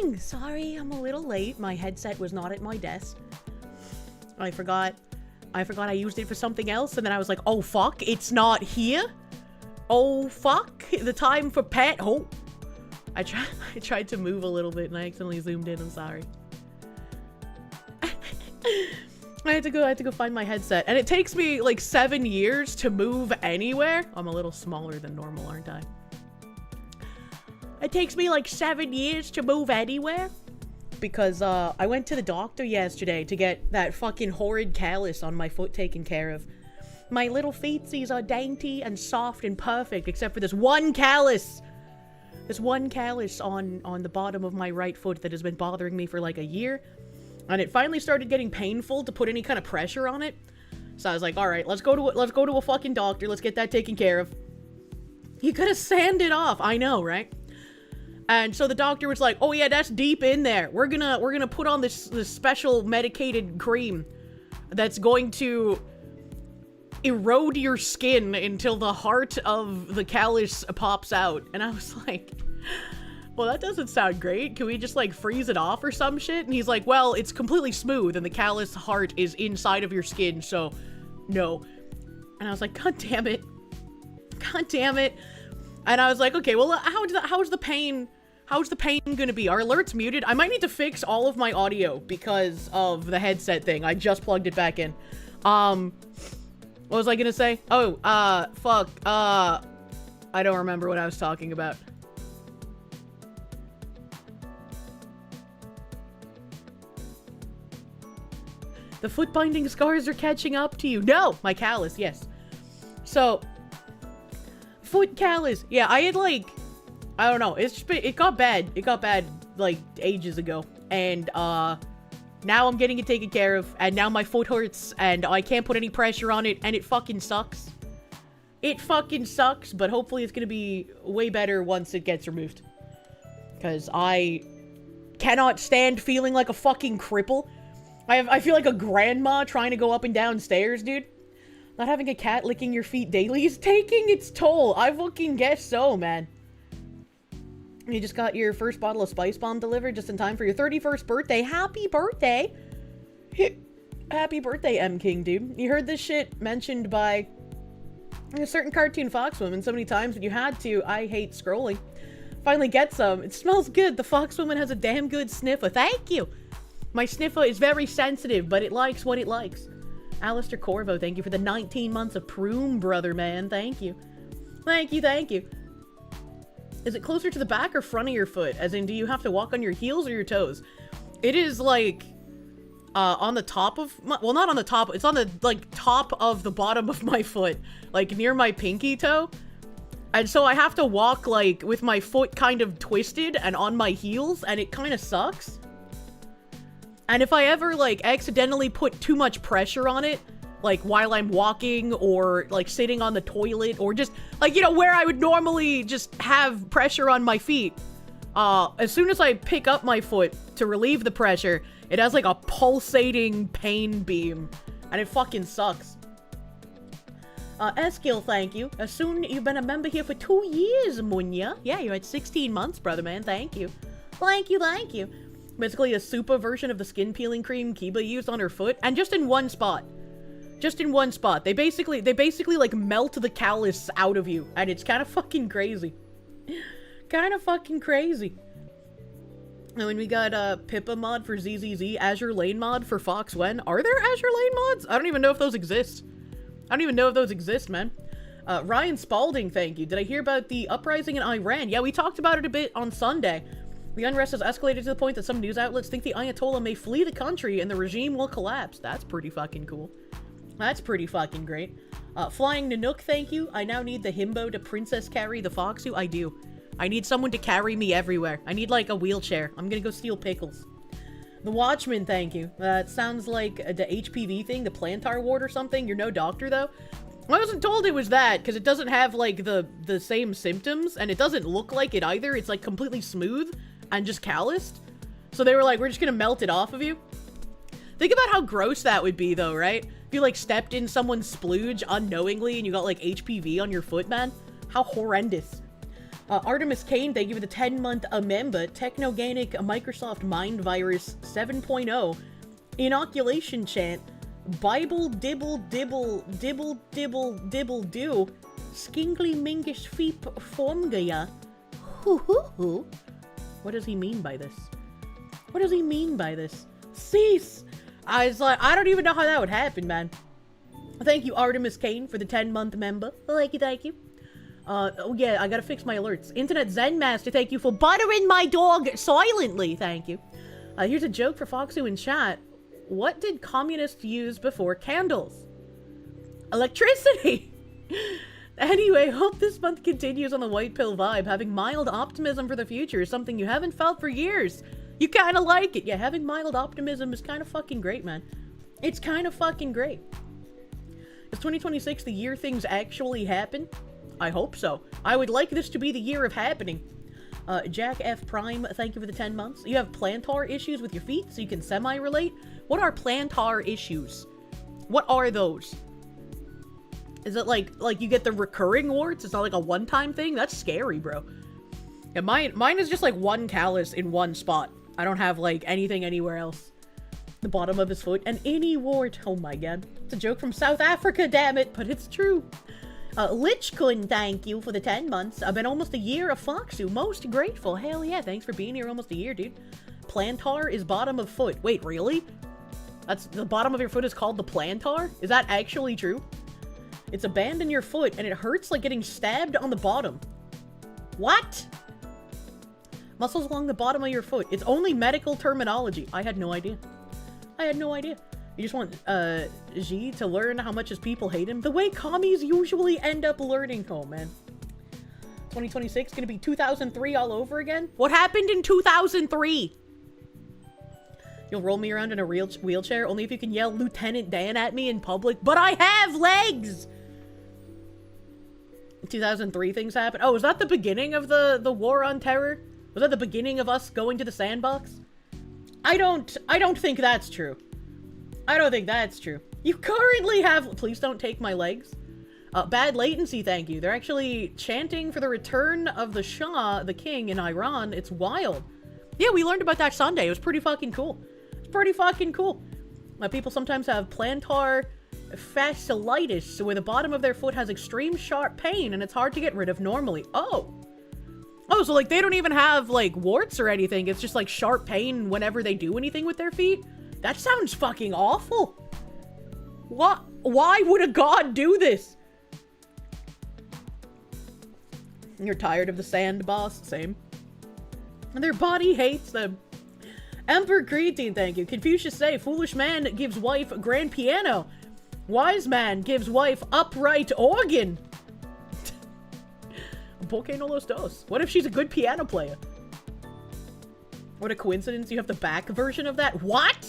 morning! Sorry, I'm a little late. My headset was not at my desk. I forgot I used it for something else, and then I was like, oh fuck, it's not here? Oh fuck, the time for pet. Oh. I tried to move a little bit and I accidentally zoomed in, I'm sorry. I had to go find my headset, and it takes me like 7 years to move anywhere. I'm a little smaller than normal, aren't I? It takes me like 7 years to move anywhere because I went to the doctor yesterday to get that fucking horrid callus on my foot taken care of. My little feetsies are dainty and soft and perfect except for this one callus. This one callus on the bottom of my right foot that has been bothering me for like a year. And it finally started getting painful to put any kind of pressure on it. So I was like, all right, let's go to a fucking doctor. Let's get that taken care of. You could have sanded it off. I know, right? And so the doctor was like, oh yeah, that's deep in there. We're gonna put on this special medicated cream that's going to erode your skin until the heart of the callus pops out. And I was like, well, that doesn't sound great. Can we just like freeze it off or some shit? And he's like, well, it's completely smooth and the callus heart is inside of your skin, so no. And I was like, god damn it. God damn it. And I was like, okay, well, how's the pain gonna be? Are alerts muted? I might need to fix all of my audio because of the headset thing. I just plugged it back in. What was I gonna say? Oh, fuck. I don't remember what I was talking about. The foot binding scars are catching up to you. No! My callus, yes. So, foot callus. Yeah, I had like, I don't know. It got bad. It got bad like ages ago. And, now I'm getting it taken care of. And now my foot hurts. And I can't put any pressure on it. And it fucking sucks. It fucking sucks. But hopefully it's gonna be way better once it gets removed. Because I cannot stand feeling like a fucking cripple. I feel like a grandma trying to go up and down stairs, dude. Not having a cat licking your feet daily is taking its toll. I fucking guess so, man. You just got your first bottle of Spice Bomb delivered just in time for your 31st birthday. Happy birthday! Happy birthday, M. King, dude. You heard this shit mentioned by a certain cartoon foxwoman so many times that you had to. I hate scrolling. Finally get some. It smells good. The foxwoman has a damn good sniffer. Thank you! My sniffer is very sensitive, but it likes what it likes. Alistair Corvo, thank you for the 19 months of prune, brother, man. Thank you. Thank you, thank you. Is it closer to the back or front of your foot? As in, do you have to walk on your heels or your toes? It is, like, on the top of my... Well, not on the top. It's on the, like, top of the bottom of my foot. Like, near my pinky toe. And so I have to walk, like, with my foot kind of twisted and on my heels, and it kind of sucks. And if I ever, like, accidentally put too much pressure on it, like, while I'm walking or, like, sitting on the toilet or just, like, you know, where I would normally just have pressure on my feet, as soon as I pick up my foot to relieve the pressure, it has, like, a pulsating pain beam. And it fucking sucks. Eskil, thank you. Soon you've been a member here for 2 years, Munya. Yeah, you're at 16 months, brother man. Thank you. Thank you, thank you. Basically a super version of the skin peeling cream Kiba used on her foot, and just in one spot. Just in one spot. They basically like melt the callus out of you, and it's kind of fucking crazy. Kind of fucking crazy. And when we got Pippa mod for ZZZ, Azure Lane mod for Fox Wen. Are there Azure Lane mods? I don't even know if those exist. I don't even know if those exist, man. Ryan Spalding, thank you. Did I hear about the uprising in Iran? Yeah, we talked about it a bit on Sunday. The unrest has escalated to the point that some news outlets think the Ayatollah may flee the country and the regime will collapse. That's pretty fucking cool. That's pretty fucking great. Flying Nanook, thank you. I now need the himbo to princess carry the Foxu. I do. I need someone to carry me everywhere. I need, like, a wheelchair. I'm gonna go steal pickles. The Watchman, thank you. It sounds like the HPV thing, the plantar wart or something. You're no doctor, though. I wasn't told it was that, because it doesn't have, like, the same symptoms, and it doesn't look like it either. It's, like, completely smooth and just calloused. So they were like, we're just gonna melt it off of you. Think about how gross that would be, though, right? If you, like, stepped in someone's splooge unknowingly and you got, like, HPV on your foot, man. How horrendous. Artemis Kane, thank you for the 10-month member. Technoganic Microsoft Mind Virus 7.0. Inoculation chant. Bible dibble dibble dibble dibble dibble do. Skingly mingish feep formgaya. Hoo hoo hoo. What does he mean by this? What does he mean by this? Cease! I was like, I don't even know how that would happen, man. Thank you, Artemis Kane, for the 10-month member. Thank you, thank you. Oh yeah, I gotta fix my alerts. Internet Zen Master, thank you for buttering my dog silently. Thank you. Here's a joke for Foxu in chat. What did communists use before candles? Electricity! Anyway, hope this month continues on the white pill vibe. Having mild optimism for the future is something you haven't felt for years. You kinda like it. Yeah, having mild optimism is kinda fucking great, man. It's kinda fucking great. Is 2026 the year things actually happen? I hope so. I would like this to be the year of happening. Jack F. Prime, thank you for the 10 months. You have plantar issues with your feet, so you can semi-relate? What are plantar issues? What are those? Is it like you get the recurring warts? It's not like a one-time thing? That's scary, bro. Yeah, mine is just like one callus in one spot. I don't have like anything anywhere else. The bottom of his foot and any wart. Oh my god. It's a joke from South Africa, damn it, but it's true. Lichkun, thank you for the 10 months. I've been almost a year of Foxu. Most grateful. Hell yeah, thanks for being here almost a year, dude. Plantar is bottom of foot. Wait, really? That's the bottom of your foot is called the plantar? Is that actually true? It's a band in your foot and it hurts like getting stabbed on the bottom. What? Muscles along the bottom of your foot. It's only medical terminology. I had no idea. I had no idea. You just want, G to learn how much his people hate him? The way commies usually end up learning. Oh, man. 2026 gonna be 2003 all over again? What happened in 2003? You'll roll me around in a real wheelchair only if you can yell Lieutenant Dan at me in public. But I have legs! 2003 things happen. Oh, was that the beginning of the war on terror? Was that the beginning of us going to the sandbox? I don't think that's true. I don't think that's true. You currently have... Please don't take my legs. Bad latency, thank you. They're actually chanting for the return of the Shah, the king, in Iran. It's wild. Yeah, we learned about that Sunday. It was pretty fucking cool. It's pretty fucking cool. People sometimes have plantar fasciitis, where the bottom of their foot has extreme sharp pain, and it's hard to get rid of normally. Oh. Oh, so, like, they don't even have, like, warts or anything. It's just, like, sharp pain whenever they do anything with their feet? That sounds fucking awful. What? Why would a god do this? You're tired of the sand, boss? Same. And their body hates them. Emperor Creatine, thank you. Confucius say, foolish man gives wife grand piano. Wise man gives wife upright organ. Porque no los dos. What if she's a good piano player? What a coincidence you have the back version of that. What?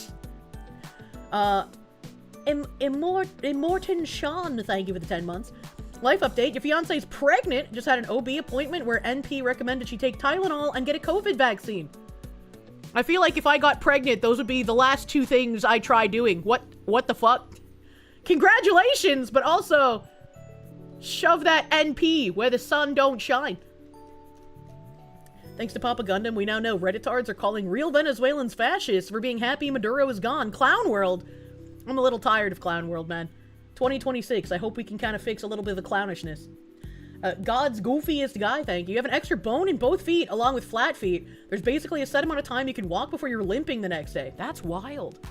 Immortan Sean, thank you for the 10 months. Life update, your fiance's pregnant, just had an OB appointment where NP recommended she take Tylenol and get a COVID vaccine. I feel like if I got pregnant, those would be the last two things I try doing. What the fuck? Congratulations, but also shove that NP where the sun don't shine. Thanks to Papa Gundam, we now know Redditards are calling real Venezuelans fascists for being happy Maduro is gone. Clown World. I'm a little tired of Clown World, man. 2026, I hope we can kind of fix a little bit of the clownishness. God's goofiest guy, thank you. You have an extra bone in both feet, along with flat feet. There's basically a set amount of time you can walk before you're limping the next day. That's wild.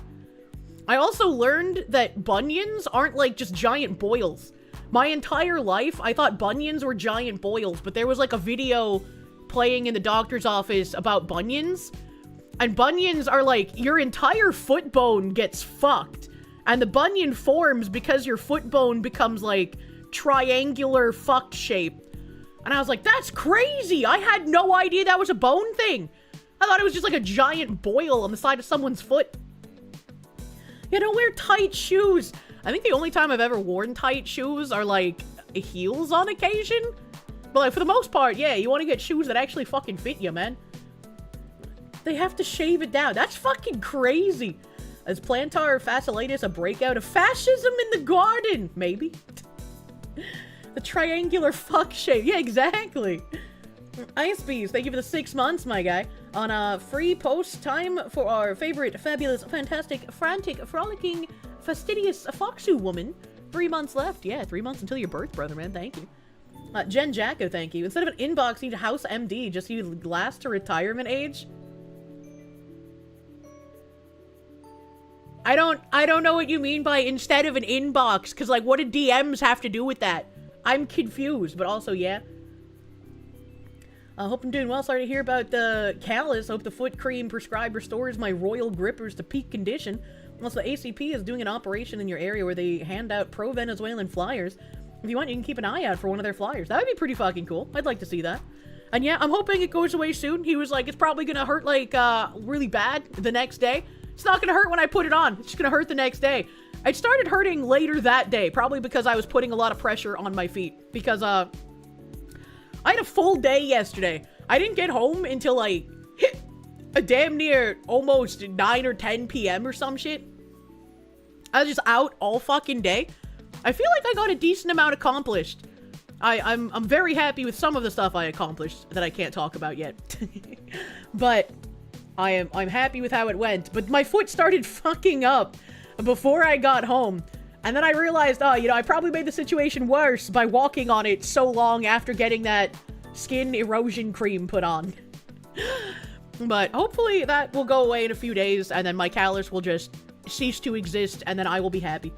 I also learned that bunions aren't like just giant boils. My entire life, I thought bunions were giant boils, but there was like a video playing in the doctor's office about bunions. And bunions are like, your entire foot bone gets fucked. And the bunion forms because your foot bone becomes like triangular fucked shape. And I was like, that's crazy! I had no idea that was a bone thing! I thought it was just like a giant boil on the side of someone's foot. You don't wear tight shoes! I think the only time I've ever worn tight shoes are like heels on occasion. But like for the most part, yeah, you want to get shoes that actually fucking fit you, man. They have to shave it down. That's fucking crazy. Is plantar fasciitis a breakout of fascism in the garden? Maybe. The triangular fuck shape. Yeah, exactly. Icebees, thank you for the 6 months, my guy. On a free post time for our favorite, fabulous, fantastic, frantic, frolicking, fastidious Foxu woman. 3 months left. Yeah, 3 months until your birth, brother, man. Thank you. Jen Jacko, thank you. Instead of an inbox, you need a house MD. Just use last to retirement age. I don't know what you mean by instead of an inbox, because, like, what do DMs have to do with that? I'm confused, but also, yeah. Hope I'm doing well. Sorry to hear about the callus. Hope the foot cream prescribed restores my royal grippers to peak condition. Also, the ACP is doing an operation in your area where they hand out pro-Venezuelan flyers. If you want, you can keep an eye out for one of their flyers. That would be pretty fucking cool. I'd like to see that. And yeah, I'm hoping it goes away soon. He was like, it's probably gonna hurt, like, really bad the next day. It's not gonna hurt when I put it on. It's just gonna hurt the next day. It started hurting later that day, probably because I was putting a lot of pressure on my feet. Because, I had a full day yesterday. I didn't get home until, like, a damn near almost 9 or 10 p.m. or some shit. I was just out all fucking day. I feel like I got a decent amount accomplished. I'm very happy with some of the stuff I accomplished that I can't talk about yet. But I'm happy with how it went. But my foot started fucking up before I got home. And then I realized, oh, you know, I probably made the situation worse by walking on it so long after getting that skin erosion cream put on. But hopefully that will go away in a few days, and then my callus will just cease to exist, and then I will be happy.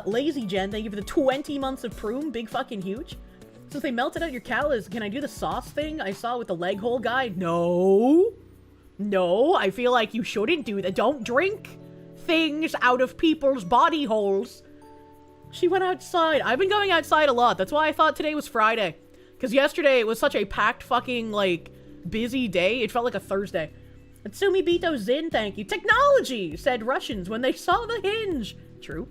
Lazy Jen, thank you for the 20 months of Prune. Big fucking huge. Since they melted out your callus, can I do the sauce thing I saw with the leg hole guy? No. No, I feel like you shouldn't do that. Don't drink things out of people's body holes. She went outside. I've been going outside a lot. That's why I thought today was Friday. Because yesterday it was such a packed fucking, like, busy day. It felt like a Thursday. Atsumi Bito Zin, thank you. Technology, said Russians when they saw the hinge. True.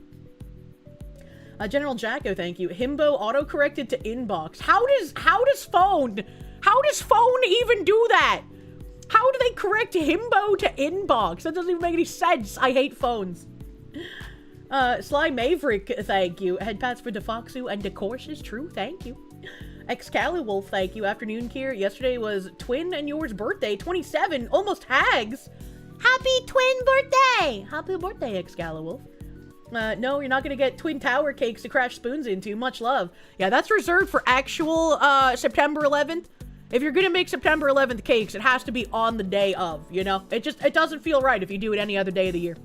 General Jacko, thank you. Himbo auto-corrected to inbox. How does phone even do that? How do they correct himbo to inbox? That doesn't even make any sense. I hate phones. Sly Maverick, thank you. Head pats for Defoxu and Kirsche is true, thank you. Excalibur, thank you. Afternoon, Kier. Yesterday was twin and yours birthday. 27, almost hags. Happy twin birthday! Happy birthday, Excalibur. No, you're not gonna get twin tower cakes to crash spoons into. Much love. Yeah, that's reserved for actual, September 11th. If you're gonna make September 11th cakes, it has to be on the day of, you know? It doesn't feel right if you do it any other day of the year.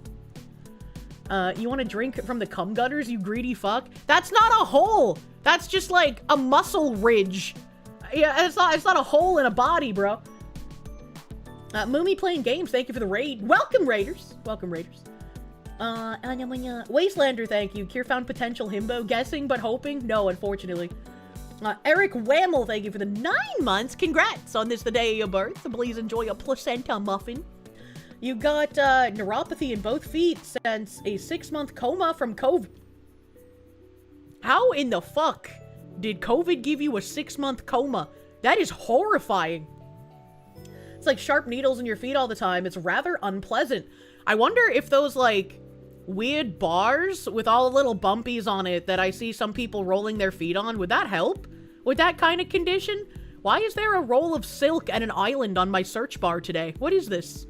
You want to drink from the cum gutters, you greedy fuck? That's not a hole! That's just, like, a muscle ridge. Yeah, it's not a hole in a body, bro. Moomy playing games, thank you for the raid. Welcome, Raiders. Welcome, Raiders. Wastelander, thank you. Kier found potential himbo. Guessing, but hoping? No, unfortunately. Eric Wammel, thank you for the 9 months. Congrats on this, the day of your birth. Please enjoy a placenta muffin. You got neuropathy in both feet since a 6-month coma from COVID. How in the fuck did COVID give you a 6-month coma? That is horrifying. It's like sharp needles in your feet all the time. It's rather unpleasant. I wonder if those, like, weird bars with all the little bumpies on it that I see some people rolling their feet on, would that help with that kind of condition? Why is there a roll of silk and an island on my search bar today? What is this?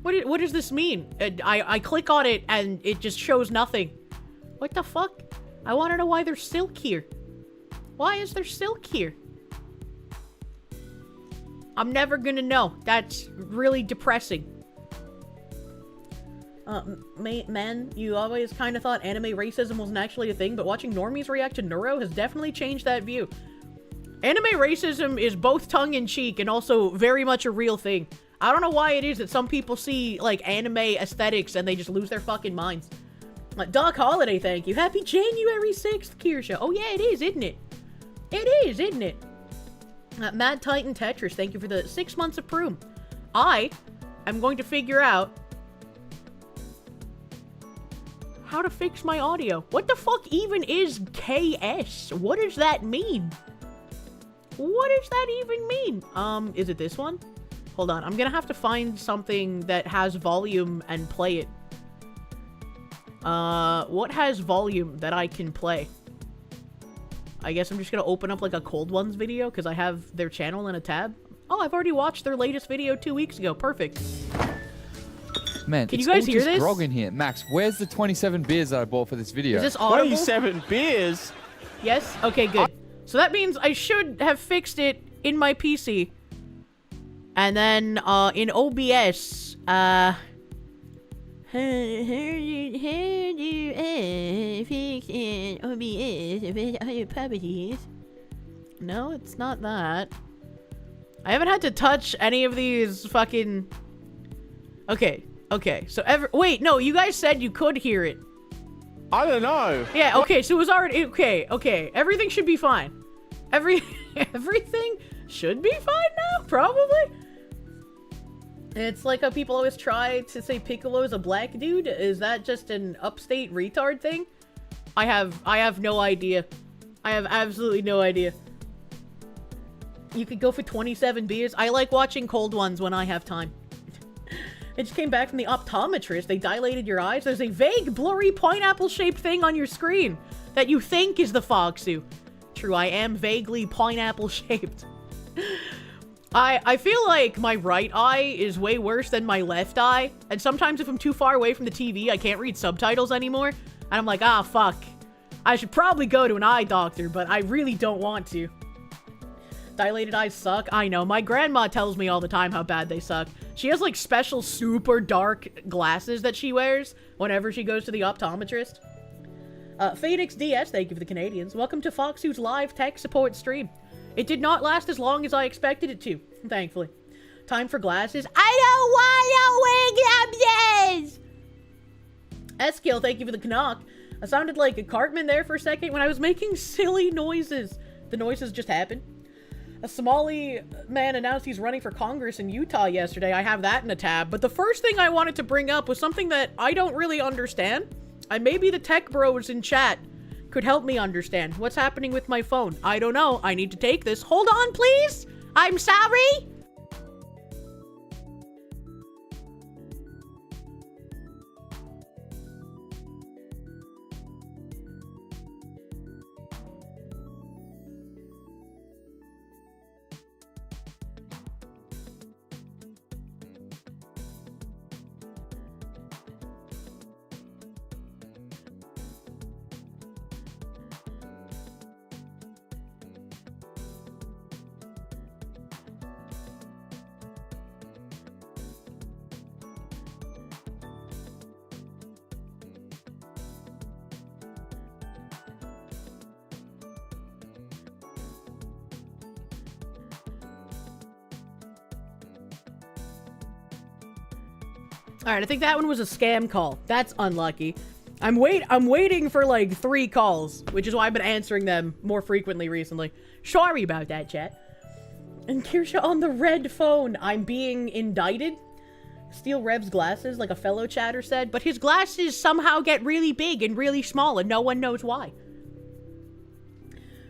What does this mean? I click on it and it just shows nothing. What the fuck? I want to know why there's silk here. Why is there silk here? I'm never gonna know. That's really depressing. Man, you always kind of thought anime racism wasn't actually a thing, but watching normies react to Neuro has definitely changed that view. Anime racism is both tongue-in-cheek and also very much a real thing. I don't know why it is that some people see, like, anime aesthetics and they just lose their fucking minds. Doc Holiday, thank you. Happy January 6th, Kirsche. Oh yeah, it is, isn't it? It is, isn't it? Mad Titan Tetris, thank you for the 6 months of Prune. I am going to figure out how to fix my audio. What the fuck even is KS? What does that mean? What does that even mean? Is it this one? Hold on, I'm gonna have to find something that has volume and play it. What has volume that I can play? I guess I'm just gonna open up like a Cold Ones video because I have their channel in a tab. Oh, I've already watched their latest video 2 weeks ago. Perfect. Man, can you guys hear this? Grog in here. Max, where's the 27 beers that I bought for this video? Is this audible? 27 beers? Yes? Okay, good. So that means I should have fixed it in my PC. And then, in OBS, how do you fix in OBS with other properties? No, it's not that. I haven't had to touch any of these fucking... Okay, so wait, no, you guys said you could hear it. I don't know. Yeah, okay, so it was already... Okay, everything should be fine. Everything should be fine now, probably? It's like how people always try to say Piccolo's a black dude. Is that just an upstate retard thing? I have no idea. I have absolutely no idea. You could go for 27 beers. I like watching Cold Ones when I have time. It just came back from the optometrist. They dilated your eyes. There's a vague, blurry, pineapple-shaped thing on your screen that you think is the Foxu. True, I am vaguely pineapple-shaped. I feel like my right eye is way worse than my left eye. And sometimes if I'm too far away from the TV, I can't read subtitles anymore. And I'm like, ah, fuck. I should probably go to an eye doctor, but I really don't want to. Dilated eyes suck. I know. My grandma tells me all the time how bad they suck. She has, like, special super dark glasses that she wears whenever she goes to the optometrist. Phoenix DS, thank you for the Canadians. Welcome to Foxu's live tech support stream. It did not last as long as I expected it to, thankfully. Time for glasses. I don't want to wear glasses! Eskill, thank you for the knock. I sounded like a Cartman there for a second when I was making silly noises. The noises just happened. A Somali man announced he's running for Congress in Utah yesterday. I have that in a tab. But the first thing I wanted to bring up was something that I don't really understand. And maybe the tech bros in chat could help me understand. What's happening with my phone? I don't know. I need to take this. Hold on, please. I'm sorry. Alright, I think that one was a scam call. That's unlucky. I'm waiting for like 3 calls, which is why I've been answering them more frequently recently. Sorry about that, chat. And Kirsche on the red phone. I'm being indicted. Steal Rev's glasses, like a fellow chatter said, but his glasses somehow get really big and really small, and no one knows why.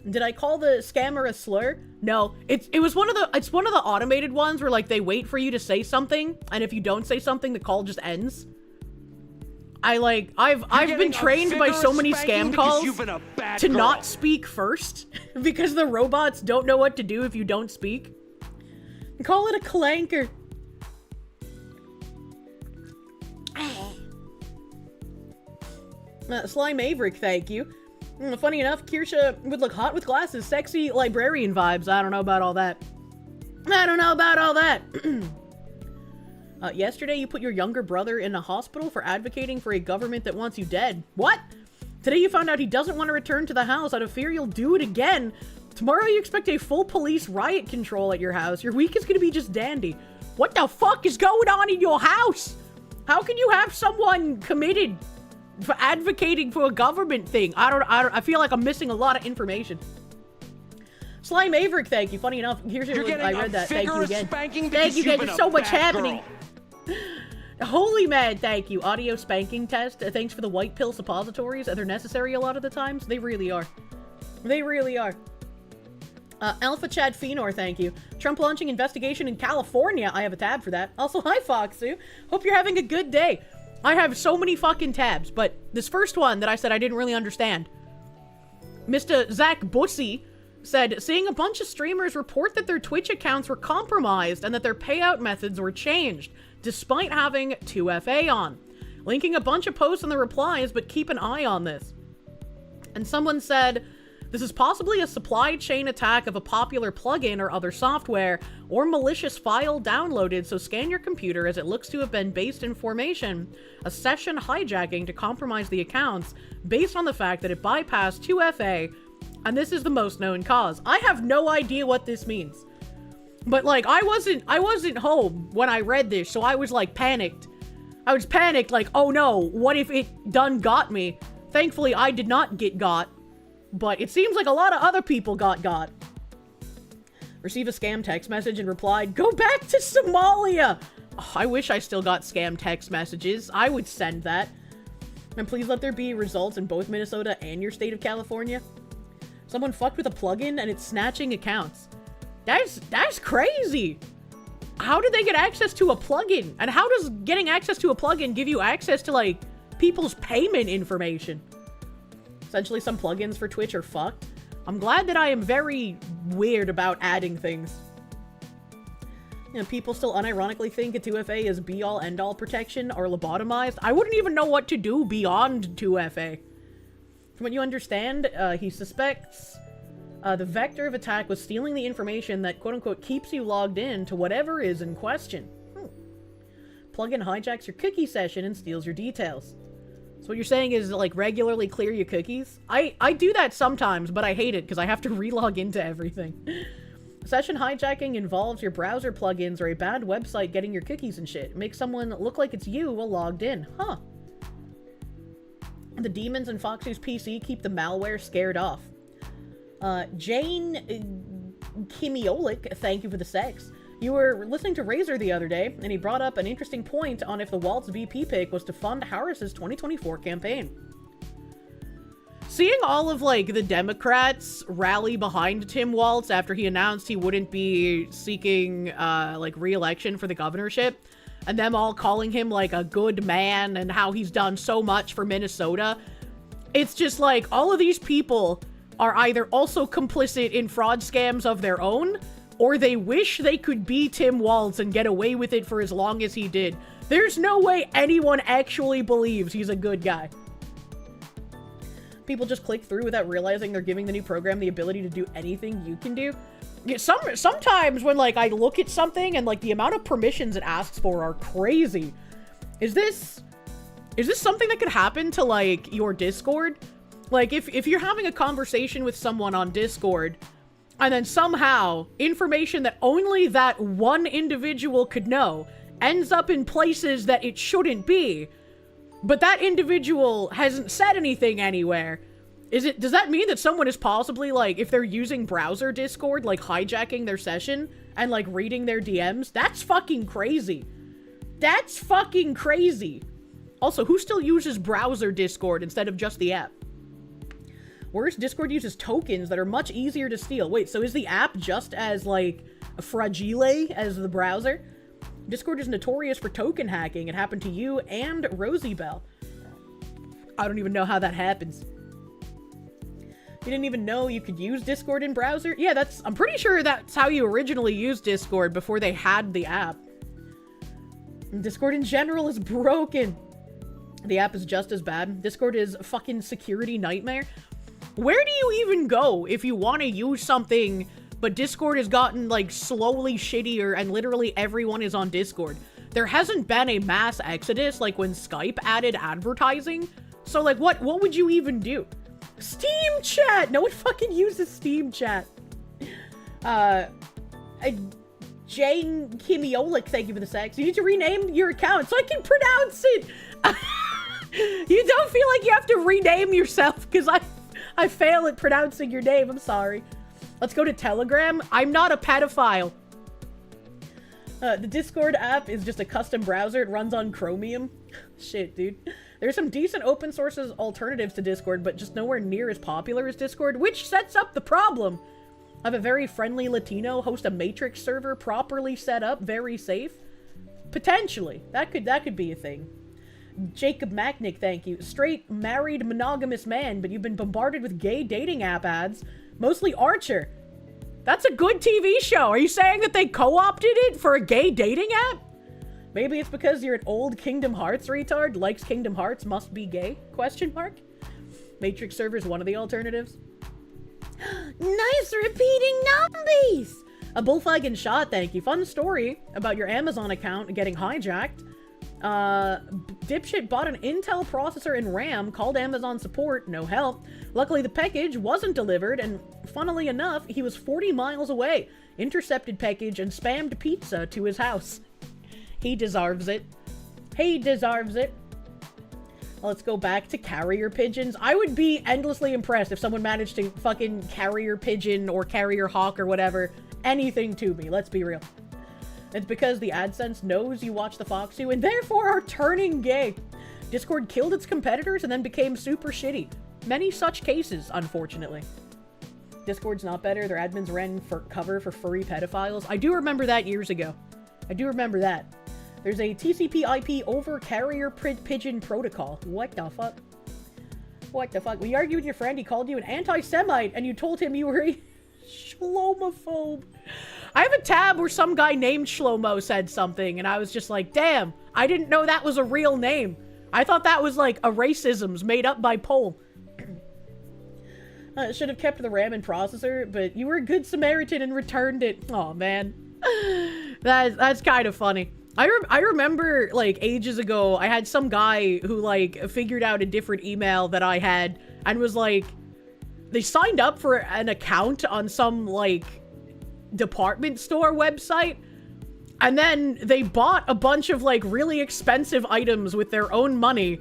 Did I call the scammer a slur? No, it's one of the automated ones where like they wait for you to say something, and if you don't say something, the call just ends. I've been trained by so many scam calls to not speak first because the robots don't know what to do if you don't speak. Call it a clanker. Slime Averick, thank you. Funny enough, Kirsche would look hot with glasses. Sexy librarian vibes. I don't know about all that. Yesterday, you put your younger brother in a hospital for advocating for a government that wants you dead. What? Today, you found out he doesn't want to return to the house out of fear you'll do it again. Tomorrow, you expect a full police riot control at your house. Your week is going to be just dandy. What the fuck is going on in your house? How can you have someone committed for advocating for a government thing? I feel like I'm missing a lot of information. Slime Averick, thank you. Funny enough, here's your I read that. Thank you again. Thank you guys. There's so much happening. Holy man, thank you. Audio spanking test. Thanks for the white pill suppositories. They're necessary a lot of the times. They really are. They really are. Alpha Chad Fenor, thank you. Trump launching investigation in California. I have a tab for that. Also, hi Foxu. Hope you're having a good day. I have so many fucking tabs, but this first one that I said I didn't really understand. Mr. Zach Bussy said, seeing a bunch of streamers report that their Twitch accounts were compromised and that their payout methods were changed, despite having 2FA on. Linking a bunch of posts in the replies, but keep an eye on this. And someone said, this is possibly a supply chain attack of a popular plugin or other software, or malicious file downloaded, so scan your computer as it looks to have been based in formation, a session hijacking to compromise the accounts, based on the fact that it bypassed 2FA, and this is the most known cause. I have no idea what this means. But, like, I wasn't home when I read this, so I was, like, panicked. I was panicked, like, oh no, what if it done got me? Thankfully, I did not get got. But it seems like a lot of other people got. Receive a scam text message and replied, go back to Somalia! Oh, I wish I still got scam text messages. I would send that. And please let there be results in both Minnesota and your state of California. Someone fucked with a plugin and it's snatching accounts. That's crazy! How did they get access to a plugin? And how does getting access to a plugin give you access to, like, people's payment information? Essentially, some plugins for Twitch are fucked. I'm glad that I am very weird about adding things. You know, people still unironically think a 2FA is be-all, end-all protection or lobotomized. I wouldn't even know what to do beyond 2FA. From what you understand, he suspects the vector of attack was stealing the information that, quote-unquote, keeps you logged in to whatever is in question. Plugin hijacks your cookie session and steals your details. So what you're saying is, like, regularly clear your cookies? I do that sometimes, but I hate it because I have to relog into everything. Session hijacking involves your browser plugins or a bad website getting your cookies and shit. It makes someone look like it's you while logged in. Huh. The demons in Foxy's PC keep the malware scared off. Jane Kimiolik, thank you for the sex. You were listening to Razor the other day, and he brought up an interesting point on if the Waltz VP pick was to fund Harris's 2024 campaign. Seeing all of, like, the Democrats rally behind Tim Waltz after he announced he wouldn't be seeking, like, re-election for the governorship, and them all calling him, like, a good man and how he's done so much for Minnesota, it's just, like, all of these people are either also complicit in fraud scams of their own, or they wish they could be Tim Waltz and get away with it for as long as he did. There's no way anyone actually believes he's a good guy. People just click through without realizing they're giving the new program the ability to do anything you can do. Yeah, sometimes when, like, I look at something and, like, the amount of permissions it asks for are crazy. Is this something that could happen to, like, your Discord? Like, if you're having a conversation with someone on Discord, and then somehow, information that only that one individual could know ends up in places that it shouldn't be, but that individual hasn't said anything anywhere. Does that mean that someone is possibly, like, if they're using browser Discord, like, hijacking their session and, like, reading their DMs? That's fucking crazy. That's fucking crazy. Also, who still uses browser Discord instead of just the app? Worse, Discord uses tokens that are much easier to steal. Wait, so is the app just as, like, fragile as the browser? Discord is notorious for token hacking. It happened to you and Rosie Bell. I don't even know how that happens. You didn't even know you could use Discord in browser? Yeah, I'm pretty sure that's how you originally used Discord before they had the app. And Discord in general is broken. The app is just as bad. Discord is a fucking security nightmare. Where do you even go if you want to use something, but Discord has gotten, like, slowly shittier and literally everyone is on Discord? There hasn't been a mass exodus, like, when Skype added advertising. So, like, what would you even do? Steam chat! No one fucking uses Steam chat. Jane Kimiolik, thank you for the sex. You need to rename your account so I can pronounce it! You don't feel like you have to rename yourself, because I fail at pronouncing your name. I'm sorry. Let's go to Telegram. I'm not a pedophile. The Discord app is just a custom browser. It runs on Chromium. Shit, dude. There's some decent open sources alternatives to Discord, but just nowhere near as popular as Discord, which sets up the problem. Have a very friendly Latino host a Matrix server properly set up, very safe. Potentially. That could be a thing. Jacob Macknick, thank you. Straight, married, monogamous man, but you've been bombarded with gay dating app ads. Mostly Archer. That's a good TV show. Are you saying that they co-opted it for a gay dating app? Maybe it's because you're an old Kingdom Hearts retard. Likes Kingdom Hearts, must be gay? Question mark? Matrix server's one of the alternatives. Nice repeating numbies! A bullflagging shot, thank you. Fun story about your Amazon account getting hijacked. Dipshit bought an Intel processor and RAM, called Amazon support, no help. Luckily the package wasn't delivered, and funnily enough, he was 40 miles away. Intercepted package and spammed pizza to his house. He deserves it. He deserves it. Let's go back to carrier pigeons. I would be endlessly impressed if someone managed to fucking carrier pigeon or carrier hawk or whatever anything to me. Let's be real. It's because the AdSense knows you watch the Fox 2 and therefore are turning gay. Discord killed its competitors and then became super shitty. Many such cases, unfortunately. Discord's not better. Their admins ran for cover for furry pedophiles. I do remember that years ago. I do remember that. There's a TCP IP over carrier pigeon protocol. What the fuck? What the fuck? We argued with your friend, he called you an anti-Semite, and you told him you were a Shlomophobe. I have a tab where some guy named Shlomo said something, and I was just like, damn, I didn't know that was a real name. I thought that was like a racisms made up by Pole. Should have kept the RAM and processor, but you were a good Samaritan and returned it. Oh man. That's kind of funny. I remember, like, ages ago, I had some guy who, like, figured out a different email that I had and was like, they signed up for an account on some, like, department store website, and then they bought a bunch of, like, really expensive items with their own money,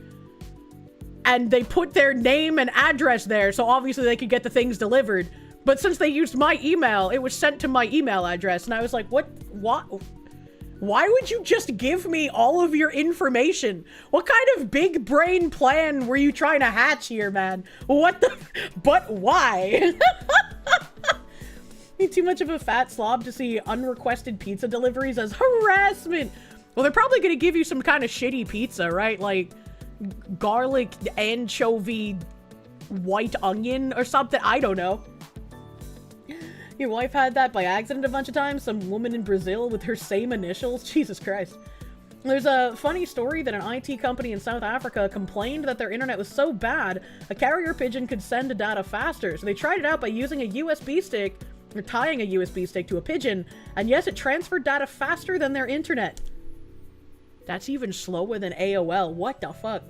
and they put their name and address there, so obviously they could get the things delivered. But since they used my email, it was sent to my email address, and I was like, what? Why would you just give me all of your information? What kind of big brain plan were you trying to hatch here, man? What the? But why? You're too much of a fat slob to see unrequested pizza deliveries as harassment. Well, they're probably gonna give you some kind of shitty pizza, right? Like garlic, anchovy, white onion or something. I don't know. Your wife had that by accident a bunch of times? Some woman in Brazil with her same initials? Jesus Christ. There's a funny story that an IT company in South Africa complained that their internet was so bad, a carrier pigeon could send the data faster. So they tried it out by using a USB stick, or tying a USB stick to a pigeon, and yes, it transferred data faster than their internet. That's even slower than AOL. What the fuck?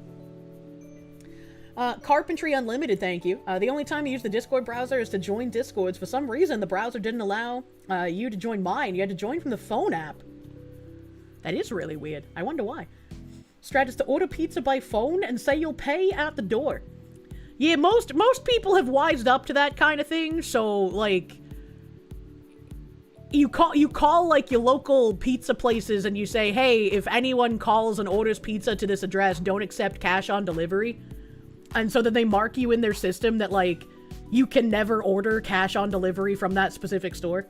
Carpentry Unlimited, thank you. The only time you use the Discord browser is to join Discords. For some reason, the browser didn't allow you to join mine. You had to join from the phone app. That is really weird. I wonder why. Strat is to order pizza by phone and say you'll pay at the door. Yeah, most people have wised up to that kind of thing, so, like, you call like your local pizza places and you say, hey, if anyone calls and orders pizza to this address, don't accept cash on delivery. And so then they mark you in their system that, like, you can never order cash on delivery from that specific store.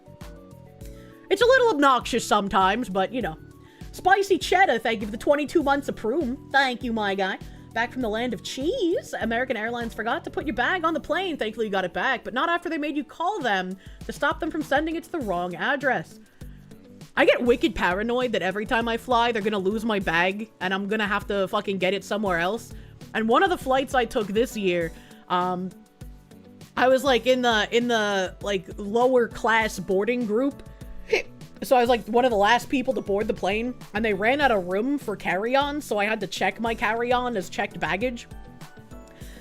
It's a little obnoxious sometimes, but, you know. Spicy Cheddar, thank you for the 22 months of Proom. Thank you, my guy. Back from the land of cheese. American Airlines forgot to put your bag on the plane. Thankfully, you got it back, but not after they made you call them to stop them from sending it to the wrong address. I get wicked paranoid that every time I fly, they're gonna lose my bag, and I'm gonna have to fucking get it somewhere else. And one of the flights I took this year, I was like in the like lower class boarding group. So I was like one of the last people to board the plane, and they ran out of room for carry-on, so I had to check my carry-on as checked baggage.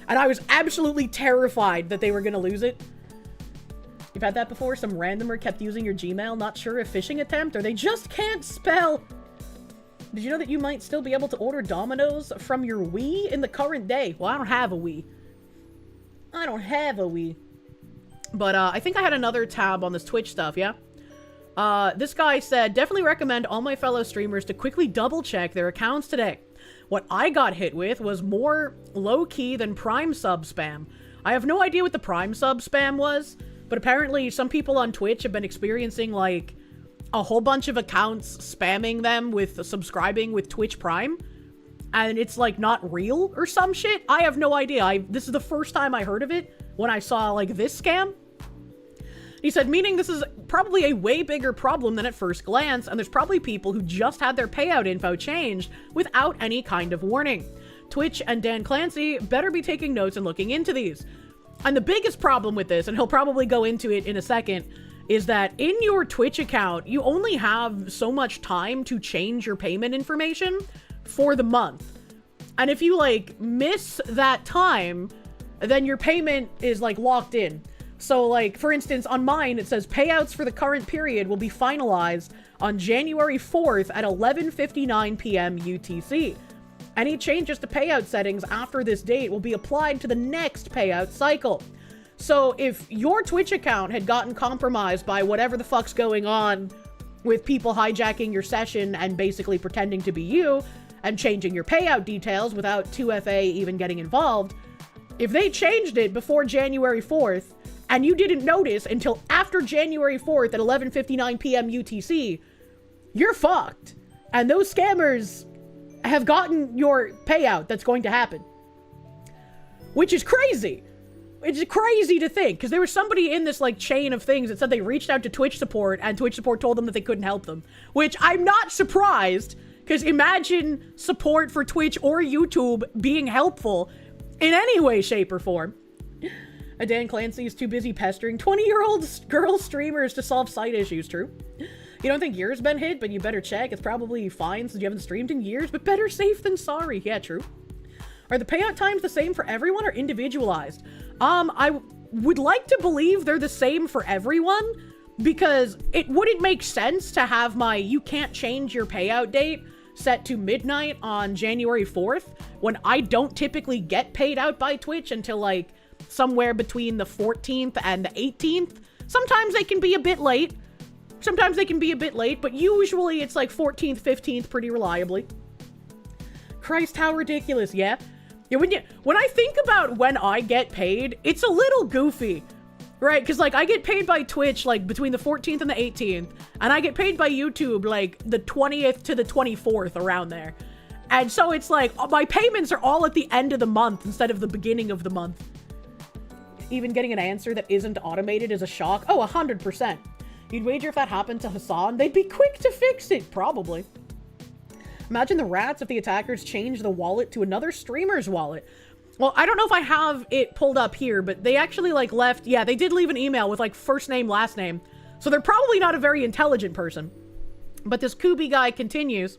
And I was absolutely terrified that they were gonna lose it. You've had that before? Some randomer kept using your Gmail, not sure if phishing attempt, or they just can't spell. Did you know that you might still be able to order Domino's from your Wii in the current day? Well, I don't have a Wii. I don't have a Wii. But, I think I had another tab on this Twitch stuff, yeah? This guy said, definitely recommend all my fellow streamers to quickly double-check their accounts today. What I got hit with was more low-key than Prime sub spam. I have no idea what the Prime sub spam was, but apparently some people on Twitch have been experiencing, like, a whole bunch of accounts spamming them with subscribing with Twitch Prime. and it's like not real or some shit. I have no idea. This is the first time I heard of it when I saw like this scam. He said, meaning this is probably a way bigger problem than at first glance, and there's probably people who just had their payout info changed without any kind of warning. Twitch and Dan Clancy better be taking notes and looking into these. And the biggest problem with this, and he'll probably go into it in a second, is that in your Twitch account, you only have so much time to change your payment information for the month. And if you like miss that time, then your payment is like locked in. So like, for instance, on mine, it says payouts for the current period will be finalized on January 4th at 11:59 p.m. UTC. Any changes to payout settings after this date will be applied to the next payout cycle. So if your Twitch account had gotten compromised by whatever the fuck's going on with people hijacking your session and basically pretending to be you and changing your payout details without 2FA even getting involved, if they changed it before January 4th and you didn't notice until after January 4th at 11:59 p.m. UTC, you're fucked. And those scammers have gotten your payout that's going to happen. Which is crazy. It's crazy to think, because there was somebody in this like chain of things that said they reached out to Twitch support and Twitch support told them that they couldn't help them. Which I'm not surprised, because imagine support for Twitch or YouTube being helpful in any way, shape, or form. Dan Clancy is too busy pestering 20-year-old girl streamers to solve site issues. True. You don't think yours been hit, but you better check. It's probably fine since you haven't streamed in years, but better safe than sorry. Yeah, true. Are the payout times the same for everyone or individualized? I would like to believe they're the same for everyone, because it wouldn't make sense to have my you can't change your payout date set to midnight on January 4th when I don't typically get paid out by Twitch until like somewhere between the 14th and the 18th. Sometimes they can be a bit late. But usually it's like 14th, 15th pretty reliably. Christ, how ridiculous. Yeah. When I think about when I get paid, it's a little goofy, right? Because like I get paid by Twitch like between the 14th and the 18th, and I get paid by YouTube like the 20th to the 24th, around there. And so it's like my payments are all at the end of the month instead of the beginning of the month. Even getting an answer that isn't automated is a shock. Oh, 100%. You'd wager if that happened to Hassan, they'd be quick to fix it. Probably. Imagine the rats if the attackers changed the wallet to another streamer's wallet. Well, I don't know if I have it pulled up here, but they actually like left, yeah, they did leave an email with like first name, last name. So they're probably not a very intelligent person. But this Kubi guy continues.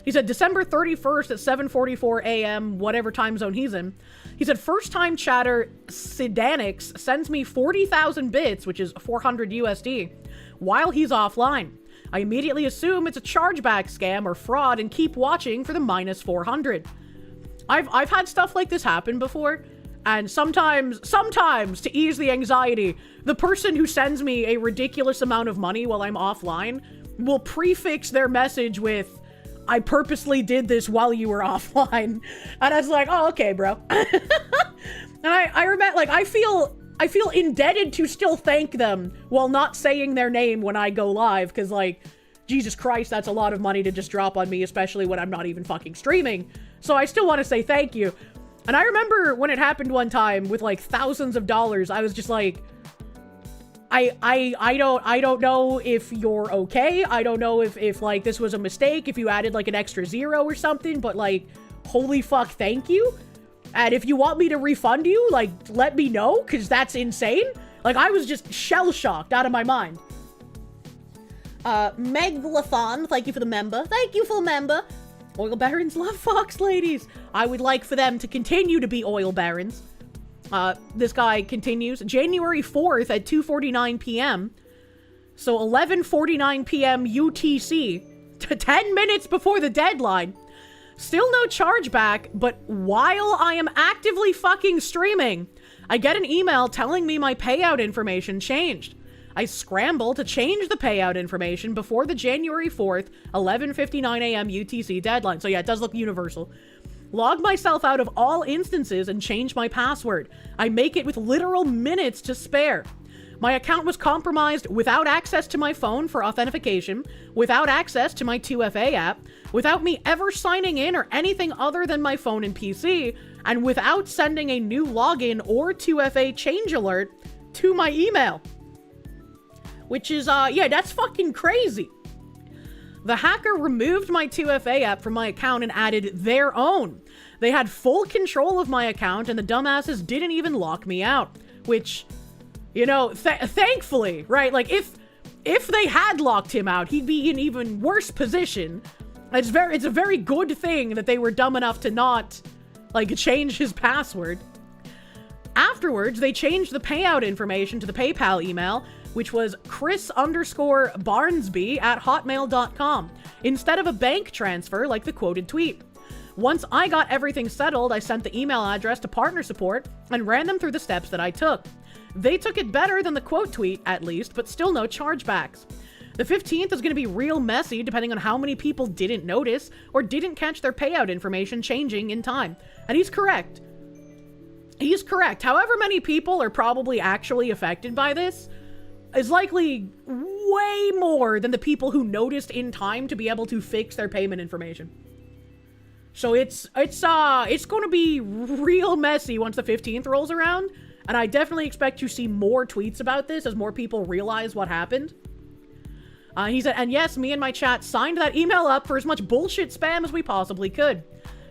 He said December 31st at 7:44 a.m., whatever time zone he's in. He said first time chatter Sidanix sends me 40,000 bits, which is 400 USD, while he's offline. I immediately assume it's a chargeback scam or fraud and keep watching for the minus 400. I've had stuff like this happen before, and sometimes to ease the anxiety, the person who sends me a ridiculous amount of money while I'm offline will prefix their message with, I purposely did this while you were offline. And I was like, oh, okay, bro. And I remember, like, I feel indebted to still thank them while not saying their name when I go live, because, like, Jesus Christ, that's a lot of money to just drop on me, especially when I'm not even fucking streaming. So I still want to say thank you. And I remember when it happened one time with, like, thousands of dollars, I was just like, I don't know if you're okay. I don't know if like this was a mistake, if you added like an extra zero or something, but like, holy fuck, thank you. And if you want me to refund you, like, let me know, because that's insane. Like, I was just shell-shocked out of my mind. Meglathon, thank you for the member. Thank you for the member. Oil barons love fox ladies. I would like for them to continue to be oil barons. This guy continues. January 4th at 2:49 p.m. So 11:49 p.m. UTC. 10 minutes before the deadline. Still no chargeback, but while I am actively fucking streaming, I get an email telling me my payout information changed. I scramble to change the payout information before the January 4th, 11:59 a.m. UTC deadline. So yeah, it does look universal. Log myself out of all instances and change my password. I make it with literal minutes to spare. My account was compromised without access to my phone for authentication, without access to my 2FA app, without me ever signing in or anything other than my phone and PC, and without sending a new login or 2FA change alert to my email. Which is, yeah, that's fucking crazy. The hacker removed my 2FA app from my account and added their own. They had full control of my account, and the dumbasses didn't even lock me out. Which, you know, thankfully, right? Like, if they had locked him out, he'd be in even worse position. It's a very good thing that they were dumb enough to not, like, change his password. Afterwards, they changed the payout information to the PayPal email, which was chris_barnsby@hotmail.com, instead of a bank transfer like the quoted tweet. Once I got everything settled, I sent the email address to partner support and ran them through the steps that I took. They took it better than the quote tweet, at least, but still no chargebacks. The 15th is going to be real messy depending on how many people didn't notice or didn't catch their payout information changing in time. And he's correct. He's correct. However many people are probably actually affected by this is likely way more than the people who noticed in time to be able to fix their payment information. So it's going to be real messy once the 15th rolls around, and I definitely expect to see more tweets about this as more people realize what happened. He said, and yes, me and my chat signed that email up for as much bullshit spam as we possibly could.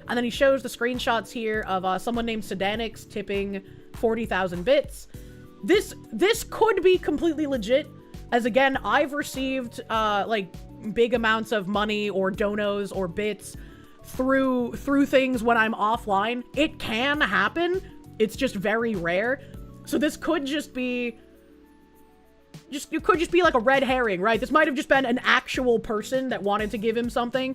And then he shows the screenshots here of someone named Sedanix tipping 40,000 bits. This could be completely legit, as again, I've received, like, big amounts of money or donos or bits through things when I'm offline. It can happen. It's just very rare. So this could just be... it could just be like a red herring, right? This might have just been an actual person that wanted to give him something,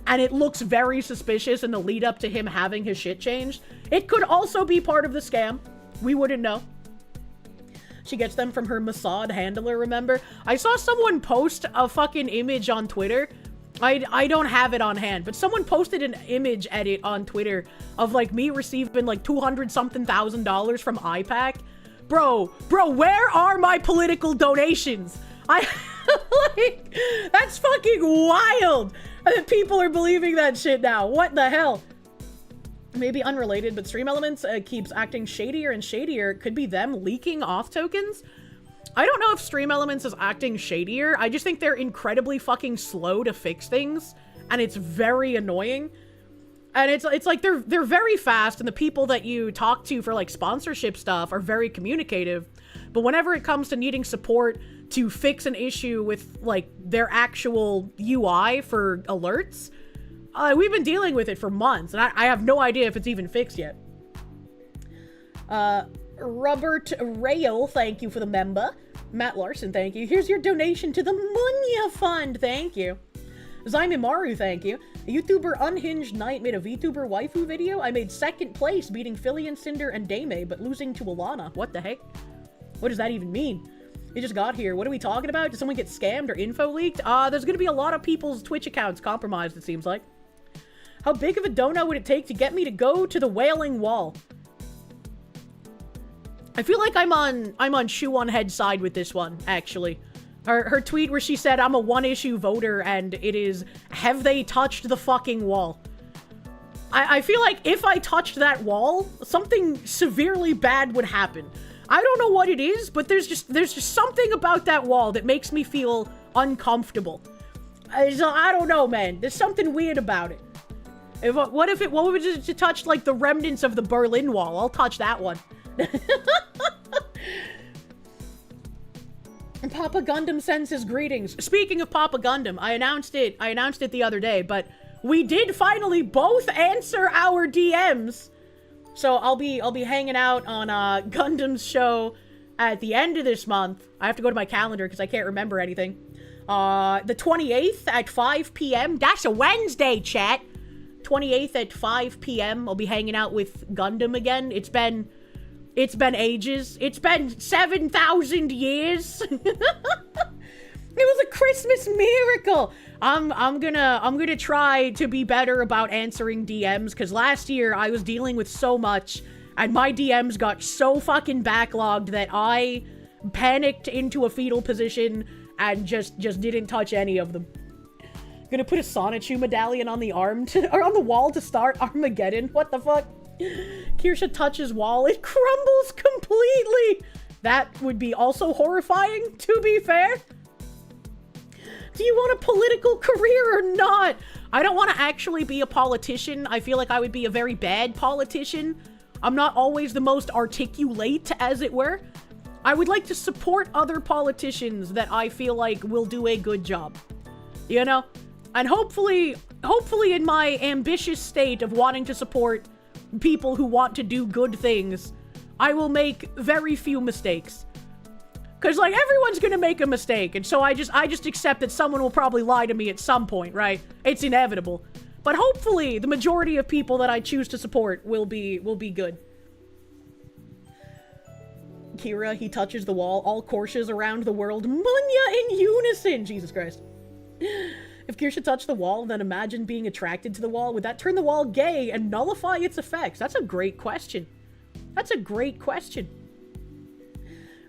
and it looks very suspicious in the lead up to him having his shit changed. It could also be part of the scam. We wouldn't know. She gets them from her Mossad handler, remember? I saw someone post a fucking image on Twitter. I don't have it on hand, but someone posted an image edit on Twitter of, like, me receiving, like, $200-something thousand from IPAC. Bro, where are my political donations? Like, that's fucking wild that people are believing that shit now. What the hell? Maybe unrelated, but Stream Elements keeps acting shadier and shadier. Could be them leaking auth tokens? I don't know if Stream Elements is acting shadier. I just think they're incredibly fucking slow to fix things, and it's very annoying. And it's like they're very fast, and the people that you talk to for, like, sponsorship stuff are very communicative. But whenever it comes to needing support to fix an issue with, like, their actual UI for alerts, we've been dealing with it for months, and I have no idea if it's even fixed yet. Robert Rail, thank you for the member. Matt Larson, thank you. Here's your donation to the Munya Fund, thank you. Zymimaru, thank you. A YouTuber Unhinged Knight made a VTuber waifu video. I made second place, beating Philly and Cinder and Dame, but losing to Alana. What the heck? What does that even mean? It just got here. What are we talking about? Did someone get scammed or info leaked? There's gonna be a lot of people's Twitch accounts compromised, it seems like. How big of a donut would it take to get me to go to the Wailing Wall? I feel like I'm on Shoe on Head's side with this one, actually. Her tweet where she said, I'm a one-issue voter, and it is, have they touched the fucking wall? I feel like if I touched that wall, something severely bad would happen. I don't know what it is, but there's just something about that wall that makes me feel uncomfortable. I don't know, man. There's something weird about it. What would it to touch, like, the remnants of the Berlin Wall? I'll touch that one. And Papa Gundam sends his greetings. Speaking of Papa Gundam, I announced it the other day, but we did finally both answer our DMs. So I'll be hanging out on Gundam's show at the end of this month. I have to go to my calendar because I can't remember anything. The 28th at 5 p.m. That's a Wednesday, chat. 28th at 5 p.m. I'll be hanging out with Gundam again. It's been ages. It's been 7,000 years. It was a Christmas miracle. I'm gonna try to be better about answering DMs, because last year I was dealing with so much and my DMs got so fucking backlogged that I panicked into a fetal position and just didn't touch any of them. Gonna put a Sonichu medallion on the or on the wall to start Armageddon. What the fuck? Kirsche touches wall. It crumbles completely. That would be also horrifying, to be fair. Do you want a political career or not? I don't want to actually be a politician. I feel like I would be a very bad politician. I'm not always the most articulate, as it were. I would like to support other politicians that I feel like will do a good job. You know? And hopefully in my ambitious state of wanting to support people who want to do good things, I will make very few mistakes. Cause like everyone's gonna make a mistake, and so I just accept that someone will probably lie to me at some point, right? It's inevitable. But hopefully the majority of people that I choose to support will be good. Kira, he touches the wall. All Kirsches around the world. Munya in unison! Jesus Christ. If Kirsche touched the wall, then imagine being attracted to the wall. Would that turn the wall gay and nullify its effects? That's a great question. That's a great question.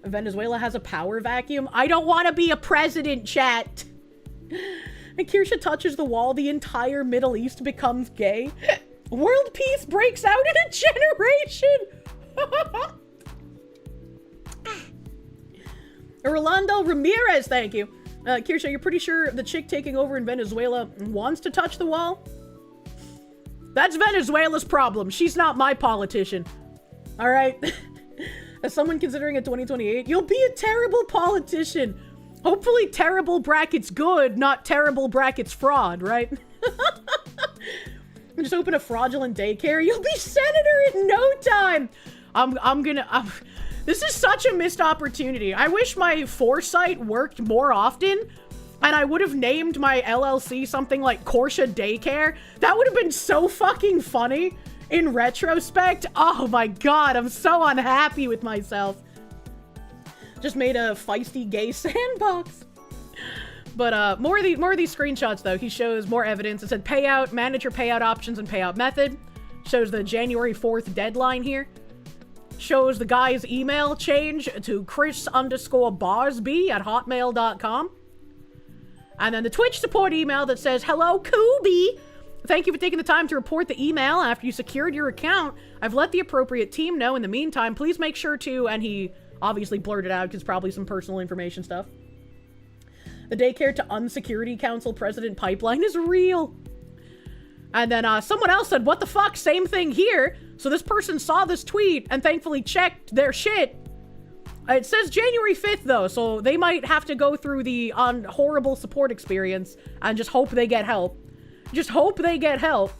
Venezuela has a power vacuum. I don't want to be a president, chat. And Kirsche touches the wall. The entire Middle East becomes gay. World peace breaks out in a generation. Rolando Ramirez, thank you. Kirsche, you're pretty sure the chick taking over in Venezuela wants to touch the wall? That's Venezuela's problem. She's not my politician. All right. As someone considering a 2028, you'll be a terrible politician. Hopefully terrible brackets good, not terrible brackets fraud, right? Just open a fraudulent daycare. You'll be senator in no time. This is such a missed opportunity. I wish my foresight worked more often, and I would have named my LLC something like Kirsche Daycare. That would have been so fucking funny. In retrospect, oh my god, I'm so unhappy with myself. Just made a feisty gay sandbox. But more of these screenshots though. He shows more evidence. It said payout, manager payout options and payout method. Shows the January 4th deadline here. Shows the guy's email change to chris_barsby@hotmail.com. And then the Twitch support email that says, hello, Kubi. Thank you for taking the time to report the email after you secured your account. I've let the appropriate team know. In the meantime, please make sure to, and he obviously blurted out because probably some personal information stuff. The daycare to unsecurity council president pipeline is real. And then someone else said, what the fuck? Same thing here. So this person saw this tweet and thankfully checked their shit. It says January 5th though, so they might have to go through the horrible support experience and just hope they get help. Just hope they get help.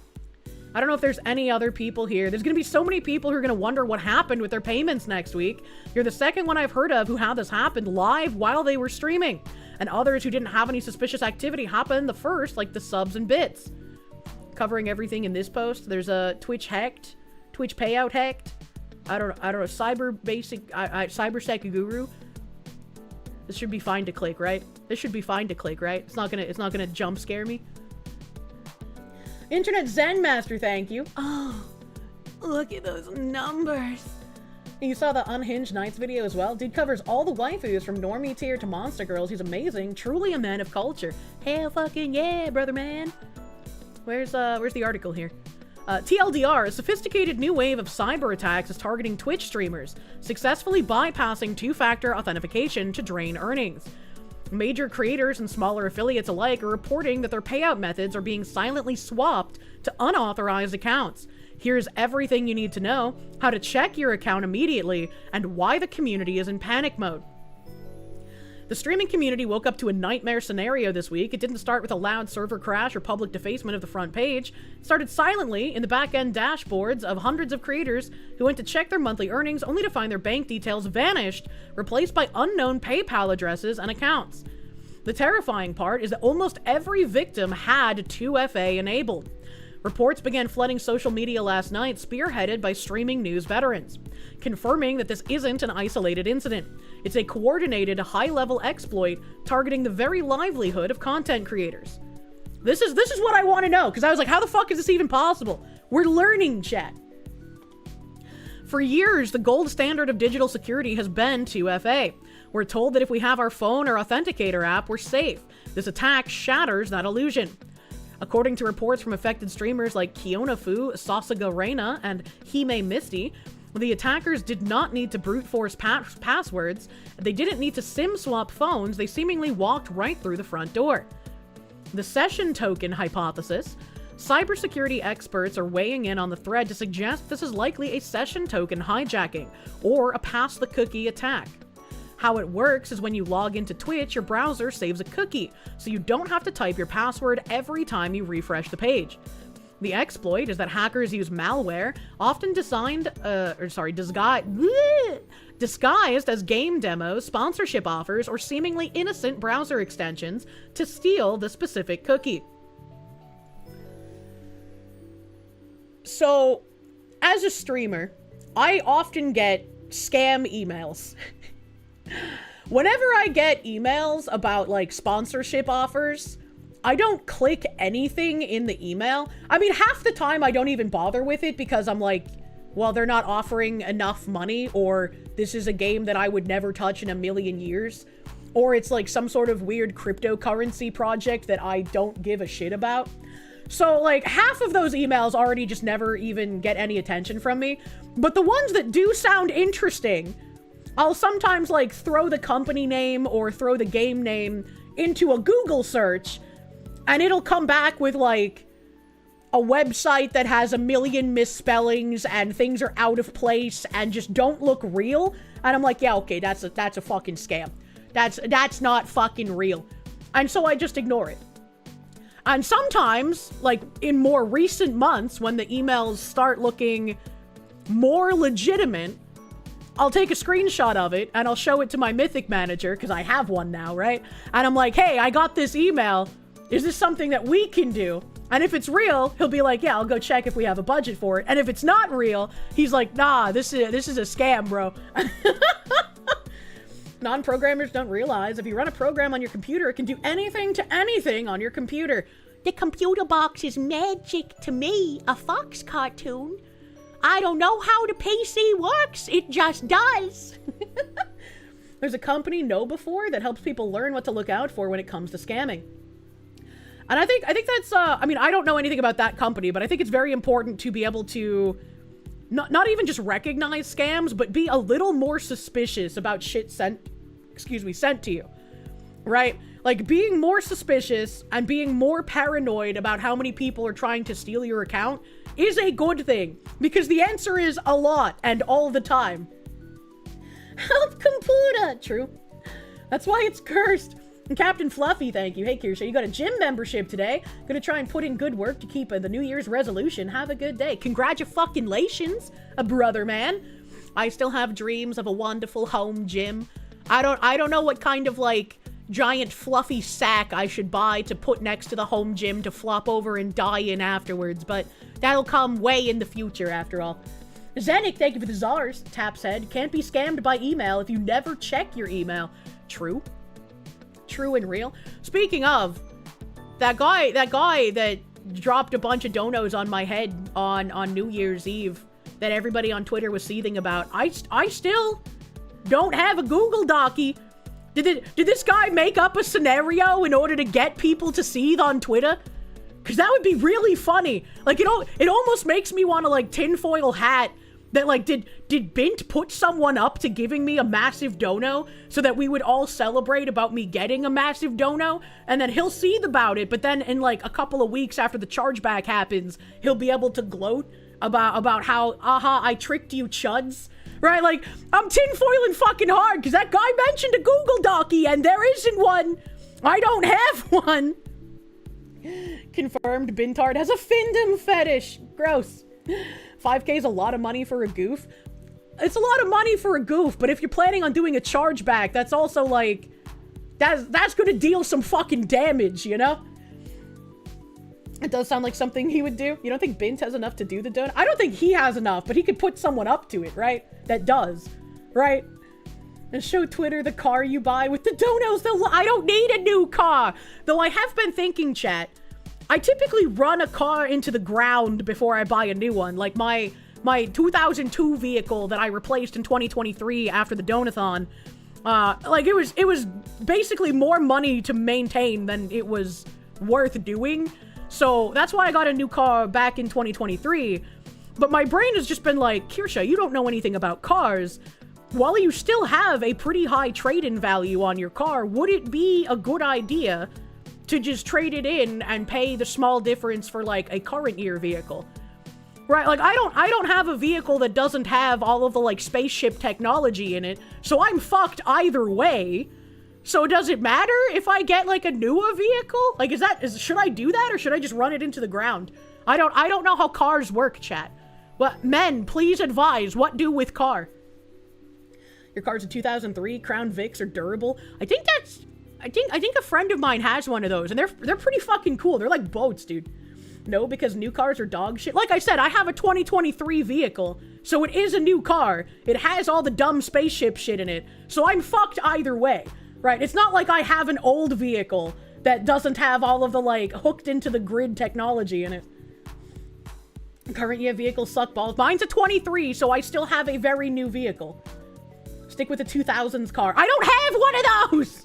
I don't know if there's any other people here. There's gonna be so many people who are gonna wonder what happened with their payments next week. You're the second one I've heard of who had this happen live while they were streaming. And others who didn't have any suspicious activity happened the first, like the subs and bits. Covering everything in this post. There's a Twitch hacked, Twitch payout hacked. I don't know, cybersec guru. This should be fine to click, right? This should be fine to click, right? It's not gonna jump scare me. Internet Zen Master, thank you. Oh, look at those numbers. You saw the Unhinged Nights video as well? Dude covers all the waifus from normie tier to monster girls. He's amazing. Truly a man of culture. Hell fucking yeah, brother man. Where's the article here? TLDR, a sophisticated new wave of cyber attacks is targeting Twitch streamers, successfully bypassing two-factor authentication to drain earnings. Major creators and smaller affiliates alike are reporting that their payout methods are being silently swapped to unauthorized accounts. Here's everything you need to know, how to check your account immediately, and why the community is in panic mode. The streaming community woke up to a nightmare scenario this week. It didn't start with a loud server crash or public defacement of the front page. It started silently in the back-end dashboards of hundreds of creators who went to check their monthly earnings only to find their bank details vanished, replaced by unknown PayPal addresses and accounts. The terrifying part is that almost every victim had 2FA enabled. Reports began flooding social media last night, spearheaded by streaming news veterans, confirming that this isn't an isolated incident. It's a coordinated, high-level exploit targeting the very livelihood of content creators. This is what I want to know, because I was like, how the fuck is this even possible? We're learning, chat. For years, the gold standard of digital security has been 2FA. We're told that if we have our phone or authenticator app, we're safe. This attack shatters that illusion. According to reports from affected streamers like Kionafu, Sasaga Reina, and Hime Misty, the attackers did not need to brute force passwords. They didn't need to SIM swap phones. They seemingly walked right through the front door. The session token hypothesis. Cybersecurity experts are weighing in on the thread to suggest this is likely a session token hijacking or a pass the cookie attack. How it works is when you log into Twitch, your browser saves a cookie, so you don't have to type your password every time you refresh the page. The exploit is that hackers use malware, often disguised as game demos, sponsorship offers, or seemingly innocent browser extensions to steal the specific cookie. So, as a streamer, I often get scam emails. Whenever I get emails about, like, sponsorship offers, I don't click anything in the email. I mean, half the time I don't even bother with it because I'm like, well, they're not offering enough money, or this is a game that I would never touch in a million years, or it's like some sort of weird cryptocurrency project that I don't give a shit about. So, like, half of those emails already just never even get any attention from me. But the ones that do sound interesting, I'll sometimes, like, throw the company name or throw the game name into a Google search, and it'll come back with, like, a website that has a million misspellings and things are out of place and just don't look real. And I'm like, yeah, okay, that's a fucking scam. That's not fucking real. And so I just ignore it. And sometimes, like, in more recent months, when the emails start looking more legitimate, I'll take a screenshot of it and I'll show it to my Mythic manager, because I have one now, right? And I'm like, hey, I got this email. Is this something that we can do? And if it's real, he'll be like, yeah, I'll go check if we have a budget for it. And if it's not real, he's like, nah, this is a scam, bro. Non-programmers don't realize if you run a program on your computer, it can do anything to anything on your computer. The computer box is magic to me, a Fox cartoon. I don't know how the PC works, it just does. There's a company, KnowBe4, that helps people learn what to look out for when it comes to scamming. And I think that's, I mean, I don't know anything about that company, but I think it's very important to be able to not even just recognize scams, but be a little more suspicious about shit sent to you, right? Like, being more suspicious and being more paranoid about how many people are trying to steal your account is a good thing, because the answer is a lot and all the time. Help computer! True. That's why it's cursed. And Captain Fluffy, thank you. Hey, Kirsche, you got a gym membership today. Gonna try and put in good work to keep the New Year's resolution. Have a good day. Congratulations, brother man. I still have dreams of a wonderful home gym. I don't know what kind of, like, giant fluffy sack I should buy to put next to the home gym to flop over and die in afterwards, but that'll come way in the future after all. Zenik, thank you for the Czars. Tap said, can't be scammed by email if you never check your email. True. True and real. Speaking of, that guy that dropped a bunch of donos on my head on New Year's Eve that everybody on Twitter was seething about, I still don't have a Google Docie. Did this guy make up a scenario in order to get people to seethe on Twitter? Because that would be really funny. Like, it almost makes me want to, like, tinfoil hat that, like, did Bint put someone up to giving me a massive dono so that we would all celebrate about me getting a massive dono? And then he'll seethe about it, but then in, like, a couple of weeks after the chargeback happens, he'll be able to gloat about how, I tricked you chuds. Right, like, I'm tinfoiling fucking hard because that guy mentioned a Google Docie and there isn't one. I don't have one. Confirmed Bintard has a findom fetish. Gross. 5K is a lot of money for a goof. It's a lot of money for a goof, but if you're planning on doing a chargeback, that's also like, that's gonna deal some fucking damage, you know? It does sound like something he would do. You don't think Bint has enough to do the donut? I don't think he has enough, but he could put someone up to it, right? That does, right? And show Twitter the car you buy with the donos. I don't need a new car. Though I have been thinking, chat, I typically run a car into the ground before I buy a new one. Like my 2002 vehicle that I replaced in 2023 after the donathon. Like, it was basically more money to maintain than it was worth doing. So that's why I got a new car back in 2023. But my brain has just been like, Kirsche, you don't know anything about cars. While you still have a pretty high trade-in value on your car, would it be a good idea to just trade it in and pay the small difference for, like, a current year vehicle? Right, like, I don't have a vehicle that doesn't have all of the, like, spaceship technology in it, so I'm fucked either way. So does it matter if I get, like, a newer vehicle? Like, should I do that, or should I just run it into the ground? I don't know how cars work, chat. Well, men, please advise, what do with car? Your car's a 2003, Crown Vics are durable. I think a friend of mine has one of those, and they're pretty fucking cool. They're like boats, dude. No, because new cars are dog shit. Like I said, I have a 2023 vehicle, so it is a new car. It has all the dumb spaceship shit in it, so I'm fucked either way, right? It's not like I have an old vehicle that doesn't have all of the, like, hooked into the grid technology in it. Current year vehicles suck balls. Mine's a 23, so I still have a very new vehicle. Stick with the 2000s car. I don't have one of those!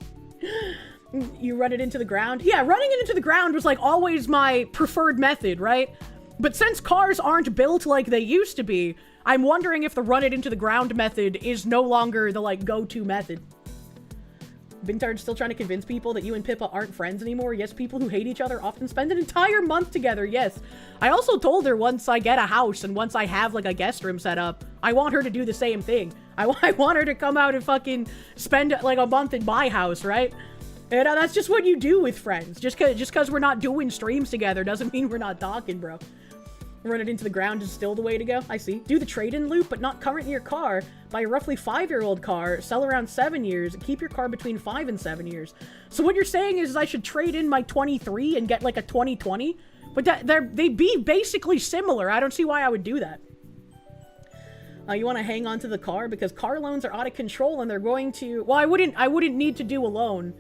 You run it into the ground? Yeah, running it into the ground was, like, always my preferred method, right? But since cars aren't built like they used to be, I'm wondering if the run it into the ground method is no longer the, like, go-to method. Bintard's still trying to convince people that you and Pippa aren't friends anymore. Yes, people who hate each other often spend an entire month together, yes. I also told her once I get a house and once I have, like, a guest room set up, I want her to do the same thing. I want her to come out and fucking spend, like, a month in my house, right? And that's just what you do with friends. Just cause we're not doing streams together doesn't mean we're not talking, bro. Run it into the ground is still the way to go. I see. Do the trade-in loop, but not current year car. Buy a roughly 5-year-old car, sell around 7 years, keep your car between 5 and 7 years. So what you're saying is I should trade in my 23 and get, like, a 2020? But they'd be basically similar. I don't see why I would do that. You want to hang on to the car because car loans are out of control and they're going to... Well, I wouldn't need to do a loan.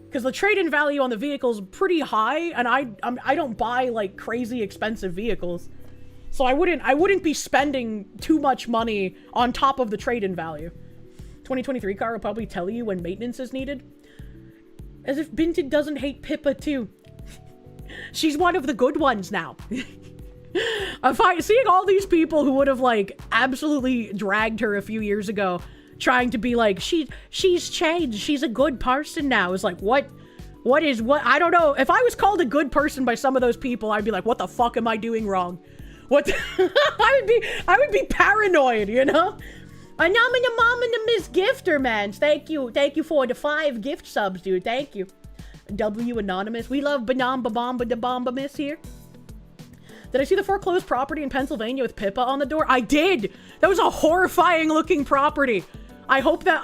Because the trade-in value on the vehicle is pretty high, and I don't buy, like, crazy expensive vehicles. So I wouldn't be spending too much money on top of the trade-in value. 2023 car will probably tell you when maintenance is needed. As if Binted doesn't hate Pippa, too. She's one of the good ones now. Seeing all these people who would have, like, absolutely dragged her a few years ago, trying to be like, she's changed, she's a good person now, is like, what? I don't know. If I was called a good person by some of those people, I'd be like, what the fuck am I doing wrong? I would be paranoid, you know? And I'm in a mom and a Miss Gifter, man. Thank you for the 5 gift subs, dude. Thank you. W Anonymous. We love Banamba Bomba da Bomba Miss here. Did I see the foreclosed property in Pennsylvania with Pippa on the door? I did! That was a horrifying looking property. I hope that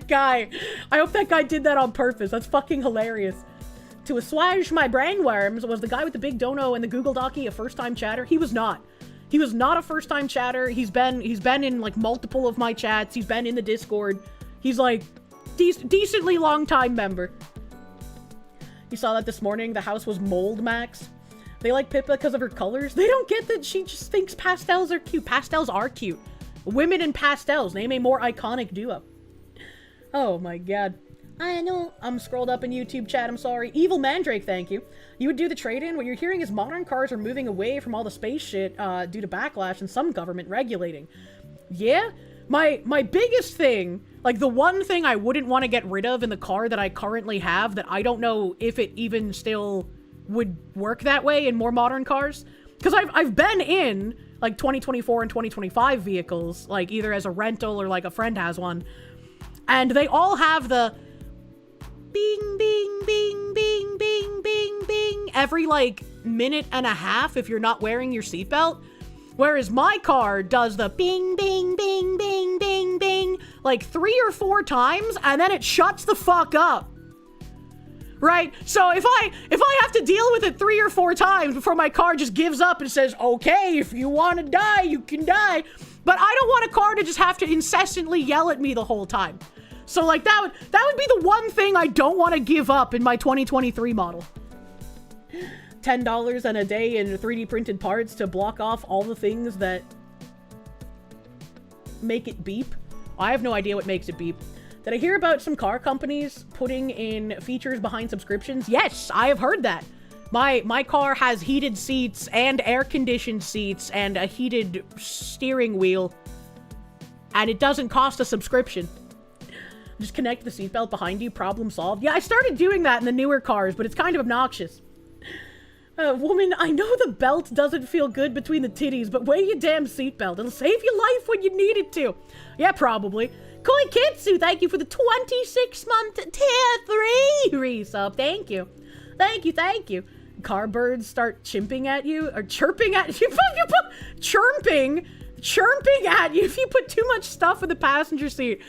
guy did that on purpose. That's fucking hilarious. To assuage my brainworms, was the guy with the big dono and the Google Docky a first-time chatter? He was not. He was not a first-time chatter. He's been in, like, multiple of my chats. He's been in the Discord. He's, like, decently long-time member. You saw that this morning. The house was mold max. They like Pippa because of her colors. They don't get that she just thinks pastels are cute. Pastels are cute. Women in pastels. Name a more iconic duo. Oh my god. I know. I'm scrolled up in YouTube chat. I'm sorry. Evil Mandrake, thank you. You would do the trade-in? What you're hearing is modern cars are moving away from all the space shit due to backlash and some government regulating. Yeah? My biggest thing, like the one thing I wouldn't want to get rid of in the car that I currently have that I don't know if it even still would work that way in more modern cars. Because I've been in like 2024 and 2025 vehicles, like either as a rental or like a friend has one. And they all have the bing, bing, bing, bing, bing, bing, bing every like minute and a half if you're not wearing your seatbelt. Whereas my car does the bing, bing, bing, bing, bing, bing like 3 or 4 times and then it shuts the fuck up. Right? So if I have to deal with it 3 or 4 times before my car just gives up and says, okay, if you want to die, you can die. But I don't want a car to just have to incessantly yell at me the whole time. So like that would be the one thing I don't want to give up in my 2023 model. $10 and a day in 3D printed parts to block off all the things that make it beep. I have no idea what makes it beep. Did I hear about some car companies putting in features behind subscriptions? Yes, I have heard that. My car has heated seats and air-conditioned seats and a heated steering wheel. And it doesn't cost a subscription. Just connect the seatbelt behind you, problem solved. Yeah, I started doing that in the newer cars, but it's kind of obnoxious. Woman, I know the belt doesn't feel good between the titties, but wear your damn seatbelt. It'll save your life when you need it to. Yeah, probably. Koi Kitsu, thank you for the 26-month tier 3 resub. Thank you. Thank you, thank you. Car birds start chimping at you, or chirping at you. Chirping at you if you put too much stuff in the passenger seat.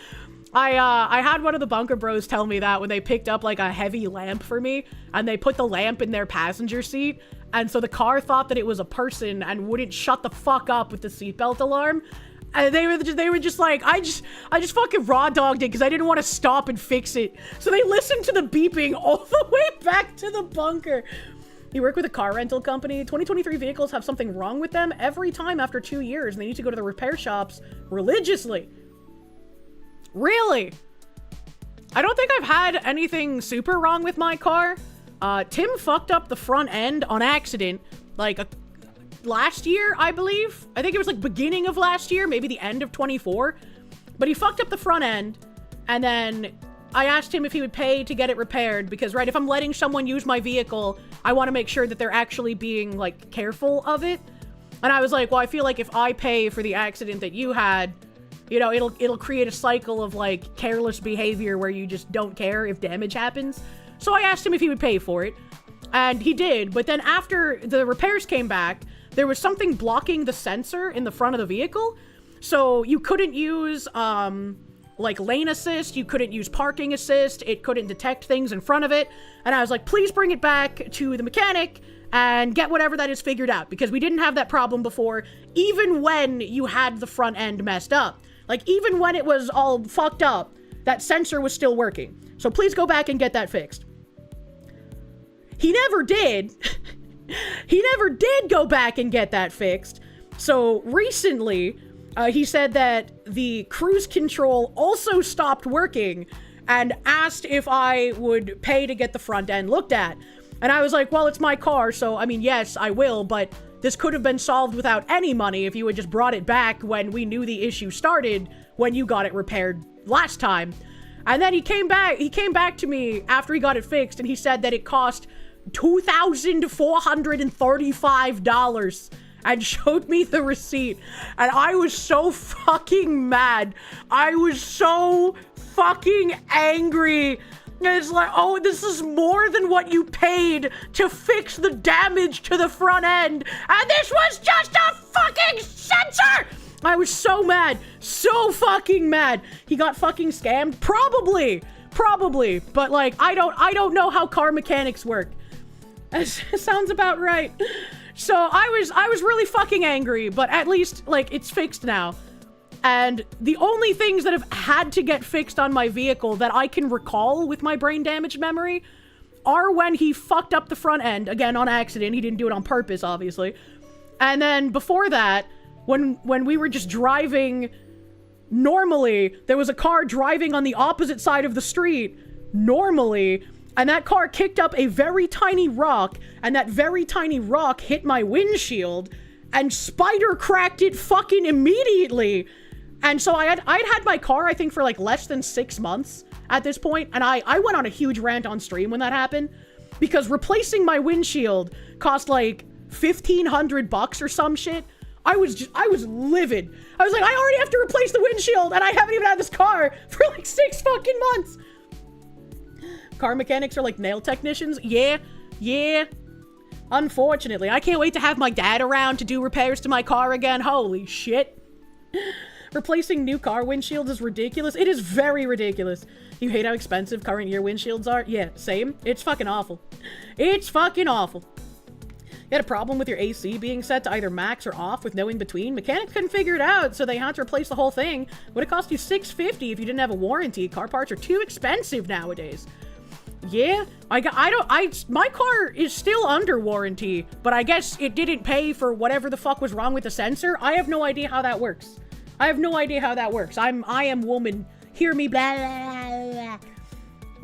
I had one of the bunker bros tell me that when they picked up like a heavy lamp for me and they put the lamp in their passenger seat. And so the car thought that it was a person and wouldn't shut the fuck up with the seatbelt alarm. And they were just like, I just fucking raw dogged it because I didn't want to stop and fix it. So they listened to the beeping all the way back to the bunker. You work with a car rental company. 2023 vehicles have something wrong with them every time after 2 years and they need to go to the repair shops religiously. Really? I don't think I've had anything super wrong with my car. Tim fucked up the front end on accident, like last year, I believe. I think it was like beginning of last year, maybe the end of 24. But he fucked up the front end, and then I asked him if he would pay to get it repaired, because, right, if I'm letting someone use my vehicle, I want to make sure that they're actually being, like, careful of it. And I was like, well, I feel like if I pay for the accident that you had, you know, it'll create a cycle of, like, careless behavior where you just don't care if damage happens. So I asked him if he would pay for it, and he did. But then after the repairs came back, there was something blocking the sensor in the front of the vehicle. So you couldn't use, like, lane assist. You couldn't use parking assist. It couldn't detect things in front of it. And I was like, please bring it back to the mechanic and get whatever that is figured out, because we didn't have that problem before, even when you had the front end messed up. Like, even when it was all fucked up, that sensor was still working. So please go back and get that fixed. He never did. He never did go back and get that fixed. So recently, he said that the cruise control also stopped working and asked if I would pay to get the front end looked at. And I was like, well, it's my car, so, I mean, yes, I will, but this could have been solved without any money if you had just brought it back when we knew the issue started, when you got it repaired last time. And then he came back to me after he got it fixed, and he said that it cost $2,435 and showed me the receipt. And I was so fucking mad. I was so fucking angry. It's like, oh, this is more than what you paid to fix the damage to the front end. And this was just a fucking sensor! I was so mad. So fucking mad. He got fucking scammed? Probably. But, like, I don't know how car mechanics work. That sounds about right. So I was really fucking angry, but at least, like, it's fixed now. And the only things that have had to get fixed on my vehicle that I can recall with my brain damaged memory are when he fucked up the front end, again, on accident. He didn't do it on purpose, obviously. And then before that, when we were just driving normally, there was a car driving on the opposite side of the street normally, and that car kicked up a very tiny rock, and that very tiny rock hit my windshield and spider cracked it fucking immediately. And so I'd had my car, I think, for like less than 6 months at this point, and I went on a huge rant on stream when that happened, because replacing my windshield cost like $1,500 or some shit. I was livid. I was like, I already have to replace the windshield, and I haven't even had this car for like 6 fucking months. Car mechanics are like nail technicians. Yeah. Unfortunately, I can't wait to have my dad around to do repairs to my car again. Holy shit. Replacing new car windshields is ridiculous. It is very ridiculous. You hate how expensive current year windshields are? Yeah, same. It's fucking awful. It's fucking awful. You had a problem with your AC being set to either max or off with no in between. Mechanics couldn't figure it out, so they had to replace the whole thing. Would it cost you $650 if you didn't have a warranty? Car parts are too expensive nowadays. Yeah, my car is still under warranty, but I guess it didn't pay for whatever the fuck was wrong with the sensor. I have no idea how that works. I am woman. Hear me, blah, blah,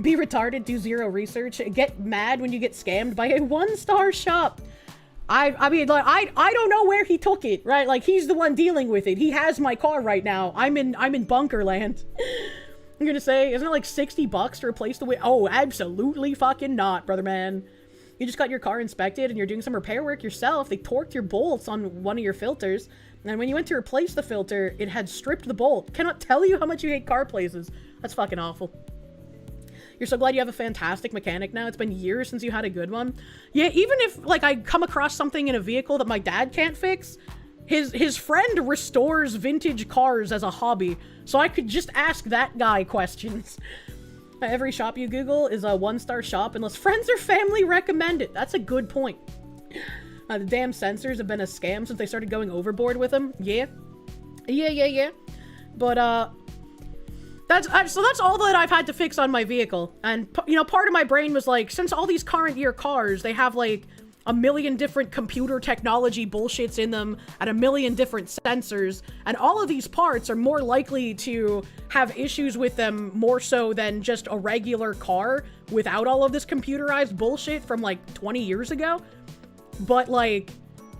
Be retarded, do zero research, get mad when you get scammed by a 1-star shop. I mean, like, I don't know where he took it, right? Like, he's the one dealing with it. He has my car right now. I'm in Bunkerland. I'm gonna say, isn't it like 60 bucks to replace the Oh, absolutely fucking not, brother man. You just got your car inspected and you're doing some repair work yourself. They torqued your bolts on one of your filters. And when you went to replace the filter, it had stripped the bolt. Cannot tell you how much you hate car places. That's fucking awful. You're so glad you have a fantastic mechanic now. It's been years since you had a good one. Yeah, even if, like, I come across something in a vehicle that my dad can't fix, his friend restores vintage cars as a hobby, so I could just ask that guy questions. Every shop you Google is a 1-star shop unless friends or family recommend it. That's a good point. The damn sensors have been a scam since they started going overboard with them. Yeah. But, so that's all that I've had to fix on my vehicle. And, you know, part of my brain was like, since all these current year cars, they have like a million different computer technology bullshits in them and a million different sensors, and all of these parts are more likely to have issues with them more so than just a regular car without all of this computerized bullshit from like 20 years ago. But like,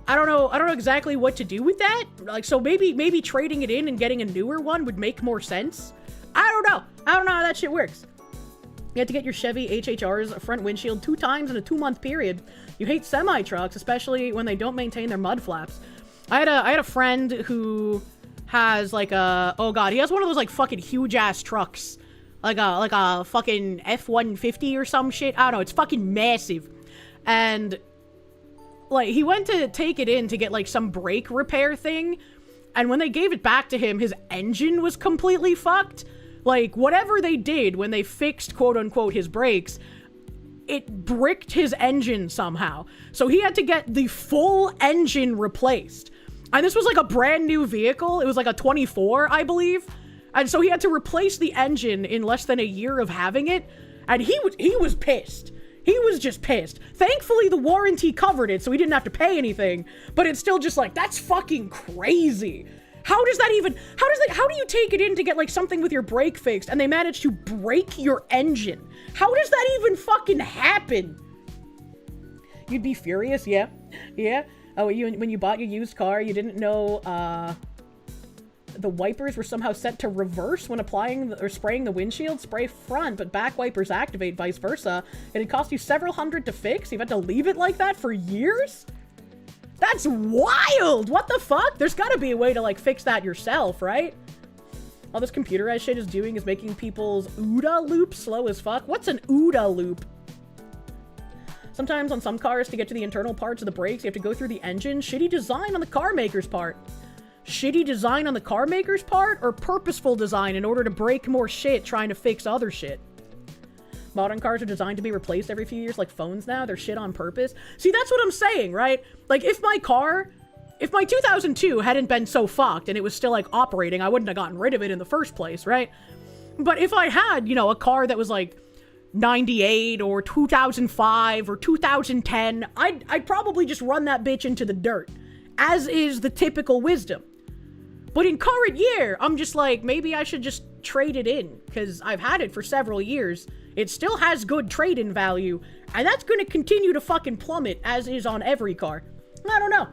I don't know exactly what to do with that. Like, so maybe trading it in and getting a newer one would make more sense. I don't know how that shit works. You had to get your Chevy HHR's front windshield 2 times in a 2-month period. You hate semi-trucks, especially when they don't maintain their mud flaps. I had a friend who has like a, oh god, he has one of those like fucking huge ass trucks. Like a fucking F-150 or some shit. I don't know, it's fucking massive. And like, he went to take it in to get like some brake repair thing. And when they gave it back to him, his engine was completely fucked. Like, whatever they did when they fixed, quote-unquote, his brakes, it bricked his engine somehow. So he had to get the full engine replaced. And this was like a brand new vehicle. It was like a 24, I believe. And so he had to replace the engine in less than a year of having it. And he was pissed. He was just pissed. Thankfully, the warranty covered it, so he didn't have to pay anything. But it's still just like, that's fucking crazy. How do you take it in to get like something with your brake fixed and they manage to break your engine? How does that even fucking happen? You'd be furious, yeah. Oh, when you bought your used car, you didn't know, the wipers were somehow set to reverse when applying or spraying the windshield. Spray front, but back wipers activate, vice versa. And it cost you several hundred to fix. You've had to leave it like that for years? That's wild! What the fuck? There's gotta be a way to, like, fix that yourself, right? All this computerized shit is doing is making people's OODA loop slow as fuck. What's an OODA loop? Sometimes on some cars, to get to the internal parts of the brakes, you have to go through the engine. Shitty design on the car maker's part. Shitty design on the car maker's part, or purposeful design in order to break more shit trying to fix other shit? Modern cars are designed to be replaced every few years like phones now. They're shit on purpose. See, that's what I'm saying, right? Like, if my 2002 hadn't been so fucked and it was still, like, operating, I wouldn't have gotten rid of it in the first place, right? But if I had, you know, a car that was, like, 98 or 2005 or 2010, I'd probably just run that bitch into the dirt, as is the typical wisdom. But in current year, I'm just like, maybe I should just trade it in, because I've had it for several years. It still has good trade-in value, and that's going to continue to fucking plummet, as is on every car. I don't know.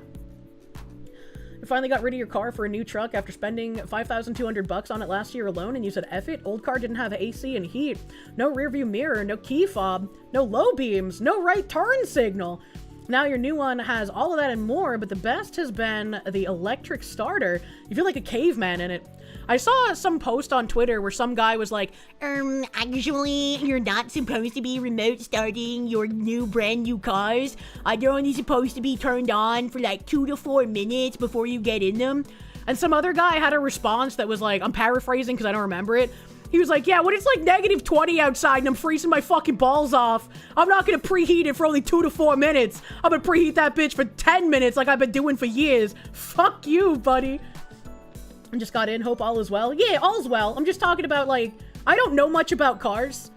You finally got rid of your car for a new truck after spending $5,200 on it last year alone, and you said, F it, old car didn't have AC and heat, no rearview mirror, no key fob, no low beams, no right turn signal. Now your new one has all of that and more, but the best has been the electric starter. You feel like a caveman in it. I saw some post on Twitter where some guy was like, actually, you're not supposed to be remote starting your brand new cars. They're only supposed to be turned on for like 2 to 4 minutes before you get in them. And some other guy had a response that was like, I'm paraphrasing because I don't remember it. He was like, yeah, when it's like -20 outside and I'm freezing my fucking balls off, I'm not gonna preheat it for only 2 to 4 minutes. I'm gonna preheat that bitch for 10 minutes like I've been doing for years. Fuck you, buddy. I just got in, hope all is well. Yeah, all's well. I'm just talking about, like, I don't know much about cars.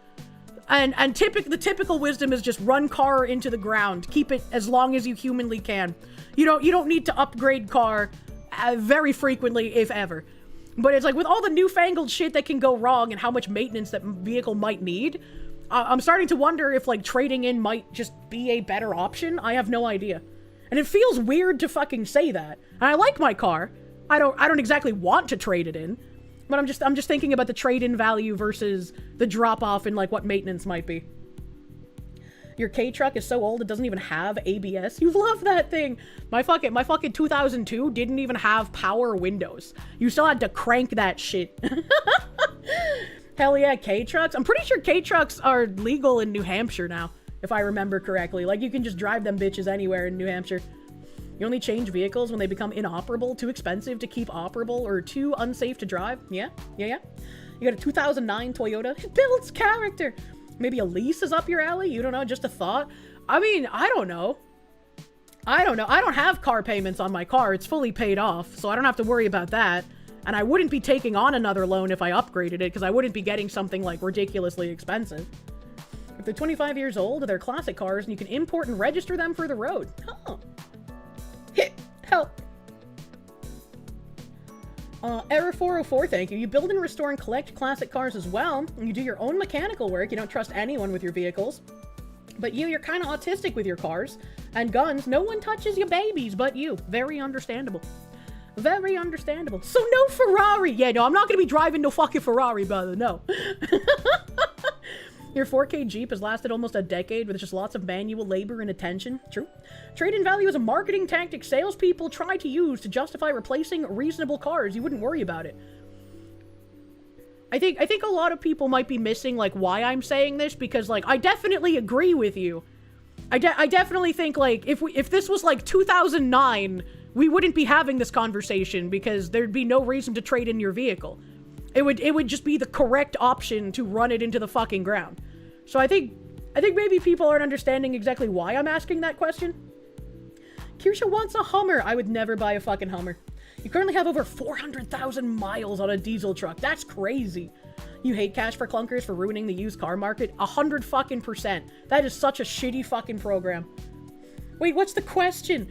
And the typical wisdom is just run car into the ground. Keep it as long as you humanly can. You don't need to upgrade car very frequently, if ever. But it's like, with all the newfangled shit that can go wrong and how much maintenance that vehicle might need, I'm starting to wonder if, like, trading in might just be a better option. I have no idea. And it feels weird to fucking say that. And I like my car. I don't exactly want to trade it in. But I'm just thinking about the trade-in value versus the drop-off in, like, what maintenance might be. Your K-Truck is so old it doesn't even have ABS. You love that thing. My fucking 2002 didn't even have power windows. You still had to crank that shit. Hell yeah, K-Trucks. I'm pretty sure K-Trucks are legal in New Hampshire now, if I remember correctly. Like, you can just drive them bitches anywhere in New Hampshire. You only change vehicles when they become inoperable, too expensive to keep operable, or too unsafe to drive. Yeah. You got a 2009 Toyota. It builds character. Maybe a lease is up your alley? You don't know, just a thought? I mean, I don't know. I don't have car payments on my car. It's fully paid off, so I don't have to worry about that. And I wouldn't be taking on another loan if I upgraded it, because I wouldn't be getting something, like, ridiculously expensive. If they're 25 years old, they're classic cars, and you can import and register them for the road. Oh. Help. Error 404, thank you. You build and restore and collect classic cars as well. And you do your own mechanical work. You don't trust anyone with your vehicles. But you're kind of autistic with your cars. And guns, no one touches your babies but you. Very understandable. Very understandable. So no Ferrari. Yeah, no, I'm not going to be driving no fucking Ferrari, brother. No. Your 4K Jeep has lasted almost a decade with just lots of manual labor and attention. True. Trade-in value is a marketing tactic salespeople try to use to justify replacing reasonable cars. You wouldn't worry about it. I think a lot of people might be missing, like, why I'm saying this, because, like, I definitely agree with you. I definitely think, like, if this was, like, 2009, we wouldn't be having this conversation because there'd be no reason to trade in your vehicle. It would just be the correct option to run it into the fucking ground. So I think maybe people aren't understanding exactly why I'm asking that question. Kirsche wants a Hummer. I would never buy a fucking Hummer. You currently have over 400,000 miles on a diesel truck. That's crazy. You hate Cash for Clunkers for ruining the used car market? 100%. That is such a shitty fucking program. Wait, what's the question?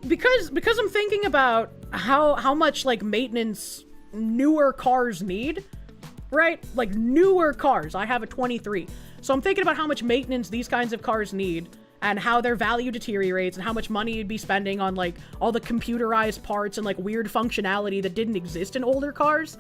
Because I'm thinking about how much, like, maintenance newer cars need, right? Like, newer cars. I have a 23. So I'm thinking about how much maintenance these kinds of cars need and how their value deteriorates and how much money you'd be spending on, like, all the computerized parts and, like, weird functionality that didn't exist in older cars.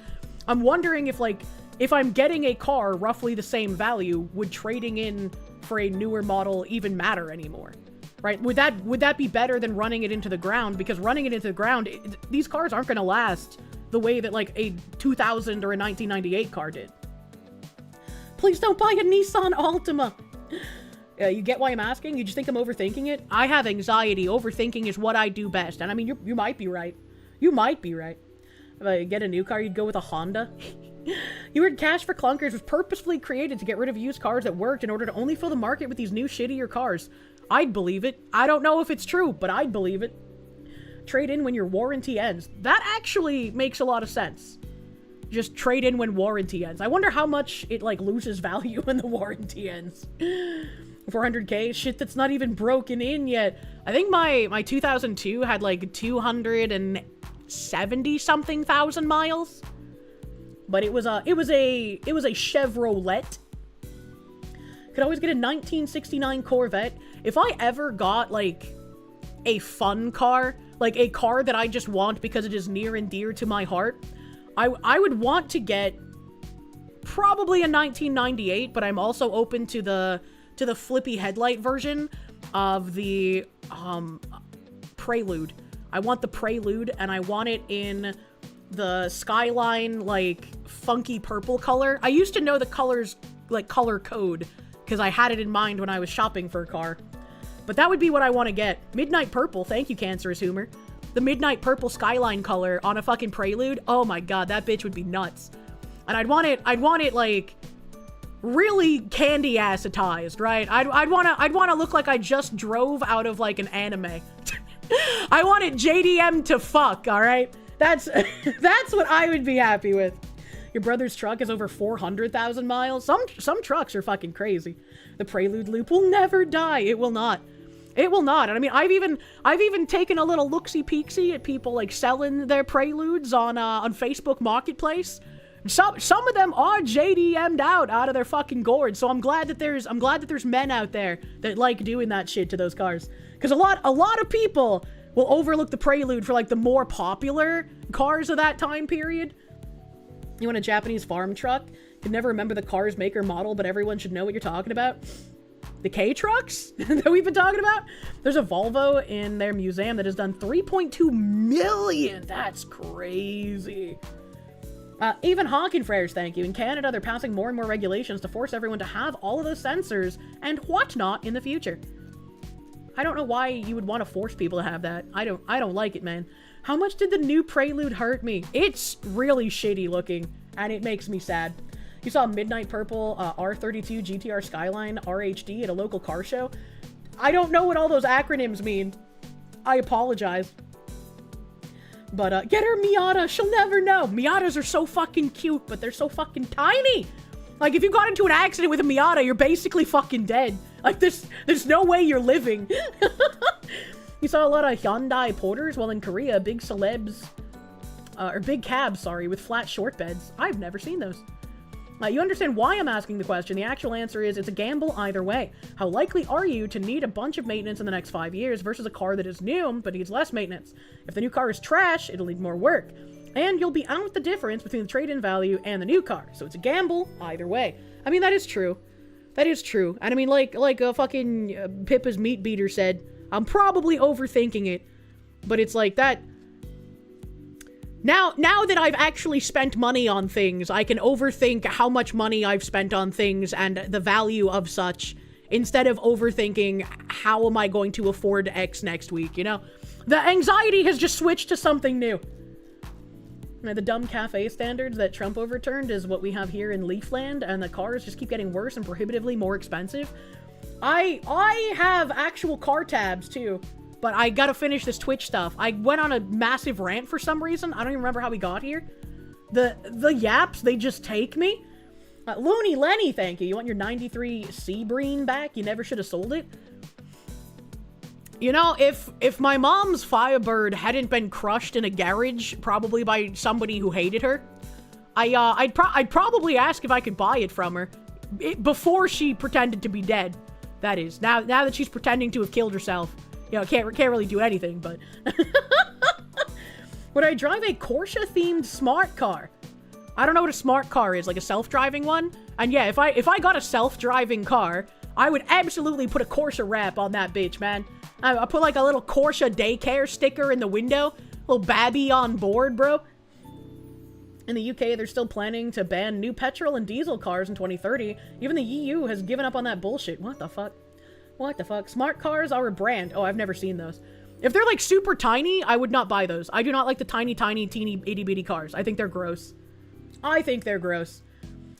I'm wondering if, like, if I'm getting a car roughly the same value, would trading in for a newer model even matter anymore? Right? Would that be better than running it into the ground? Because running it into the ground, these cars aren't going to last the way that, like, a 2000 or a 1998 car did. Please don't buy a Nissan Altima. You get why I'm asking? You just think I'm overthinking it? I have anxiety. Overthinking is what I do best. And I mean, you might be right. You might be right. If I get a new car, you'd go with a Honda. You heard Cash for Clunkers was purposefully created to get rid of used cars that worked in order to only fill the market with these new shittier cars. I'd believe it. I don't know if it's true, but I'd believe it. Trade in when your warranty ends. That actually makes a lot of sense. Just trade in when warranty ends. I wonder how much it, like, loses value when the warranty ends. 400k? Shit that's not even broken in yet. I think my 2002 had, like, 270 something thousand miles. But it was a Chevrolet. Could always get a 1969 Corvette. If I ever got, like, a fun car, like a car that I just want because it is near and dear to my heart, I would want to get probably a 1998, but I'm also open to the flippy headlight version of the Prelude. I want the Prelude, and I want it in the Skyline, like, funky purple color. I used to know the colors, like, color code, because I had it in mind when I was shopping for a car. But that would be what I want to get. Midnight Purple, thank you, Cancerous Humor. The Midnight Purple Skyline color on a fucking Prelude, oh my god, that bitch would be nuts. And I'd want it, like, really candy acetized, right? I'd wanna look like I just drove out of, like, an anime. I want it JDM to fuck, alright? That's what I would be happy with. Your brother's truck is over 400,000 miles. Some trucks are fucking crazy. The Prelude loop will never die. It will not. It will not. And I mean, I've even taken a little looksy-peeksy at people, like, selling their Preludes on Facebook Marketplace. Some of them are JDM'd out of their fucking gourd. So I'm glad that there's men out there that like doing that shit to those cars. Because a lot of people will overlook the Prelude for like the more popular cars of that time period. You want a Japanese farm truck? Can never remember the car's make or model, but everyone should know what you're talking about. The K-trucks that we've been talking about? There's a Volvo in their museum that has done 3.2 million. That's crazy. Even honking frares, thank you. In Canada, they're passing more and more regulations to force everyone to have all of those sensors and whatnot in the future. I don't know why you would want to force people to have that. I don't like it, man. How much did the new Prelude hurt me? It's really shitty looking, and it makes me sad. You saw Midnight Purple R32 GTR Skyline RHD at a local car show. I don't know what all those acronyms mean. I apologize. But get her Miata. She'll never know. Miatas are so fucking cute, but they're so fucking tiny. Like, if you got into an accident with a Miata, you're basically fucking dead. Like, there's no way you're living. You saw a lot of Hyundai Porters while in Korea, big celebs, or big cabs, sorry, with flat short beds. I've never seen those. You understand why I'm asking the question. The actual answer is it's a gamble either way. How likely are you to need a bunch of maintenance in the next 5 years versus a car that is new but needs less maintenance? If the new car is trash, it'll need more work. And you'll be out the difference between the trade-in value and the new car. So it's a gamble either way. I mean, that is true. That is true. And I mean, like a fucking Pippa's Meat Beater said, I'm probably overthinking it. But it's like that... Now that I've actually spent money on things, I can overthink how much money I've spent on things and the value of such, instead of overthinking how am I going to afford X next week, you know? The anxiety has just switched to something new. The dumb cafe standards that Trump overturned is what we have here in Leafland, and the cars just keep getting worse and prohibitively more expensive. I have actual car tabs, too. But I gotta finish this Twitch stuff. I went on a massive rant for some reason. I don't even remember how we got here. The yaps, they just take me. Looney Lenny, thank you. You want your 93 Sebring back? You never should have sold it. You know, if my mom's Firebird hadn't been crushed in a garage, probably by somebody who hated her, I'd probably ask if I could buy it from her. Before she pretended to be dead, that is. Now that she's pretending to have killed herself. You know, can't really do anything, but... Would I drive a Porsche-themed smart car? I don't know what a smart car is, like a self-driving one? And yeah, if I got a self-driving car, I would absolutely put a Porsche wrap on that bitch, man. I put like a little Porsche daycare sticker in the window. Little babby on board, bro. In the UK, they're still planning to ban new petrol and diesel cars in 2030. Even the EU has given up on that bullshit. What the fuck? What the fuck? Smart cars are a brand. Oh, I've never seen those. If they're like super tiny, I would not buy those. I do not like the tiny, teeny, itty bitty cars. I think they're gross. I think they're gross.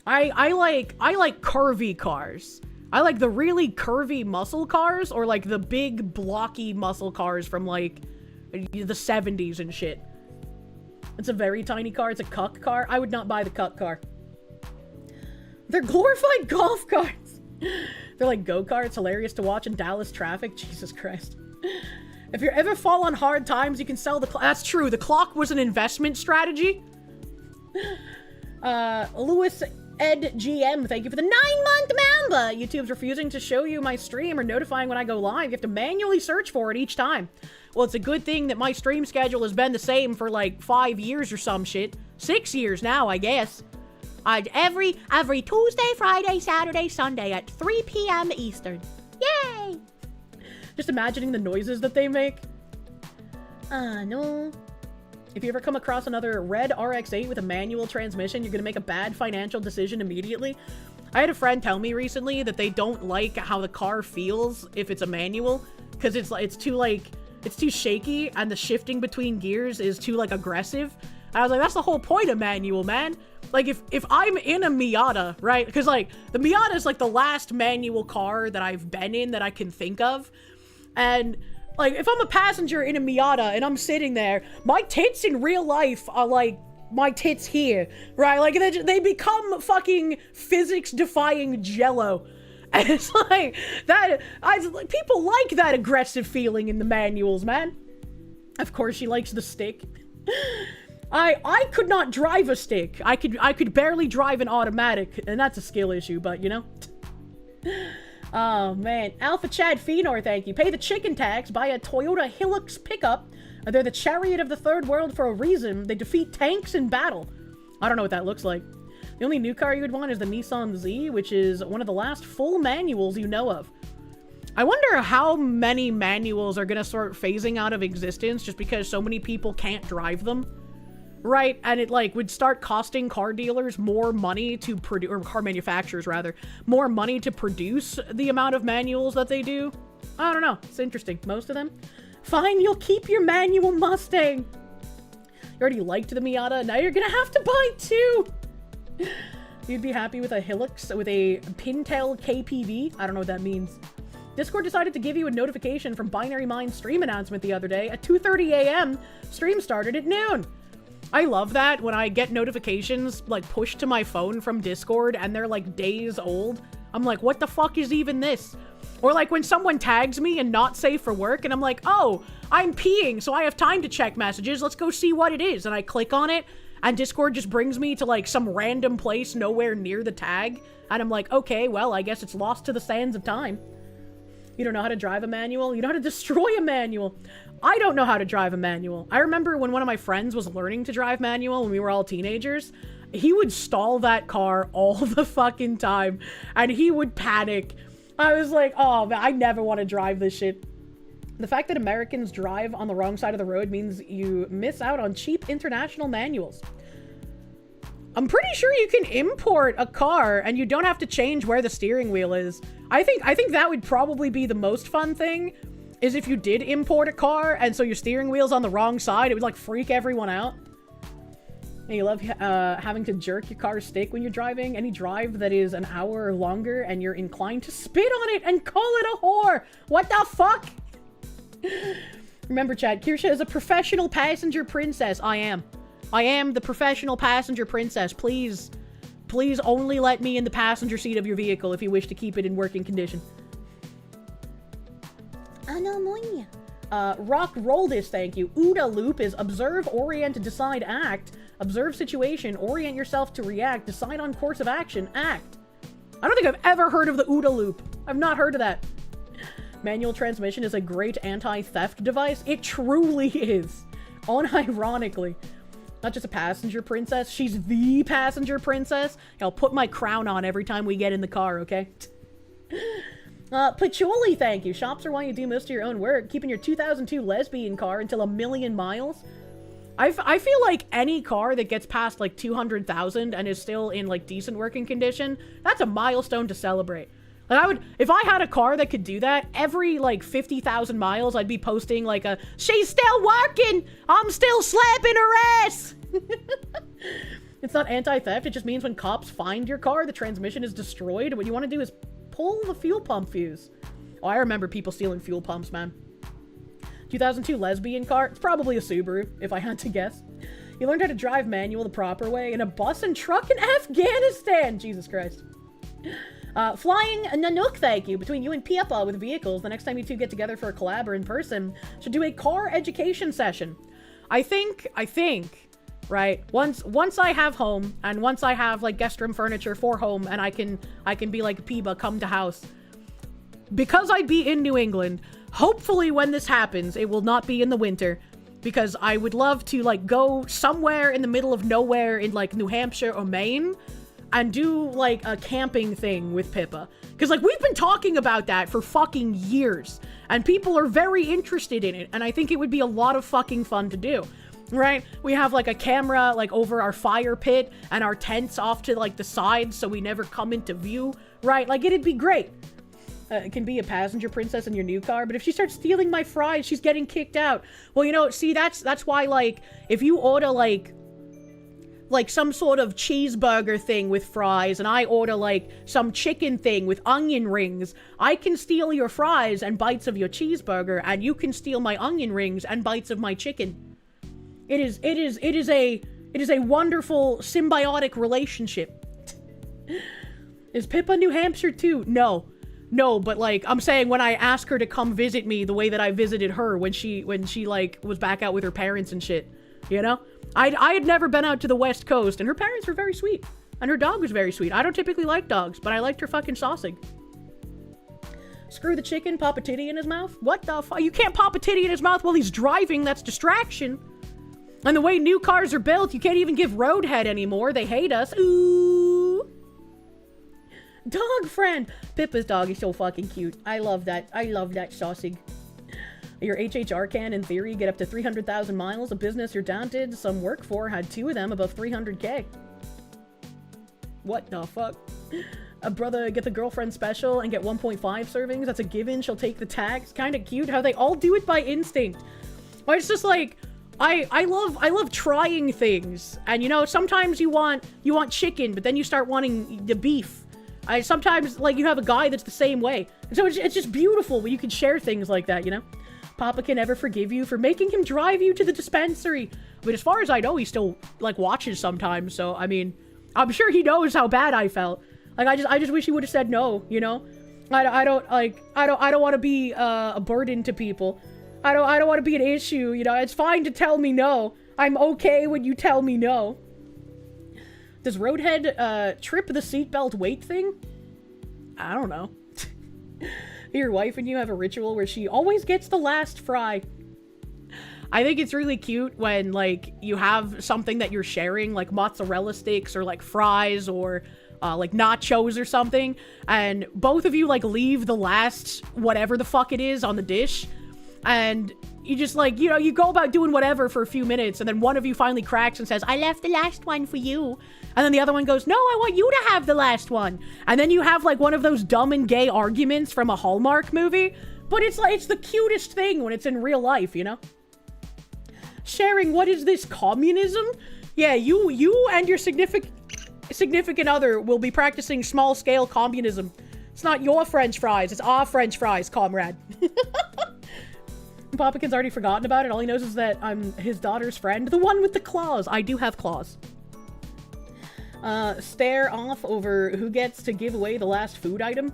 I like curvy cars. I like the really curvy muscle cars, or like the big blocky muscle cars from like the 70s and shit. It's a very tiny car. It's a cuck car. I would not buy the cuck car. They're glorified golf carts. They're like go-karts, hilarious to watch in Dallas traffic. Jesus Christ. If you ever fall on hard times, you can sell the clock. That's true. The clock was an investment strategy. Lewis Ed GM, thank you for the 9-month member. YouTube's refusing to show you my stream or notifying when I go live. You have to manually search for it each time. Well, it's a good thing that my stream schedule has been the same for like 5 years or some shit. 6 years now, I guess. Every Tuesday, Friday, Saturday, Sunday at 3 p.m. Eastern. Yay! Just imagining the noises that they make. No. If you ever come across another red RX-8 with a manual transmission, you're gonna make a bad financial decision immediately. I had a friend tell me recently that they don't like how the car feels if it's a manual, because it's too shaky, and the shifting between gears is too like aggressive. I was like, that's the whole point of manual, man. Like, if I'm in a Miata, right? Because, like, the Miata is, like, the last manual car that I've been in that I can think of. And, like, if I'm a passenger in a Miata and I'm sitting there, my tits in real life are, like, my tits here, right? Like, they become fucking physics-defying jello. And it's like, people like that aggressive feeling in the manuals, man. Of course, she likes the stick. I could not drive a stick. I could barely drive an automatic, and that's a skill issue, but you know. Oh man, Alpha Chad Phenor, thank you. Pay the chicken tax, buy a Toyota Hilux pickup. They're the chariot of the third world for a reason. They defeat tanks in battle. I don't know what that looks like. The only new car you would want is the Nissan Z, which is one of the last full manuals you know of. I wonder how many manuals are gonna start phasing out of existence just because so many people can't drive them. Right? And it, like, would start costing car dealers more money to produce, or car manufacturers, rather, more money to produce the amount of manuals that they do. I don't know. It's interesting. Most of them. Fine, you'll keep your manual Mustang. You already liked the Miata. Now you're gonna have to buy two. You'd be happy with a Hilux with a Pintel KPV. I don't know what that means. Discord decided to give you a notification from Binary Mind's stream announcement the other day. At 2:30 a.m., stream started at noon. I love that when I get notifications, like, pushed to my phone from Discord and they're, like, days old. I'm like, what the fuck is even this? Or, like, when someone tags me and not safe for work and I'm like, oh, I'm peeing, so I have time to check messages. Let's go see what it is. And I click on it and Discord just brings me to, like, some random place nowhere near the tag. And I'm like, okay, well, I guess it's lost to the sands of time. You don't know how to drive a manual? You know how to destroy a manual. I don't know how to drive a manual. I remember when one of my friends was learning to drive manual when we were all teenagers, he would stall that car all the fucking time and he would panic. I was like, oh man, I never want to drive this shit. The fact that Americans drive on the wrong side of the road means you miss out on cheap international manuals. I'm pretty sure you can import a car and you don't have to change where the steering wheel is. I think that would probably be the most fun thing, is if you did import a car and so your steering wheel's on the wrong side. It would, like, freak everyone out. And you love having to jerk your car's stick when you're driving. Any drive that is an hour or longer and you're inclined to spit on it and call it a whore. What the fuck? Remember, Chad, Kirsche is a professional passenger princess. I am the professional passenger princess. Please only let me in the passenger seat of your vehicle if you wish to keep it in working condition. Rock Roldis, thank you. OODA loop is observe, orient, decide, act. Observe situation, orient yourself to react, decide on course of action, act. I don't think I've ever heard of the OODA loop. I've not heard of that. Manual transmission is a great anti-theft device. It truly is. Unironically. Not just a passenger princess, she's the passenger princess. I'll put my crown on every time we get in the car, okay? Patchouli, thank you. Shops are why you do most of your own work. Keeping your 2002 lesbian car until 1,000,000 miles. I feel like any car that gets past, like, 200,000 and is still in, like, decent working condition, that's a milestone to celebrate. Like, if I had a car that could do that, every, like, 50,000 miles, I'd be posting, like, she's still working! I'm still slapping her ass! It's not anti-theft, it just means when cops find your car, the transmission is destroyed. What you want to do is pull the fuel pump fuse. Oh, I remember people stealing fuel pumps, man. 2002 lesbian car? It's probably a Subaru, if I had to guess. You learned how to drive manual the proper way in a bus and truck in Afghanistan! Jesus Christ. Flying Nanook, thank you. Between you and Piepa with vehicles, the next time you two get together for a collab or in person, should do a car education session. I think, right, once I have home, and once I have, like, guest room furniture for home, and I can be like, Peba, come to house. Because I'd be in New England, hopefully when this happens, it will not be in the winter, because I would love to, like, go somewhere in the middle of nowhere in, like, New Hampshire or Maine, and do, like, a camping thing with Pippa. Because, like, we've been talking about that for fucking years, and people are very interested in it, and I think it would be a lot of fucking fun to do, right? We have, like, a camera, like, over our fire pit, and our tents off to, like, the sides so we never come into view, right? Like, it'd be great. It can be a passenger princess in your new car, but if she starts stealing my fries, she's getting kicked out. Well, you know, see, that's why, like, if you order, like some sort of cheeseburger thing with fries, and I order, like, some chicken thing with onion rings, I can steal your fries and bites of your cheeseburger, and you can steal my onion rings and bites of my chicken. It is a wonderful symbiotic relationship. Is Pippa New Hampshire too? No, but, like, I'm saying when I ask her to come visit me the way that I visited her when she like, was back out with her parents and shit, you know? I had never been out to the West Coast, and her parents were very sweet. And her dog was very sweet. I don't typically like dogs, but I liked her fucking sausage. Screw the chicken, pop a titty in his mouth? What the fuck? You can't pop a titty in his mouth while he's driving. That's distraction. And the way new cars are built, you can't even give roadhead anymore. They hate us. Ooh. Dog friend. Pippa's dog is so fucking cute. I love that. I love that sausage. Your HHR can, in theory, get up to 300,000 miles. A business your dad did some work for had 2 of them above 300K. What the fuck? A brother get the girlfriend special and get 1.5 servings. That's a given. She'll take the tax. Kind of cute how they all do it by instinct. Well, it's just like, I love trying things. And you know, sometimes you want chicken, but then you start wanting the beef. Sometimes, like, you have a guy that's the same way. And so it's just beautiful when you can share things like that, you know? Papa can never forgive you for making him drive you to the dispensary. But as far as I know, he still, like, watches sometimes. So, I mean, I'm sure he knows how bad I felt. Like, I just wish he would have said no, you know? I don't want to be a burden to people. I don't want to be an issue, you know? It's fine to tell me no. I'm okay when you tell me no. Does Roadhead trip the seatbelt weight thing? I don't know. Your wife and you have a ritual where she always gets the last fry. I think it's really cute when, like, you have something that you're sharing, like mozzarella sticks or, like, fries or, like, nachos or something, and both of you, like, leave the last whatever the fuck it is on the dish, and you just, like, you know, you go about doing whatever for a few minutes, and then one of you finally cracks and says, I left the last one for you. And then the other one goes, no, I want you to have the last one. And then you have, like, one of those dumb and gay arguments from a Hallmark movie. But it's, like, it's the cutest thing when it's in real life, you know? Sharing, what is this, communism? Yeah, you and your significant other will be practicing small-scale communism. It's not your French fries, it's our French fries, comrade. Papakin's already forgotten about it. All he knows is that I'm his daughter's friend. The one with the claws. I do have claws. Stare off over who gets to give away the last food item.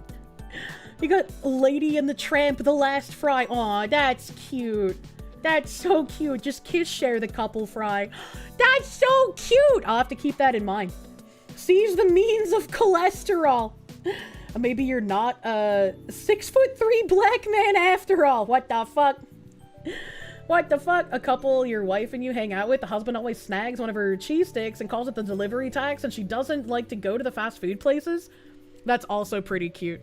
You got Lady and the Tramp, the last fry. Aw, that's cute. That's so cute. Just kiss share the couple fry. That's so cute. I'll have to keep that in mind. Seize the means of cholesterol. Maybe you're not a 6'3" black man after all. What the fuck? What the fuck? A couple your wife and you hang out with, the husband always snags one of her cheese sticks and calls it the delivery tax, and she doesn't like to go to the fast food places. That's also pretty cute.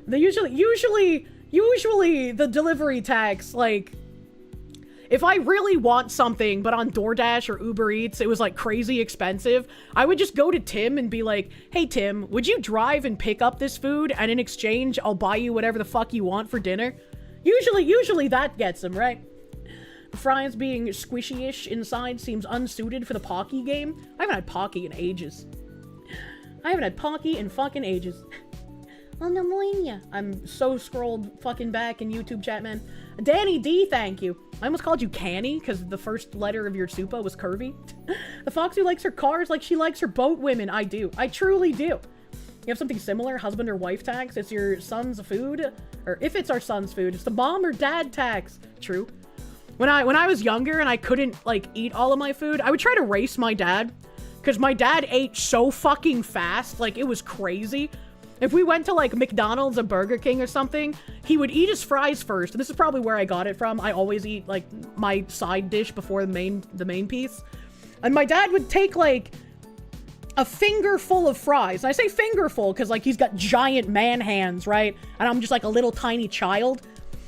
They usually the delivery tax, like, if I really want something, but on DoorDash or Uber Eats, it was like crazy expensive, I would just go to Tim and be like, hey Tim, would you drive and pick up this food, and in exchange, I'll buy you whatever the fuck you want for dinner? Usually that gets him, right? Fries being squishy-ish inside seems unsuited for the Pocky game. I haven't had Pocky in ages. I haven't had Pocky in fucking ages. Oh, no, Melania. I'm so scrolled fucking back in YouTube chat, man. Danny D, thank you. I almost called you Canny, because the first letter of your supa was curvy. The fox who likes her cars like she likes her boat women. I do. I truly do. You have something similar, husband or wife tax. It's your son's food. Or if it's our son's food, it's the mom or dad tax. True. When I was younger and I couldn't, like, eat all of my food, I would try to race my dad. Because my dad ate so fucking fast. Like, it was crazy. If we went to, like, McDonald's or Burger King or something, he would eat his fries first. And this is probably where I got it from. I always eat, like, my side dish before the main piece. And my dad would take, like, a finger full of fries. And I say finger full because, like, he's got giant man hands, right? And I'm just, like, a little tiny child.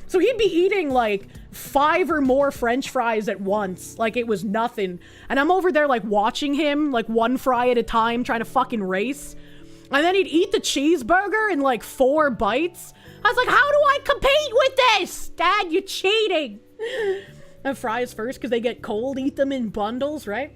So he'd be eating, like, 5 or more French fries at once. Like, it was nothing. And I'm over there, like, watching him, like, one fry at a time, trying to fucking race. And then he'd eat the cheeseburger in, like, 4 bites. I was like, how do I compete with this? Dad, you're cheating. And fries first, because they get cold. Eat them in bundles, right?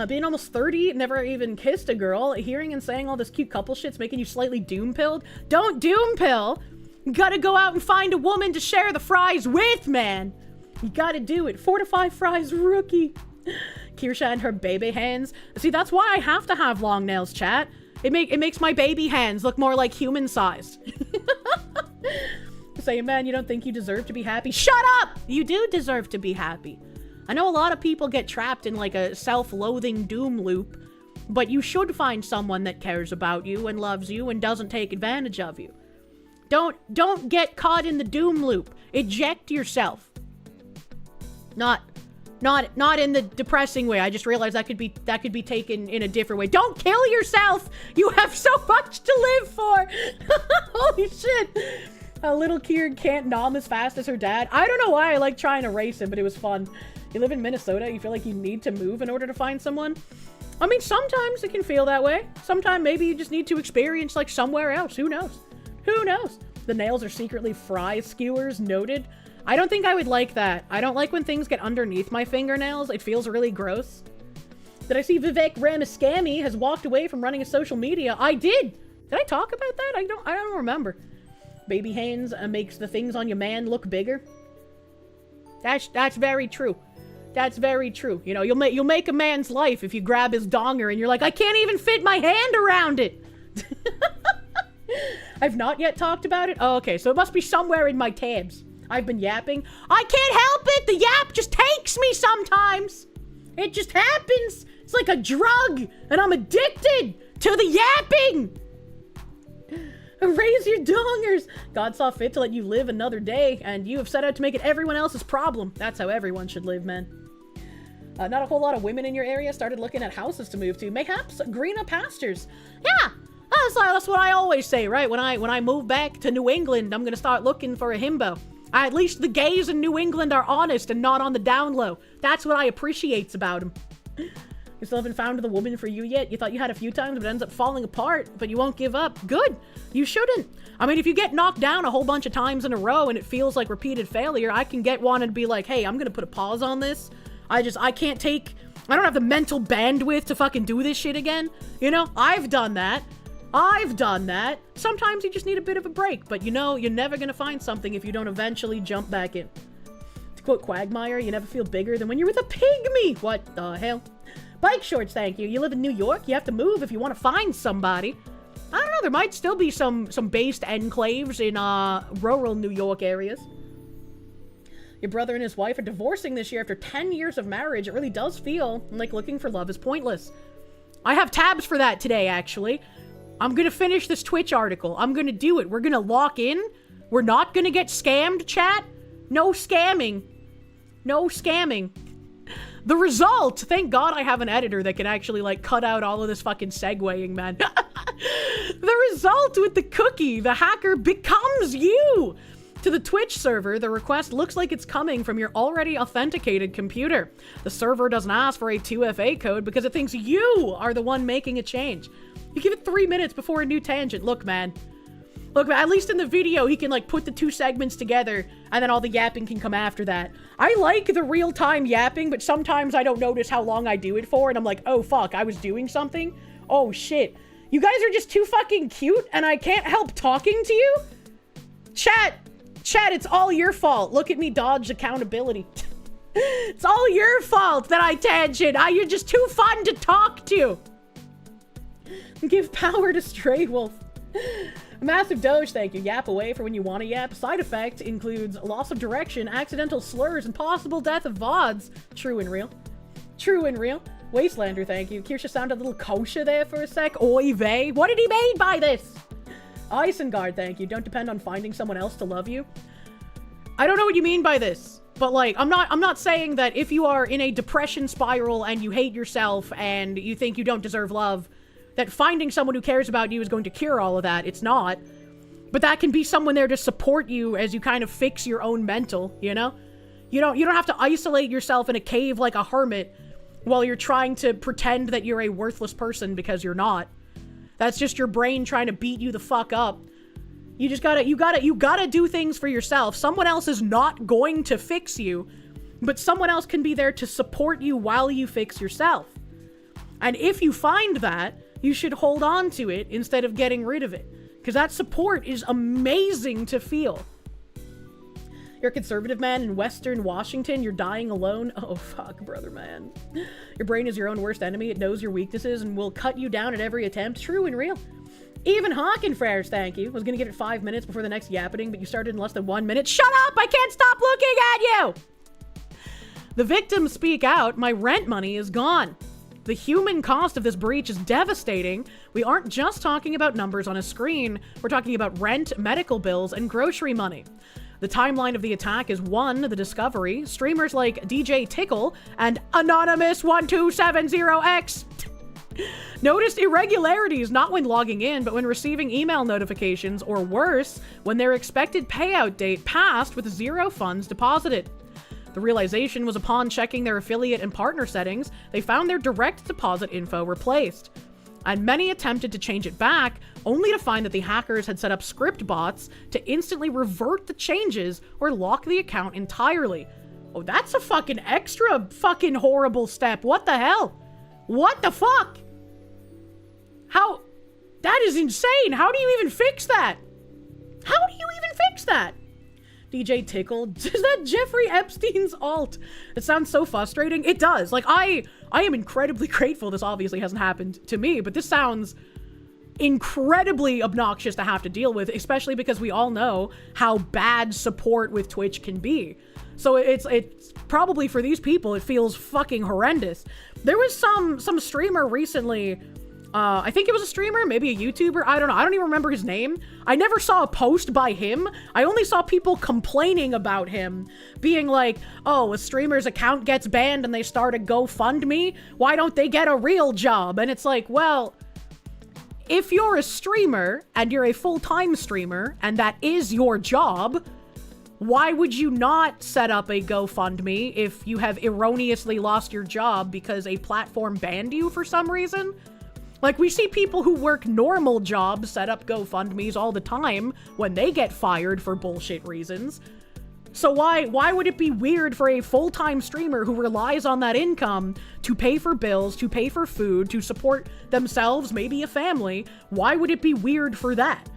Being almost 30, never even kissed a girl. Hearing and saying all this cute couple shit's making you slightly doom-pilled. Don't doom-pill. You gotta go out and find a woman to share the fries with, man. You gotta do it. 4 to 5 fries, rookie. Kirsche and her baby hands. See, that's why I have to have long nails, chat. It makes my baby hands look more like human sized. Say, man, you don't think you deserve to be happy? Shut up! You do deserve to be happy. I know a lot of people get trapped in like a self-loathing doom loop, but you should find someone that cares about you and loves you and doesn't take advantage of you. Don't get caught in the doom loop. Eject yourself. Not in the depressing way. I just realized that could be taken in a different way. Don't kill yourself. You have so much to live for. Holy shit. A little Kier can't nom as fast as her dad. I don't know why I like trying to race him, but it was fun. You live in Minnesota, you feel like you need to move in order to find someone? I mean, sometimes it can feel that way. Sometimes maybe you just need to experience like somewhere else. Who knows? Who knows? The nails are secretly fry skewers, noted. I don't think I would like that. I don't like when things get underneath my fingernails. It feels really gross. Did I see Vivek Ramaswamy has walked away from running a social media? I did! Did I talk about that? I don't remember. Baby hands makes the things on your man look bigger. That's very true. That's very true. You know, you'll make a man's life if you grab his donger and you're like, I can't even fit my hand around it. I've not yet talked about it. Oh, okay, so it must be somewhere in my tabs. I've been yapping. I can't help it. The yap just takes me sometimes. It just happens. It's like a drug, and I'm addicted to the yapping. Raise your dongers. God saw fit to let you live another day, and you have set out to make it everyone else's problem. That's how everyone should live, man. Not a whole lot of women in your area started looking at houses to move to. Mayhaps greener pastures. Yeah, that's what I always say, right? When I move back to New England, I'm gonna start looking for a himbo. At least the gays in New England are honest and not on the down low. That's what I appreciates about them. You still haven't found the woman for you yet? You thought you had a few times, but it ends up falling apart, but you won't give up. Good. You shouldn't. I mean, if you get knocked down a whole bunch of times in a row and it feels like repeated failure, I can get one and be like, hey, I'm gonna put a pause on this. I don't have the mental bandwidth to fucking do this shit again. You know, I've done that. Sometimes you just need a bit of a break, but you know, you're never gonna find something if you don't eventually jump back in. To quote Quagmire, you never feel bigger than when you're with a pygmy. What the hell? Bike shorts, thank you. You live in New York, you have to move if you want to find somebody. I don't know, there might still be some based enclaves in rural New York areas. Your brother and his wife are divorcing this year after 10 years of marriage. It really does feel like looking for love is pointless. I have tabs for that today, actually. I'm gonna finish this Twitch article. I'm gonna do it. We're gonna lock in. We're not gonna get scammed, chat. No scamming. No scamming. The result, thank God I have an editor that can actually, like, cut out all of this fucking segueing, man. The result with the cookie, the hacker becomes you. To the Twitch server, the request looks like it's coming from your already authenticated computer. The server doesn't ask for a 2FA code because it thinks you are the one making a change. You give it 3 minutes before a new tangent. Look, man, at least in the video, he can, like, put the two segments together, and then all the yapping can come after that. I like the real-time yapping, but sometimes I don't notice how long I do it for, and I'm like, oh, fuck, I was doing something? Oh, shit. You guys are just too fucking cute, and I can't help talking to you? Chat, it's all your fault. Look at me dodge accountability. It's all your fault that I tangent. You're just too fun to talk to. Give power to Stray Wolf. A massive doge, thank you. Yap away for when you want to yap. Side effect includes loss of direction, accidental slurs, and possible death of VoDs. True and real. True and real. Wastelander, thank you. Kirsche sounded a little kosher there for a sec. Oy vey. What did he mean by this? Isengard, thank you. Don't depend on finding someone else to love you. I don't know what you mean by this, but like, I'm not saying that if you are in a depression spiral and you hate yourself and you think you don't deserve love, that finding someone who cares about you is going to cure all of that. It's not. But that can be someone there to support you as you kind of fix your own mental, you know? You don't have to isolate yourself in a cave like a hermit while you're trying to pretend that you're a worthless person because you're not. That's just your brain trying to beat you the fuck up. You gotta do things for yourself. Someone else is not going to fix you, but someone else can be there to support you while you fix yourself. And if you find that, you should hold on to it instead of getting rid of it. Because that support is amazing to feel. You're a conservative man in Western Washington. You're dying alone. Oh, fuck, brother, man. Your brain is your own worst enemy. It knows your weaknesses and will cut you down at every attempt. True and real. Even Hawkenfrares, thank you. Was gonna give it 5 minutes before the next yappening, but you started in less than 1 minute. Shut up! I can't stop looking at you! The victims speak out, my rent money is gone. The human cost of this breach is devastating. We aren't just talking about numbers on a screen. We're talking about rent, medical bills, and grocery money. The timeline of the attack is 1, the discovery. Streamers like DJ Tickle and Anonymous1270X noticed irregularities not when logging in, but when receiving email notifications, or worse, when their expected payout date passed with 0 funds deposited. The realization was upon checking their affiliate and partner settings, they found their direct deposit info replaced. And many attempted to change it back, only to find that the hackers had set up script bots to instantly revert the changes or lock the account entirely. Oh, that's a fucking extra fucking horrible step. What the hell? What the fuck? How? That is insane. How do you even fix that? How do you even fix that? DJ Tickle, is that Jeffrey Epstein's alt? It sounds so frustrating. It does. Like, I am incredibly grateful this obviously hasn't happened to me, but this sounds incredibly obnoxious to have to deal with, especially because we all know how bad support with Twitch can be. So it's probably for these people, it feels fucking horrendous. There was some streamer recently, I think it was a streamer, maybe a YouTuber, I don't know, I don't even remember his name. I never saw a post by him. I only saw people complaining about him, being like, oh, a streamer's account gets banned and they start a GoFundMe, why don't they get a real job? And it's like, well, if you're a streamer, and you're a full-time streamer, and that is your job, why would you not set up a GoFundMe if you have erroneously lost your job because a platform banned you for some reason? Like, we see people who work normal jobs set up GoFundMes all the time when they get fired for bullshit reasons. So why would it be weird for a full-time streamer who relies on that income to pay for bills, to pay for food, to support themselves, maybe a family? Why would it be weird for that?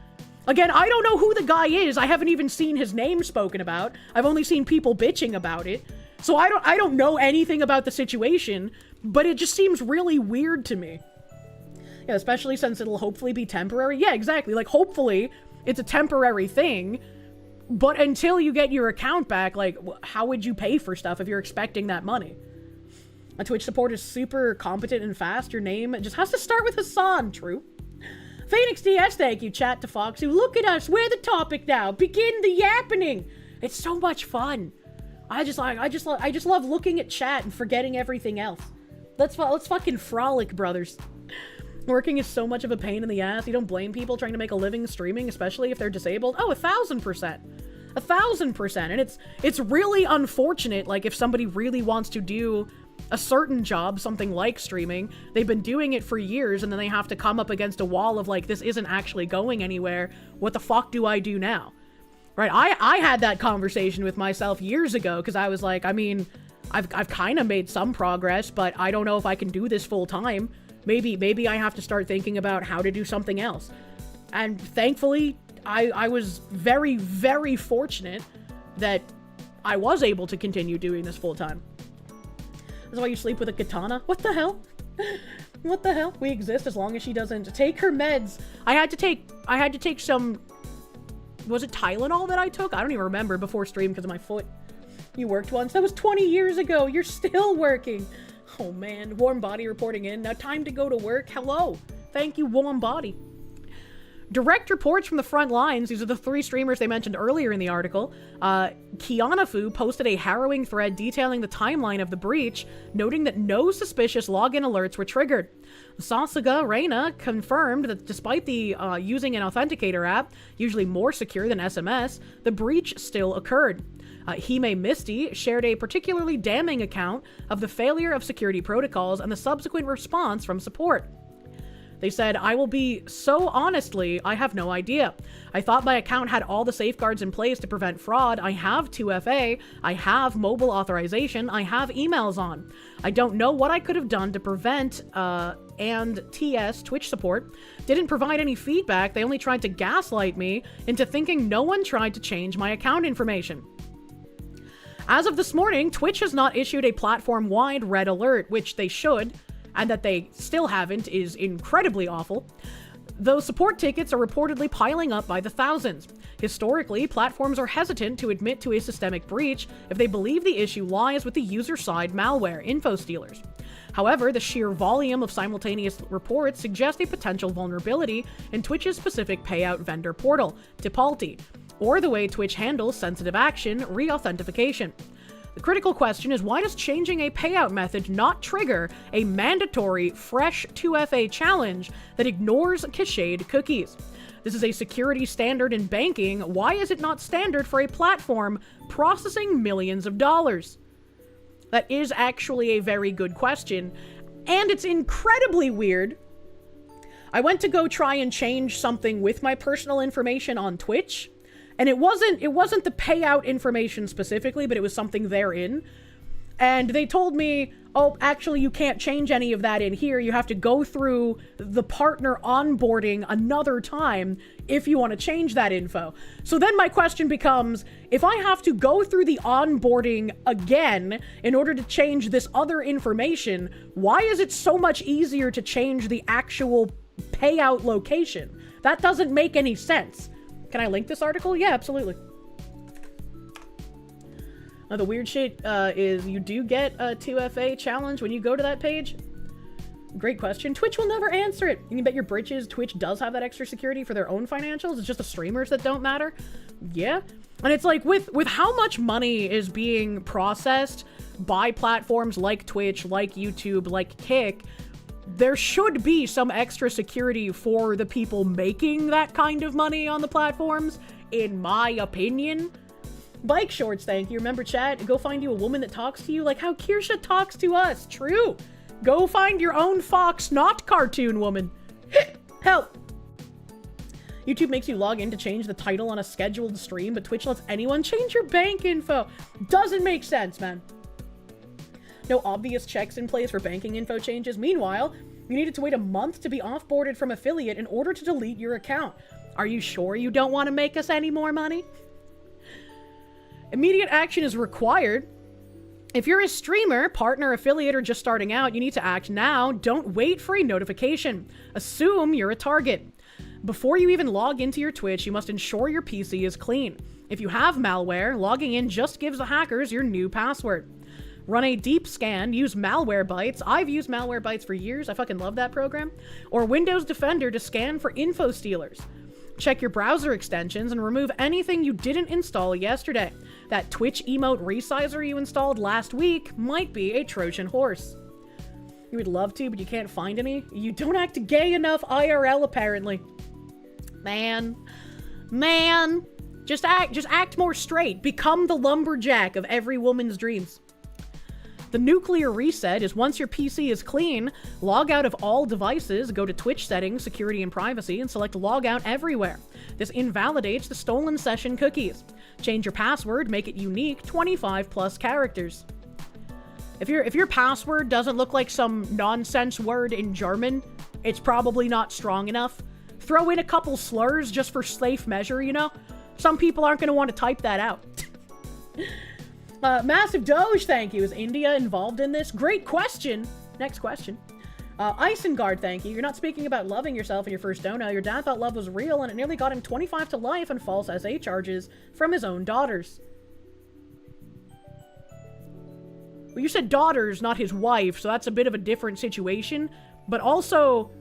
Again, I don't know who the guy is. I haven't even seen his name spoken about. I've only seen people bitching about it. So I don't know anything about the situation, but it just seems really weird to me. Yeah, especially since it'll hopefully be temporary. Yeah, exactly. Like, hopefully it's a temporary thing, but until you get your account back, like, how would you pay for stuff if you're expecting that money? A Twitch support is super competent and fast. Your name just has to start with Hassan. True. Phoenix DS, thank you. Chat to Foxy. Look at us. We're the topic now. Begin the yappening. It's so much fun. I just love looking at chat and forgetting everything else. Let's fucking frolic, brothers. Working is so much of a pain in the ass. You don't blame people trying to make a living streaming, especially if they're disabled. Oh, 1,000%. 1,000%. And it's really unfortunate, like, if somebody really wants to do a certain job, something like streaming, they've been doing it for years, and then they have to come up against a wall of, like, this isn't actually going anywhere. What the fuck do I do now? Right? I had that conversation with myself years ago, because I was like, I mean, I've kind of made some progress, but I don't know if I can do this full time. Maybe I have to start thinking about how to do something else. And thankfully, I was very, very fortunate that I was able to continue doing this full time. That's why you sleep with a katana? What the hell? What the hell? We exist as long as she doesn't take her meds. I had to take some, was it Tylenol that I took? I don't even remember before stream because of my foot. You worked once? That was 20 years ago. You're still working. Oh man, Warm Body reporting in. Now time to go to work. Hello. Thank you, Warm Body. Direct reports from the front lines. These are the 3 streamers they mentioned earlier in the article. Kianafu posted a harrowing thread detailing the timeline of the breach, noting that no suspicious login alerts were triggered. Sasuga Reina confirmed that despite the using an authenticator app, usually more secure than SMS, the breach still occurred. Hime Misty shared a particularly damning account of the failure of security protocols and the subsequent response from support. They said, I will be so honestly, I have no idea. I thought my account had all the safeguards in place to prevent fraud. I have 2FA, I have mobile authorization, I have emails on. I don't know what I could have done to prevent and TS Twitch support didn't provide any feedback. They only tried to gaslight me into thinking no one tried to change my account information. As of this morning, Twitch has not issued a platform-wide red alert, which they should, and that they still haven't is incredibly awful. Those support tickets are reportedly piling up by the thousands. Historically, platforms are hesitant to admit to a systemic breach if they believe the issue lies with the user-side malware, info stealers. However, the sheer volume of simultaneous reports suggests a potential vulnerability in Twitch's specific payout vendor portal, Tipalti, or the way Twitch handles sensitive action, re-authentication. The critical question is, why does changing a payout method not trigger a mandatory fresh 2FA challenge that ignores cached cookies? This is a security standard in banking. Why is it not standard for a platform processing millions of dollars? That is actually a very good question, and it's incredibly weird. I went to go try and change something with my personal information on Twitch, and it wasn't the payout information specifically, but it was something therein. And they told me, oh, actually, you can't change any of that in here. You have to go through the partner onboarding another time if you want to change that info. So then my question becomes, if I have to go through the onboarding again in order to change this other information, why is it so much easier to change the actual payout location? That doesn't make any sense. Can I link this article? Yeah, absolutely. The weird shit is you do get a 2FA challenge when you go to that page. Great question. Twitch will never answer it. You can bet your britches Twitch does have that extra security for their own financials. It's just the streamers that don't matter. Yeah. And it's like with how much money is being processed by platforms like Twitch, like YouTube, like Kick, there should be some extra security for the people making that kind of money on the platforms, in my opinion. Bike shorts, thank you. Remember, chat, go find you a woman that talks to you like how Kirsche talks to us. True. Go find your own Fox, not cartoon woman. Help. YouTube makes you log in to change the title on a scheduled stream, but Twitch lets anyone change your bank info. Doesn't make sense, man. No obvious checks in place for banking info changes. Meanwhile, you needed to wait a month to be offboarded from affiliate in order to delete your account. Are you sure you don't want to make us any more money? Immediate action is required. If you're a streamer, partner, affiliate, or just starting out, you need to act now. Don't wait for a notification. Assume you're a target. Before you even log into your Twitch, you must ensure your PC is clean. If you have malware, logging in just gives the hackers your new password. Run a deep scan, use Malwarebytes. I've used Malwarebytes for years. I fucking love that program. Or Windows Defender to scan for info stealers. Check your browser extensions and remove anything you didn't install yesterday. That Twitch emote resizer you installed last week might be a Trojan horse. You would love to, but you can't find any. You don't act gay enough IRL, apparently. Man. Just act more straight. Become the lumberjack of every woman's dreams. The nuclear reset is once your PC is clean, log out of all devices, go to Twitch settings, security and privacy, and select log out everywhere. This invalidates the stolen session cookies. Change your password, make it unique, 25 plus characters. If your password doesn't look like some nonsense word in German, it's probably not strong enough. Throw in a couple slurs just for safe measure, you know? Some people aren't going to want to type that out. Massive Doge, thank you. Is India involved in this? Great question. Next question. Isengard, thank you. You're not speaking about loving yourself in your first dono. Your dad thought love was real, and it nearly got him 25 to life and false SA charges from his own daughters. Well, you said daughters, not his wife, so that's a bit of a different situation. But also,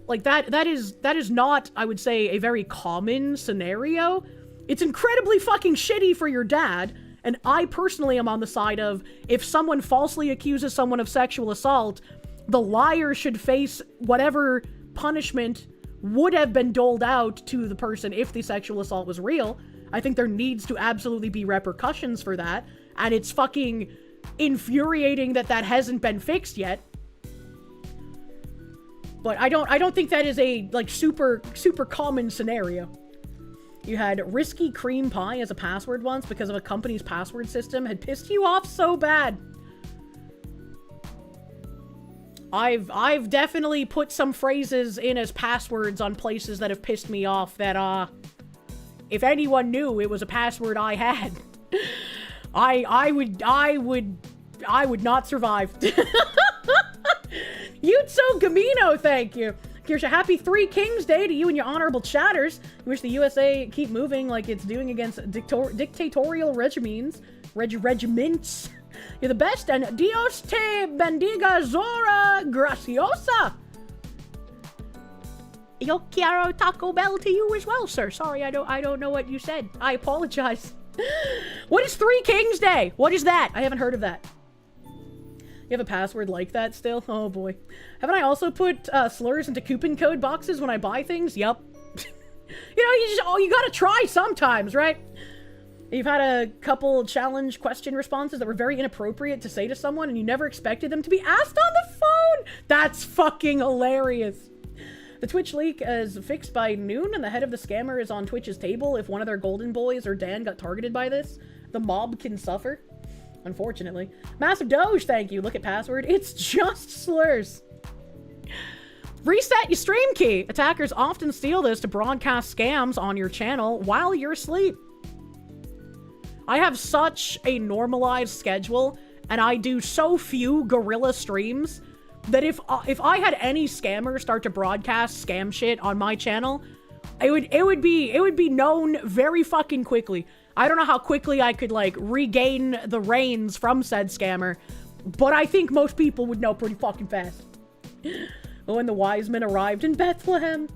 like, that is not, I would say, a very common scenario. It's incredibly fucking shitty for your dad. And I personally am on the side of, if someone falsely accuses someone of sexual assault, the liar should face whatever punishment would have been doled out to the person if the sexual assault was real. I think there needs to absolutely be repercussions for that. And it's fucking infuriating that that hasn't been fixed yet. But I don't think that is a, like, super common scenario. You had risky cream pie as a password once because of a company's password system had pissed you off so bad. I've definitely put some phrases in as passwords on places that have pissed me off that, if anyone knew it was a password I had, I would not survive. Yutso Gamino, thank you. Kirsche, happy Three Kings Day to you and your honorable chatters. We wish the USA keep moving like it's doing against dictatorial regiments. You're the best, and Dios te bendiga Zora Graciosa. Yo quiero Taco Bell to you as well, sir. Sorry, I don't know what you said. I apologize. What is Three Kings Day? What is that? I haven't heard of that. You have a password like that still? Oh boy. Haven't I also put slurs into coupon code boxes when I buy things? Yup. You know, you gotta try sometimes, right? You've had a couple challenge question responses that were very inappropriate to say to someone and you never expected them to be asked on the phone? That's fucking hilarious. The Twitch leak is fixed by noon and the head of the scammer is on Twitch's table. If one of their golden boys or Dan got targeted by this, the mob can suffer. Unfortunately. Massive Doge, thank you. Look at password. It's just slurs. Reset your stream key. Attackers often steal this to broadcast scams on your channel while you're asleep. I have such a normalized schedule and I do so few guerrilla streams that if I had any scammers start to broadcast scam shit on my channel, it would be known very fucking quickly. I don't know how quickly I could, like, regain the reins from said scammer, but I think most people would know pretty fucking fast. When the wise men arrived in Bethlehem.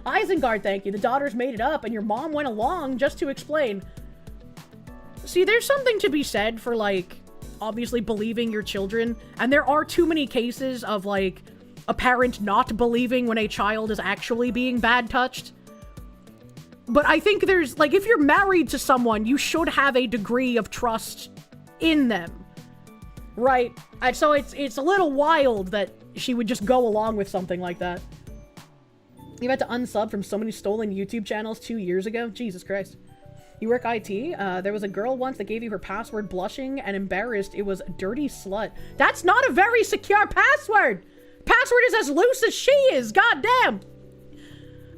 Isengard, thank you. The daughters made it up, and your mom went along just to explain. See, there's something to be said for, like, obviously believing your children, and there are too many cases of, like, a parent not believing when a child is actually being bad touched. But I think there's, like, if you're married to someone, you should have a degree of trust in them. Right? And so it's a little wild that she would just go along with something like that. You had to unsub from so many stolen YouTube channels 2 years ago? Jesus Christ. You work IT? There was a girl once that gave you her password blushing and embarrassed. It was dirty slut. That's not a very secure password! Password is as loose as she is! Goddamn!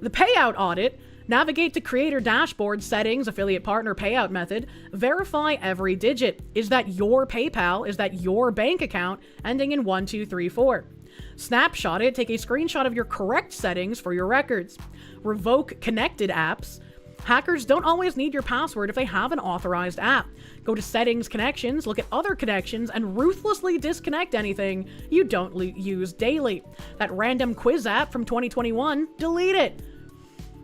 The payout audit. Navigate to creator dashboard settings, affiliate partner payout method. Verify every digit. Is that your PayPal? Is that your bank account? Ending in 1234. Snapshot it. Take a screenshot of your correct settings for your records. Revoke connected apps. Hackers don't always need your password if they have an authorized app. Go to settings, connections, look at other connections, and ruthlessly disconnect anything you don't use daily. That random quiz app from 2021, delete it.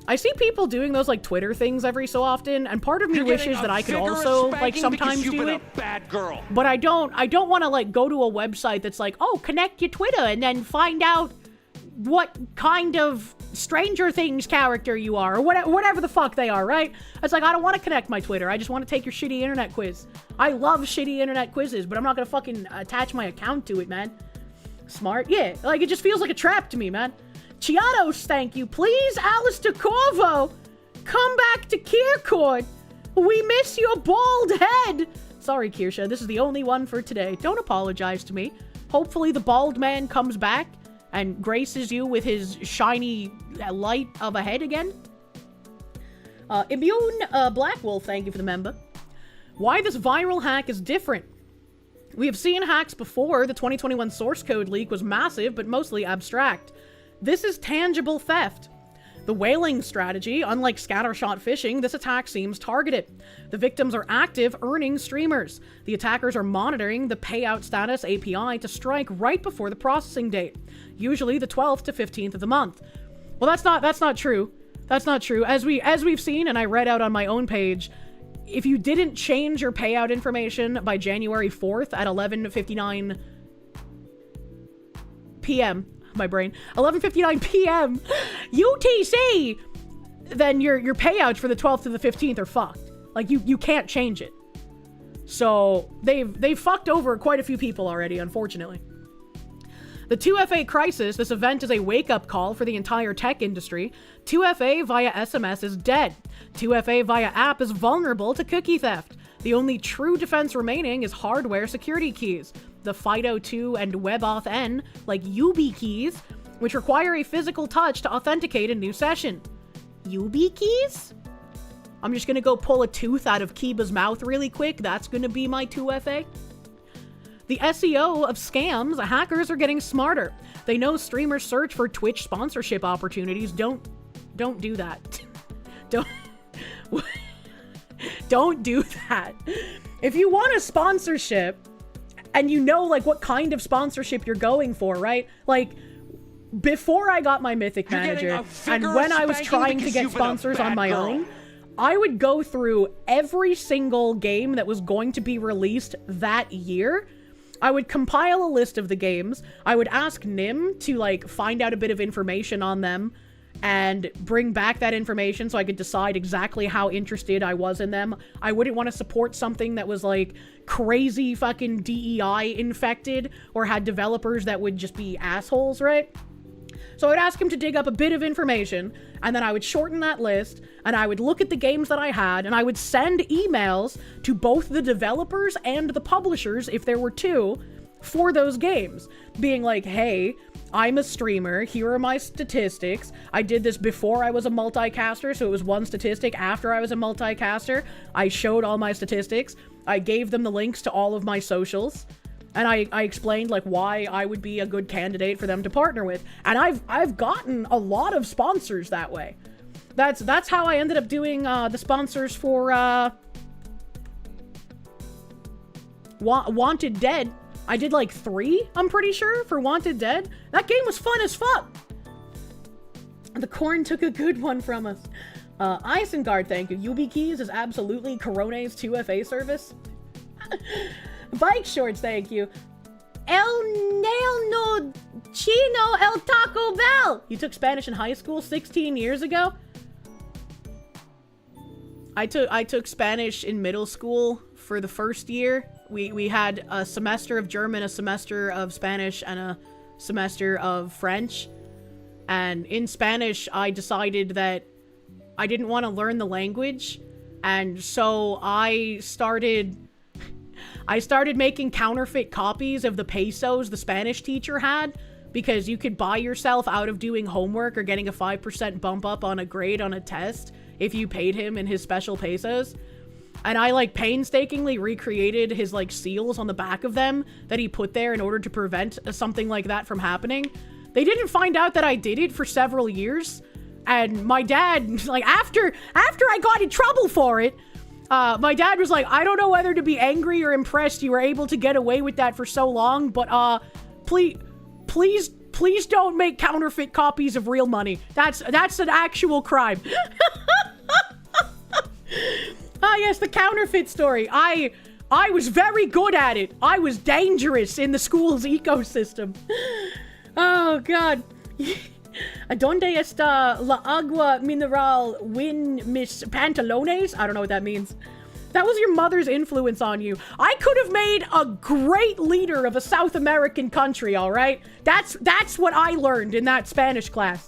I see people doing those, like, Twitter things every so often, and part of me wishes that I could also, like, sometimes do it. Bad girl. But I don't want to, like, go to a website that's like, oh, connect your Twitter and then find out what kind of Stranger Things character you are, or whatever the fuck they are, right? It's like, I don't want to connect my Twitter. I just want to take your shitty internet quiz. I love shitty internet quizzes, but I'm not going to fucking attach my account to it, man. Smart? Yeah. Like, it just feels like a trap to me, man. Chiatos, thank you. Please, Alistair Corvo, come back to Kirkord. We miss your bald head. Sorry, Kirsche, this is the only one for today. Don't apologize to me. Hopefully the bald man comes back and graces you with his shiny light of a head again. Immune Black Wolf, thank you for the member. Why this viral hack is different. We have seen hacks before. The 2021 source code leak was massive, but mostly abstract. This is tangible theft. The whaling strategy, unlike scattershot phishing, this attack seems targeted. The victims are active, earning streamers. The attackers are monitoring the payout status API to strike right before the processing date, usually the 12th to 15th of the month. Well, that's not true. That's not true. As we've seen, and I read out on my own page, if you didn't change your payout information by January 4th at 11:59 p.m., my brain, 11:59 p.m. UTC, then your payouts for the 12th to the 15th are fucked. Like, you can't change it. So they've fucked over quite a few people already, unfortunately. The 2FA crisis, this event is a wake-up call for the entire tech industry. 2FA via SMS is dead. 2FA via app is vulnerable to cookie theft. The only true defense remaining is hardware security keys. The FIDO2 and WebAuthn, like YubiKeys, which require a physical touch to authenticate a new session. YubiKeys? I'm just gonna go pull a tooth out of Kiba's mouth really quick. That's gonna be my 2FA. The SEO of scams, hackers are getting smarter. They know streamers search for Twitch sponsorship opportunities. Don't do that. Don't do that. If you want a sponsorship and you know like what kind of sponsorship you're going for, right? Like before I got my Mythic Manager and when I was trying to get sponsors on my own, I would go through every single game that was going to be released that year. I would compile a list of the games. I would ask Nim to like find out a bit of information on them and bring back that information so I could decide exactly how interested I was in them. I wouldn't want to support something that was like crazy fucking DEI infected or had developers that would just be assholes, right? So I'd ask him to dig up a bit of information, and then I would shorten that list, and I would look at the games that I had, and I would send emails to both the developers and the publishers, if there were two, for those games. Being like, hey, I'm a streamer, here are my statistics. I did this before I was a multicaster, so it was one statistic. After I was a multicaster, I showed all my statistics. I gave them the links to all of my socials. And I explained like why I would be a good candidate for them to partner with. And I've gotten a lot of sponsors that way. That's how I ended up doing the sponsors for Wanted Dead. I did like 3, I'm pretty sure, for Wanted Dead. That game was fun as fuck. The corn took a good one from us. Isengard, thank you. YubiKeys is absolutely Corone's 2FA service. Bike shorts, thank you. El Nail No Chino El Taco Bell. You took Spanish in high school 16 years ago? I took Spanish in middle school for the first year. We had a semester of German, a semester of Spanish, and a semester of French. And in Spanish, I decided that I didn't want to learn the language. And so I started making counterfeit copies of the pesos the Spanish teacher had, because you could buy yourself out of doing homework or getting a 5% bump up on a grade on a test if you paid him in his special pesos. And I like painstakingly recreated his like seals on the back of them that he put there in order to prevent something like that from happening. They didn't find out that I did it for several years. And my dad, like after I got in trouble for it, my dad was like, I don't know whether to be angry or impressed you were able to get away with that for so long, but please don't make counterfeit copies of real money. That's an actual crime. Yes, the counterfeit story. I was very good at it. I was dangerous in the school's ecosystem. Oh god. ¿Dónde está la agua mineral win mis pantalones? I don't know what that means. That was your mother's influence on you. I could have made a great leader of a South American country, all right? That's what I learned in that Spanish class.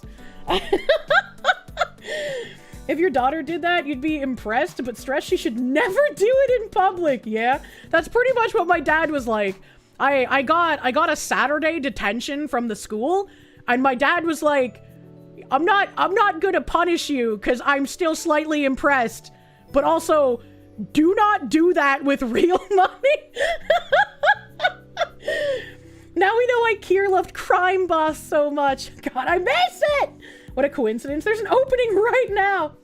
If your daughter did that, you'd be impressed, but stressed she should never do it in public. Yeah, that's pretty much what my dad was like. I got a Saturday detention from the school, and my dad was like, I'm not gonna punish you because I'm still slightly impressed, but also do not do that with real money. Now we know why Kier loved Crime Boss so much. God, I miss it! What a coincidence. There's an opening right now.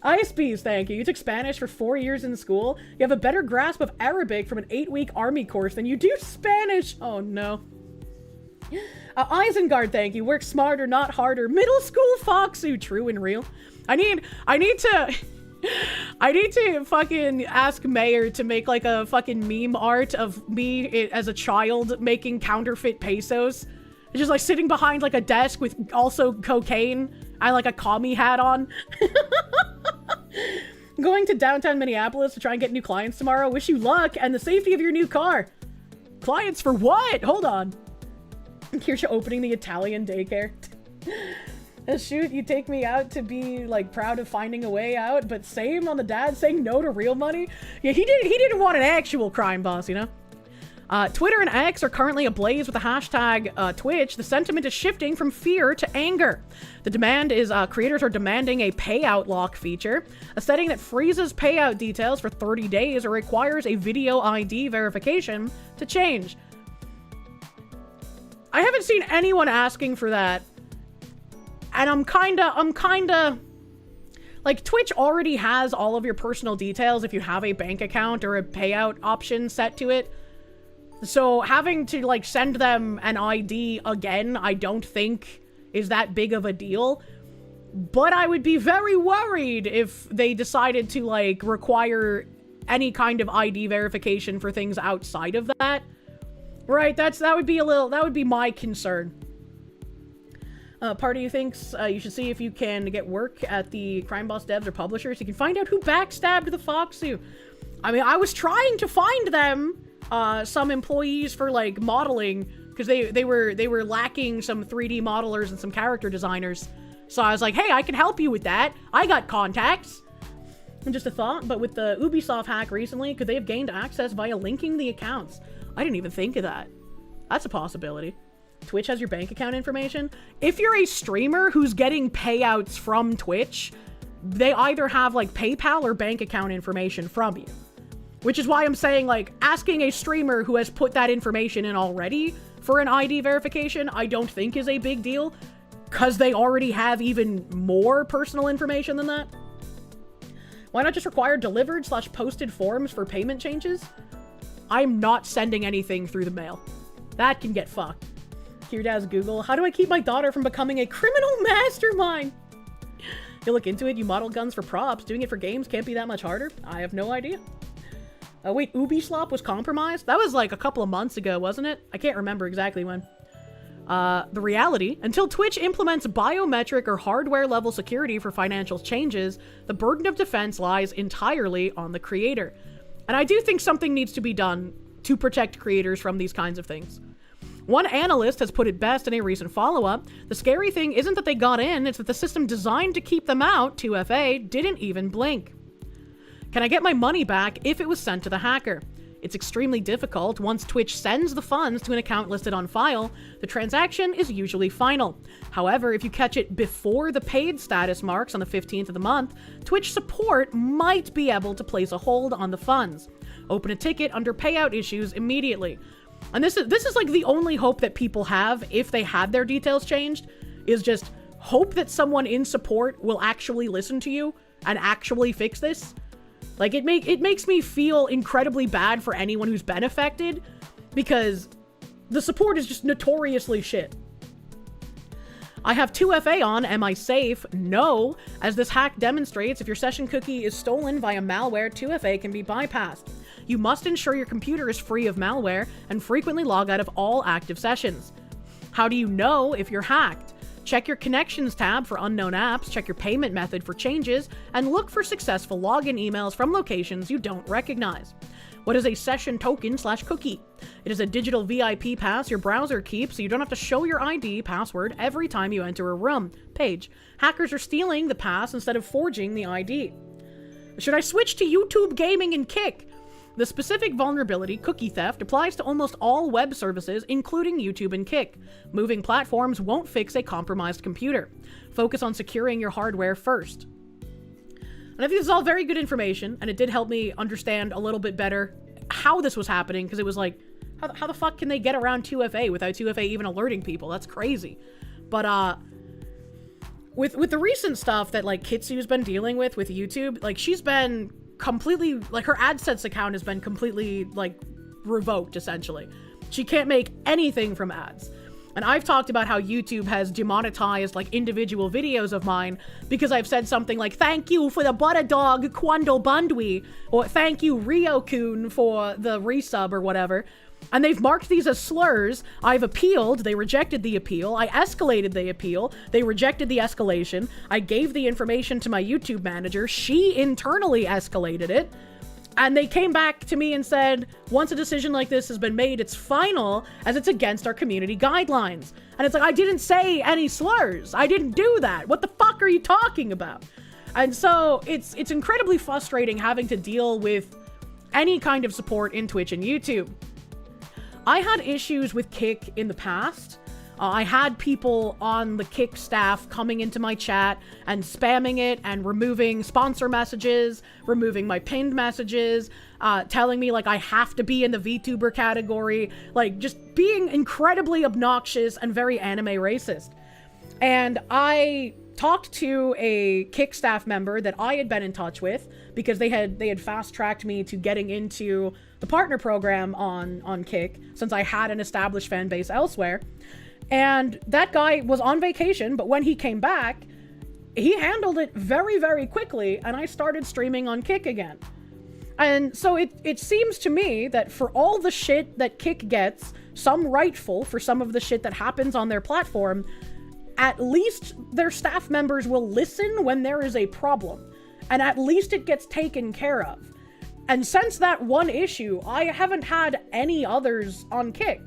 ISBs, thank you. You took Spanish for 4 years in school. You have a better grasp of Arabic from an 8-week army course than you do Spanish. Oh, no. Isengard, thank you. Work smarter, not harder. Middle school Foxu. True and real. I need to fucking ask Mayor to make like a fucking meme art of me as a child making counterfeit pesos. Just like sitting behind like a desk with also cocaine and like a commie hat on. Going to downtown Minneapolis to try and get new clients tomorrow. Wish you luck and the safety of your new car. Clients for what? Hold on. Kirsche opening the Italian daycare. Shoot, you take me out to be like proud of finding a way out, but same on the dad saying no to real money. Yeah, he didn't want an actual crime boss, you know? Twitter and X are currently ablaze with the hashtag Twitch. The sentiment is shifting from fear to anger. The demand is creators are demanding a payout lock feature, a setting that freezes payout details for 30 days or requires a video ID verification to change. I haven't seen anyone asking for that. And I'm kinda... Like, Twitch already has all of your personal details if you have a bank account or a payout option set to it. So having to, like, send them an ID again, I don't think is that big of a deal. But I would be very worried if they decided to, like, require any kind of ID verification for things outside of that. Right, that would be my concern. Party thinks you should see if you can get work at the Crime Boss devs or publishers. You can find out who backstabbed the Foxu. I mean, I was trying to find them, some employees for, like, modeling, because they were lacking some 3D modelers and some character designers. So I was like, hey, I can help you with that. I got contacts. And just a thought, but with the Ubisoft hack recently, could they have gained access via linking the accounts? I didn't even think of that. That's a possibility. Twitch has your bank account information. If you're a streamer who's getting payouts from Twitch, they either have, like, PayPal or bank account information from you. Which is why I'm saying, like, asking a streamer who has put that information in already for an ID verification, I don't think is a big deal, because they already have even more personal information than that. Why not just require delivered/posted forms for payment changes? I'm not sending anything through the mail. That can get fucked. Kirdaz Google, how do I keep my daughter from becoming a criminal mastermind? You look into it, you model guns for props. Doing it for games can't be that much harder. I have no idea. Wait, Ubisoft was compromised? That was like a couple of months ago, wasn't it? I can't remember exactly when. The reality, until Twitch implements biometric or hardware level security for financial changes, the burden of defense lies entirely on the creator. And I do think something needs to be done to protect creators from these kinds of things. One analyst has put it best in a recent follow-up. The scary thing isn't that they got in, it's that the system designed to keep them out, 2FA, didn't even blink. Can I get my money back if it was sent to the hacker? It's extremely difficult. Once Twitch sends the funds to an account listed on file, the transaction is usually final. However, if you catch it before the paid status marks on the 15th of the month, Twitch support might be able to place a hold on the funds. Open a ticket under payout issues immediately. And this is like the only hope that people have if they had their details changed, is just hope that someone in support will actually listen to you and actually fix this. Like, it makes me feel incredibly bad for anyone who's been affected, because the support is just notoriously shit. I have 2FA on, am I safe? No. As this hack demonstrates, if your session cookie is stolen via malware, 2FA can be bypassed. You must ensure your computer is free of malware and frequently log out of all active sessions. How do you know if you're hacked? Check your connections tab for unknown apps, check your payment method for changes, and look for successful login emails from locations you don't recognize. What is a session token/cookie? It is a digital VIP pass your browser keeps so you don't have to show your ID password every time you enter a room. Page. Hackers are stealing the pass instead of forging the ID. Should I switch to YouTube Gaming and Kick? The specific vulnerability, cookie theft, applies to almost all web services, including YouTube and Kick. Moving platforms won't fix a compromised computer. Focus on securing your hardware first. And I think this is all very good information, and it did help me understand a little bit better how this was happening, because it was like, how the fuck can they get around 2FA without 2FA even alerting people? That's crazy. But, with the recent stuff that, like, Kitsu's been dealing with YouTube, like, she's been completely, like, her AdSense account has been completely, like, revoked, essentially. She can't make anything from ads. And I've talked about how YouTube has demonetized, like, individual videos of mine because I've said something like, thank you for the butter dog Kwando Bundwi, or thank you Ryo-kun for the resub or whatever. And they've marked these as slurs. I've appealed. They rejected the appeal. I escalated the appeal. They rejected the escalation. I gave the information to my YouTube manager. She internally escalated it. And they came back to me and said, once a decision like this has been made, it's final, as it's against our community guidelines. And it's like, I didn't say any slurs. I didn't do that. What the fuck are you talking about? And so it's incredibly frustrating having to deal with any kind of support in Twitch and YouTube. I had issues with Kick in the past. I had people on the Kick staff coming into my chat and spamming it and removing sponsor messages, removing my pinned messages, telling me like I have to be in the VTuber category, like just being incredibly obnoxious and very anime racist. And I talked to a Kick staff member that I had been in touch with because they had fast-tracked me to getting into the partner program on Kick since I had an established fan base elsewhere. And that guy was on vacation, but when he came back, he handled it very, very quickly, and I started streaming on Kick again. And so it seems to me that for all the shit that Kick gets, some rightful for some of the shit that happens on their platform, at least their staff members will listen when there is a problem, and at least it gets taken care of. And since that one issue, I haven't had any others on Kick.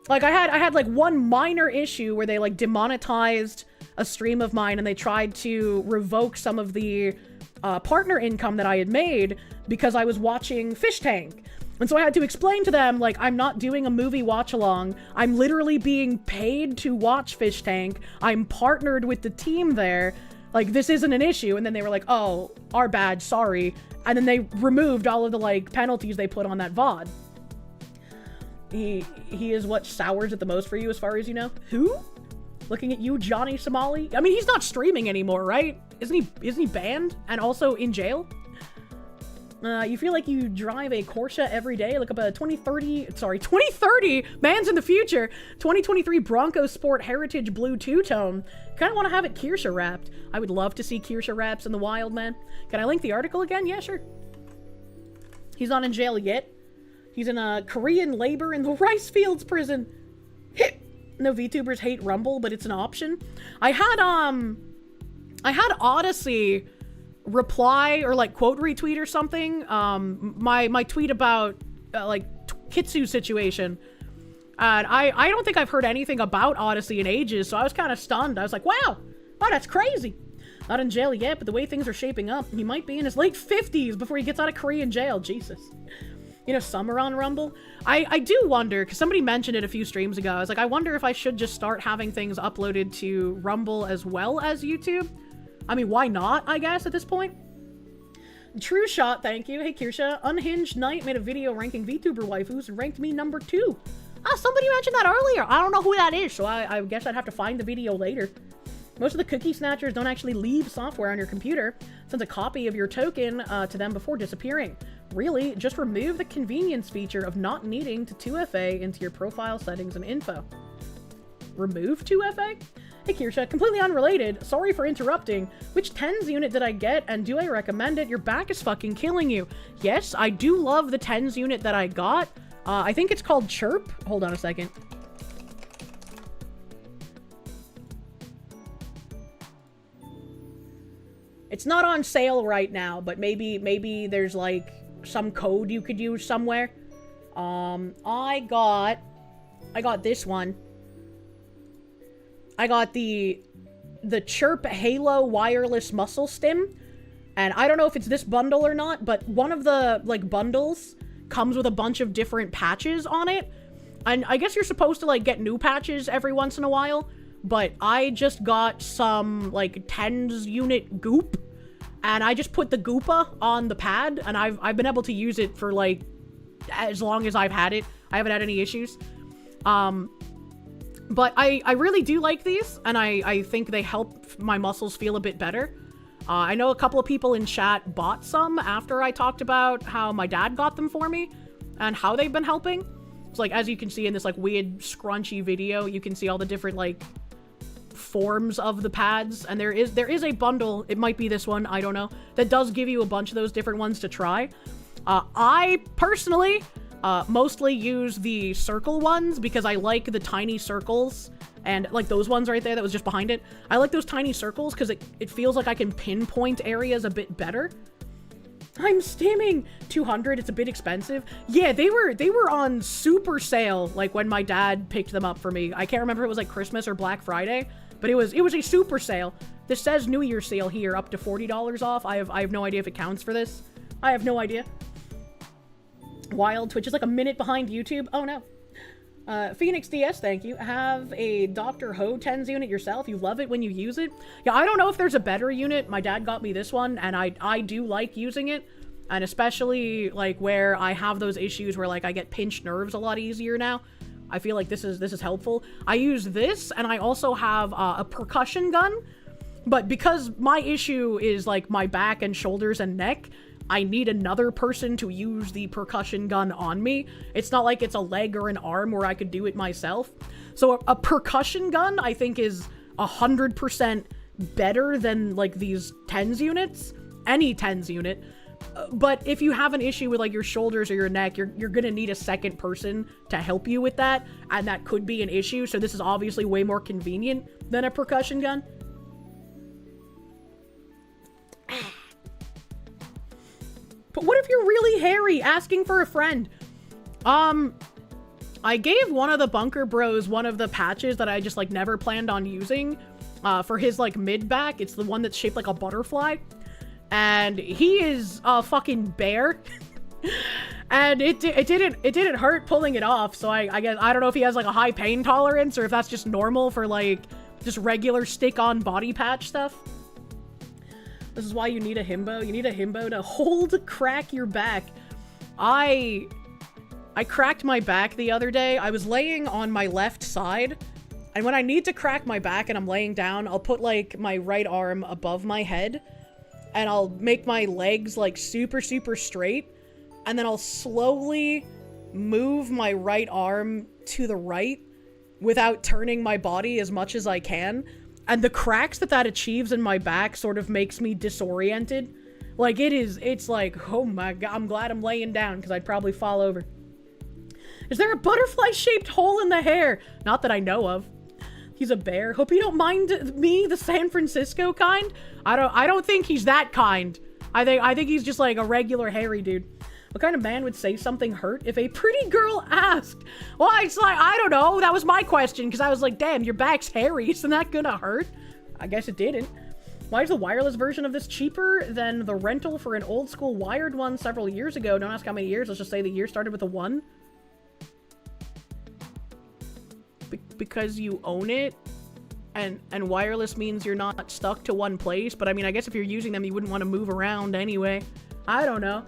Like, I had like one minor issue where they like demonetized a stream of mine and they tried to revoke some of the partner income that I had made because I was watching Fish Tank. And so I had to explain to them, like, I'm not doing a movie watch-along. I'm literally being paid to watch Fish Tank. I'm partnered with the team there. Like, this isn't an issue. And then they were like, oh, our bad, sorry. And then they removed all of the, like, penalties they put on that VoD. He is what sours it the most for you as far as you know? Who? Looking at you, Johnny Somali? I mean, he's not streaming anymore, right? Isn't he banned? And also in jail? You feel like you drive a Porsche every day? Look up a 2030, man's in the future, 2023 Bronco Sport Heritage Blue two-tone. Kind of want to have it Kirsche wrapped. I would love to see Kirsche wraps in the wild, man. Can I link the article again? Yeah, sure. He's not in jail yet. He's in a Korean labor in the rice fields prison. No VTubers hate Rumble, but it's an option. I had Odyssey reply or like quote retweet or something my tweet about like Kitsu situation, and I don't think I've heard anything about Odyssey in ages, so I was kind of stunned. I was like, wow, oh, that's crazy. Not in jail yet, but the way things are shaping up, he might be in his late 50s before he gets out of Korean jail. Jesus. You know, summer on Rumble. I do wonder, because somebody mentioned it a few streams ago. I was like, I wonder if I should just start having things uploaded to Rumble as well as YouTube. I mean, why not, I guess, at this point? True Shot, thank you. Hey, Kirsche. Unhinged Knight made a video ranking VTuber waifus and ranked me number 2. Ah, somebody mentioned that earlier. I don't know who that is, so I guess I'd have to find the video later. Most of the cookie snatchers don't actually leave software on your computer. Sends a copy of your token to them before disappearing. Really, just remove the convenience feature of not needing to 2FA into your profile settings and info. Remove 2FA? Hey Kirsche, completely unrelated, sorry for interrupting. Which TENS unit did I get, and do I recommend it? Your back is fucking killing you. Yes, I do love the TENS unit that I got. I think it's called Chirp. Hold on a second. It's not on sale right now, but maybe there's like some code you could use somewhere. I got this one. I got the Chirp Halo wireless muscle stim, and I don't know if it's this bundle or not, but one of the like bundles comes with a bunch of different patches on it, and I guess you're supposed to like get new patches every once in a while, but I just got some like TENS unit goop, and I just put the goopa on the pad, and I've been able to use it for like as long as I've had it. I haven't had any issues. But I really do like these, and I think they help my muscles feel a bit better. I know a couple of people in chat bought some after I talked about how my dad got them for me and how they've been helping. So like, as you can see in this like weird scrunchy video, you can see all the different like forms of the pads, and there is a bundle, it might be this one, I don't know, that does give you a bunch of those different ones to try. I personally mostly use the circle ones because I like the tiny circles, and like those ones right there that was just behind it. I like those tiny circles because it feels like I can pinpoint areas a bit better. I'm stimming 200. It's a bit expensive. Yeah, they were on super sale like when my dad picked them up for me. I can't remember if it was like Christmas or Black Friday, but it was a super sale. This says New Year's sale here, up to $40 off. I have no idea if it counts for this. I have no idea. Wild Twitch is like a minute behind YouTube. Oh no. Phoenix DS, thank you. Have a Dr. Ho TENS unit yourself. You love it when you use it. Yeah, I don't know if there's a better unit. My dad got me this one, and I do like using it. And especially, like, where I have those issues where, like, I get pinched nerves a lot easier now. I feel like this is helpful. I use this, and I also have a percussion gun. But because my issue is, like, my back and shoulders and neck, I need another person to use the percussion gun on me. It's not like it's a leg or an arm where I could do it myself. So a percussion gun, I think, is 100% better than, like, these TENS units. Any TENS unit. But if you have an issue with, like, your shoulders or your neck, you're gonna need a second person to help you with that. And that could be an issue. So this is obviously way more convenient than a percussion gun. But what if you're really hairy asking for a friend? I gave one of the bunker bros one of the patches that I just, like, never planned on using for his, like, mid-back. It's the one that's shaped like a butterfly. And he is a fucking bear. And it didn't hurt pulling it off. So I guess, I don't know if he has, like, a high pain tolerance or if that's just normal for, like, just regular stick-on body patch stuff. This is why you need a himbo. You need a himbo to crack your back. I cracked my back the other day. I was laying on my left side. And when I need to crack my back and I'm laying down, I'll put, like, my right arm above my head. And I'll make my legs, like, super, super straight. And then I'll slowly move my right arm to the right without turning my body as much as I can. And the cracks that achieves in my back sort of makes me disoriented. Like, it's like, oh my god, I'm glad I'm laying down, because I'd probably fall over. Is there a butterfly-shaped hole in the hair? Not that I know of. He's a bear. Hope you don't mind me, the San Francisco kind. I don't think he's that kind. I think he's just like a regular hairy dude. What kind of man would say something hurt if a pretty girl asked? Well, it's like, I don't know. That was my question, because I was like, damn, your back's hairy. Isn't that gonna hurt? I guess it didn't. Why is the wireless version of this cheaper than the rental for an old school wired one several years ago? Don't ask how many years. Let's just say the year started with a 1. Because you own it, and wireless means you're not stuck to one place. But I mean, I guess if you're using them, you wouldn't want to move around anyway. I don't know.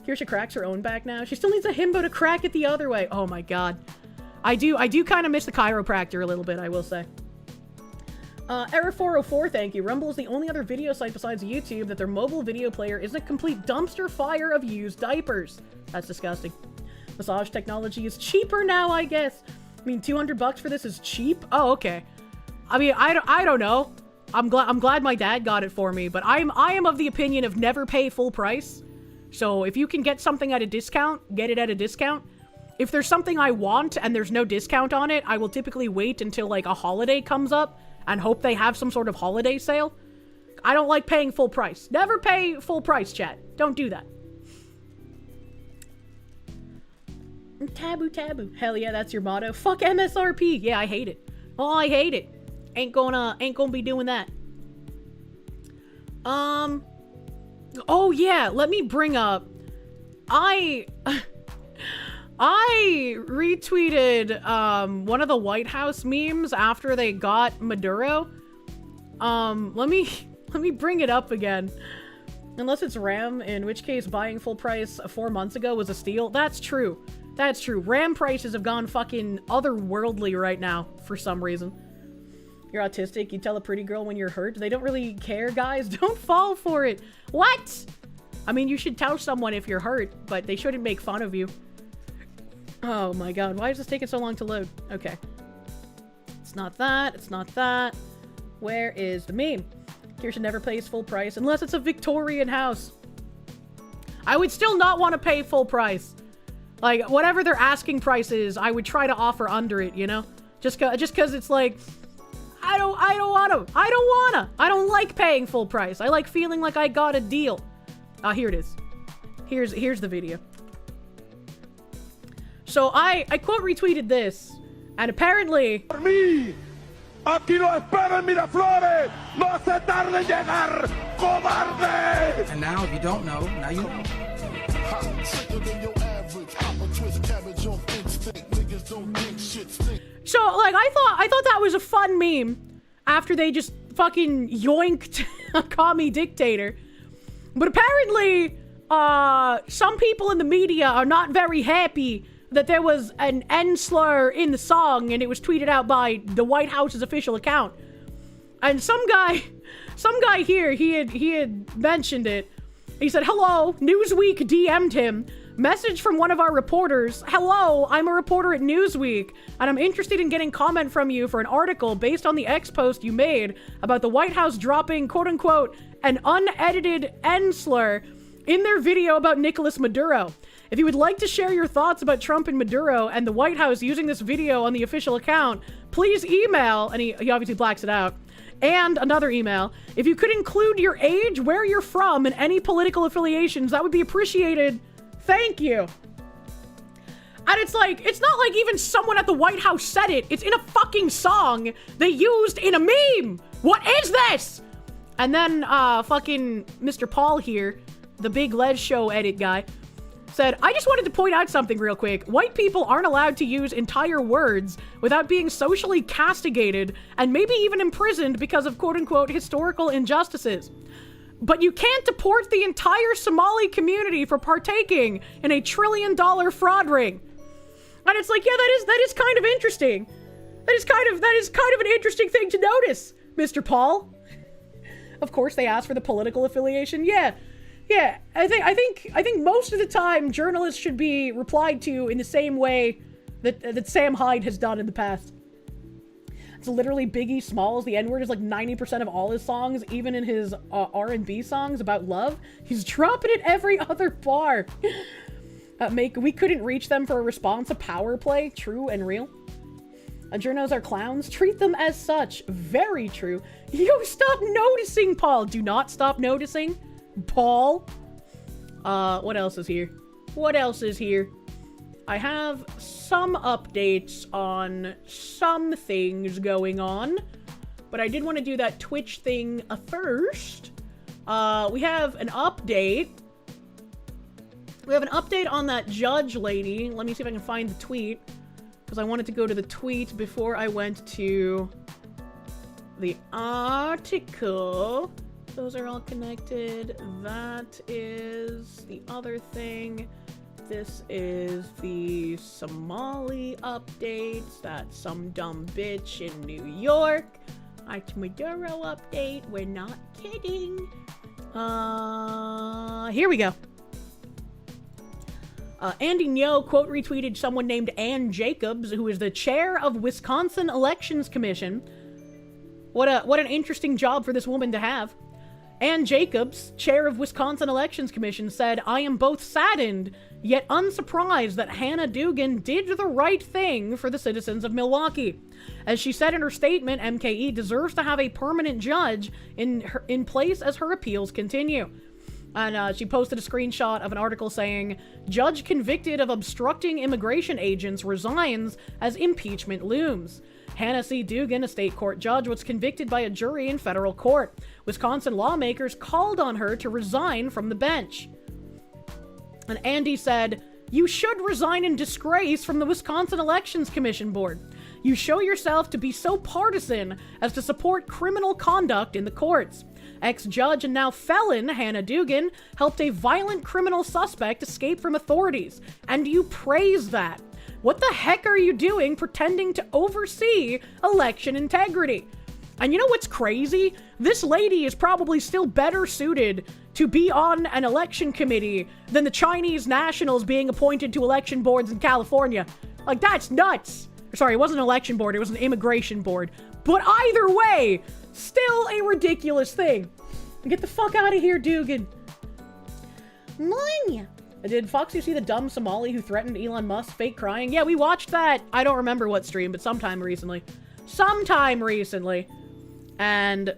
Kirsche cracks her own back now. She still needs a himbo to crack it the other way. Oh my god. I do kind of miss the chiropractor a little bit, I will say. Error 404, thank you. Rumble is the only other video site besides YouTube that their mobile video player isn't a complete dumpster fire of used diapers. That's disgusting. Massage technology is cheaper now, I guess. I mean, $200 for this is cheap? Oh, okay. I mean, I don't know. I'm glad my dad got it for me, but I am of the opinion of never pay full price. So if you can get something at a discount, get it at a discount. If there's something I want and there's no discount on it, I will typically wait until, like, a holiday comes up and hope they have some sort of holiday sale. I don't like paying full price. Never pay full price, chat. Don't do that. Taboo, taboo. Hell yeah, that's your motto. Fuck MSRP. Yeah, I hate it. Oh, I hate it. Ain't gonna be doing that. Oh yeah, let me bring up. I retweeted one of the White House memes after they got Maduro. Let me bring it up again. Unless it's RAM, in which case buying full price 4 months ago was a steal. That's true. That's true. RAM prices have gone fucking otherworldly right now for some reason. You're autistic. You tell a pretty girl when you're hurt. They don't really care, guys. Don't fall for it. What? I mean, you should tell someone if you're hurt, but they shouldn't make fun of you. Oh my god. Why is this taking so long to load? Okay. It's not that. It's not that. Where is the meme? Kirsche never pays full price unless it's a Victorian house. I would still not want to pay full price. Like, whatever their asking price is, I would try to offer under it, you know? Just cause it's like, I don't wanna. I don't like paying full price. I like feeling like I got a deal. Here it is. Here's the video. So I quote retweeted this, and apparently... Aquí lo esperan Miraflores. No se tarde en llegar, cobarde. And now, if you don't know, now you know. So, like, I thought that was a fun meme after they just fucking yoinked a commie dictator. But apparently, some people in the media are not very happy that there was an N slur in the song and it was tweeted out by the White House's official account. And some guy here, he had mentioned it. He said, hello, Newsweek DM'd him. Message from one of our reporters. Hello, I'm a reporter at Newsweek, and I'm interested in getting comment from you for an article based on the X post you made about the White House dropping, quote-unquote, an unedited N slur in their video about Nicolas Maduro. If you would like to share your thoughts about Trump and Maduro and the White House using this video on the official account, please email, and he obviously blacks it out, and another email. If you could include your age, where you're from, and any political affiliations, that would be appreciated. Thank you. And it's like, it's not like even someone at the White House said it. It's in a fucking song they used in a meme. What is this? And then, fucking Mr. Paul here, the big Les Show edit guy, said, I just wanted to point out something real quick. White people aren't allowed to use entire words without being socially castigated and maybe even imprisoned because of quote-unquote historical injustices. But you can't deport the entire Somali community for partaking in a $1 trillion fraud ring. And it's like, yeah, that is kind of interesting. That is kind of an interesting thing to notice, Mr. Paul. Of course, they asked for the political affiliation. Yeah. I think most of the time journalists should be replied to in the same way that Sam Hyde has done in the past. It's literally Biggie Smalls. The N-word is like 90% of all his songs, even in his R&B songs about love. He's dropping it every other bar. We couldn't reach them for a response. A power play. True and real. Journos are clowns. Treat them as such. Very true. You stop noticing, Paul. Do not stop noticing, Paul. What else is here? What else is here? I have some updates on some things going on, but I did want to do that Twitch thing first. We have an update. We have an update on that judge lady. Let me see if I can find the tweet, because I wanted to go to the tweet before I went to the article. Those are all connected. That is the other thing. This is the Somali updates. That's some dumb bitch in New York. It's Maduro update. We're not kidding. Here we go. Andy Ngo quote retweeted someone named Ann Jacobs, who is the chair of Wisconsin Elections Commission. What an interesting job for this woman to have. Ann Jacobs, chair of Wisconsin Elections Commission, said, I am both saddened, yet unsurprised that Hannah Dugan did the right thing for the citizens of Milwaukee. As she said in her statement, MKE deserves to have a permanent judge in place as her appeals continue. And she posted a screenshot of an article saying, Judge convicted of obstructing immigration agents resigns as impeachment looms. Hannah C. Dugan, a state court judge, was convicted by a jury in federal court. Wisconsin lawmakers called on her to resign from the bench. And Andy said, you should resign in disgrace from the Wisconsin Elections Commission Board. You show yourself to be so partisan as to support criminal conduct in the courts. Ex-judge and now felon Hannah Dugan helped a violent criminal suspect escape from authorities. And you praise that. What the heck are you doing pretending to oversee election integrity? And you know what's crazy? This lady is probably still better suited to be on an election committee than the Chinese nationals being appointed to election boards in California. Like, that's nuts. Sorry, it wasn't an election board, it was an immigration board. But either way, still a ridiculous thing. Get the fuck out of here, Dugan. Mine. Did Foxy see the dumb Somali who threatened Elon Musk fake crying? Yeah, we watched that. I don't remember what stream, but sometime recently. And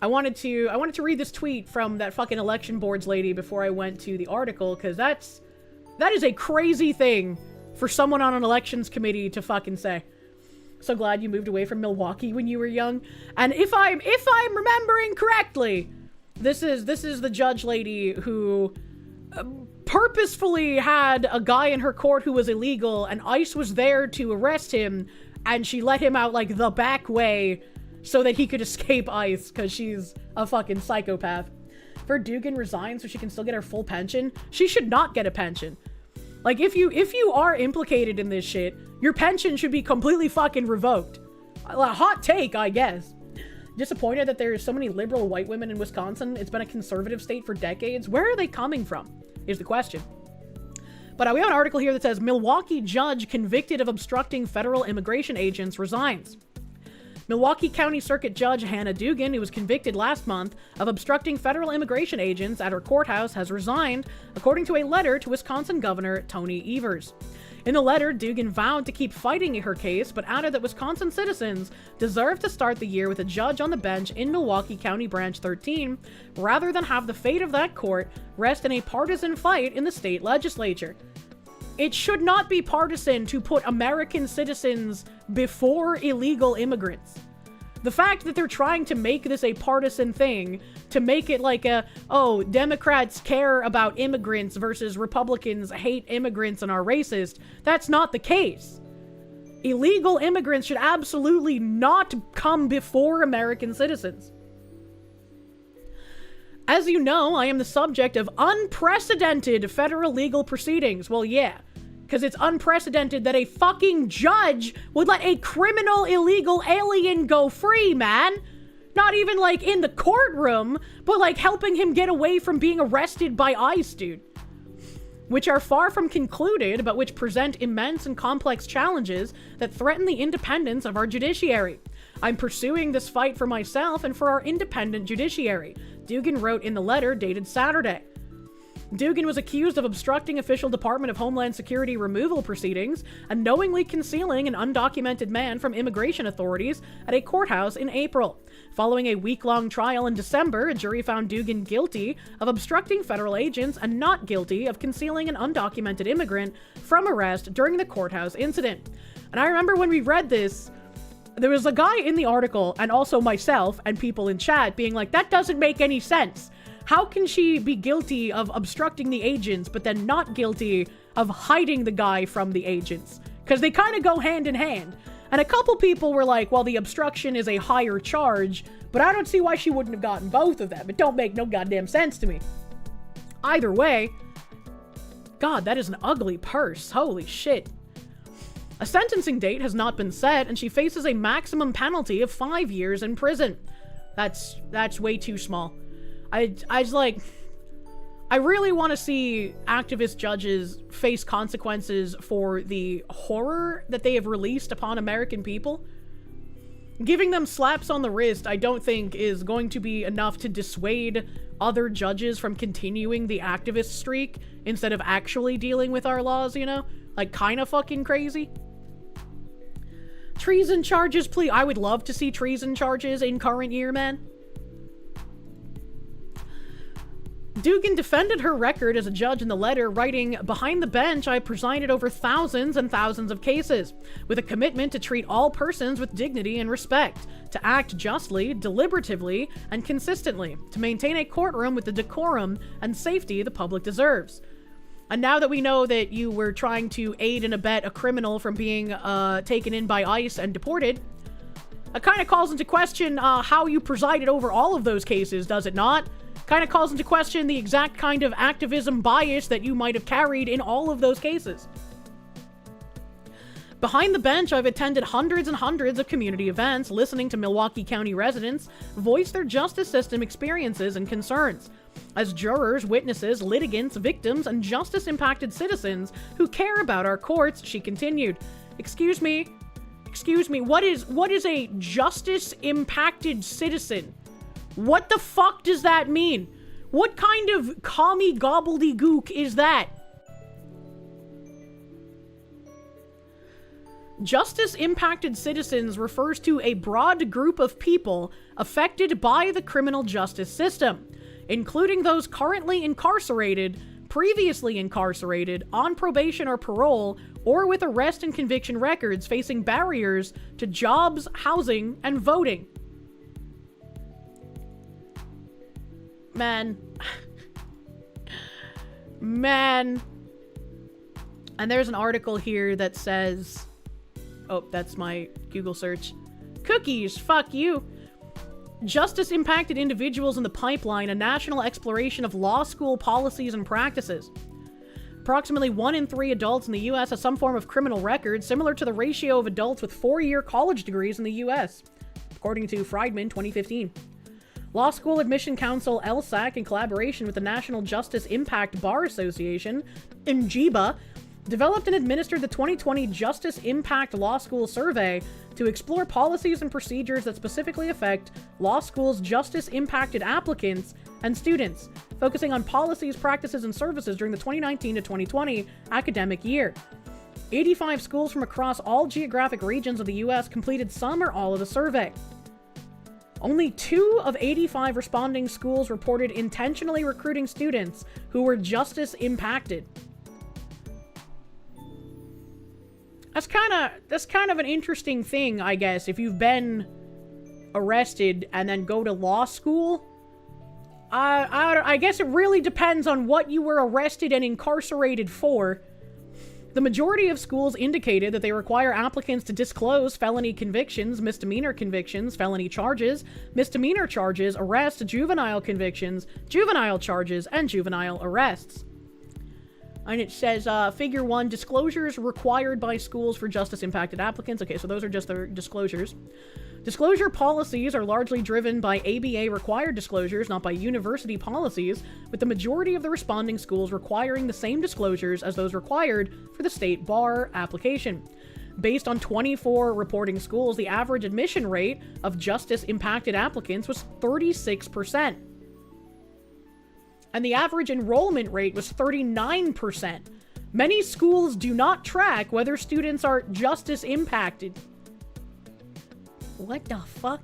I wanted to read this tweet from that fucking election boards lady before I went to the article, because that is a crazy thing for someone on an elections committee to fucking say. So glad you moved away from Milwaukee when you were young. And if I'm remembering correctly, this is the judge lady who purposefully had a guy in her court who was illegal, and ICE was there to arrest him, and she let him out, like, the back way so that he could escape ICE, because she's a fucking psychopath. For Dugan resigns so she can still get her full pension, she should not get a pension. Like, if you are implicated in this shit, your pension should be completely fucking revoked. A hot take, I guess. Disappointed that there's so many liberal white women in Wisconsin. It's been a conservative state for decades. Where are they coming from, is the question. But we have an article here that says, Milwaukee judge convicted of obstructing federal immigration agents resigns. Milwaukee County Circuit Judge Hannah Dugan, who was convicted last month of obstructing federal immigration agents at her courthouse, has resigned, according to a letter to Wisconsin Governor Tony Evers. In the letter, Dugan vowed to keep fighting her case, but added that Wisconsin citizens deserve to start the year with a judge on the bench in Milwaukee County Branch 13, rather than have the fate of that court rest in a partisan fight in the state legislature. It should not be partisan to put American citizens before illegal immigrants. The fact that they're trying to make this a partisan thing, to make it like oh, Democrats care about immigrants versus Republicans hate immigrants and are racist, that's not the case. Illegal immigrants should absolutely not come before American citizens. As you know, I am the subject of unprecedented federal legal proceedings. Well, yeah, because it's unprecedented that a fucking judge would let a criminal illegal alien go free, man. Not even, like, in the courtroom, but, like, helping him get away from being arrested by ICE, dude. Which are far from concluded, but which present immense and complex challenges that threaten the independence of our judiciary. I'm pursuing this fight for myself and for our independent judiciary, Dugan wrote in the letter dated Saturday. Dugan was accused of obstructing official Department of Homeland Security removal proceedings and knowingly concealing an undocumented man from immigration authorities at a courthouse in April. Following a week-long trial in December, a jury found Dugan guilty of obstructing federal agents and not guilty of concealing an undocumented immigrant from arrest during the courthouse incident. And I remember when we read this, there was a guy in the article, and also myself and people in chat, being like, that doesn't make any sense. How can she be guilty of obstructing the agents, but then not guilty of hiding the guy from the agents? Because they kind of go hand in hand. And a couple people were like, well, the obstruction is a higher charge, but I don't see why she wouldn't have gotten both of them. It don't make no goddamn sense to me. Either way, God, that is an ugly purse. Holy shit. A sentencing date has not been set, and she faces a maximum penalty of 5 years in prison. That's way too small. I really want to see activist judges face consequences for the horror that they have released upon American people. Giving them slaps on the wrist, I don't think, is going to be enough to dissuade other judges from continuing the activist streak instead of actually dealing with our laws, you know? Like, kind of fucking crazy. Treason charges, please. I would love to see treason charges in current year, man. Dugan defended her record as a judge in the letter, writing, "Behind the bench, I presided over thousands and thousands of cases, with a commitment to treat all persons with dignity and respect, to act justly, deliberatively, and consistently, to maintain a courtroom with the decorum and safety the public deserves." And now that we know that you were trying to aid and abet a criminal from being taken in by ICE and deported, it kind of calls into question how you presided over all of those cases, does it not? Kind of calls into question the exact kind of activism bias that you might have carried in all of those cases. Behind the bench, I've attended hundreds and hundreds of community events, listening to Milwaukee County residents voice their justice system experiences and concerns. As jurors, witnesses, litigants, victims, and justice-impacted citizens who care about our courts, she continued. Excuse me, what is a justice-impacted citizen? What the fuck does that mean? What kind of commie gobbledygook is that? Justice-impacted citizens refers to a broad group of people affected by the criminal justice system, including those currently incarcerated, previously incarcerated, on probation or parole, or with arrest and conviction records facing barriers to jobs, housing, and voting. Man, Man. And there's an article here that says... Oh, that's my Google search. Cookies, fuck you. Justice impacted individuals in the pipeline, a national exploration of law school policies and practices. Approximately 1 in 3 adults in the U.S. has some form of criminal record, similar to the ratio of adults with 4-year college degrees in the U.S., according to Friedman 2015. Law School Admission Council, LSAC, in collaboration with the National Justice Impact Bar Association, NJIBA, developed and administered the 2020 Justice Impact Law School Survey to explore policies and procedures that specifically affect law schools' justice-impacted applicants and students, focusing on policies, practices, and services during the 2019 to 2020 academic year. 85 schools from across all geographic regions of the U.S. completed some or all of the survey. Only 2 of 85 responding schools reported intentionally recruiting students who were justice-impacted. That's kind of an interesting thing, I guess. If you've been arrested and then go to law school, I guess it really depends on what you were arrested and incarcerated for. The majority of schools indicated that they require applicants to disclose felony convictions, misdemeanor convictions, felony charges, misdemeanor charges, arrests, juvenile convictions, juvenile charges, and juvenile arrests. And it says, Figure 1, disclosures required by schools for justice-impacted applicants. Okay, so those are just the disclosures. Disclosure policies are largely driven by ABA-required disclosures, not by university policies, with the majority of the responding schools requiring the same disclosures as those required for the state bar application. Based on 24 reporting schools, the average admission rate of justice-impacted applicants was 36%. And the average enrollment rate was 39%. Many schools do not track whether students are justice impacted. What the fuck?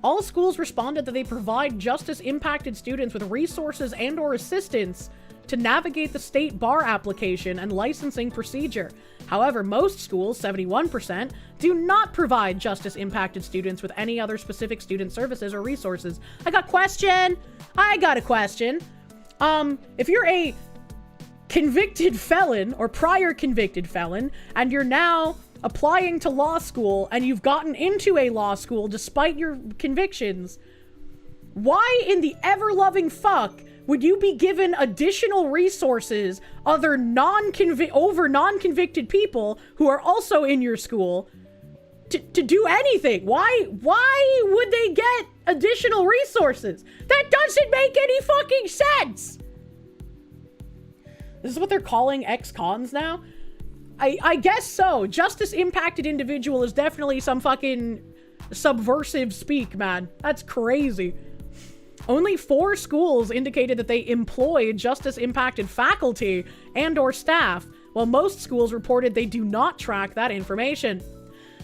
All schools responded that they provide justice impacted students with resources and or assistance to navigate the state bar application and licensing procedure. However, most schools, 71%, do not provide justice-impacted students with any other specific student services or resources. I got a question. If you're a convicted felon or prior convicted felon, and you're now applying to law school, and you've gotten into a law school despite your convictions, why in the ever-loving fuck would you be given additional resources over non-convicted people who are also in your school to do anything? Why would they get additional resources? That doesn't make any fucking sense! This is what they're calling ex-cons now? I guess so. Justice-impacted individual is definitely some fucking subversive speak, man. That's crazy. Only 4 schools indicated that they employ justice-impacted faculty and or staff, while most schools reported they do not track that information.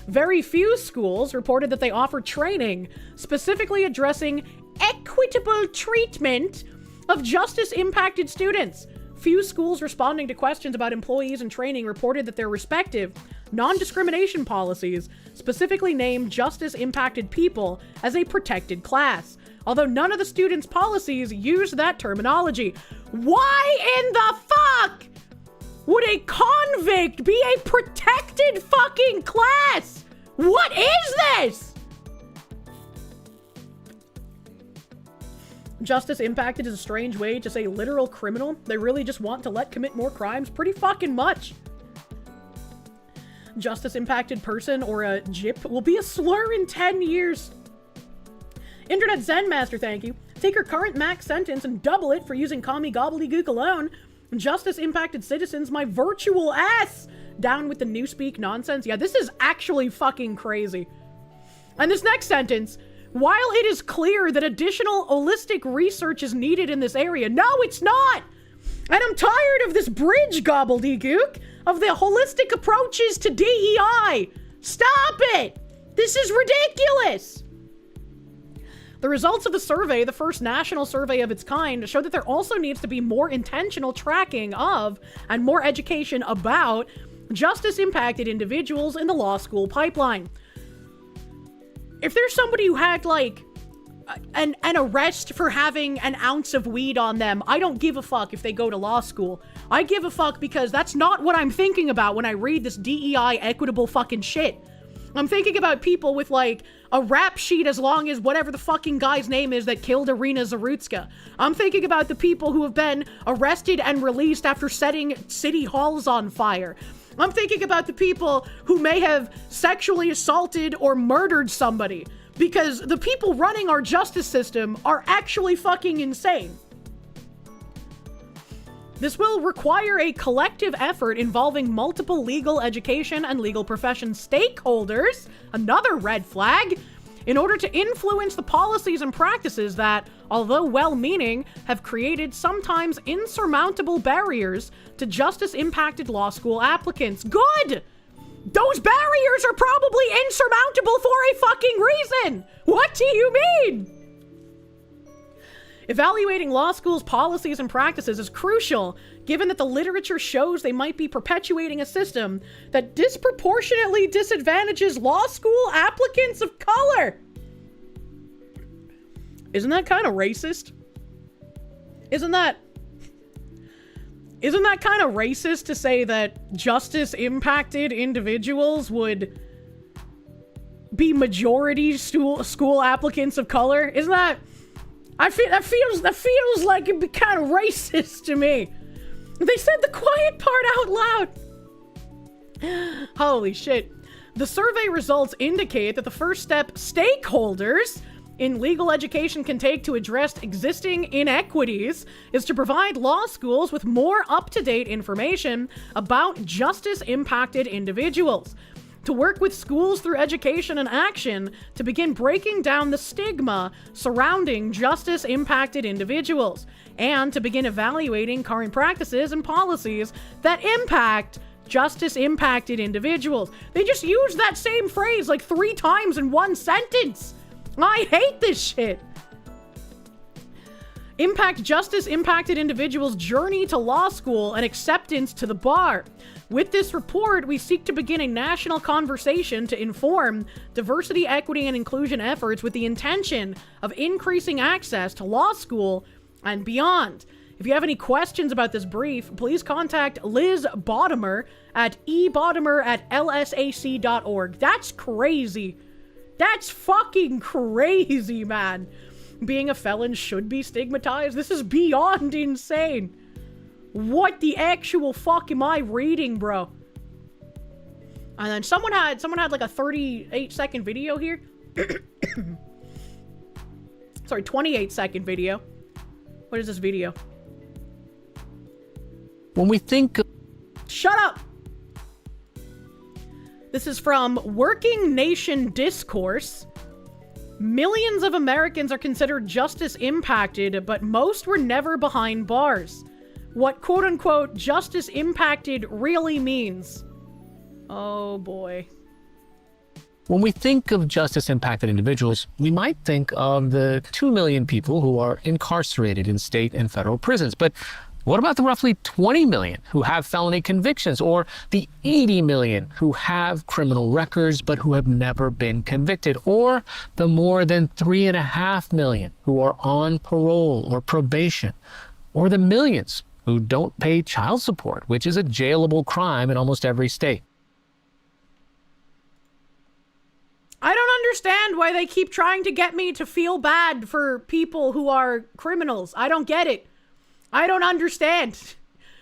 Very few schools reported that they offer training specifically addressing equitable treatment of justice-impacted students. Few schools responding to questions about employees and training reported that their respective non-discrimination policies specifically named justice-impacted people as a protected class, although none of the students' policies use that terminology. Why in the fuck would a convict be a protected fucking class? What is this? Justice impacted is a strange way to say literal criminal. They really just want to commit more crimes pretty fucking much. Justice impacted person or a JIP will be a slur in 10 years. Internet Zen Master, thank you. Take your current max sentence and double it for using commie gobbledygook alone. Justice impacted citizens, my virtual ass. Down with the newspeak nonsense. Yeah, this is actually fucking crazy. And this next sentence, while it is clear that additional holistic research is needed in this area, no, it's not. And I'm tired of this bridge gobbledygook of the holistic approaches to DEI. Stop it. This is ridiculous. The results of the survey, the first national survey of its kind, show that there also needs to be more intentional tracking of and more education about justice-impacted individuals in the law school pipeline. If there's somebody who had, like, an arrest for having an ounce of weed on them. I don't give a fuck if they go to law school. I give a fuck because that's not what I'm thinking about when I read this DEI equitable fucking shit. I'm thinking about people with, like, a rap sheet as long as whatever the fucking guy's name is that killed Irina Zarutska. I'm thinking about the people who have been arrested and released after setting city halls on fire. I'm thinking about the people who may have sexually assaulted or murdered somebody. Because the people running our justice system are actually fucking insane. This will require a collective effort involving multiple legal education and legal profession stakeholders, another red flag, in order to influence the policies and practices that, although well-meaning, have created sometimes insurmountable barriers to justice-impacted law school applicants. Good! Those barriers are probably insurmountable for a fucking reason! What do you mean? Evaluating law schools' policies and practices is crucial, given that the literature shows they might be perpetuating a system that disproportionately disadvantages law school applicants of color. Isn't that kind of racist? Isn't that kind of racist to say that justice-impacted individuals would be majority school applicants of color? Isn't that... that feels like it'd be kind of racist to me. They said the quiet part out loud. Holy shit. The survey results indicate that the first step stakeholders in legal education can take to address existing inequities is to provide law schools with more up-to-date information about justice-impacted individuals, to work with schools through education and action to begin breaking down the stigma surrounding justice-impacted individuals, and to begin evaluating current practices and policies that impact justice-impacted individuals. They just used that same phrase like 3 times in one sentence. I hate this shit. Impact justice-impacted individuals' journey to law school and acceptance to the bar. With this report, we seek to begin a national conversation to inform diversity, equity, and inclusion efforts with the intention of increasing access to law school and beyond. If you have any questions about this brief, please contact Liz Bottomer at ebottomer@lsac.org. That's crazy. That's fucking crazy, man. Being a felon should be stigmatized. This is beyond insane. What the actual fuck am I reading, bro? And then someone had like a 38-second video here. Sorry, 28-second video. What is this video? When we think of... Shut up! This is from Working Nation Discourse. Millions of Americans are considered justice impacted, but most were never behind bars. What quote-unquote justice impacted really means. Oh boy. When we think of justice-impacted individuals, we might think of the 2 million people who are incarcerated in state and federal prisons. But what about the roughly 20 million who have felony convictions, or the 80 million who have criminal records but who have never been convicted, or the more than 3.5 million who are on parole or probation, or the millions who don't pay child support, which is a jailable crime in almost every state? I don't understand why they keep trying to get me to feel bad for people who are criminals. I don't get it. I don't understand.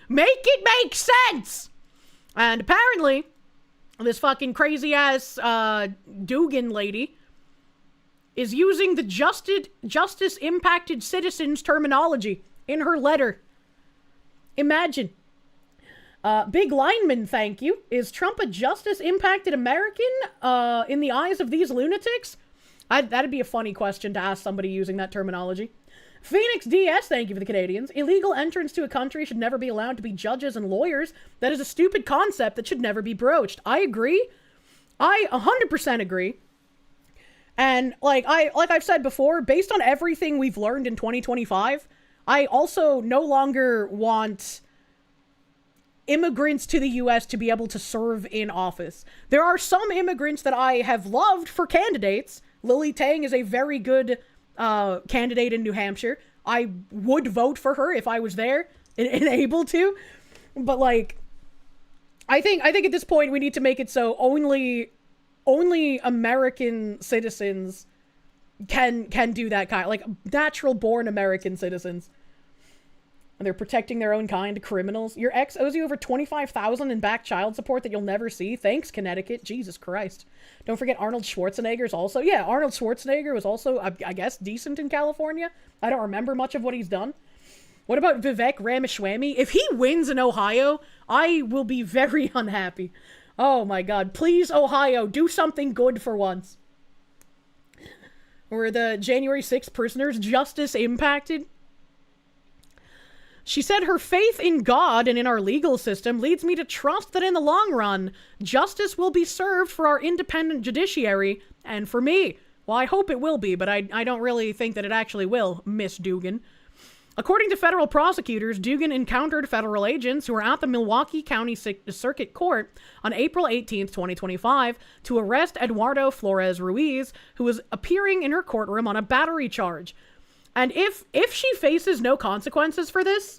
Make it make sense! And apparently, this fucking crazy-ass Dugan lady is using the justice-impacted citizens terminology in her letter. Imagine. Big Lineman, thank you. Is Trump a justice-impacted American in the eyes of these lunatics? That'd be a funny question to ask somebody using that terminology. Phoenix DS, thank you for the Canadians. Illegal entrants to a country should never be allowed to be judges and lawyers. That is a stupid concept that should never be broached. I agree. I 100% agree. And like I've said before, based on everything we've learned in 2025, I also no longer want immigrants to the US to be able to serve in office. There are some immigrants that I have loved for candidates. Lily Tang is a very good candidate in New Hampshire. I would vote for her if I was there and able to. But, like, I think at this point we need to make it so only American citizens can do that kind, like natural born American citizens. And they're protecting their own kind, criminals. Your ex owes you over $25,000 in back child support that you'll never see. Thanks, Connecticut. Jesus Christ. Don't forget Arnold Schwarzenegger's also. Yeah, Arnold Schwarzenegger was also, I guess, decent in California. I don't remember much of what he's done. What about Vivek Ramaswamy? If he wins in Ohio, I will be very unhappy. Oh my God. Please, Ohio, do something good for once. Were the January 6th prisoners' justice impacted? She said her faith in God and in our legal system leads me to trust that in the long run, justice will be served for our independent judiciary and for me. Well, I hope it will be, but I don't really think that it actually will, Miss Dugan. According to federal prosecutors, Dugan encountered federal agents who were at the Milwaukee County Circuit Court on April 18th, 2025, to arrest Eduardo Flores Ruiz, who was appearing in her courtroom on a battery charge. And if she faces no consequences for this,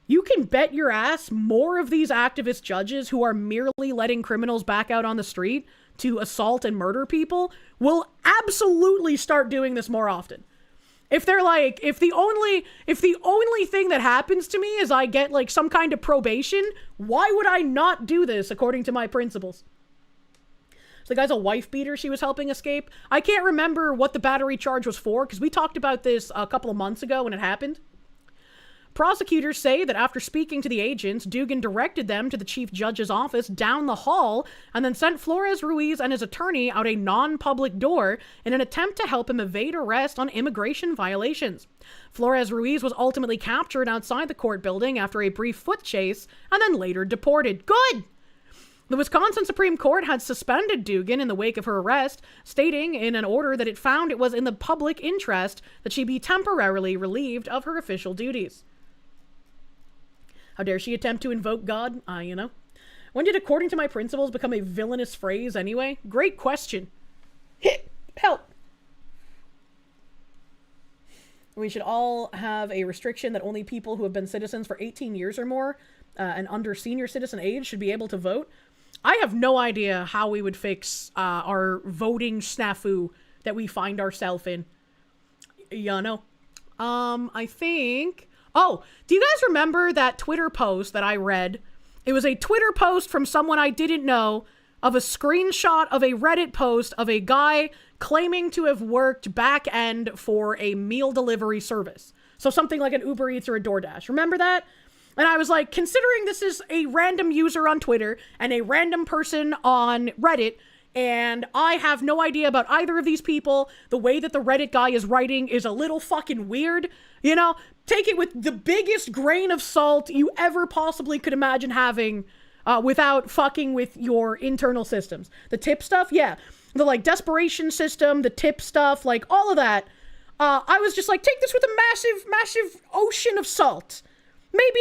you can bet your ass more of these activist judges who are merely letting criminals back out on the street to assault and murder people will absolutely start doing this more often. If they're like, if the only thing that happens to me is I get like some kind of probation, why would I not do this according to my principles? So the guy's a wife beater she was helping escape. I can't remember what the battery charge was for because we talked about this a couple of months ago when it happened. Prosecutors say that after speaking to the agents, Dugan directed them to the chief judge's office down the hall and then sent Flores Ruiz and his attorney out a non-public door in an attempt to help him evade arrest on immigration violations. Flores Ruiz was ultimately captured outside the court building after a brief foot chase and then later deported. Good! The Wisconsin Supreme Court had suspended Dugan in the wake of her arrest, stating in an order that it found it was in the public interest that she be temporarily relieved of her official duties. How dare she attempt to invoke God? When did according to my principles become a villainous phrase anyway? Great question. Help. We should all have a restriction that only people who have been citizens for 18 years or more and under senior citizen age should be able to vote. I have no idea how we would fix our voting snafu that we find ourselves in. I think... Oh, do you guys remember that Twitter post that I read? It was a Twitter post from someone I didn't know of a screenshot of a Reddit post of a guy claiming to have worked back end for a meal delivery service. So something like an Uber Eats or a DoorDash. Remember that? And I was like, considering this is a random user on Twitter and a random person on Reddit, and I have no idea about either of these people, the way that the Reddit guy is writing is a little fucking weird, take it with the biggest grain of salt you ever possibly could imagine having without fucking with your internal systems. The tip stuff, yeah. The like desperation system, the tip stuff, like all of that. I was just like, take this with a massive ocean of salt. Maybe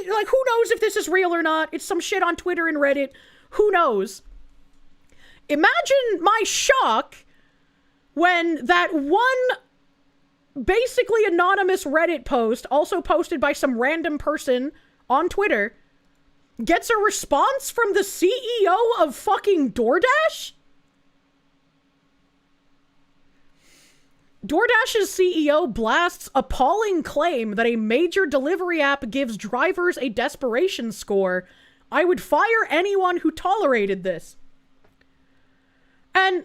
like, who knows if this is real or not? It's some shit on Twitter and Reddit. Who knows? Imagine my shock when that one basically anonymous Reddit post, also posted by some random person on Twitter, gets a response from the CEO of fucking DoorDash? DoorDash's CEO blasts appalling claim that a major delivery app gives drivers a desperation score. I would fire anyone who tolerated this. And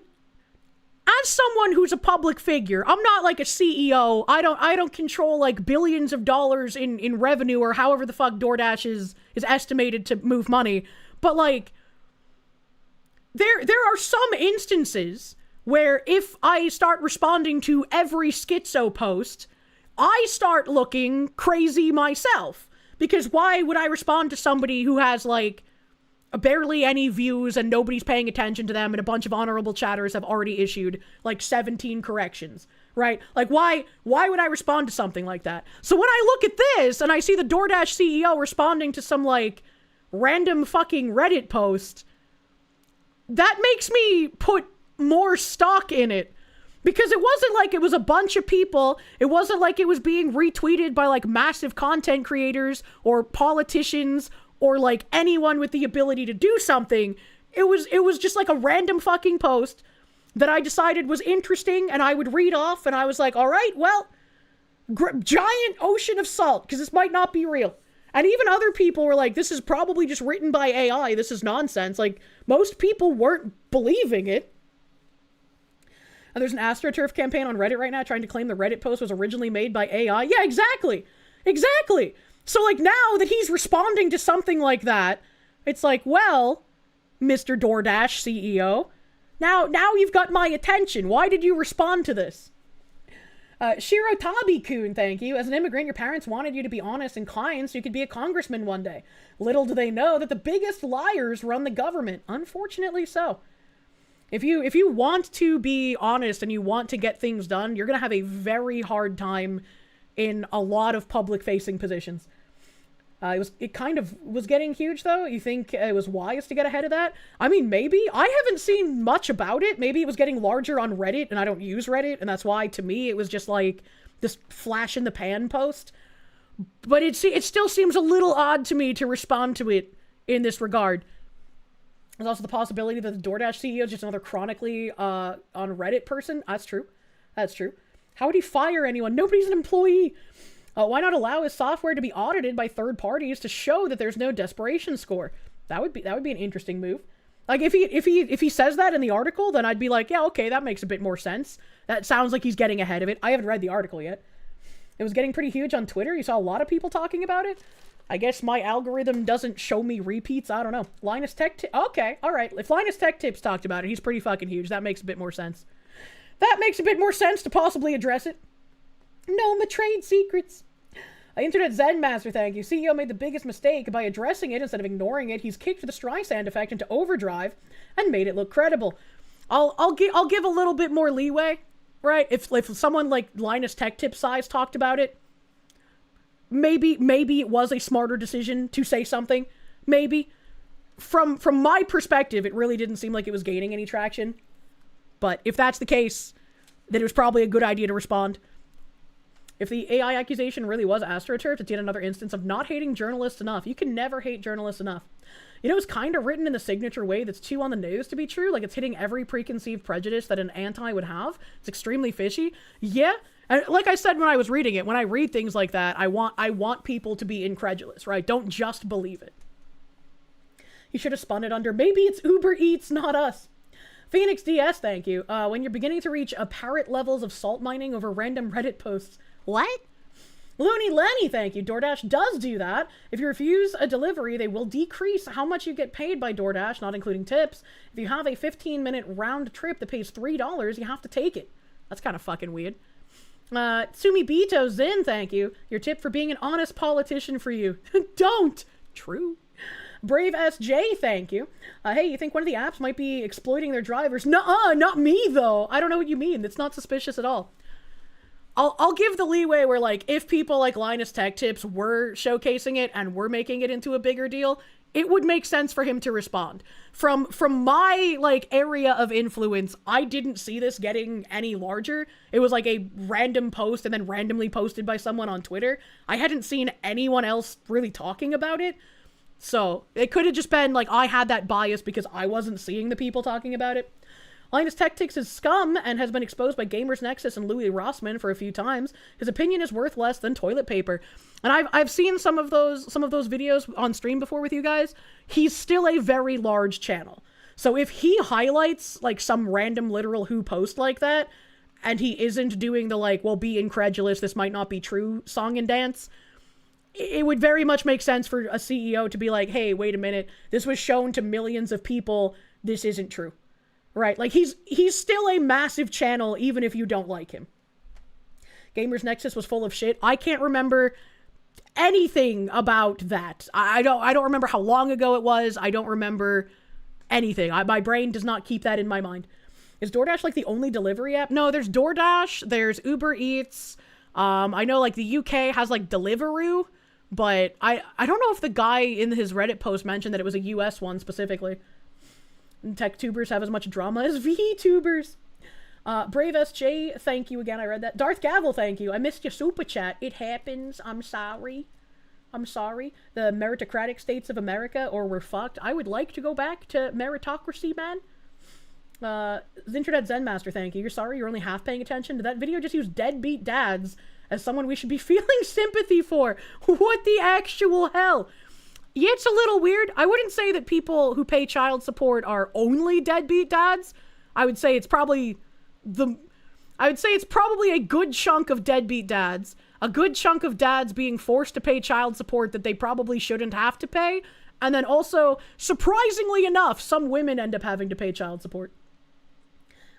as someone who's a public figure, I'm not like a CEO. I don't control like billions of dollars in revenue or however the fuck DoorDash is estimated to move money. But like, there are some instances where if I start responding to every schizo post, I start looking crazy myself. Because why would I respond to somebody who has like barely any views and nobody's paying attention to them and a bunch of honorable chatters have already issued like 17 corrections, right? Like why would I respond to something like that? So when I look at this and I see the DoorDash CEO responding to some like random fucking Reddit post, that makes me put more stock in it. Because it wasn't like it was a bunch of people. It wasn't like it was being retweeted by like massive content creators or politicians or like anyone with the ability to do something. It was just like a random fucking post that I decided was interesting and I would read off, and I was like, all right, well, giant ocean of salt, because this might not be real. And even other people were like, this is probably just written by AI. This is nonsense. Like, most people weren't believing it. And there's an AstroTurf campaign on Reddit right now trying to claim the Reddit post was originally made by AI. Yeah, exactly. Exactly. So, like, now that he's responding to something like that, it's like, well, Mr. DoorDash CEO, now you've got my attention. Why did you respond to this? Shirotabi-kun, thank you. As an immigrant, your parents wanted you to be honest and kind so you could be a congressman one day. Little do they know that the biggest liars run the government. Unfortunately so. If you want to be honest and you want to get things done, you're going to have a very hard time in a lot of public-facing positions. It kind of was getting huge, though. You think it was wise to get ahead of that? I mean, maybe. I haven't seen much about it. Maybe it was getting larger on Reddit, and I don't use Reddit, and that's why, to me, it was just like this flash-in-the-pan post. But it still seems a little odd to me to respond to it in this regard. There's also the possibility that the DoorDash CEO is just another chronically on Reddit person. That's true. That's true. How would he fire anyone? Nobody's an employee. Why not allow his software to be audited by third parties to show that there's no desperation score? That would be an interesting move. Like, if he says that in the article, then I'd be like, yeah, okay, that makes a bit more sense. That sounds like he's getting ahead of it. I haven't read the article yet. It was getting pretty huge on Twitter. You saw a lot of people talking about it. I guess my algorithm doesn't show me repeats. I don't know. Linus Tech okay, all right. If Linus Tech Tips talked about it, he's pretty fucking huge. That makes a bit more sense. That makes a bit more sense to possibly address it. No, my trade secrets. Internet Zen Master, thank you. CEO made the biggest mistake by addressing it instead of ignoring it. He's kicked the Streisand effect into overdrive and made it look credible. I'll give a little bit more leeway, right? If someone like Linus Tech Tip Size talked about it, maybe it was a smarter decision to say something. Maybe. From my perspective, it really didn't seem like it was gaining any traction. But if that's the case, then it was probably a good idea to respond. If the AI accusation really was AstroTurf, it's yet another instance of not hating journalists enough. You can never hate journalists enough. You know, it's kind of written in the signature way that's too on the nose to be true. Like, it's hitting every preconceived prejudice that an anti would have. It's extremely fishy. Yeah. And like I said when I was reading it, when I read things like that, I want people to be incredulous, right? Don't just believe it. He should have spun it under, maybe it's Uber Eats, not us. Phoenix DS, thank you. When you're beginning to reach apparent levels of salt mining over random Reddit posts. What? Looney Lenny, thank you. DoorDash does do that. If you refuse a delivery, they will decrease how much you get paid by DoorDash, not including tips. If you have a 15-minute round trip that pays $3, you have to take it. That's kind of fucking weird. Sumibito Zin, thank you. Your tip for being an honest politician for you. Don't. True. Brave SJ, thank you. Hey, you think one of the apps might be exploiting their drivers? Nuh-uh, not me, though. I don't know what you mean. It's not suspicious at all. I'll give the leeway where, like, if people like Linus Tech Tips were showcasing it and were making it into a bigger deal, it would make sense for him to respond. From my, like, area of influence, I didn't see this getting any larger. It was like a random post and then randomly posted by someone on Twitter. I hadn't seen anyone else really talking about it. So it could have just been like I had that bias because I wasn't seeing the people talking about it. Linus Tech Tips is scum and has been exposed by Gamers Nexus and Louis Rossmann for a few times. His opinion is worth less than toilet paper. And I've seen some of those videos on stream before with you guys. He's still a very large channel. So if he highlights like some random literal who post like that, and he isn't doing the like, well, be incredulous, this might not be true song and dance, it would very much make sense for a CEO to be like, hey, wait a minute, this was shown to millions of people, this isn't true. Right, like he's still a massive channel even if you don't like him. Gamers Nexus was full of shit. I can't remember anything about that. I don't remember how long ago it was. I don't remember anything. My brain does not keep that in my mind. Is DoorDash like the only delivery app? No, there's DoorDash, there's Uber Eats. I know like the UK has like Deliveroo, but I don't know if the guy in his Reddit post mentioned that it was a US one specifically. Tech tubers have as much drama as VTubers. Brave SJ, thank you again. I read that. Darth Gavel, thank you. I missed your super chat. It happens. I'm sorry. I'm sorry. The meritocratic states of America, or we're fucked. I would like to go back to meritocracy, man. Zinternet Zenmaster, thank you. You're sorry, you're only half paying attention. Did that video just use deadbeat dads as someone we should be feeling sympathy for? What the actual hell? Yeah, it's a little weird. I wouldn't say that people who pay child support are only deadbeat dads. I would say it's probably a good chunk of deadbeat dads. A good chunk of dads being forced to pay child support that they probably shouldn't have to pay. And then also, surprisingly enough, some women end up having to pay child support.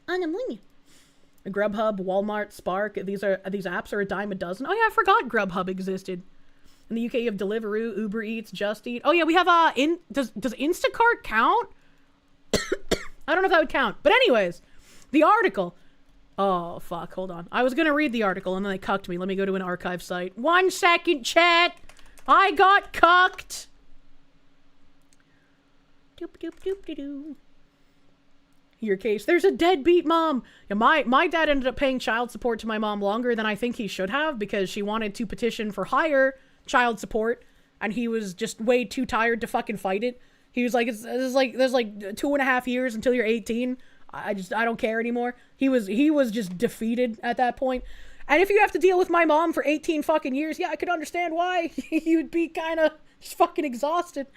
Grubhub, Walmart, Spark, these apps are a dime a dozen. Oh yeah, I forgot Grubhub existed. In the UK, you have Deliveroo, Uber Eats, Just Eat. Oh yeah, we have, does Instacart count? I don't know if that would count. But anyways, the article. Oh, fuck, hold on. I was gonna read the article and then they cucked me. Let me go to an archive site. 1 second, chat. I got cucked. Doop, doop, doop, doo, doo. Your case. There's a deadbeat mom. Yeah, my dad ended up paying child support to my mom longer than I think he should have because she wanted to petition for higher child support and he was just way too tired to fucking fight it. He was like, there's like 2.5 years until you're 18. I don't care anymore. He was just defeated at that point. And if you have to deal with my mom for 18 fucking years, yeah, I could understand why you'd be kind of just fucking exhausted.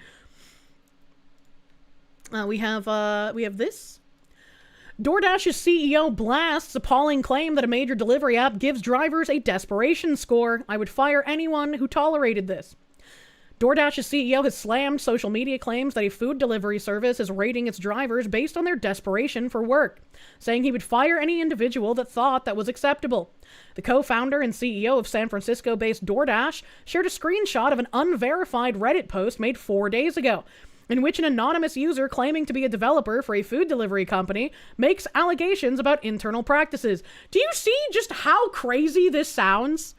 We have this. DoorDash's CEO blasts appalling claim that a major delivery app gives drivers a desperation score. I would fire anyone who tolerated this. DoorDash's CEO has slammed social media claims that a food delivery service is rating its drivers based on their desperation for work, saying he would fire any individual that thought that was acceptable. The co-founder and CEO of San Francisco-based DoorDash shared a screenshot of an unverified Reddit post made 4 days ago, in which an anonymous user claiming to be a developer for a food delivery company makes allegations about internal practices. Do you see just how crazy this sounds?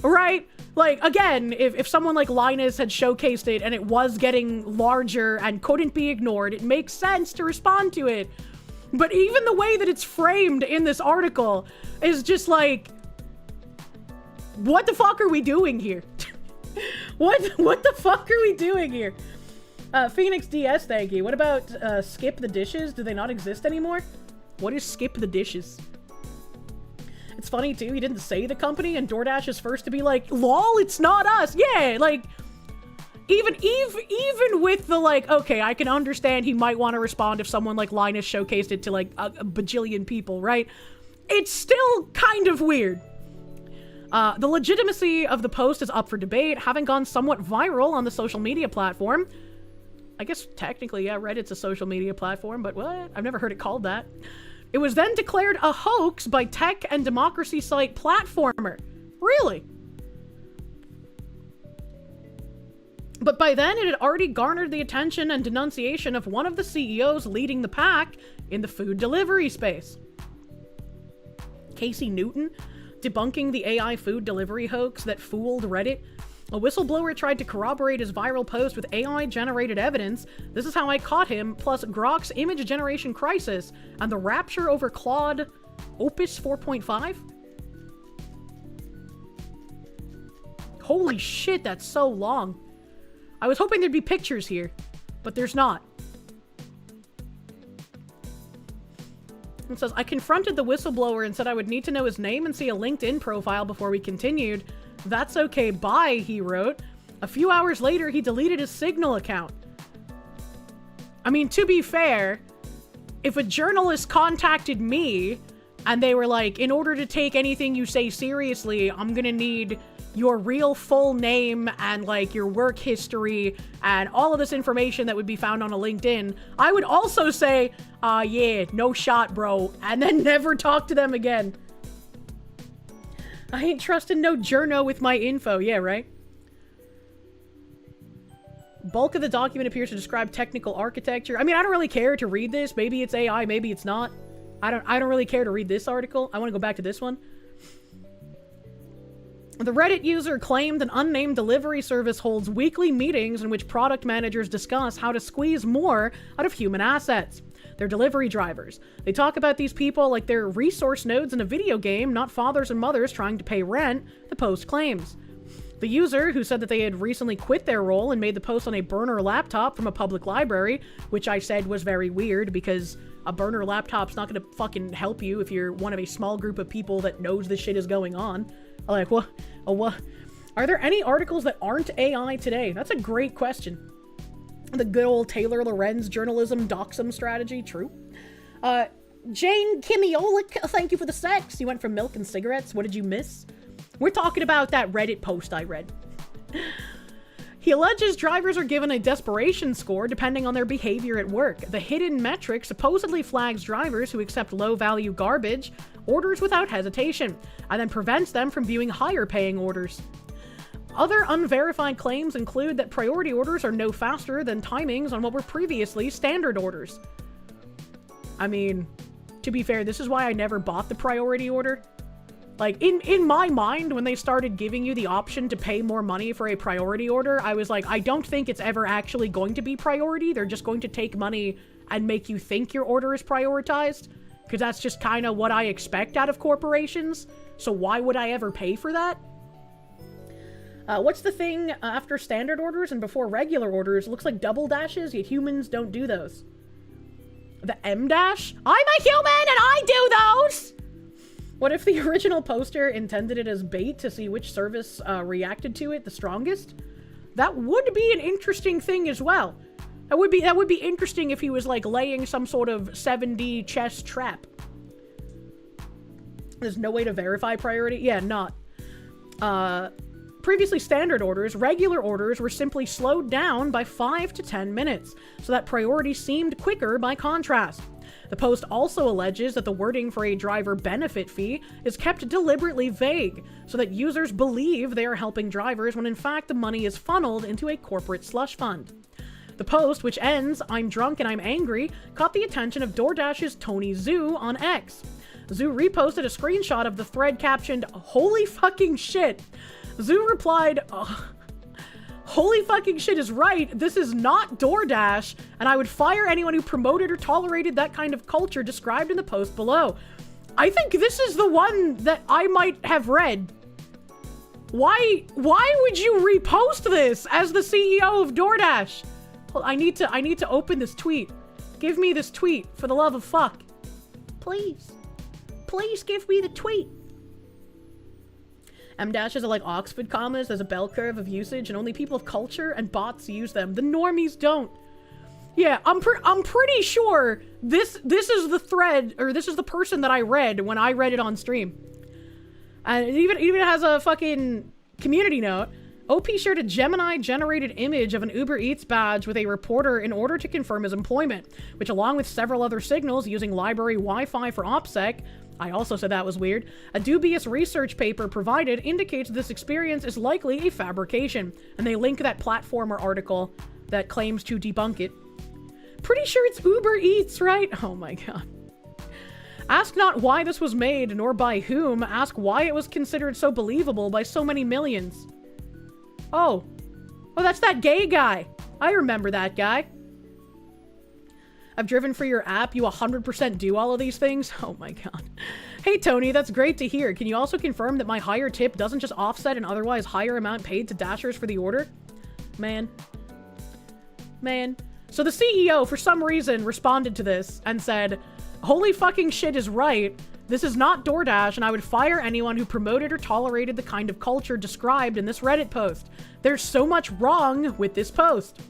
Right? Like, again, if someone like Linus had showcased it and it was getting larger and couldn't be ignored, it makes sense to respond to it. But even the way that it's framed in this article is just like, what the fuck are we doing here? What the fuck are we doing here? Phoenix DS, thank you. What about Skip the Dishes? Do they not exist anymore? What is Skip the Dishes? It's funny too, he didn't say the company, and DoorDash is first to be like, lol, it's not us. Yeah, like, even with the like, okay, I can understand he might want to respond if someone like Linus showcased it to like a bajillion people, right? It's still kind of weird. The legitimacy of the post is up for debate, having gone somewhat viral on the social media platform. I guess technically, yeah, Reddit's a social media platform, but what? I've never heard it called that. It was then declared a hoax by tech and democracy site Platformer. Really? But by then, it had already garnered the attention and denunciation of one of the CEOs leading the pack in the food delivery space. Casey Newton, debunking the AI food delivery hoax that fooled Reddit. A whistleblower tried to corroborate his viral post with AI-generated evidence. This is how I caught him, plus Grok's image generation crisis, and the rapture over Claude Opus 4.5? Holy shit, that's so long. I was hoping there'd be pictures here, but there's not. It says, I confronted the whistleblower and said I would need to know his name and see a LinkedIn profile before we continued. That's okay, bye, he wrote. A few hours later, he deleted his Signal account. I mean, to be fair, if a journalist contacted me and they were like, in order to take anything you say seriously, I'm gonna need your real full name and like your work history and all of this information that would be found on a LinkedIn, I would also say, yeah, no shot, bro, and then never talk to them again. I ain't trusting no journo with my info. Yeah, right? Bulk of the document appears to describe technical architecture. I mean, I don't really care to read this. Maybe it's AI, maybe it's not. I don't really care to read this article. I want to go back to this one. The Reddit user claimed an unnamed delivery service holds weekly meetings in which product managers discuss how to squeeze more out of human assets. They're delivery drivers. They talk about these people like they're resource nodes in a video game, not fathers and mothers trying to pay rent, the post claims. The user, who said that they had recently quit their role and made the post on a burner laptop from a public library, which I said was very weird because a burner laptop's not gonna fucking help you if you're one of a small group of people that knows this shit is going on. I'm like, what? Oh, what? Are there any articles that aren't AI today? That's a great question. The good old Taylor Lorenz journalism doxum strategy, true. Jane Kimiolik, thank you for the sex. You went from milk and cigarettes. What did you miss? We're talking about that Reddit post I read. He alleges drivers are given a desperation score depending on their behavior at work. The hidden metric supposedly flags drivers who accept low-value garbage orders without hesitation, and then prevents them from viewing higher-paying orders. Other unverified claims include that priority orders are no faster than timings on what were previously standard orders. I mean, to be fair, this is why I never bought the priority order. Like, in my mind, when they started giving you the option to pay more money for a priority order, I was like, I don't think it's ever actually going to be priority. They're just going to take money and make you think your order is prioritized. Because that's just kind of what I expect out of corporations. So why would I ever pay for that? What's the thing after standard orders and before regular orders? It looks like double dashes, yet humans don't do those. The M dash? I'm a human and I do those! What if the original poster intended it as bait to see which service reacted to it the strongest? That would be an interesting thing as well. That would be interesting if he was like laying some sort of 7D chess trap. There's no way to verify priority? Yeah, not. Previously standard orders, regular orders were simply slowed down by 5 to 10 minutes, so that priority seemed quicker by contrast. The post also alleges that the wording for a driver benefit fee is kept deliberately vague, so that users believe they are helping drivers when in fact the money is funneled into a corporate slush fund. The post, which ends, "I'm drunk and I'm angry," caught the attention of DoorDash's Tony Zhu on X. Zhu reposted a screenshot of the thread captioned, "Holy fucking shit." Zhu replied, "Holy fucking shit is right, this is not DoorDash, and I would fire anyone who promoted or tolerated that kind of culture described in the post below." I think this is the one that I might have read. Why would you repost this as the CEO of DoorDash? Well, I need to open this tweet. Give me this tweet, for the love of fuck. Please. Please give me the tweet. M dashes are like Oxford commas. There's a bell curve of usage, and only people of culture and bots use them. The normies don't. Yeah, I'm pretty sure this is the thread, or this is the person that I read when I read it on stream. And it even has a fucking community note. OP shared a Gemini-generated image of an Uber Eats badge with a reporter in order to confirm his employment, which along with several other signals using library Wi-Fi for OPSEC, I also said that was weird, a dubious research paper provided indicates this experience is likely a fabrication, and they link that platform or article that claims to debunk it. Pretty sure it's Uber Eats, right? Oh my god. Ask not why this was made, nor by whom. Ask why it was considered so believable by so many millions. Oh. Oh, that's that gay guy. I remember that guy. I've driven for your app. You 100% do all of these things? Oh my god. Hey Tony, that's great to hear. Can you also confirm that my higher tip doesn't just offset an otherwise higher amount paid to Dashers for the order? Man. So the CEO, for some reason, responded to this and said, "Holy fucking shit is right. This is not DoorDash, and I would fire anyone who promoted or tolerated the kind of culture described in this Reddit post. There's so much wrong with this post.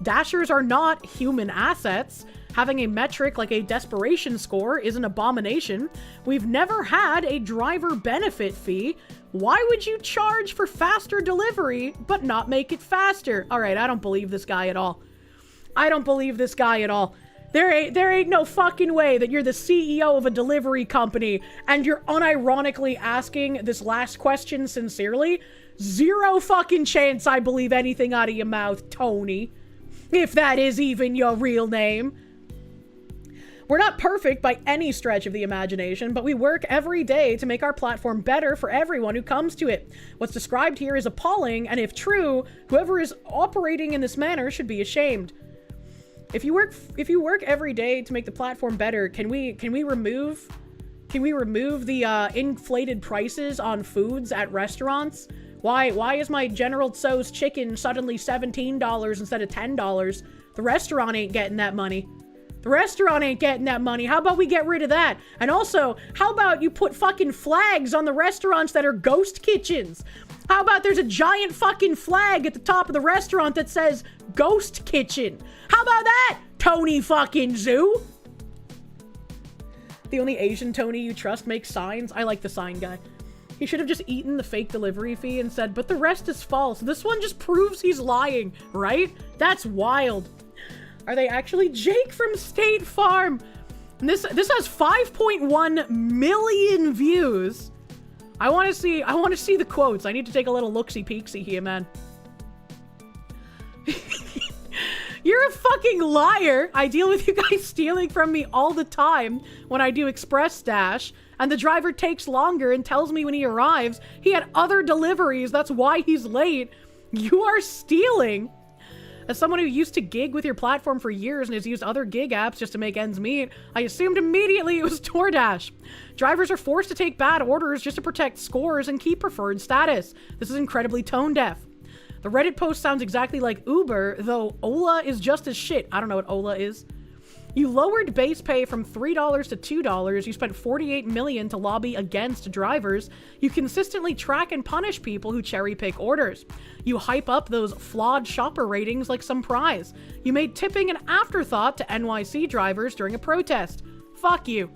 Dashers are not human assets. Having a metric like a desperation score is an abomination. We've never had a driver benefit fee. Why would you charge for faster delivery, but not make it faster?" All right, I don't believe this guy at all. I don't believe this guy at all. There ain't no fucking way that you're the CEO of a delivery company and you're unironically asking this last question sincerely. Zero fucking chance I believe anything out of your mouth, Tony. If that is even your real name. We're not perfect by any stretch of the imagination, but we work every day to make our platform better for everyone who comes to it. What's described here is appalling, and if true, whoever is operating in this manner should be ashamed. If you work every day to make the platform better, can we remove the inflated prices on foods at restaurants? Why is my General Tso's chicken suddenly $17 instead of $10? The restaurant ain't getting that money. The restaurant ain't getting that money. How about we get rid of that? And also, how about you put fucking flags on the restaurants that are ghost kitchens? How about there's a giant fucking flag at the top of the restaurant that says Ghost Kitchen? How about that, Tony fucking Zoo? The only Asian Tony you trust makes signs. I like the sign guy. He should have just eaten the fake delivery fee and said, but the rest is false. This one just proves he's lying, right? That's wild. Are they actually Jake from State Farm? And this has 5.1 million views. I want to see the quotes. I need to take a little look-see-peeksy here, man. You're a fucking liar. I deal with you guys stealing from me all the time when I do Express Dash, and the driver takes longer and tells me when he arrives he had other deliveries. That's why he's late. You are stealing. As someone who used to gig with your platform for years and has used other gig apps just to make ends meet, I assumed immediately it was DoorDash. Drivers are forced to take bad orders just to protect scores and keep preferred status. This is incredibly tone deaf. The Reddit post sounds exactly like Uber, though Ola is just as shit. I don't know what Ola is. You lowered base pay from $3 to $2. You spent $48 million to lobby against drivers. You consistently track and punish people who cherry pick orders. You hype up those flawed shopper ratings like some prize. You made tipping an afterthought to NYC drivers during a protest. Fuck you.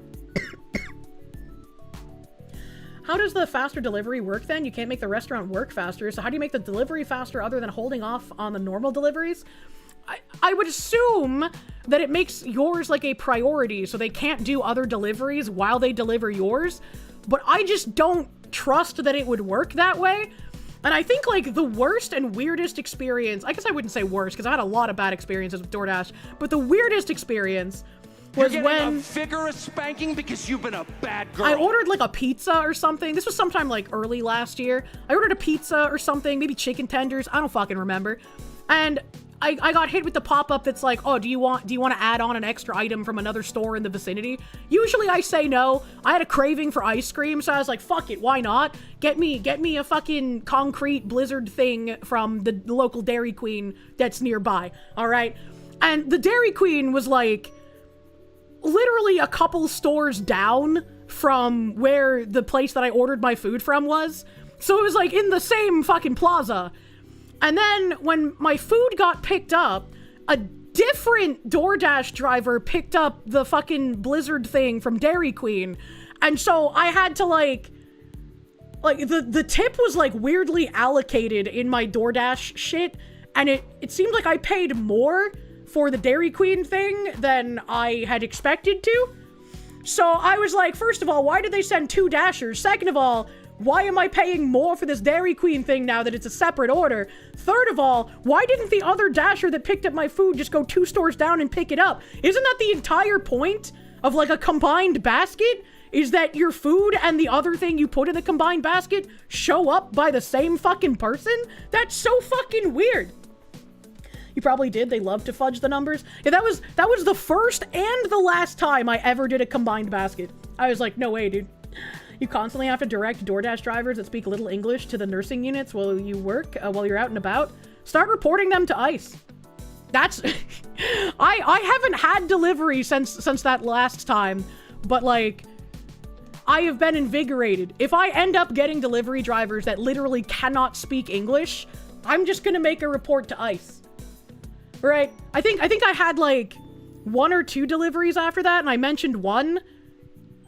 How does the faster delivery work then? You can't make the restaurant work faster, so how do you make the delivery faster other than holding off on the normal deliveries? I would assume that it makes yours like a priority, so they can't do other deliveries while they deliver yours, but I just don't trust that it would work that way. And I think like the worst and weirdest experience, I guess I wouldn't say worst because I had a lot of bad experiences with DoorDash, but the weirdest experience was when a vigorous spanking because you've been a bad girl. I ordered like a pizza or something. This was sometime like early last year. I ordered a pizza or something, maybe chicken tenders. I don't fucking remember. And I got hit with the pop-up that's like, oh, do you want to add on an extra item from another store in the vicinity? Usually I say no. I had a craving for ice cream, so I was like, fuck it, why not? Get me a fucking concrete blizzard thing from the local Dairy Queen that's nearby, all right? And the Dairy Queen was like literally a couple stores down from where the place that I ordered my food from was. So it was like in the same fucking plaza. And then when my food got picked up, a different DoorDash driver picked up the fucking blizzard thing from Dairy Queen. And so I had to like the tip was like weirdly allocated in my DoorDash shit. And it seemed like I paid more for the Dairy Queen thing than I had expected to. So I was like, first of all, why did they send 2 Dashers? Second of all, why am I paying more for this Dairy Queen thing now that it's a separate order? Third of all, why didn't the other Dasher that picked up my food just go 2 stores down and pick it up? Isn't that the entire point of like a combined basket? Is that your food and the other thing you put in the combined basket show up by the same fucking person? That's so fucking weird. You probably did. They love to fudge the numbers. Yeah, that was the first and the last time I ever did a combined basket. I was like, no way, dude. You constantly have to direct DoorDash drivers that speak little English to the nursing units while you work, while you're out and about. Start reporting them to ICE. That's... I haven't had delivery since that last time, but like, I have been invigorated. If I end up getting delivery drivers that literally cannot speak English, I'm just gonna make a report to ICE. Right? I think I had like 1 or 2 deliveries after that, and I mentioned one.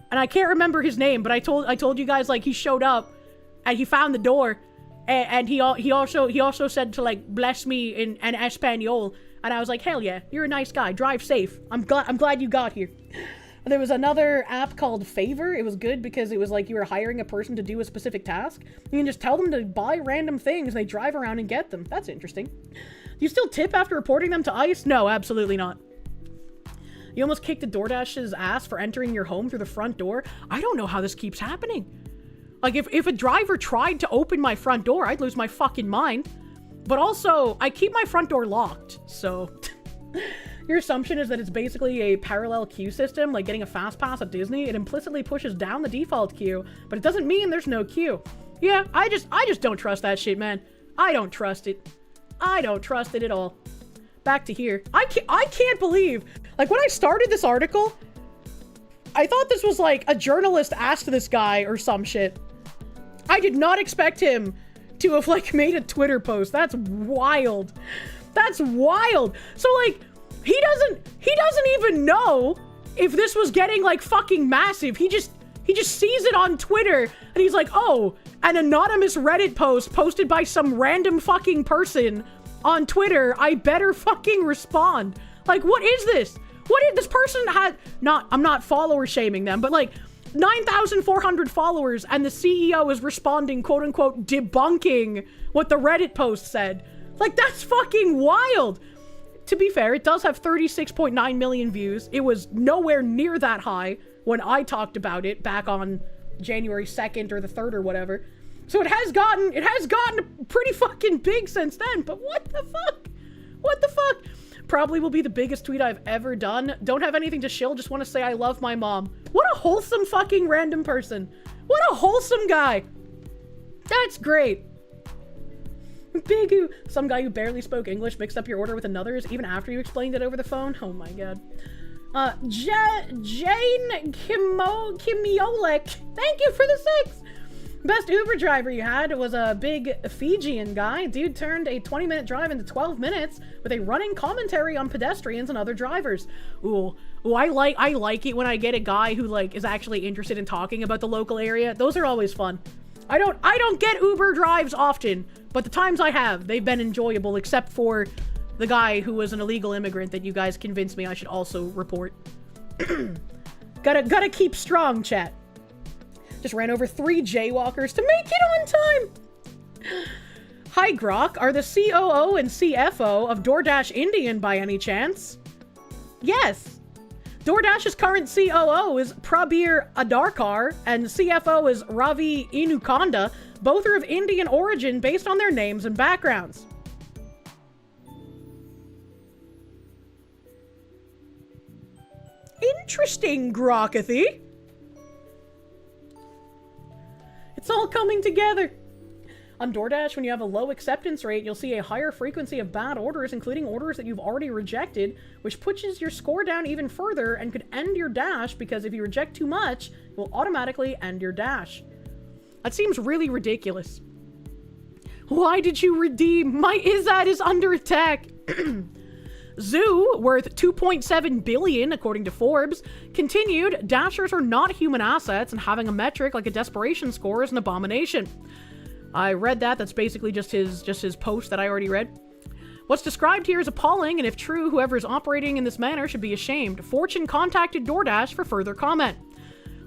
And I can't remember his name, but I told you guys like he showed up and he found the door and he also said to like bless me in Espanol, and I was like, hell yeah, you're a nice guy, drive safe. I'm glad you got here. And there was another app called Favor. It was good because it was like you were hiring a person to do a specific task. You can just tell them to buy random things and they drive around and get them. That's interesting. Do you still tip after reporting them to ICE? No, absolutely not. You almost kicked a DoorDash's ass for entering your home through the front door. I don't know how this keeps happening. Like, if a driver tried to open my front door, I'd lose my fucking mind. But also, I keep my front door locked, so... Your assumption is that it's basically a parallel queue system, like getting a fast pass at Disney. It implicitly pushes down the default queue, but it doesn't mean there's no queue. Yeah, I just don't trust that shit, man. I don't trust it. I don't trust it at all. Back to here. I can't believe, like, when I started this article, I thought this was like a journalist asked this guy or some shit. I did not expect him to have like made a Twitter post. That's wild. That's wild. So like, he doesn't even know if this was getting like fucking massive. He just sees it on Twitter and he's like, oh, an anonymous Reddit post posted by some random fucking person on Twitter. I better fucking respond. Like, what is this? This person had, I'm not follower shaming them, but like 9,400 followers and the CEO is responding, quote unquote, debunking what the Reddit post said. Like, that's fucking wild. To be fair, it does have 36.9 million views. It was nowhere near that high when I talked about it back on January 2nd or the 3rd or whatever. So it has gotten pretty fucking big since then, but what the fuck? What the fuck? Probably will be the biggest tweet I've ever done. Don't have anything to shill, just want to say I love my mom. What a wholesome fucking random person. What a wholesome guy. That's great. Some guy who barely spoke English mixed up your order with another's even after you explained it over the phone. Oh my god. Jane Kimiolek, thank you for the 6. Best Uber driver you had was a big Fijian guy. Dude turned a 20-minute drive into 12 minutes with a running commentary on pedestrians and other drivers. Ooh, I like it when I get a guy who like is actually interested in talking about the local area. Those are always fun. I don't get Uber drives often, but the times I have, they've been enjoyable, except for the guy who was an illegal immigrant that you guys convinced me I should also report. Gotta keep strong, chat. Just ran over 3 jaywalkers to make it on time. Hi, Grok. Are the COO and CFO of DoorDash Indian by any chance? Yes. DoorDash's current COO is Prabir Adarkar, and CFO is Ravi Inukanda. Both are of Indian origin based on their names and backgrounds. Interesting, Grokathy. It's all coming together. On DoorDash, when you have a low acceptance rate, you'll see a higher frequency of bad orders, including orders that you've already rejected, which pushes your score down even further and could end your dash, because if you reject too much, it will automatically end your dash. That seems really ridiculous. Why did you redeem? My Izzad is under attack. Zoo, worth 2.7 billion according to Forbes, continued, Dashers are not human assets, and having a metric like a desperation score is an abomination. I read that. That's basically just his post that I already read. What's described here is appalling, and if true, whoever is operating in this manner should be ashamed. Fortune contacted DoorDash for further comment.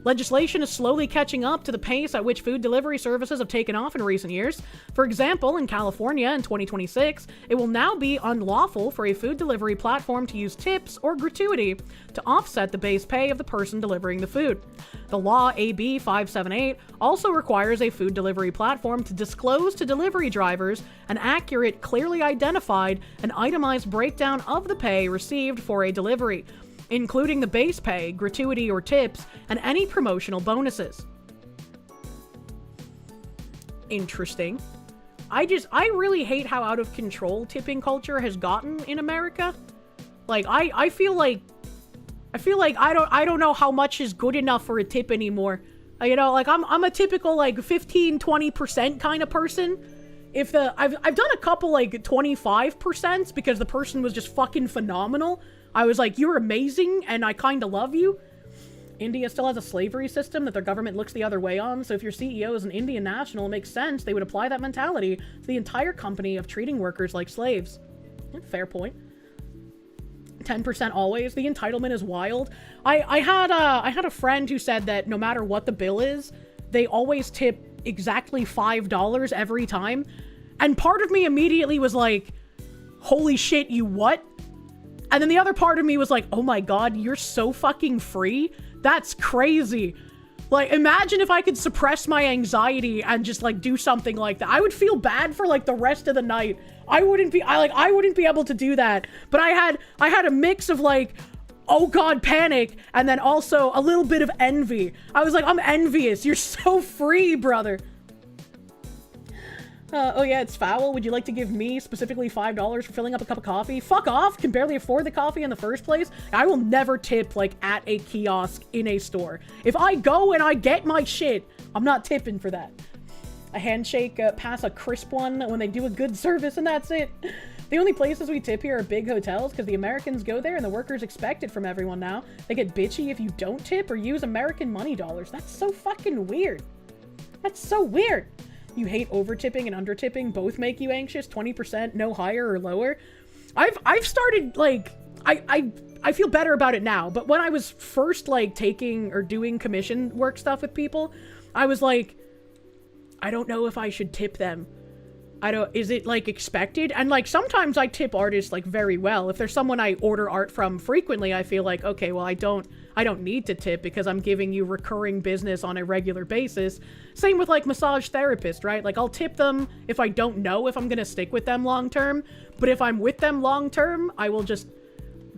Legislation is slowly catching up to the pace at which food delivery services have taken off in recent years. For example, in California in 2026, it will now be unlawful for a food delivery platform to use tips or gratuity to offset the base pay of the person delivering the food. The law AB 578 also requires a food delivery platform to disclose to delivery drivers an accurate, clearly identified, and itemized breakdown of the pay received for a delivery, including the base pay, gratuity or tips, and any promotional bonuses. Interesting. I really hate how out of control tipping culture has gotten in America. Like, I feel like I don't know how much is good enough for a tip anymore. You know, like I'm a typical like 15-20% kind of person. I've done a couple like 25% because the person was just fucking phenomenal. I was like, you're amazing, and I kind of love you. India still has a slavery system that their government looks the other way on, so if your CEO is an Indian national, it makes sense they would apply that mentality to the entire company of treating workers like slaves. Fair point. 10% always. The entitlement is wild. I had a friend who said that no matter what the bill is, they always tip exactly $5 every time. And part of me immediately was like, holy shit, you what? And then the other part of me was like, oh my god, you're so fucking free? That's crazy. Like, imagine if I could suppress my anxiety and just, like, do something like that. I would feel bad for, like, the rest of the night. I wouldn't be able to do that. But I had a mix of, like, oh god, panic, and then also a little bit of envy. I was like, I'm envious. You're so free, brother. Oh yeah, it's foul. Would you like to give me specifically $5 for filling up a cup of coffee? Fuck off! Can barely afford the coffee in the first place. I will never tip, like, at a kiosk in a store. If I go and I get my shit, I'm not tipping for that. A handshake, pass a crisp one when they do a good service, and that's it. The only places we tip here are big hotels because the Americans go there and the workers expect it from everyone now. They get bitchy if you don't tip or use American money dollars. That's so fucking weird. That's so weird. You hate over-tipping and under-tipping. Both make you anxious. 20%, no higher or lower. I've started, like, I feel better about it now. But when I was first, like, taking or doing commission work stuff with people, I was like, I don't know if I should tip them. Is it, like, expected? And, like, sometimes I tip artists, like, very well. If there's someone I order art from frequently, I feel like, okay, well, I don't need to tip because I'm giving you recurring business on a regular basis. Same with, like, massage therapists, right? Like, I'll tip them if I don't know if I'm gonna stick with them long term. But if I'm with them long term, I will just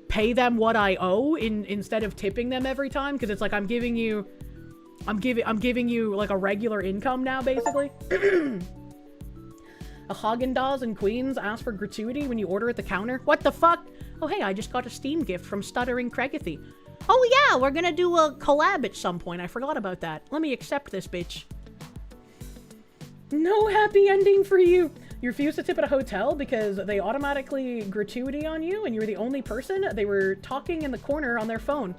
pay them what I owe instead of tipping them every time. Because it's like, I'm giving you, like, a regular income now, basically. A Haagen-Dazs in Queens asks for gratuity when you order at the counter. What the fuck? Oh, hey, I just got a Steam gift from Stuttering Craigathy. Oh, yeah, we're gonna do a collab at some point. I forgot about that. Let me accept this, bitch. No happy ending for you. You refuse to tip at a hotel because they automatically gratuity on you and you were the only person. They were talking in the corner on their phone.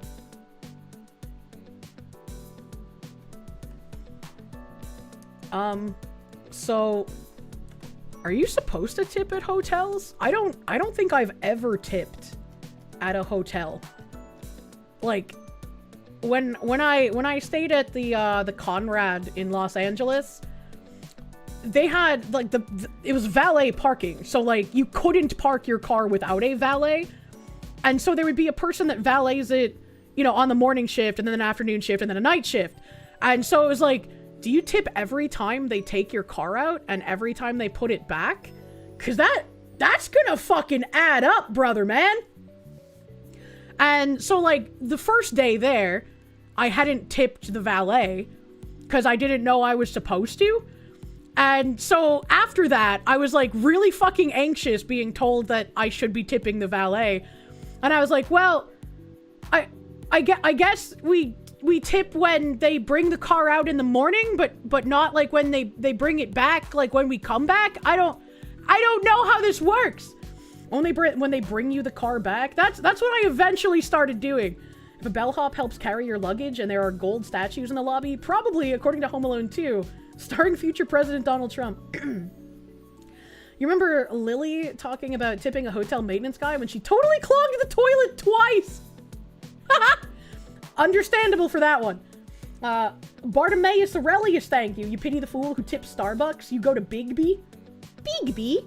So... are you supposed to tip at hotels? I don't think I've ever tipped at a hotel. Like, when I stayed at the Conrad in Los Angeles, they had, like, it was valet parking. So, like, you couldn't park your car without a valet. And so there would be a person that valets it, you know, on the morning shift and then an afternoon shift and then a night shift. And so it was like, do you tip every time they take your car out and every time they put it back? Cause that's gonna fucking add up, brother, man. And so, like, the first day there, I hadn't tipped the valet because I didn't know I was supposed to. And so after that, I was, like, really fucking anxious being told that I should be tipping the valet. And I was like, well, I guess we tip when they bring the car out in the morning, but not, like, when they bring it back, like, when we come back. I don't know how this works. Only when they bring you the car back. That's what I eventually started doing. If a bellhop helps carry your luggage and there are gold statues in the lobby, probably, according to Home Alone 2, starring future President Donald Trump. You remember Lily talking about tipping a hotel maintenance guy when she totally clogged the toilet twice? Understandable for that one. Bartimaeus Aurelius, thank you. You pity the fool who tips Starbucks. You go to Bigby. Bigby?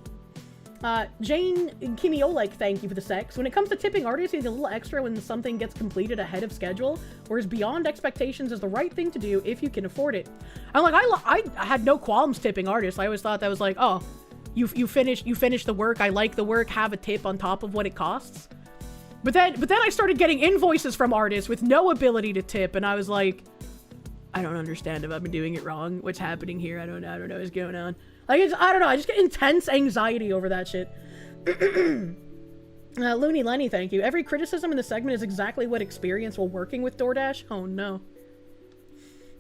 Jane Kimiolek, thank you for the sex. When it comes to tipping artists, you need a little extra when something gets completed ahead of schedule, whereas beyond expectations is the right thing to do if you can afford it. I'm like, I had no qualms tipping artists. I always thought that was like, oh, you finish the work, I like the work, have a tip on top of what it costs. But then I started getting invoices from artists with no ability to tip, and I was like, I don't understand if I've been doing it wrong. What's happening here? I don't know what's going on. Like, I don't know. I just get intense anxiety over that shit. Looney Lenny, thank you. Every criticism in the segment is exactly what experience while working with DoorDash. Oh, no.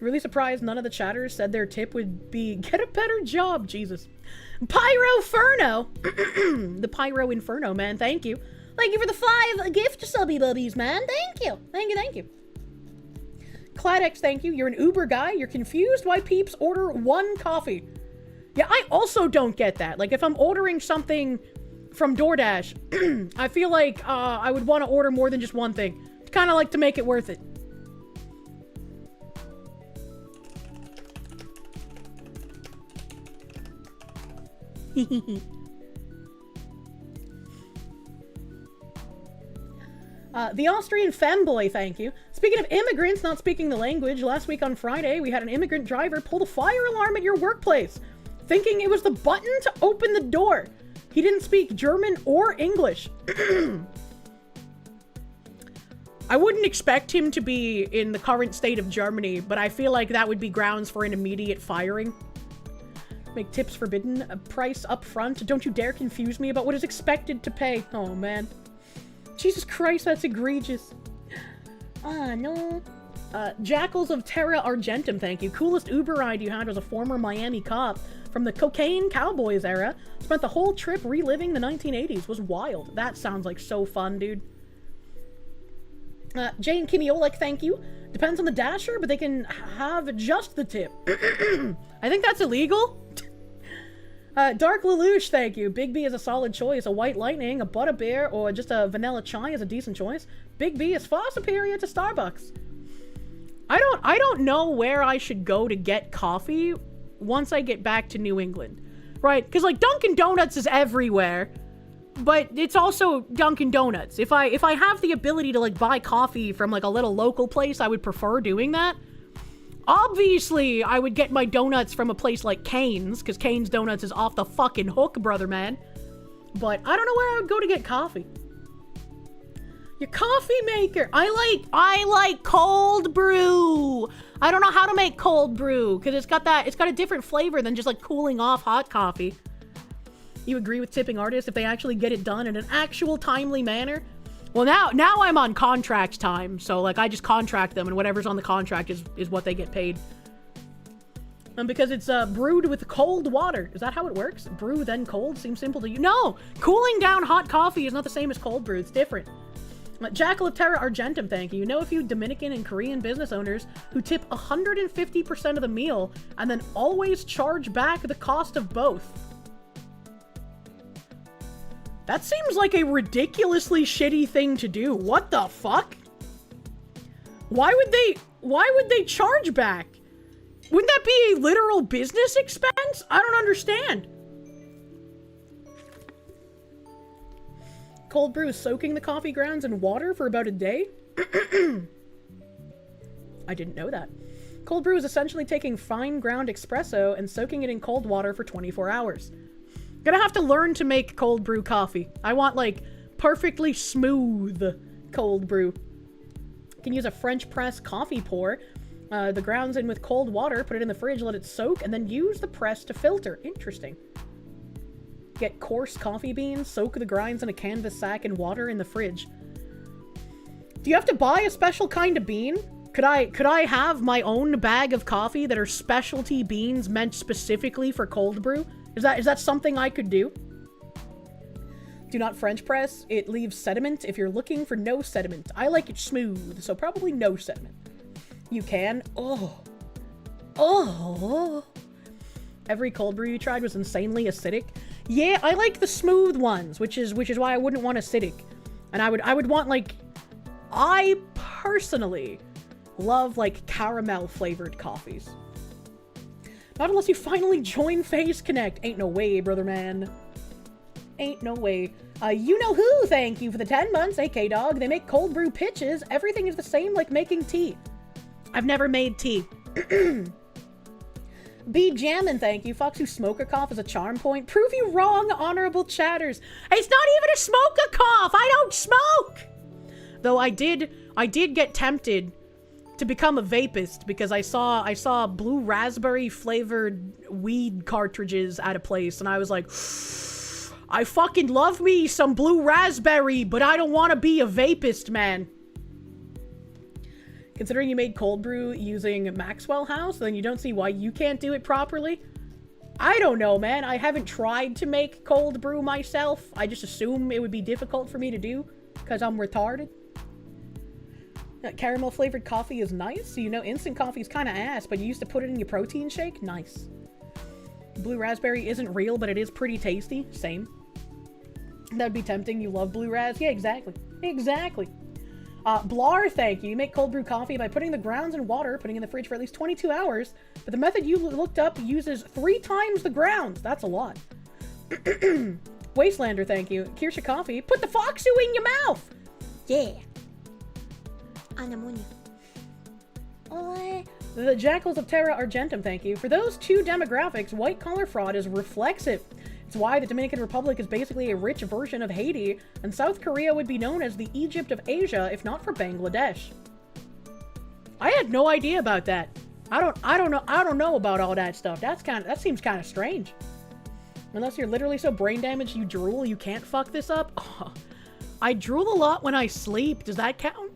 Really surprised none of the chatters said their tip would be, get a better job, Jesus. Pyroferno. The Pyro Inferno, man. Thank you. Thank you for the 5 gift subby bubbies, man. Thank you. Thank you. Cladex, thank you. You're an Uber guy. You're confused why peeps order 1 coffee. Yeah, I also don't get that. Like, if I'm ordering something from DoorDash, I feel like I would want to order more than just one thing. Kind of like to make it worth it. The Austrian femboy, thank you. Speaking of immigrants not speaking the language, last week on Friday, we had an immigrant driver pull the fire alarm at your workplace, thinking it was the button to open the door. He didn't speak German or English. I wouldn't expect him to be in the current state of Germany, but I feel like that would be grounds for an immediate firing. Make tips forbidden. A price up front. Don't you dare confuse me about what is expected to pay. Oh, man. Jesus Christ, that's egregious. Ah, no. Jackals of Terra Argentum, thank you. Coolest Uber ride you had was a former Miami cop from the Cocaine Cowboys era. Spent the whole trip reliving the 1980s. Was wild. That sounds like so fun, dude. Jane Kimiolek, thank you. Depends on the dasher, but they can have just the tip. I think that's illegal. Dark Lelouch, thank you. Big B is a solid choice. A White Lightning, a Butterbeer, or just a Vanilla Chai is a decent choice. Big B is far superior to Starbucks. I don't know where I should go to get coffee once I get back to New England. Right? Because, like, Dunkin' Donuts is everywhere. But it's also Dunkin' Donuts. If I have the ability to, like, buy coffee from, like, a little local place, I would prefer doing that. Obviously, I would get my donuts from a place like Cane's, because Cane's Donuts is off the fucking hook, brother man. But I don't know where I would go to get coffee. Your coffee maker. I like cold brew. I don't know how to make cold brew, because it's got a different flavor than just, like, cooling off hot coffee. You agree with tipping artists if they actually get it done in an actual timely manner? Well, now I'm on contract time, so, like, I just contract them, and whatever's on the contract is what they get paid. And because it's brewed with cold water. Is that how it works? Brew, then cold? Seems simple to you. No! Cooling down hot coffee is not the same as cold brew. It's different. Jackal of Terra Argentum, thank you. You know a few Dominican and Korean business owners who tip 150% of the meal and then always charge back the cost of both. That seems like a ridiculously shitty thing to do. What the fuck? Why would they charge back? Wouldn't that be a literal business expense? I don't understand. Cold brew is soaking the coffee grounds in water for about a day? I didn't know that. Cold brew is essentially taking fine ground espresso and soaking it in cold water for 24 hours. Gonna have to learn to make cold brew coffee. I want, like, perfectly smooth cold brew. You can use a French press coffee pour. The grounds in with cold water, put it in the fridge, let it soak, and then use the press to filter. Interesting. Get coarse coffee beans, soak the grinds in a canvas sack and water in the fridge. Do you have to buy a special kind of bean? Could I have my own bag of coffee that are specialty beans meant specifically for cold brew? Is that something I could do? Do not French press. It leaves sediment if you're looking for no sediment. I like it smooth, so probably no sediment. You can. Oh. Every cold brew you tried was insanely acidic. Yeah, I like the smooth ones, which is why I wouldn't want acidic. And I would want, like, I personally love, like, caramel flavored coffees. Not unless you finally join Phase Connect. Ain't no way, brother man. Ain't no way. You know who, thank you for the 10 months, AK Dog. They make cold brew pitches. Everything is the same like making tea. I've never made tea. B Jammin', thank you. Fox who smoker cough is a charm point. Prove you wrong, honorable chatters. It's not even a smoker cough. I don't smoke. Though I did get tempted to become a vapist because I saw blue raspberry flavored weed cartridges at a place and I was like, I fucking love me some blue raspberry, but I don't want to be a vapist, man. Considering you made cold brew using Maxwell House, then you don't see why you can't do it properly. I don't know, man. I haven't tried to make cold brew myself. I just assume it would be difficult for me to do because I'm retarded. Caramel flavored coffee is nice. So you know instant coffee is kind of ass, but you used to put it in your protein shake? Nice. Blue raspberry isn't real, but it is pretty tasty. Same. That'd be tempting. You love blue ras? Yeah, exactly. Exactly. Blar, thank you. You make cold brew coffee by putting the grounds in water, putting in the fridge for at least 22 hours, but the method you looked up uses 3 times the grounds. That's a lot. Wastelander, thank you. Kirsche coffee. Put the foxu in your mouth! Yeah. The Jackals of Terra Argentum, thank you. For those two demographics, white-collar fraud is reflexive. It's why the Dominican Republic is basically a rich version of Haiti, and South Korea would be known as the Egypt of Asia if not for Bangladesh. I had no idea about that. I don't know about all that stuff. That seems kind of strange. Unless you're literally so brain damaged you drool, you can't fuck this up. Oh, I drool a lot when I sleep. Does that count?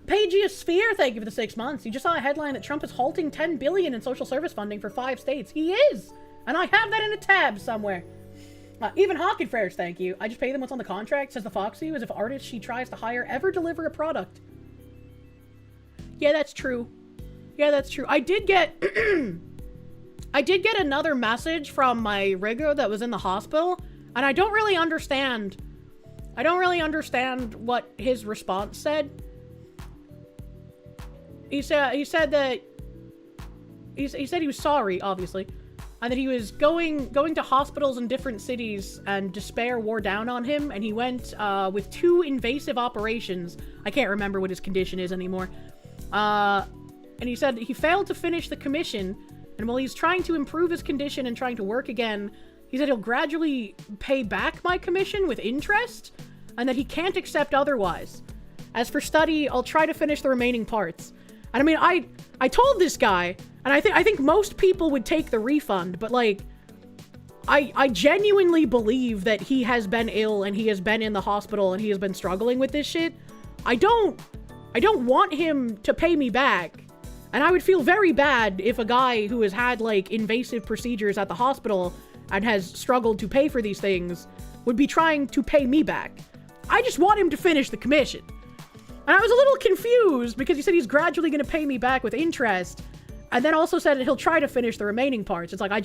Pagia Sphere, thank you for the 6 months. You just saw a headline that Trump is halting $10 billion in social service funding for 5 states. He is! And I have that in a tab somewhere. Even Hawking Frères, thank you. I just pay them what's on the contract, says the Foxy, as if artist she tries to hire ever deliver a product. Yeah, that's true. Yeah, that's true. I did get... I did get another message from my rigger that was in the hospital, and I don't really understand. I don't really understand what his response said. He said that he said he was sorry, obviously, and that he was going to hospitals in different cities, and despair wore down on him, and he went with 2 invasive operations. I can't remember what his condition is anymore. And he said he failed to finish the commission, and while he's trying to improve his condition and trying to work again, he said he'll gradually pay back my commission with interest, and that he can't accept otherwise. As for study, I'll try to finish the remaining parts. And I mean, I told this guy, and I think most people would take the refund, but like, I genuinely believe that he has been ill and he has been in the hospital and he has been struggling with this shit. I don't want him to pay me back. And I would feel very bad if a guy who has had, like, invasive procedures at the hospital and has struggled to pay for these things would be trying to pay me back. I just want him to finish the commission. And I was a little confused because he said he's gradually going to pay me back with interest, and then also said that he'll try to finish the remaining parts. It's like, I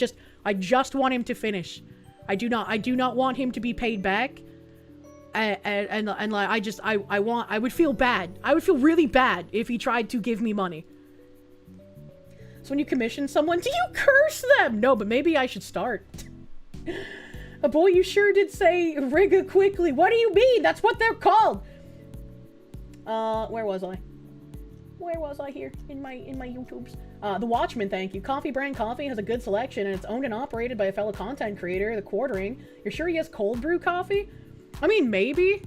just want him to finish. I do not want him to be paid back. And like, I would feel bad. I would feel really bad if he tried to give me money. So when you commission someone, do you curse them? No, but maybe I should start. Boy, you sure did say Riga quickly. What do you mean? That's what they're called. Where was I? Where was I here? In my YouTubes. The Watchman, thank you. Coffee Brand Coffee has a good selection, and it's owned and operated by a fellow content creator, The Quartering. You're sure he has cold brew coffee? I mean, maybe.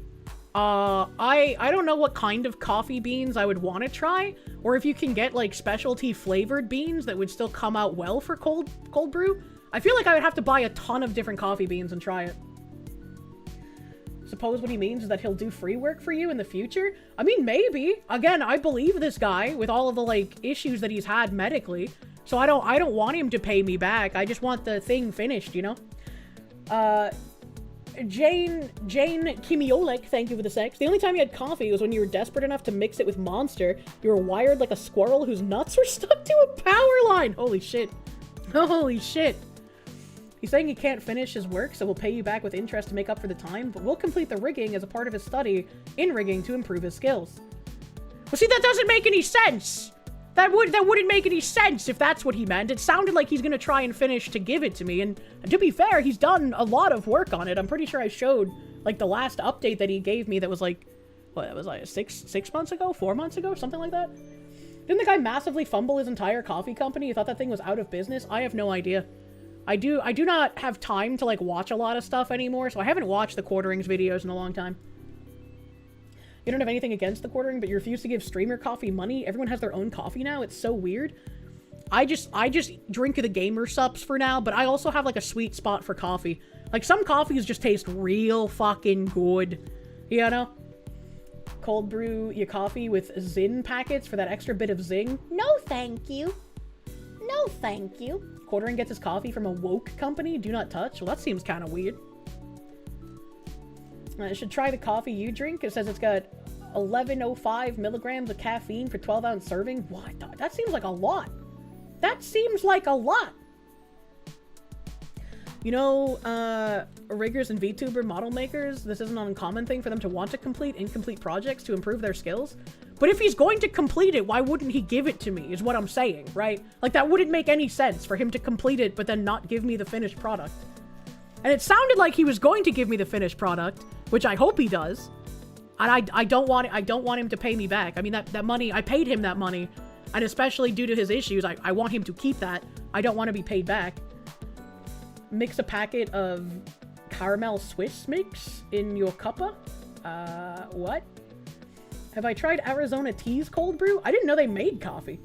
I don't know what kind of coffee beans I would want to try, or if you can get, like, specialty flavored beans that would still come out well for cold brew. I feel like I would have to buy a ton of different coffee beans and try it. Suppose what he means is that he'll do free work for you in the future? I mean, maybe. Again, I believe this guy with all of the, like, issues that he's had medically, so I don't want him to pay me back. I just want the thing finished, you know? Jane Kimiolek, thank you for the sex. The only time you had coffee was when you were desperate enough to mix it with Monster. You were wired like a squirrel whose nuts were stuck to a power line. Holy shit. Holy shit. He's saying he can't finish his work, so we'll pay you back with interest to make up for the time, but we'll complete the rigging as a part of his study in rigging to improve his skills. Well, see, that doesn't make any sense. That wouldn't make any sense if that's what he meant. It sounded like he's gonna try and finish to give it to me, and to be fair, he's done a lot of work on it. I'm pretty sure I showed, like, the last update that he gave me that was, like, what, that was, like, 6 months ago? 4 months ago? Something like that? Didn't the guy massively fumble his entire coffee company? He thought that thing was out of business? I have no idea. I do not have time to, like, watch a lot of stuff anymore, so I haven't watched the Quarterings videos in a long time. You don't have anything against the Quartering, but you refuse to give streamer coffee money? Everyone has their own coffee now? It's so weird. I just drink the gamer sups for now, but I also have, like, a sweet spot for coffee. Like, some coffees just taste real fucking good. You know? Cold brew your coffee with Zin packets for that extra bit of zing? No, thank you. No, thank you. Quartering gets his coffee from a woke company? Do not touch? Well, that seems kind of weird. I should try the coffee you drink. It says it's got 1105 milligrams of caffeine for 12-ounce serving. What? That seems like a lot. That seems like a lot. You know, riggers and VTuber model makers, this isn't an uncommon thing for them to want to complete incomplete projects to improve their skills. But if he's going to complete it, why wouldn't he give it to me, is what I'm saying, right? Like, that wouldn't make any sense for him to complete it, but then not give me the finished product. And it sounded like he was going to give me the finished product, which I hope he does. And I don't want him to pay me back. I mean, that money, I paid him that money. And especially due to his issues, I want him to keep that. I don't want to be paid back. Mix a packet of caramel Swiss mix in your cuppa? What? Have I tried Arizona Tea's cold brew? I didn't know they made coffee.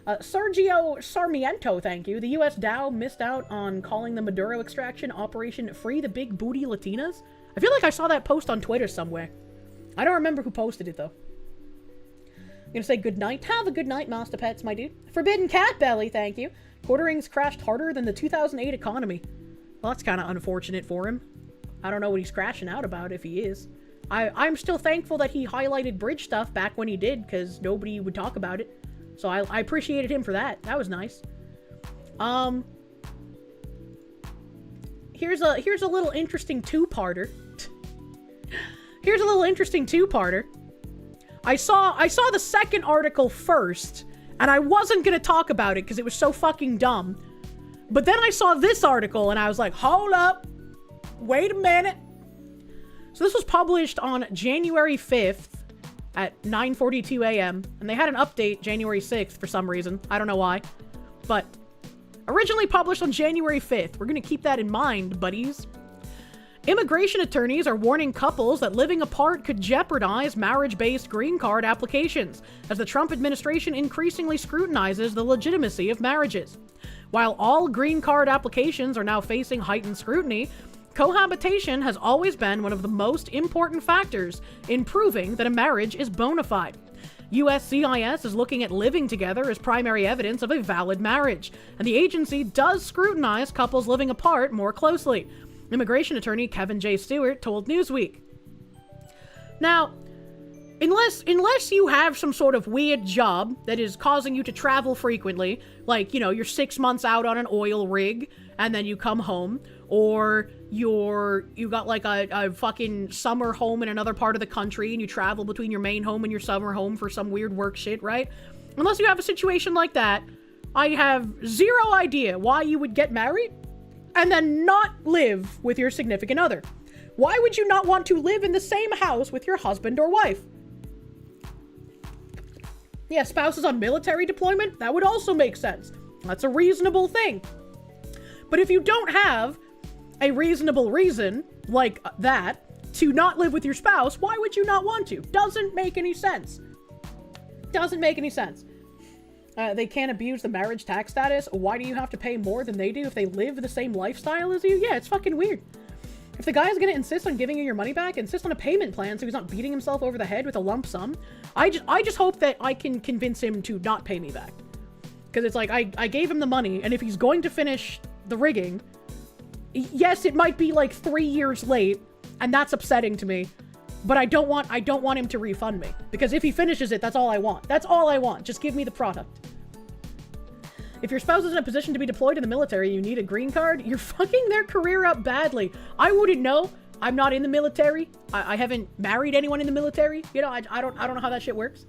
Sergio Sarmiento, thank you. The U.S. Dow missed out on calling the Maduro extraction Operation Free the Big Booty Latinas. I feel like I saw that post on Twitter somewhere. I don't remember who posted it, though. I'm gonna say good night. Have a good night, Master Pets, my dude. Forbidden Cat Belly, thank you. Quarterings crashed harder than the 2008 economy. Well, that's kind of unfortunate for him. I don't know what he's crashing out about if he is. I'm still thankful that he highlighted bridge stuff back when he did, because nobody would talk about it. So I appreciated him for that. That was nice. Here's a little interesting two-parter. Here's a little interesting two-parter. I saw the second article first, and I wasn't gonna talk about it because it was so fucking dumb. But then I saw this article, and I was like, hold up. Wait a minute. So this was published on January 5th at 9:42 a.m. And they had an update January 6th for some reason. I don't know why. But originally published on January 5th. We're going to keep that in mind, buddies. Immigration attorneys are warning couples that living apart could jeopardize marriage-based green card applications as the Trump administration increasingly scrutinizes the legitimacy of marriages. While all green card applications are now facing heightened scrutiny, cohabitation has always been one of the most important factors in proving that a marriage is bona fide. USCIS is looking at living together as primary evidence of a valid marriage, and the agency does scrutinize couples living apart more closely. Immigration attorney Kevin J. Stewart told Newsweek. Now, unless you have some sort of weird job that is causing you to travel frequently, like, you know, you're 6 months out on an oil rig and then you come home, or you got like a fucking summer home in another part of the country and you travel between your main home and your summer home for some weird work shit, right? Unless you have a situation like that, I have zero idea why you would get married and then not live with your significant other. Why would you not want to live in the same house with your husband or wife? Yeah, spouses on military deployment, that would also make sense. That's a reasonable thing. But if you don't have a reasonable reason like that to not live with your spouse, why would you not want to? Doesn't make any sense. Doesn't make any sense. They can't abuse the marriage tax status. Why do you have to pay more than they do if they live the same lifestyle as you? Yeah, it's fucking weird. If the guy's gonna insist on giving you your money back, insist on a payment plan so he's not beating himself over the head with a lump sum. I just hope that I can convince him to not pay me back. Because it's like, I gave him the money, and if he's going to finish the rigging, yes, it might be like 3 years late, and that's upsetting to me. But I don't want him to refund me. Because if he finishes it, that's all I want. That's all I want. Just give me the product. If your spouse is in a position to be deployed in the military, you need a green card, you're fucking their career up badly. I wouldn't know. I'm not in the military. I haven't married anyone in the military. You know, I don't know how that shit works.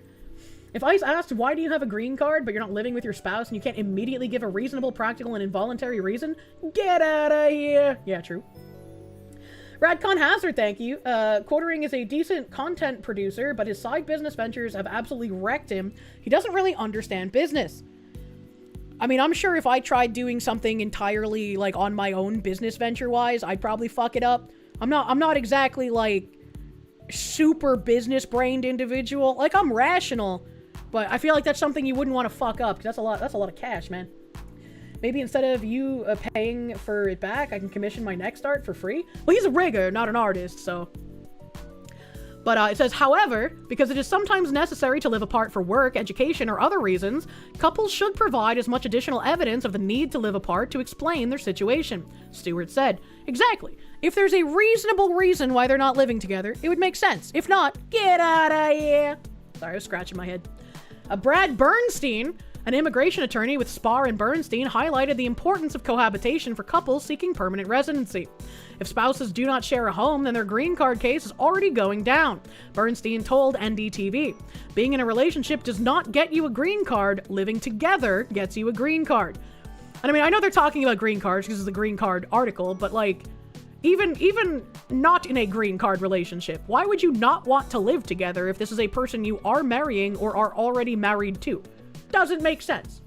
If I asked, why do you have a green card, but you're not living with your spouse and you can't immediately give a reasonable, practical, and involuntary reason, get out of here. Yeah, true. Radcon Hazard, thank you. Quartering is a decent content producer, but his side business ventures have absolutely wrecked him. He doesn't really understand business. I mean, I'm sure if I tried doing something entirely, like, on my own business venture-wise, I'd probably fuck it up. I'm not exactly, like, super business-brained individual. Like, I'm rational, but I feel like that's something you wouldn't want to fuck up, because that's a lot of cash, man. Maybe instead of you paying for it back, I can commission my next art for free? Well, he's a rigger, not an artist, so... But it says, however, because it is sometimes necessary to live apart for work, education, or other reasons, couples should provide as much additional evidence of the need to live apart to explain their situation, Stewart said. Exactly. If there's a reasonable reason why they're not living together, it would make sense. If not, get out of here. Sorry, I was scratching my head. Brad Bernstein, an immigration attorney with Spar and Bernstein, highlighted the importance of cohabitation for couples seeking permanent residency. If spouses do not share a home, then their green card case is already going down, Bernstein told NDTV. Being in a relationship does not get you a green card. Living together gets you a green card. And I mean, I know they're talking about green cards because it's a green card article, but like, Even not in a green card relationship, why would you not want to live together if this is a person you are marrying or are already married to? Doesn't make sense.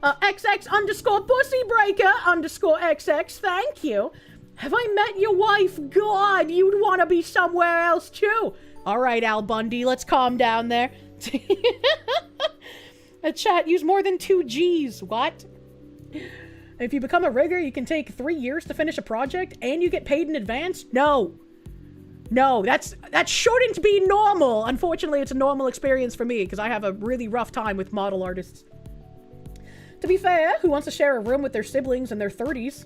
XX underscore pussy breaker underscore XX, thank you. Have I met your wife? God, you'd want to be somewhere else too. All right, Al Bundy, let's calm down there. A chat, use more than 2 G's. What? If you become a rigger, you can take 3 years to finish a project and you get paid in advance? No. No, that shouldn't be normal. Unfortunately, it's a normal experience for me because I have a really rough time with model artists. To be fair, who wants to share a room with their siblings in their 30s?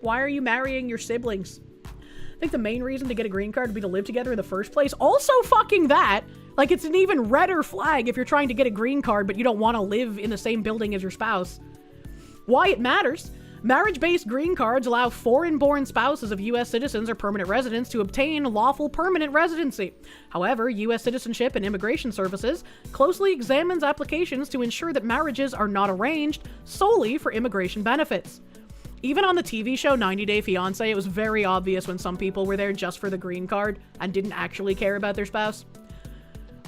Why are you marrying your siblings? I think the main reason to get a green card would be to live together in the first place. Also fucking that. Like, it's an even redder flag if you're trying to get a green card, but you don't want to live in the same building as your spouse. Why it matters. Marriage-based green cards allow foreign-born spouses of U.S. citizens or permanent residents to obtain lawful permanent residency. However, U.S. Citizenship and Immigration Services closely examines applications to ensure that marriages are not arranged solely for immigration benefits. Even on the TV show 90 Day Fiancé, it was very obvious when some people were there just for the green card and didn't actually care about their spouse.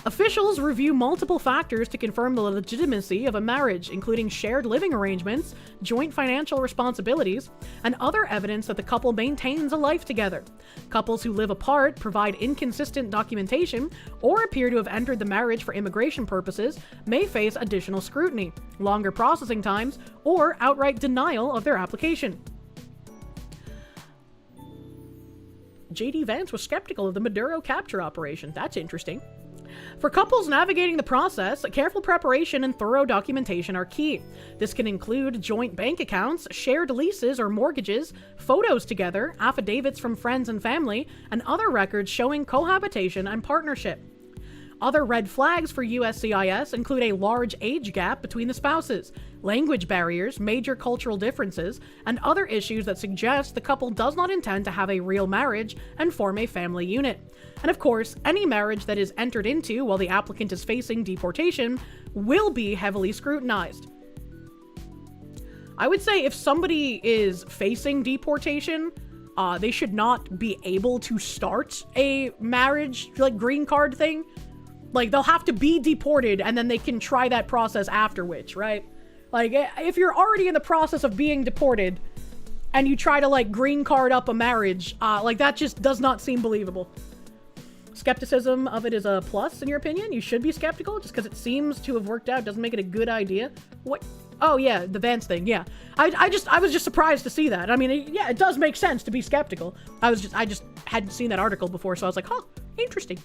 Officials review multiple factors to confirm the legitimacy of a marriage, including shared living arrangements, joint financial responsibilities, and other evidence that the couple maintains a life together. Couples who live apart, provide inconsistent documentation, or appear to have entered the marriage for immigration purposes may face additional scrutiny, longer processing times, or outright denial of their application. J.D. Vance was skeptical of the Maduro capture operation. That's interesting. For couples navigating the process, careful preparation and thorough documentation are key. This can include joint bank accounts, shared leases or mortgages, photos together, affidavits from friends and family, and other records showing cohabitation and partnership. Other red flags for USCIS include a large age gap between the spouses, language barriers, major cultural differences, and other issues that suggest the couple does not intend to have a real marriage and form a family unit. And of course, any marriage that is entered into while the applicant is facing deportation will be heavily scrutinized. I would say if somebody is facing deportation, they should not be able to start a marriage, like, green card thing. Like, they'll have to be deported and then they can try that process after which, right? Like, if you're already in the process of being deported and you try to, like, green card up a marriage, like, that just does not seem believable. Skepticism of it is a plus, in your opinion? You should be skeptical just because it seems to have worked out. Doesn't make it a good idea. What? Oh, yeah, the Vance thing, yeah. I was just surprised to see that. I mean, it does make sense to be skeptical. I just hadn't seen that article before, so I was like, huh, interesting.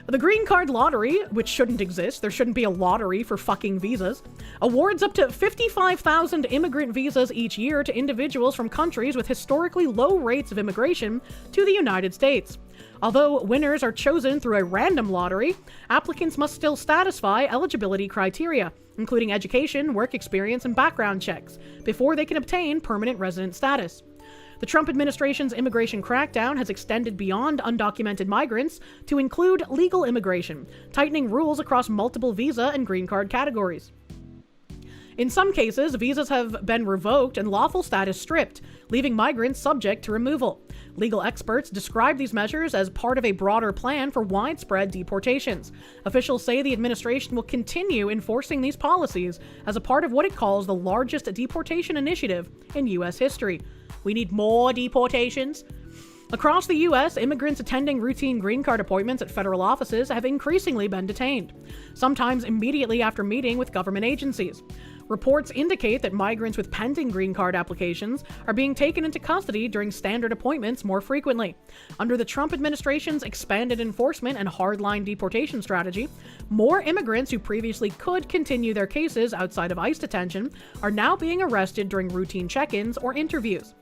The green card lottery, which shouldn't exist, there shouldn't be a lottery for fucking visas, awards up to 55,000 immigrant visas each year to individuals from countries with historically low rates of immigration to the United States. Although winners are chosen through a random lottery, applicants must still satisfy eligibility criteria, including education, work experience, and background checks, before they can obtain permanent resident status. The Trump administration's immigration crackdown has extended beyond undocumented migrants to include legal immigration, tightening rules across multiple visa and green card categories. In some cases, visas have been revoked and lawful status stripped, leaving migrants subject to removal. Legal experts describe these measures as part of a broader plan for widespread deportations. Officials say the administration will continue enforcing these policies as a part of what it calls the largest deportation initiative in U.S. history. We need more deportations. Across the U.S., immigrants attending routine green card appointments at federal offices have increasingly been detained, sometimes immediately after meeting with government agencies. Reports indicate that migrants with pending green card applications are being taken into custody during standard appointments more frequently. Under the Trump administration's expanded enforcement and hardline deportation strategy, more immigrants who previously could continue their cases outside of ICE detention are now being arrested during routine check-ins or interviews.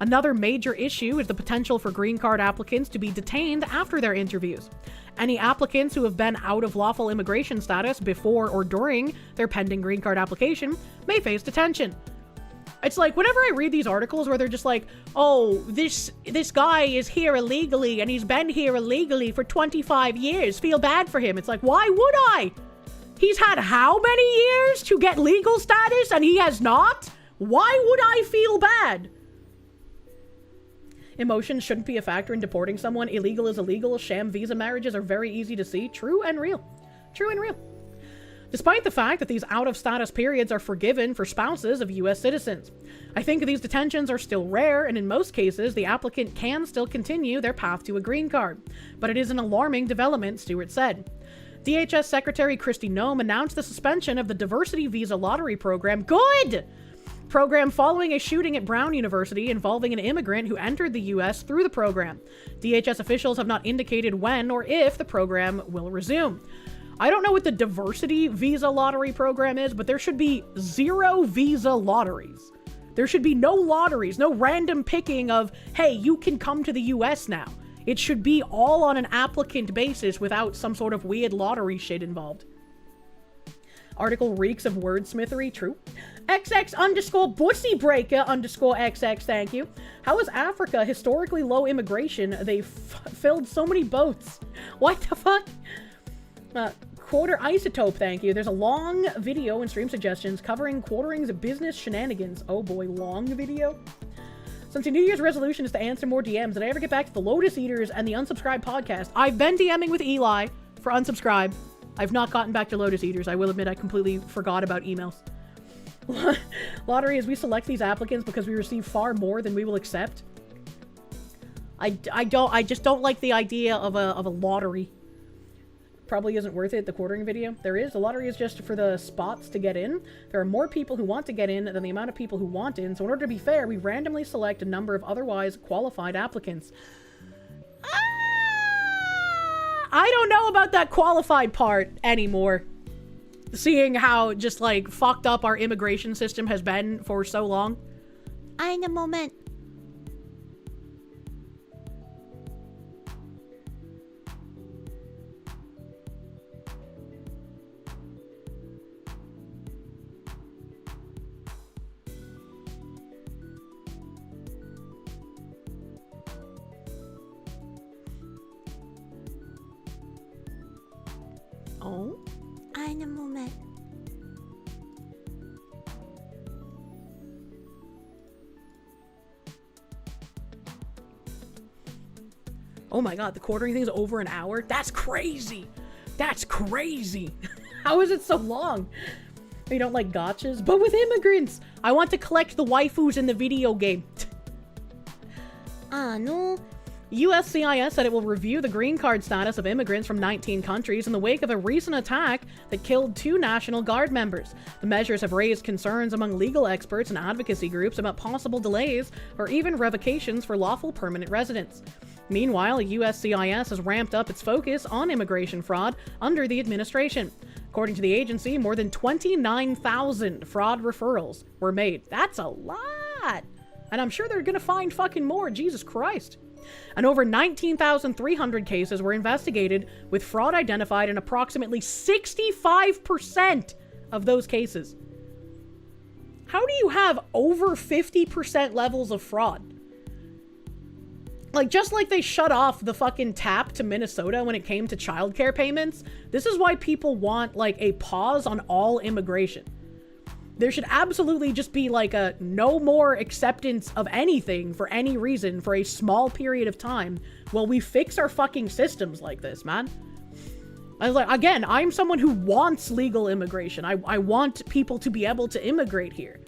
Another major issue is the potential for green card applicants to be detained after their interviews. Any applicants who have been out of lawful immigration status before or during their pending green card application may face detention. It's like, whenever I read these articles where they're just like, oh, this guy is here illegally and he's been here illegally for 25 years, feel bad for him. It's like, why would I? He's had how many years to get legal status and he has not? Why would I feel bad? Emotions shouldn't be a factor in deporting someone. Illegal is illegal. Sham visa marriages are very easy to see. True and real. True and real. Despite the fact that these out-of-status periods are forgiven for spouses of U.S. citizens. I think these detentions are still rare, and in most cases, the applicant can still continue their path to a green card. But it is an alarming development, Stewart said. DHS Secretary Kristi Noem announced the suspension of the diversity visa lottery program. Good! Program following a shooting at Brown University involving an immigrant who entered the U.S. through the program. DHS officials have not indicated when or if the program will resume. I don't know what the diversity visa lottery program is, but there should be 0 visa lotteries. There should be no lotteries, no random picking of, hey, you can come to the US now. It should be all on an applicant basis without some sort of weird lottery shit involved. Article reeks of wordsmithery, true. XX_bussybreaker_XX, thank you. How is Africa historically low immigration? They filled so many boats. What the fuck? Quarter Isotope, thank you. There's a long video and stream suggestions covering Quartering's business shenanigans. Oh boy, long video? Since your New Year's resolution is to answer more DMs, did I ever get back to the Lotus Eaters and the Unsubscribe podcast? I've been DMing with Eli for Unsubscribe. I've not gotten back to Lotus Eaters. I will admit I completely forgot about emails. Lottery is we select these applicants because we receive far more than we will accept. I just don't like the idea of a lottery. Probably isn't worth it, the quartering video. There is. The lottery is just for the spots to get in. There are more people who want to get in than the amount of people who want in. So in order to be fair, we randomly select a number of otherwise qualified applicants. I don't know about that qualified part anymore. Seeing how just like fucked up our immigration system has been for so long. Eine Moment. Oh, einen Moment. Oh my god, the quartering thing is over an hour? That's crazy! That's crazy! How is it so long? You don't like gotchas? But with immigrants! I want to collect the waifus in the video game. No. USCIS said it will review the green card status of immigrants from 19 countries in the wake of a recent attack that killed 2 National Guard members. The measures have raised concerns among legal experts and advocacy groups about possible delays or even revocations for lawful permanent residents. Meanwhile, USCIS has ramped up its focus on immigration fraud under the administration. According to the agency, more than 29,000 fraud referrals were made. That's a lot! And I'm sure they're gonna find fucking more, Jesus Christ. And over 19,300 cases were investigated, with fraud identified in approximately 65% of those cases. How do you have over 50% levels of fraud? Like, just like they shut off the fucking tap to Minnesota when it came to childcare payments, this is why people want, like, a pause on all immigration. There should absolutely just be like a no more acceptance of anything for any reason for a small period of time while we fix our fucking systems like this, man. Again, I'm someone who wants legal immigration. I want people to be able to immigrate here.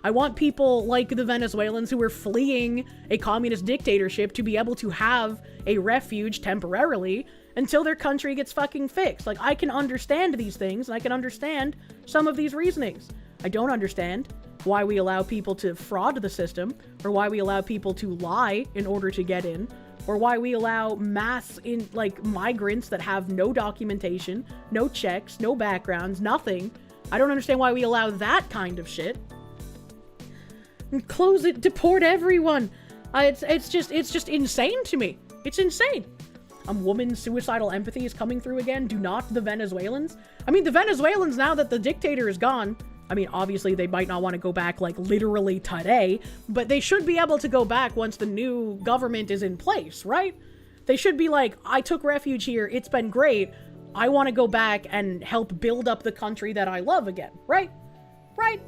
I want people like the Venezuelans who are fleeing a communist dictatorship to be able to have a refuge temporarily until their country gets fucking fixed. Like, I can understand these things, and I can understand some of these reasonings. I don't understand why we allow people to fraud the system, or why we allow people to lie in order to get in, or why we allow migrants that have no documentation, no checks, no backgrounds, nothing. I don't understand why we allow that kind of shit. And close it, deport everyone. It's just insane to me. It's insane. Woman's suicidal empathy is coming through again. Do not the Venezuelans. I mean, the Venezuelans, now that the dictator is gone, I mean, obviously they might not want to go back like literally today, but they should be able to go back once the new government is in place, right? They should be like, I took refuge here. It's been great. I want to go back and help build up the country that I love again, right? Right?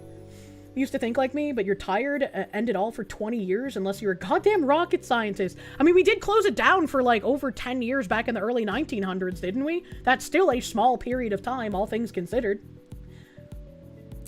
used to think like me, but you're tired, end it all for 20 years unless you're a goddamn rocket scientist. I mean, we did close it down for like over 10 years back in the early 1900s, didn't we? That's still a small period of time, all things considered.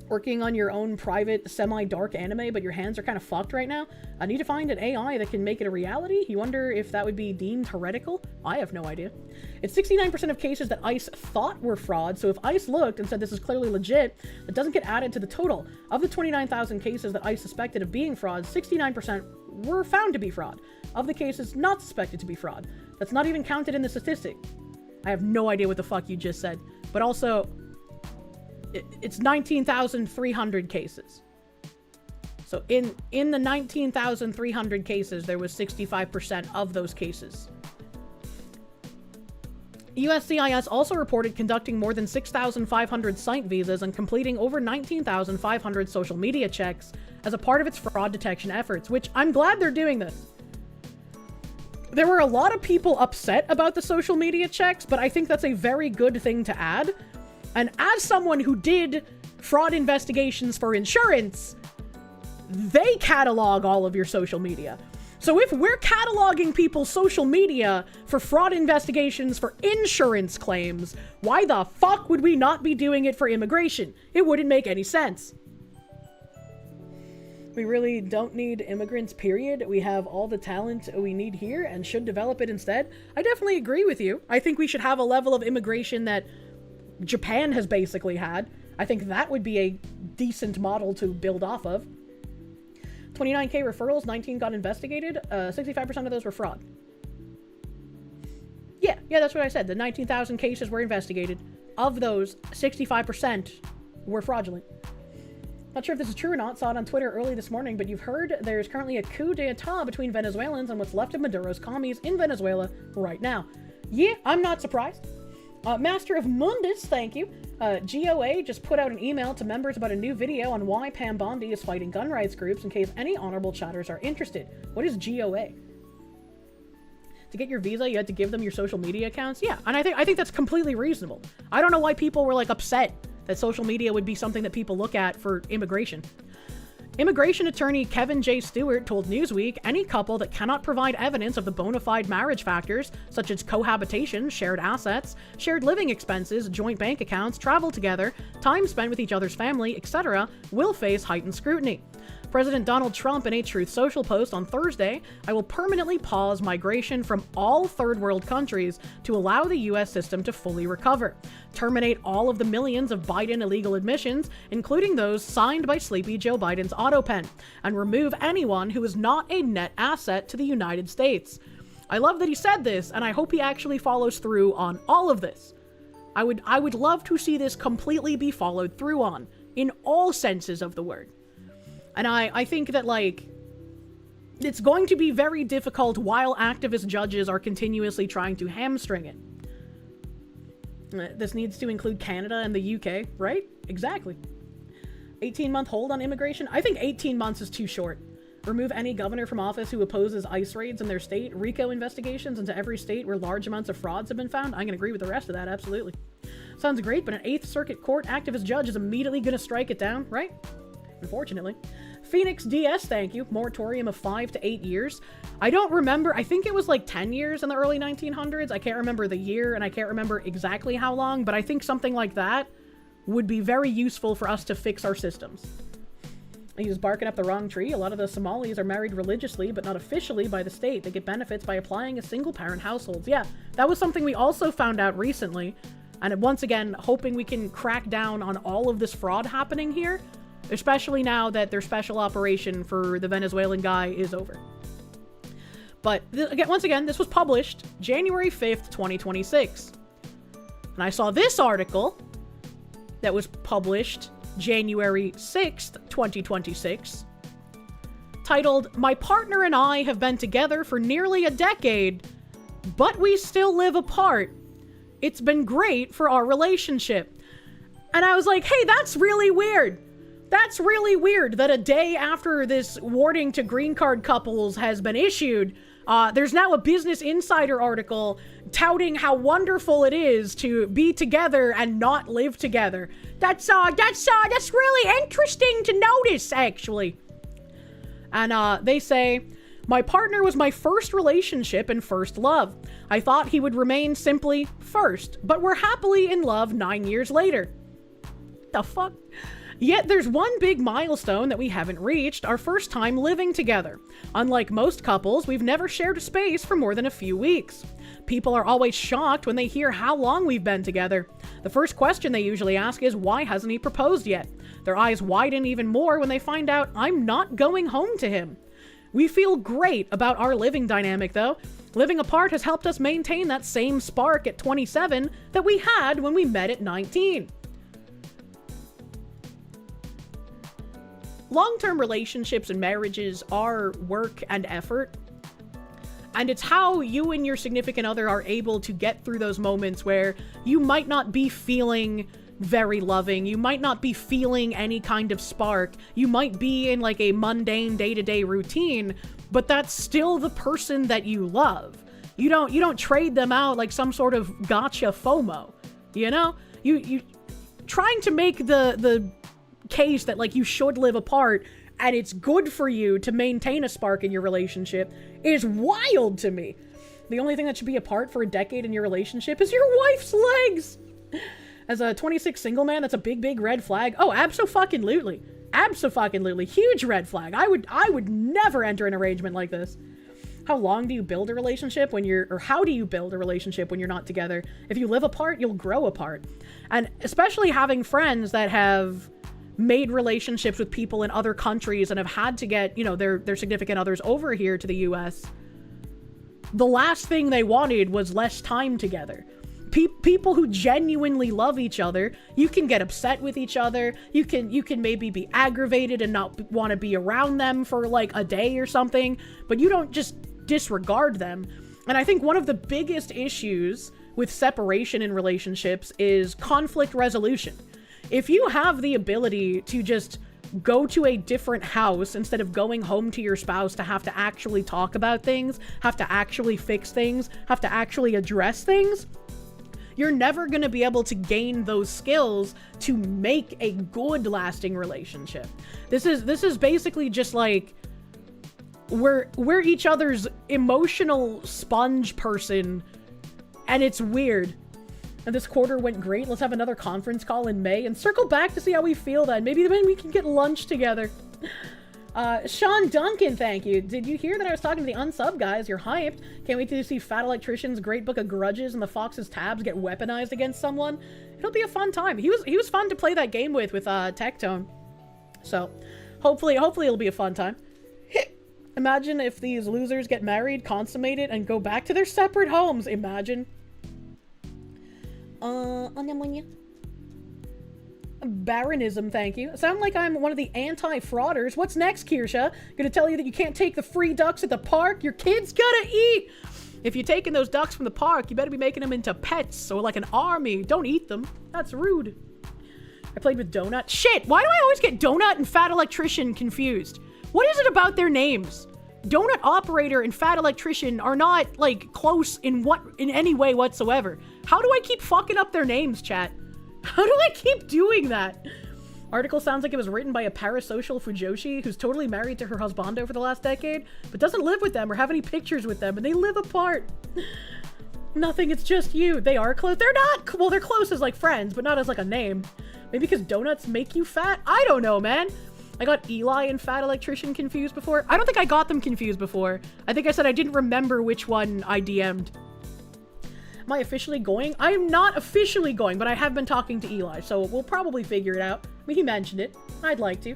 Working on your own private semi-dark anime, but your hands are kind of fucked right now. I need to find an AI that can make it a reality. You wonder if that would be deemed heretical? I have no idea. It's 69% of cases that ICE thought were fraud, so if ICE looked and said this is clearly legit, it doesn't get added to the total. Of the 29,000 cases that ICE suspected of being fraud, 69% were found to be fraud. Of the cases not suspected to be fraud, that's not even counted in the statistic. I have no idea what the fuck you just said, but also, it's 19,300 cases. So in the 19,300 cases, there was 65% of those cases. USCIS also reported conducting more than 6,500 site visas and completing over 19,500 social media checks as a part of its fraud detection efforts, which I'm glad they're doing this. There were a lot of people upset about the social media checks, but I think that's a very good thing to add. And as someone who did fraud investigations for insurance, they catalog all of your social media. So if we're cataloging people's social media for fraud investigations for insurance claims, why the fuck would we not be doing it for immigration? It wouldn't make any sense. We really don't need immigrants, period. We have all the talent we need here and should develop it instead. I definitely agree with you. I think we should have a level of immigration that Japan has basically had. I think that would be a decent model to build off of. 29k referrals, 19 got investigated, 65% of those were fraud. Yeah, that's what I said. The 19,000 cases were investigated. Of those, 65% were fraudulent. Not sure if this is true or not, saw it on Twitter early this morning, but you've heard there's currently a coup d'etat between Venezuelans and what's left of Maduro's commies in Venezuela right now. Yeah, I'm not surprised. Master of Mundus, thank you. GOA just put out an email to members about a new video on why Pam Bondi is fighting gun rights groups in case any honorable chatters are interested. What is GOA? To get your visa, you had to give them your social media accounts? Yeah, and I think that's completely reasonable. I don't know why people were, like, upset that social media would be something that people look at for immigration. Immigration attorney Kevin J. Stewart told Newsweek any couple that cannot provide evidence of the bona fide marriage factors, such as cohabitation, shared assets, shared living expenses, joint bank accounts, travel together, time spent with each other's family, etc., will face heightened scrutiny. President Donald Trump in a Truth Social post on Thursday, I will permanently pause migration from all third world countries to allow the U.S. system to fully recover. Terminate all of the millions of Biden illegal admissions, including those signed by Sleepy Joe Biden's autopen, and remove anyone who is not a net asset to the United States. I love that he said this, and I hope he actually follows through on all of this. I would love to see this completely be followed through on, in all senses of the word. And I think that, like, it's going to be very difficult while activist judges are continuously trying to hamstring it. This needs to include Canada and the UK, right? Exactly. 18-month hold on immigration? I think 18 months is too short. Remove any governor from office who opposes ICE raids in their state. RICO investigations into every state where large amounts of frauds have been found. I'm going to agree with the rest of that, absolutely. Sounds great, but an 8th Circuit Court activist judge is immediately going to strike it down, right? Unfortunately. Phoenix DS, thank you. Moratorium of 5 to 8 years. I don't remember. I think it was like 10 years in the early 1900s. I can't remember the year, and I can't remember exactly how long, but I think something like that would be very useful for us to fix our systems. He was barking up the wrong tree. A lot of the Somalis are married religiously, but not officially by the state. They get benefits by applying as single-parent households. Yeah, that was something we also found out recently. And once again, hoping we can crack down on all of this fraud happening here, especially now that their special operation for the Venezuelan guy is over. But once again, this was published January 5th, 2026. And I saw this article that was published January 6th, 2026, titled, "My partner and I have been together for nearly a decade, but we still live apart. It's been great for our relationship." And I was like, hey, that's really weird. That's really weird that a day after this warning to green card couples has been issued, There's now a Business Insider article touting how wonderful it is to be together and not live together. That's really interesting to notice, actually. And they say, my partner was my first relationship and first love. I thought he would remain simply first, but we're happily in love 9 years later. The fuck? Yet there's one big milestone that we haven't reached, our first time living together. Unlike most couples, we've never shared a space for more than a few weeks. People are always shocked when they hear how long we've been together. The first question they usually ask is, why hasn't he proposed yet? Their eyes widen even more when they find out I'm not going home to him. We feel great about our living dynamic, though. Living apart has helped us maintain that same spark at 27 that we had when we met at 19. Long-term relationships and marriages are work and effort. And it's how you and your significant other are able to get through those moments where you might not be feeling very loving. You might not be feeling any kind of spark. You might be in like a mundane day-to-day routine, but that's still the person that you love. You don't trade them out like some sort of gotcha FOMO. You know? You trying to make the case that like you should live apart and it's good for you to maintain a spark in your relationship is wild to me. The only thing that should be apart for a decade in your relationship is your wife's legs. As a 26 single man, that's a big red flag. Oh, abso-fucking-lutely. Abso-fucking-lutely. Huge red flag. I would never enter an arrangement like this. How long do you build a relationship or how do you build a relationship when you're not together? If you live apart, you'll grow apart. And especially having friends that have made relationships with people in other countries and have had to get, you know, their significant others over here to the US. The last thing they wanted was less time together. People who genuinely love each other, you can get upset with each other. You can maybe be aggravated and not want to be around them for like a day or something, but you don't just disregard them. And I think one of the biggest issues with separation in relationships is conflict resolution. If you have the ability to just go to a different house instead of going home to your spouse to have to actually talk about things, have to actually fix things, have to actually address things, you're never going to be able to gain those skills to make a good lasting relationship. This is basically just like we're each other's emotional sponge person, and it's weird. And this quarter went great. Let's have another conference call in May and circle back to see how we feel then. Maybe then we can get lunch together. Sean Duncan, thank you. Did you hear that I was talking to the unsub guys? You're hyped. Can't wait to see Fat Electrician's Great Book of Grudges and the Fox's tabs get weaponized against someone. It'll be a fun time. He was fun to play that game with Tectone. So hopefully it'll be a fun time. Imagine if these losers get married, consummated, and go back to their separate homes. Imagine. Baronism, thank you. Sound like I'm one of the anti-frauders. What's next, Kirsche? Gonna tell you that you can't take the free ducks at the park? Your kids gotta eat! If you're taking those ducks from the park, you better be making them into pets or like an army. Don't eat them. That's rude. I played with Donut. Shit! Why do I always get Donut and Fat Electrician confused? What is it about their names? Donut Operator and Fat Electrician are not, like, close in any way whatsoever. How do I keep fucking up their names, chat? How do I keep doing that? Article sounds like it was written by a parasocial Fujoshi who's totally married to her husbando for the last decade, but doesn't live with them or have any pictures with them, and they live apart. Nothing, it's just you. They are close. They're not, well, they're close as, like, friends, but not as, like, a name. Maybe because donuts make you fat? I don't know, man. I got Eli and Fat Electrician confused before. I don't think I got them confused before. I think I said I didn't remember which one I DM'd. Am I officially going? I am not officially going, but I have been talking to Eli, so we'll probably figure it out. I mean, he mentioned it. I'd like to.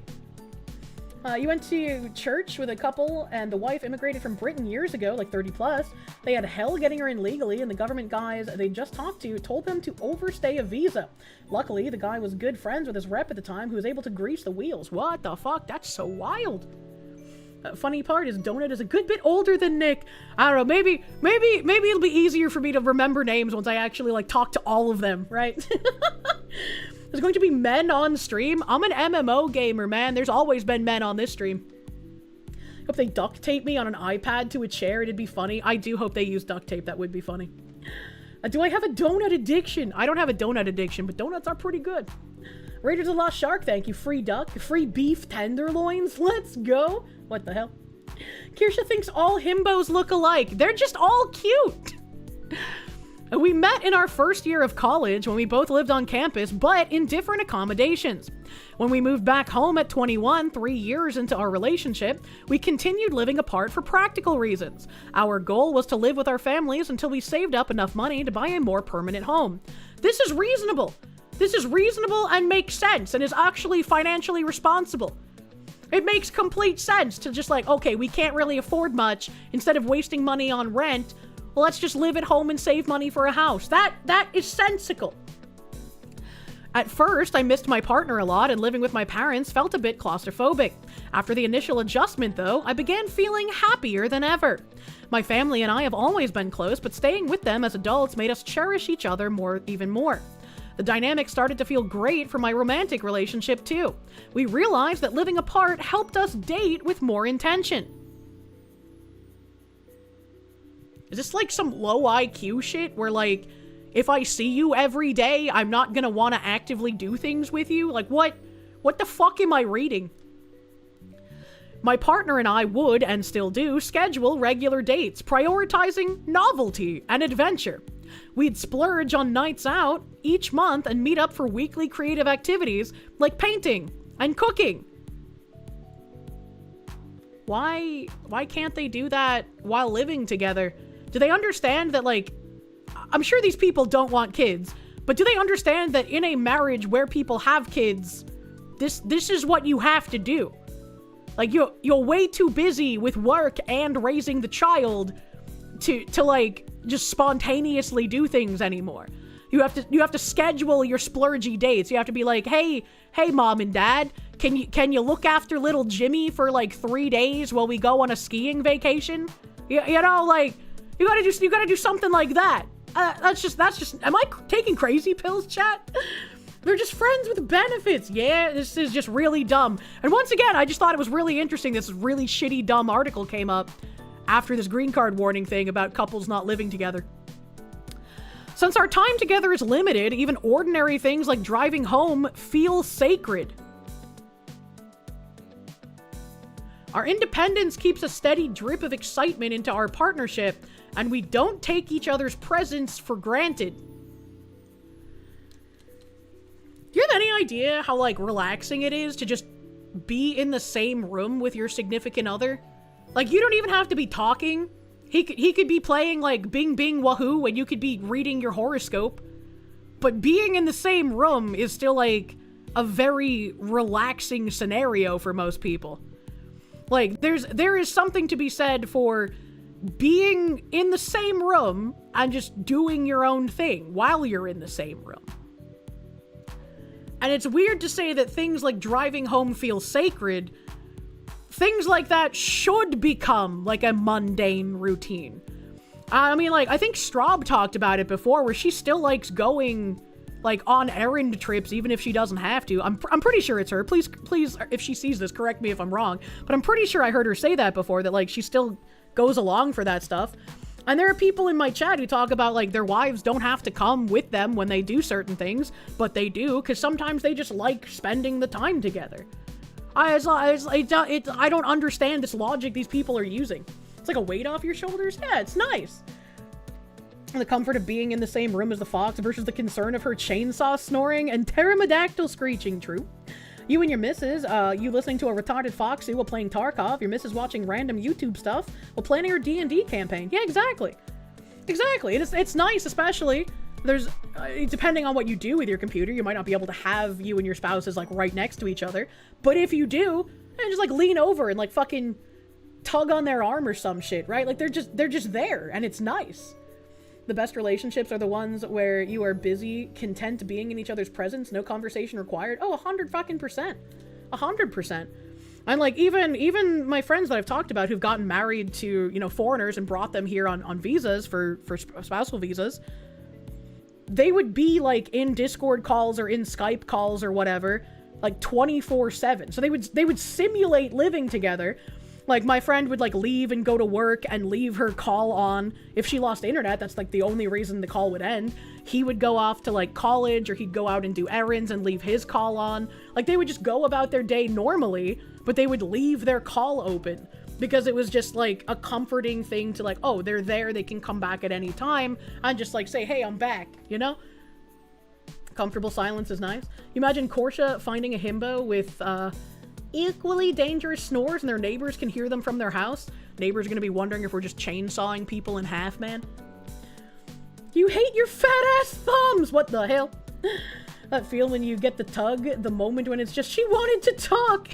You went to church with a couple, and the wife immigrated from Britain years ago, like 30 plus. They had hell getting her in legally, and the government guys they just talked to told them to overstay a visa. Luckily, the guy was good friends with his rep at the time, who was able to grease the wheels. What the fuck? That's so wild. Funny part is Donut is a good bit older than Nick. I don't know, maybe it'll be easier for me to remember names once I actually, like, talk to all of them, right? There's going to be men on stream. I'm an MMO gamer, man. There's always been men on this stream. Hope they duct tape me on an iPad to a chair. It'd be funny. I do hope they use duct tape. That would be funny. Do I have a donut addiction? I don't have a donut addiction, but donuts are pretty good. Raiders of the Lost Shark, thank you. Free duck. Free beef tenderloins. Let's go. What the hell? Kirsche thinks all himbos look alike. They're just all cute. We met in our first year of college when we both lived on campus, but in different accommodations. When we moved back home at 21, 3 years into our relationship, we continued living apart for practical reasons. Our goal was to live with our families until we saved up enough money to buy a more permanent home. This is reasonable. This is reasonable and makes sense and is actually financially responsible. It makes complete sense to just like, okay, we can't really afford much. Instead of wasting money on rent, well, let's just live at home and save money for a house. That is sensical. At first, I missed my partner a lot, and living with my parents felt a bit claustrophobic. After the initial adjustment, though, I began feeling happier than ever. My family and I have always been close, but staying with them as adults made us cherish each other even more. The dynamic started to feel great for my romantic relationship, too. We realized that living apart helped us date with more intention. Is this like some low IQ shit where, like, if I see you every day, I'm not gonna want to actively do things with you? Like, what the fuck am I reading? My partner and I would, and still do, schedule regular dates, prioritizing novelty and adventure. We'd splurge on nights out each month and meet up for weekly creative activities like painting and cooking. Why can't they do that while living together? Do they understand that, like, I'm sure these people don't want kids, but do they understand that in a marriage where people have kids, this is what you have to do? Like, you're way too busy with work and raising the child to like just spontaneously do things anymore. You have to schedule your splurgy dates. You have to be like, hey mom and dad, can you look after little Jimmy for like 3 days while we go on a skiing vacation? You know, like, you gotta do something like that. That's just, am I taking crazy pills, chat? They're just friends with benefits. Yeah, this is just really dumb. And once again, I just thought it was really interesting. This really shitty, dumb article came up after this green card warning thing about couples not living together. Since our time together is limited, even ordinary things like driving home feel sacred. Our independence keeps a steady drip of excitement into our partnership, and we don't take each other's presence for granted. Do you have any idea how, like, relaxing it is to just be in the same room with your significant other? Like, you don't even have to be talking. He could be playing, like, Bing Bing Wahoo, and you could be reading your horoscope. But being in the same room is still, like, a very relaxing scenario for most people. Like, there is something to be said for being in the same room and just doing your own thing while you're in the same room. And it's weird to say that things like driving home feel sacred. Things like that should become like a mundane routine. I mean, like, I think Straub talked about it before, where she still likes going, like, on errand trips even if she doesn't have to. I'm pretty sure it's her. Please, if she sees this, correct me if I'm wrong. But I'm pretty sure I heard her say that before, that, like, she still goes along for that stuff. And there are people in my chat who talk about, like, their wives don't have to come with them when they do certain things, but they do, because sometimes they just like spending the time together. I don't understand this logic these people are using. It's like a weight off your shoulders. Yeah, it's nice. The comfort of being in the same room as the fox versus the concern of her chainsaw snoring and pterodactyl screeching. True. You and your missus, you listening to a retarded foxy while playing Tarkov, your missus watching random YouTube stuff while planning her D&D campaign. Yeah, exactly. Exactly. It's nice, especially, there's, depending on what you do with your computer, you might not be able to have you and your spouses, like, right next to each other. But if you do, just, like, lean over and, like, fucking tug on their arm or some shit, right? Like, they're just there, and it's nice. The best relationships are the ones where you are busy, content being in each other's presence, no conversation required. Oh, 100%. 100%. And, like, even my friends that I've talked about who've gotten married to, you know, foreigners and brought them here on visas for spousal visas, they would be, like, in Discord calls or in Skype calls or whatever, like, 24/7. So they would simulate living together, Like, my friend would, like, leave and go to work and leave her call on. If she lost internet, that's, like, the only reason the call would end. He would go off to, like, college, or he'd go out and do errands and leave his call on. Like, they would just go about their day normally, but they would leave their call open. Because it was just, like, a comforting thing to, like, oh, they're there, they can come back at any time, and just, like, say, hey, I'm back, you know? Comfortable silence is nice. You imagine Kirsche finding a himbo with, equally dangerous snores and their neighbors can hear them from their house. Neighbors are gonna be wondering if we're just chainsawing people in half, man. You hate your fat ass thumbs! What the hell? That feel when you get the tug, the moment when it's just, she wanted to talk!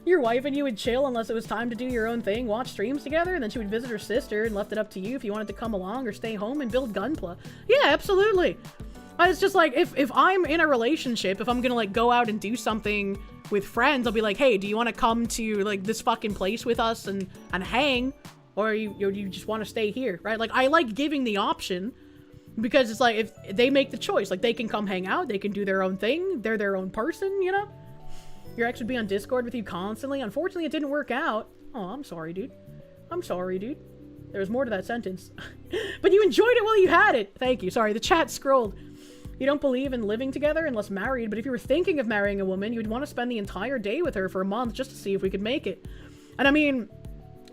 Your wife and you would chill unless it was time to do your own thing, watch streams together, and then she would visit her sister and left it up to you if you wanted to come along or stay home and build Gunpla. Yeah, absolutely! It's just like, if I'm in a relationship, if I'm gonna, like, go out and do something with friends, I'll be like, hey, do you want to come to, like, this fucking place with us and hang? Or you just want to stay here, right? Like, I like giving the option, because it's like, if they make the choice, like, they can come hang out, they can do their own thing, they're their own person, you know? Your ex would be on Discord with you constantly. Unfortunately, it didn't work out. Oh, I'm sorry, dude. I'm sorry, dude. There was more to that sentence. But you enjoyed it while you had it. Thank you. Sorry, the chat scrolled. You don't believe in living together unless married, but if you were thinking of marrying a woman, you'd want to spend the entire day with her for a month just to see if we could make it. And I mean,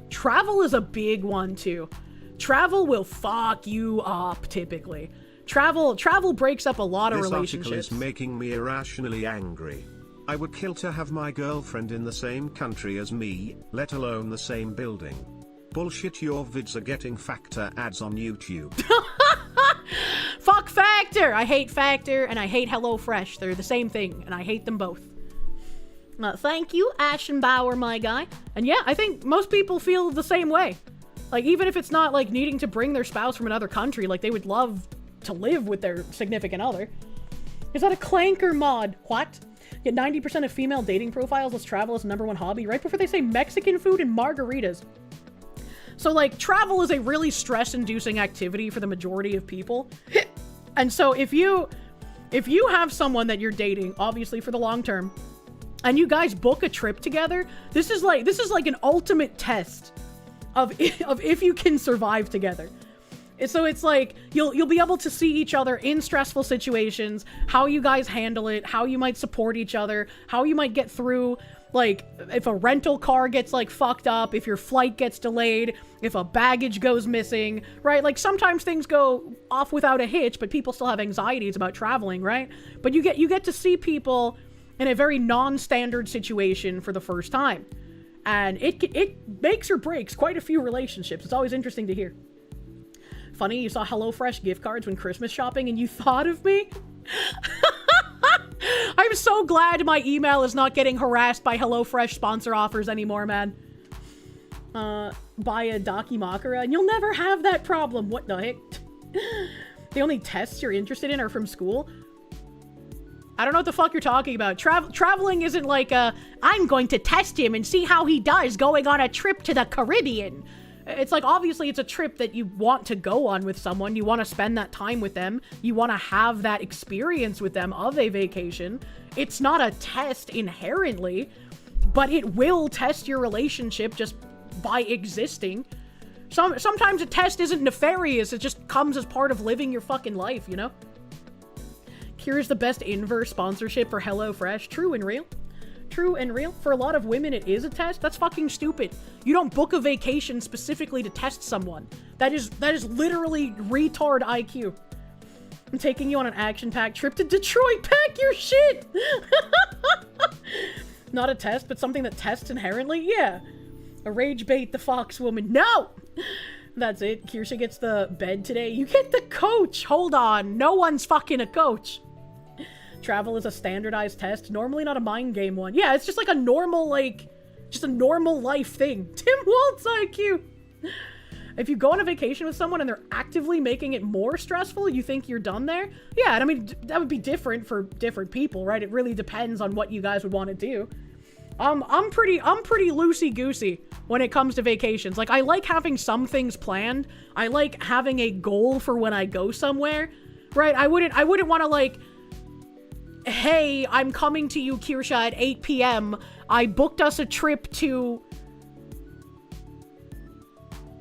travel is a big one too. Travel will fuck you up, typically. Travel breaks up a lot of relationships. This article is making me irrationally angry. I would kill to have my girlfriend in the same country as me, let alone the same building. Bullshit, your vids are getting Factor ads on YouTube. Fuck Factor! I hate Factor and I hate HelloFresh. They're the same thing, and I hate them both. Thank you, Aschenbauer, my guy. And yeah, I think most people feel the same way. Like, even if it's not, like, needing to bring their spouse from another country, like, they would love to live with their significant other. Is that a clanker mod? What? Yet 90% of female dating profiles list travel as the #1 hobby, right before they say Mexican food and margaritas. So, like, travel is a really stress-inducing activity for the majority of people. And so if you have someone that you're dating, obviously for the long term, and you guys book a trip together, this is like an ultimate test of if you can survive together. So it's like, you'll be able to see each other in stressful situations, how you guys handle it, how you might support each other, how you might get through, like, if a rental car gets, like, fucked up, if your flight gets delayed, if a baggage goes missing, right? Like, sometimes things go off without a hitch, but people still have anxieties about traveling, right? But you get to see people in a very non-standard situation for the first time. And it makes or breaks quite a few relationships. It's always interesting to hear. Funny, you saw HelloFresh gift cards when Christmas shopping and you thought of me? I'm so glad my email is not getting harassed by HelloFresh sponsor offers anymore, man. Buy a Dakimakura and you'll never have that problem. What the heck? The only tests you're interested in are from school? I don't know what the fuck you're talking about. Traveling isn't like I'm going to test him and see how he does going on a trip to the Caribbean. It's like, obviously, it's a trip that you want to go on with someone. You want to spend that time with them. You want to have that experience with them of a vacation. It's not a test inherently, but it will test your relationship just by existing. Sometimes a test isn't nefarious. It just comes as part of living your fucking life, you know? Here's the best inverse sponsorship for HelloFresh. True and real. True and real. For a lot of women, it is a test. That's fucking stupid. You don't book a vacation specifically to test someone. That is literally retard IQ. I'm taking you on an action-packed trip to Detroit. Pack your shit! Not a test, but something that tests inherently? Yeah. A rage bait the fox woman. No! That's it. Kirsche gets the bed today. You get the coach. Hold on. No one's fucking a coach. Travel is a standardized test, normally not a mind game one. Yeah, it's just like a normal, just a normal life thing. Tim Waltz IQ! If you go on a vacation with someone and they're actively making it more stressful, you think you're done there? Yeah, and I mean, that would be different for different people, right? It really depends on what you guys would want to do. I'm pretty loosey-goosey when it comes to vacations. Like, I like having some things planned. I like having a goal for when I go somewhere, right? I wouldn't want to, like, hey, I'm coming to you, Kirsche, at 8 p.m. I booked us a trip to...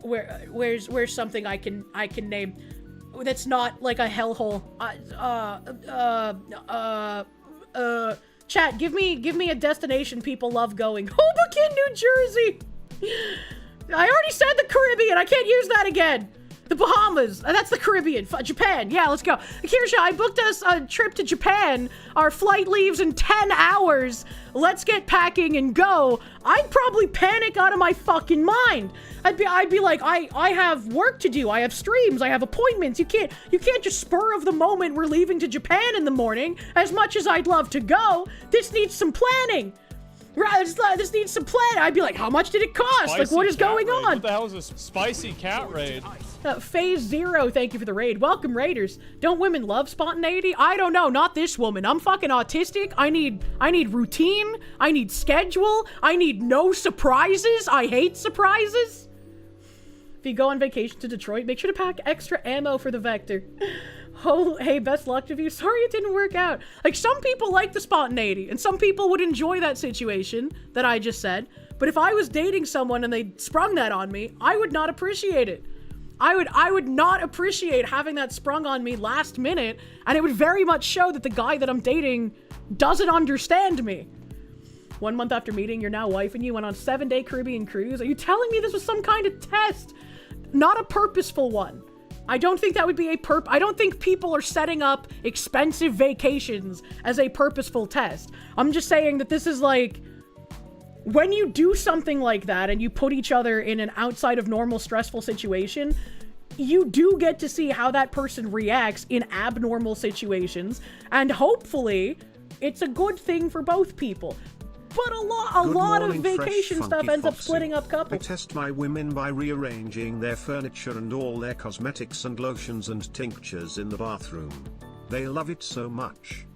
Where's something I can name that's not like a hellhole? Chat, give me a destination people love going. Hoboken, New Jersey. I already said the Caribbean. I can't use that again. The Bahamas. That's the Caribbean. Japan. Yeah, let's go. Kirsche, I booked us a trip to Japan. Our flight leaves in 10 hours. Let's get packing and go. I'd probably panic out of my fucking mind. I'd be like, I have work to do. I have streams. I have appointments. You can't just spur of the moment. We're leaving to Japan in the morning. As much as I'd love to go, this needs some planning. Right, this needs some planning. I'd be like, how much did it cost? Spicy like, what is going raid. on? What the hell is this spicy cat raid? Phase 0, thank you for the raid. Welcome, Raiders. Don't women love spontaneity? I don't know, not this woman. I'm fucking autistic. I need routine. I need schedule. I need no surprises. I hate surprises. If you go on vacation to Detroit, make sure to pack extra ammo for the Vector. Oh, hey, best luck to you. Sorry it didn't work out. Like, some people like the spontaneity, and some people would enjoy that situation that I just said. But if I was dating someone and they sprung that on me, I would not appreciate it. I would not appreciate having that sprung on me last minute, and it would very much show that the guy that I'm dating doesn't understand me. 1 month after meeting your now wife and you went on a 7-day Caribbean cruise. Are you telling me this was some kind of test? Not a purposeful one. I don't think that would be I don't think people are setting up expensive vacations as a purposeful test. I'm just saying that this is like, when you do something like that and you put each other in an outside of normal stressful situation, you do get to see how that person reacts in abnormal situations, and hopefully it's a good thing for both people. But a lot of vacation stuff ends up splitting up couples. I test my women by rearranging their furniture and all their cosmetics and lotions and tinctures in the bathroom. They love it so much.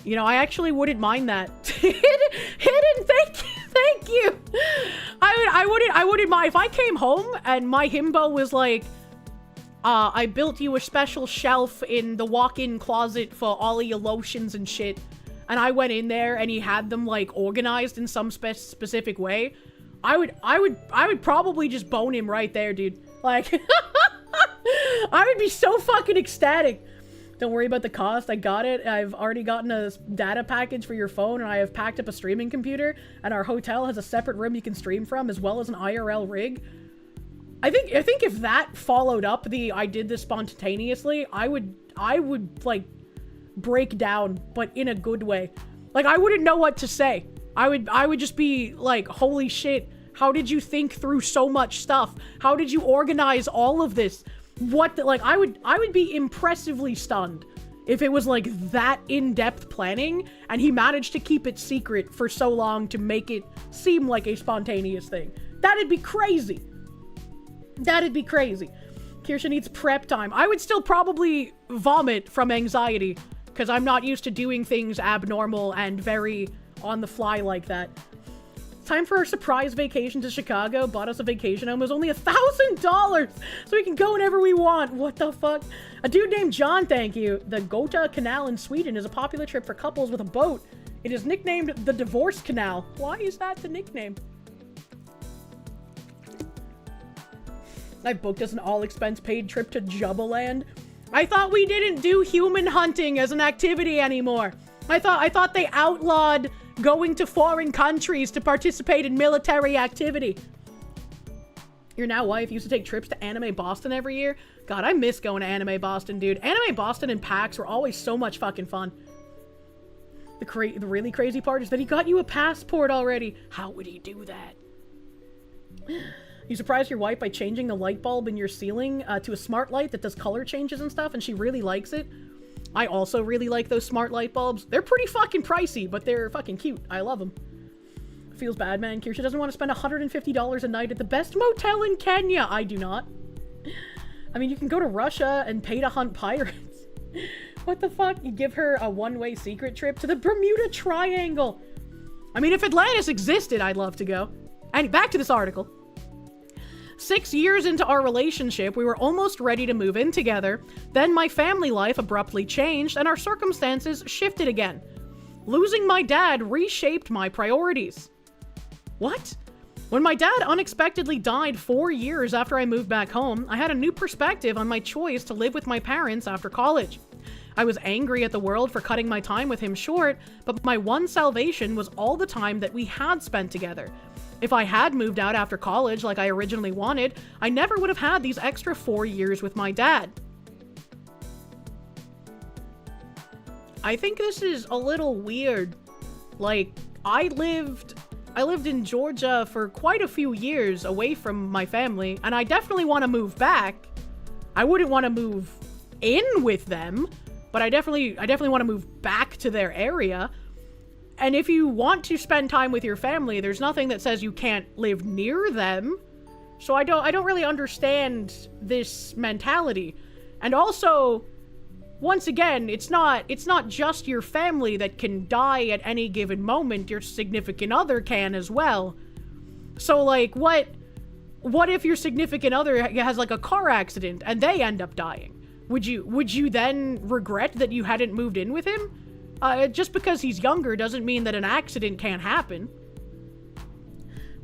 You know, I actually wouldn't mind that. Hidden, thank you. I wouldn't mind if I came home and my himbo was like, I built you a special shelf in the walk-in closet for all of your lotions and shit. And I went in there and he had them like organized in some specific way. I would probably just bone him right there, dude. Like, I would be so fucking ecstatic. Don't worry about the cost. I got it. I've already gotten a data package for your phone, and I have packed up a streaming computer, and our hotel has a separate room you can stream from, as well as an IRL rig. I think if that followed up I did this spontaneously, I would like break down, but in a good way. Like, I wouldn't know what to say. I would just be like, holy shit, how did you think through so much stuff? How did you organize all of this? I would be impressively stunned if it was like that in-depth planning and he managed to keep it secret for so long to make it seem like a spontaneous thing. That'd be crazy. That'd be crazy. Kirsche needs prep time. I would still probably vomit from anxiety because I'm not used to doing things abnormal and very on the fly like that. Time for a surprise vacation to Chicago. Bought us a vacation home. It was only $1,000, so we can go whenever we want. What the fuck? A dude named John, thank you. The Gota Canal in Sweden is a popular trip for couples with a boat. It is nicknamed the Divorce Canal. Why is that the nickname? I booked us an all-expense-paid trip to Jubbaland. I thought we didn't do human hunting as an activity anymore. I thought they outlawed going to foreign countries to participate in military activity. Your now wife used to take trips to Anime Boston every year. God, I miss going to Anime Boston, dude. Anime Boston and PAX were always so much fucking fun. The really crazy part is that he got you a passport already. How would he do that? You surprised your wife by changing the light bulb in your ceiling to a smart light that does color changes and stuff, and she really likes it. I also really like those smart light bulbs. They're pretty fucking pricey, but they're fucking cute. I love them. Feels bad, man. Kirsche doesn't want to spend $150 a night at the best motel in Kenya. I do not. I mean, you can go to Russia and pay to hunt pirates. What the fuck? You give her a one-way secret trip to the Bermuda Triangle. I mean, if Atlantis existed, I'd love to go. And back to this article. 6 years into our relationship, we were almost ready to move in together. Then my family life abruptly changed and our circumstances shifted again. Losing my dad reshaped my priorities. What? When my dad unexpectedly died 4 years after I moved back home, I had a new perspective on my choice to live with my parents after college. I was angry at the world for cutting my time with him short, but my one salvation was all the time that we had spent together. If I had moved out after college like I originally wanted, I never would have had these extra 4 years with my dad. I think this is a little weird. Like, I lived in Georgia for quite a few years away from my family, and I definitely want to move back. I wouldn't want to move in with them, but I definitely want to move back to their area. And if you want to spend time with your family, there's nothing that says you can't live near them. So I don't really understand this mentality. And also, once again, it's not just your family that can die at any given moment. Your significant other can as well. So like, what if your significant other has like a car accident and they end up dying? Would you then regret that you hadn't moved in with him? Just because he's younger doesn't mean that an accident can't happen.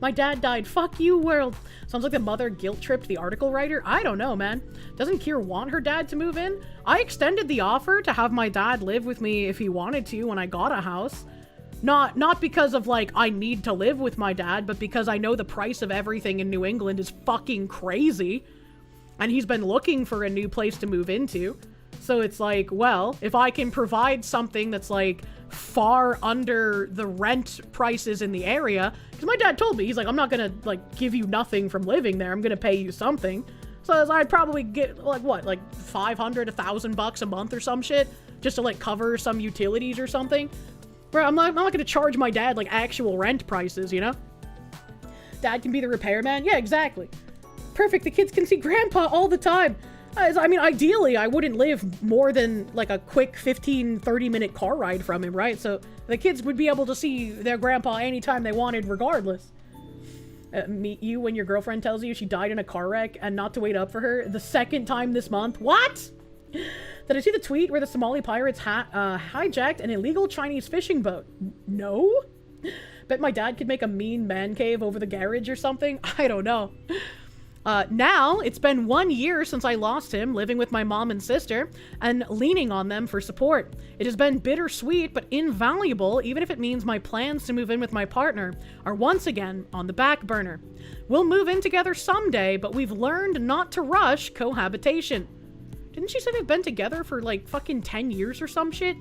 My dad died. Fuck you, world. Sounds like the mother guilt-tripped the article writer. I don't know, man. Doesn't Kier want her dad to move in? I extended the offer to have my dad live with me if he wanted to when I got a house. Not because of, like, I need to live with my dad, but because I know the price of everything in New England is fucking crazy. And he's been looking for a new place to move into. So it's like, well, if I can provide something that's, like, far under the rent prices in the area, because my dad told me, he's like, I'm not gonna, like, give you nothing from living there, I'm gonna pay you something. So I'd probably get, like, what, like, $500, $1,000 a month or some shit, just to, like, cover some utilities or something. Bro, I'm not gonna charge my dad, like, actual rent prices, you know? Dad can be the repairman? Yeah, exactly. Perfect, the kids can see grandpa all the time. I mean, ideally, I wouldn't live more than, like, a quick 15, 30-minute car ride from him, right? So the kids would be able to see their grandpa anytime they wanted, regardless. Meet you when your girlfriend tells you she died in a car wreck and not to wait up for her the second time this month. What? Did I see the tweet where the Somali pirates hijacked an illegal Chinese fishing boat? No? Bet my dad could make a mean man cave over the garage or something. I don't know. Now, it's been 1 year since I lost him, living with my mom and sister, and leaning on them for support. It has been bittersweet, but invaluable, even if it means my plans to move in with my partner are once again on the back burner. We'll move in together someday, but we've learned not to rush cohabitation. Didn't she say they've been together for, like, fucking 10 years or some shit?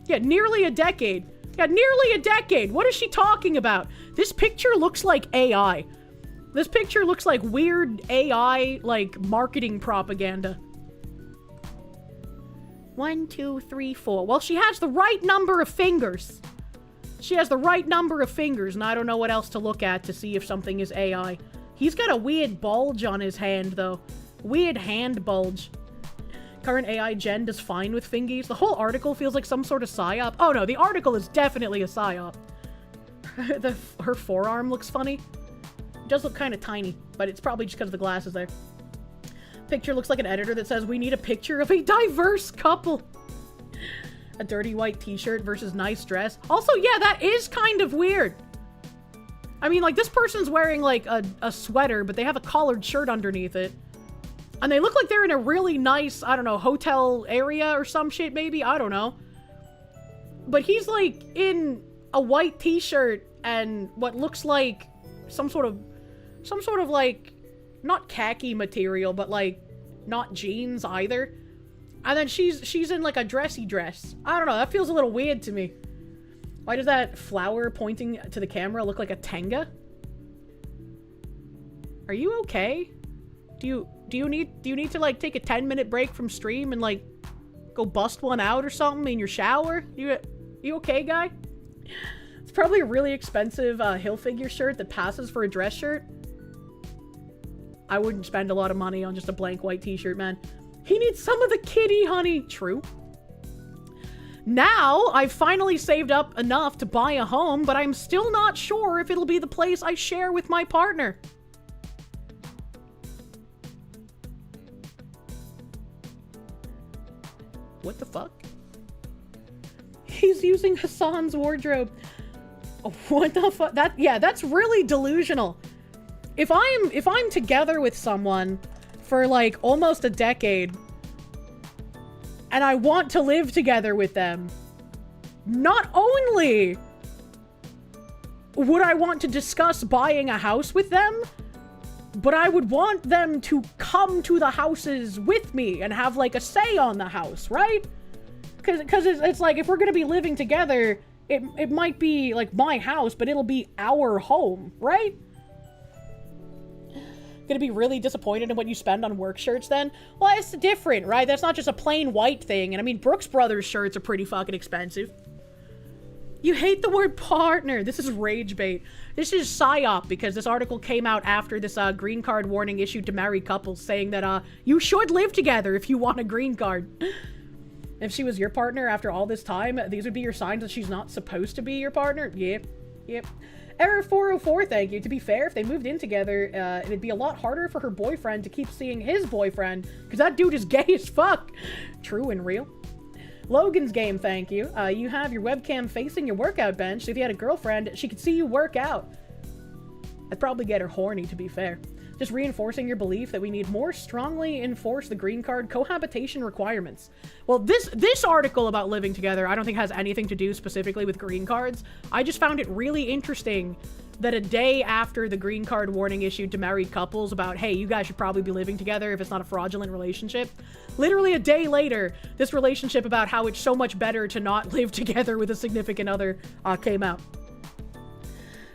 Yeah, nearly a decade. Yeah, nearly a decade! What is she talking about? This picture looks like AI. This picture looks like weird AI, like, marketing propaganda. 1, 2, 3, 4. Well, she has the right number of fingers. She has the right number of fingers, and I don't know what else to look at to see if something is AI. He's got a weird bulge on his hand, though. Weird hand bulge. Current AI gen does fine with fingies. The whole article feels like some sort of psyop. Oh no, the article is definitely a psyop. Her forearm looks funny. Does look kind of tiny, but it's probably just because of the glasses there. Picture looks like an editor that says, we need a picture of a diverse couple. A dirty white t-shirt versus nice dress. Also, yeah, that is kind of weird. I mean, like, this person's wearing, like, a sweater, but they have a collared shirt underneath it. And they look like they're in a really nice, I don't know, hotel area or some shit, maybe? I don't know. But he's, like, in a white t-shirt and what looks like some sort of, like, not khaki material, but, like, not jeans either. And then she's in, like, a dressy dress. I don't know, that feels a little weird to me. Why does that flower pointing to the camera look like a tenga? Are you okay? Do you need to, like, take a 10-minute break from stream and, like, go bust one out or something in your shower? You okay, guy? It's probably a really expensive Hilfiger shirt that passes for a dress shirt. I wouldn't spend a lot of money on just a blank white t-shirt, man. He needs some of the kitty honey. True. Now, I've finally saved up enough to buy a home, but I'm still not sure if it'll be the place I share with my partner. What the fuck? He's using Hassan's wardrobe. What the fuck? That's really delusional. If I'm together with someone for like almost a decade and I want to live together with them, not only would I want to discuss buying a house with them, but I would want them to come to the houses with me and have like a say on the house, right? Because it's like, if we're gonna be living together, it might be like my house, but it'll be our home, right? Gonna be really disappointed in what you spend on work shirts then? Well, it's different, right? That's not just a plain white thing. And I mean, Brooks Brothers shirts are pretty fucking expensive. You hate the word partner. This is rage bait. This is psyop because this article came out after this green card warning issued to married couples saying that you should live together if you want a green card. If she was your partner after all this time, these would be your signs that she's not supposed to be your partner? Yep. Error 404, thank you. To be fair, if they moved in together, it'd be a lot harder for her boyfriend to keep seeing his boyfriend, because that dude is gay as fuck. True and real. Logan's game, thank you. You have your webcam facing your workout bench, so if you had a girlfriend, she could see you work out. I'd probably get her horny, to be fair. Just reinforcing your belief that we need more strongly enforce the green card cohabitation requirements. Well, this article about living together, I don't think has anything to do specifically with green cards. I just found it really interesting that a day after the green card warning issued to married couples about, hey, you guys should probably be living together if it's not a fraudulent relationship, literally a day later, this relationship about how it's so much better to not live together with a significant other came out.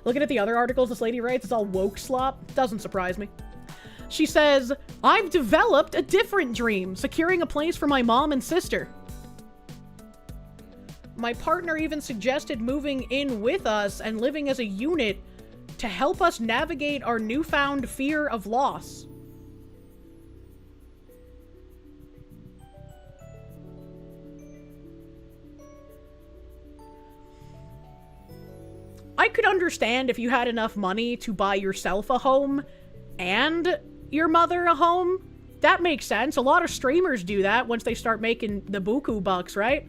Looking at the other articles this lady writes, it's all woke slop. Doesn't surprise me. She says, I've developed a different dream, securing a place for my mom and sister. My partner even suggested moving in with us and living as a unit to help us navigate our newfound fear of loss. I could understand if you had enough money to buy yourself a home and your mother a home. That makes sense. A lot of streamers do that once they start making the buku bucks, right?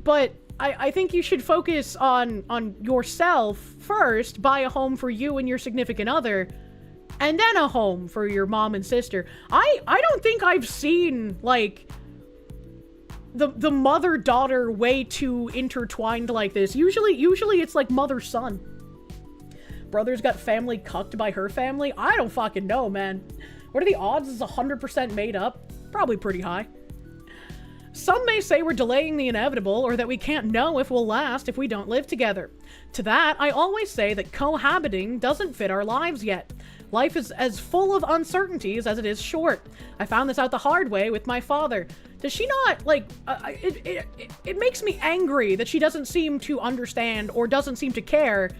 But I think you should focus on yourself first, buy a home for you and your significant other, and then a home for your mom and sister. I don't think I've seen, like, the mother-daughter way too intertwined like this. Usually it's like mother-son. Brother's got family cucked by her family? I don't fucking know, man. What are the odds it's 100% made up? Probably pretty high. Some may say we're delaying the inevitable, or that we can't know if we'll last if we don't live together. To that, I always say that cohabiting doesn't fit our lives yet. Life is as full of uncertainties as it is short. I found this out the hard way with my father. Does she not, like, it makes me angry that she doesn't seem to understand or doesn't seem to care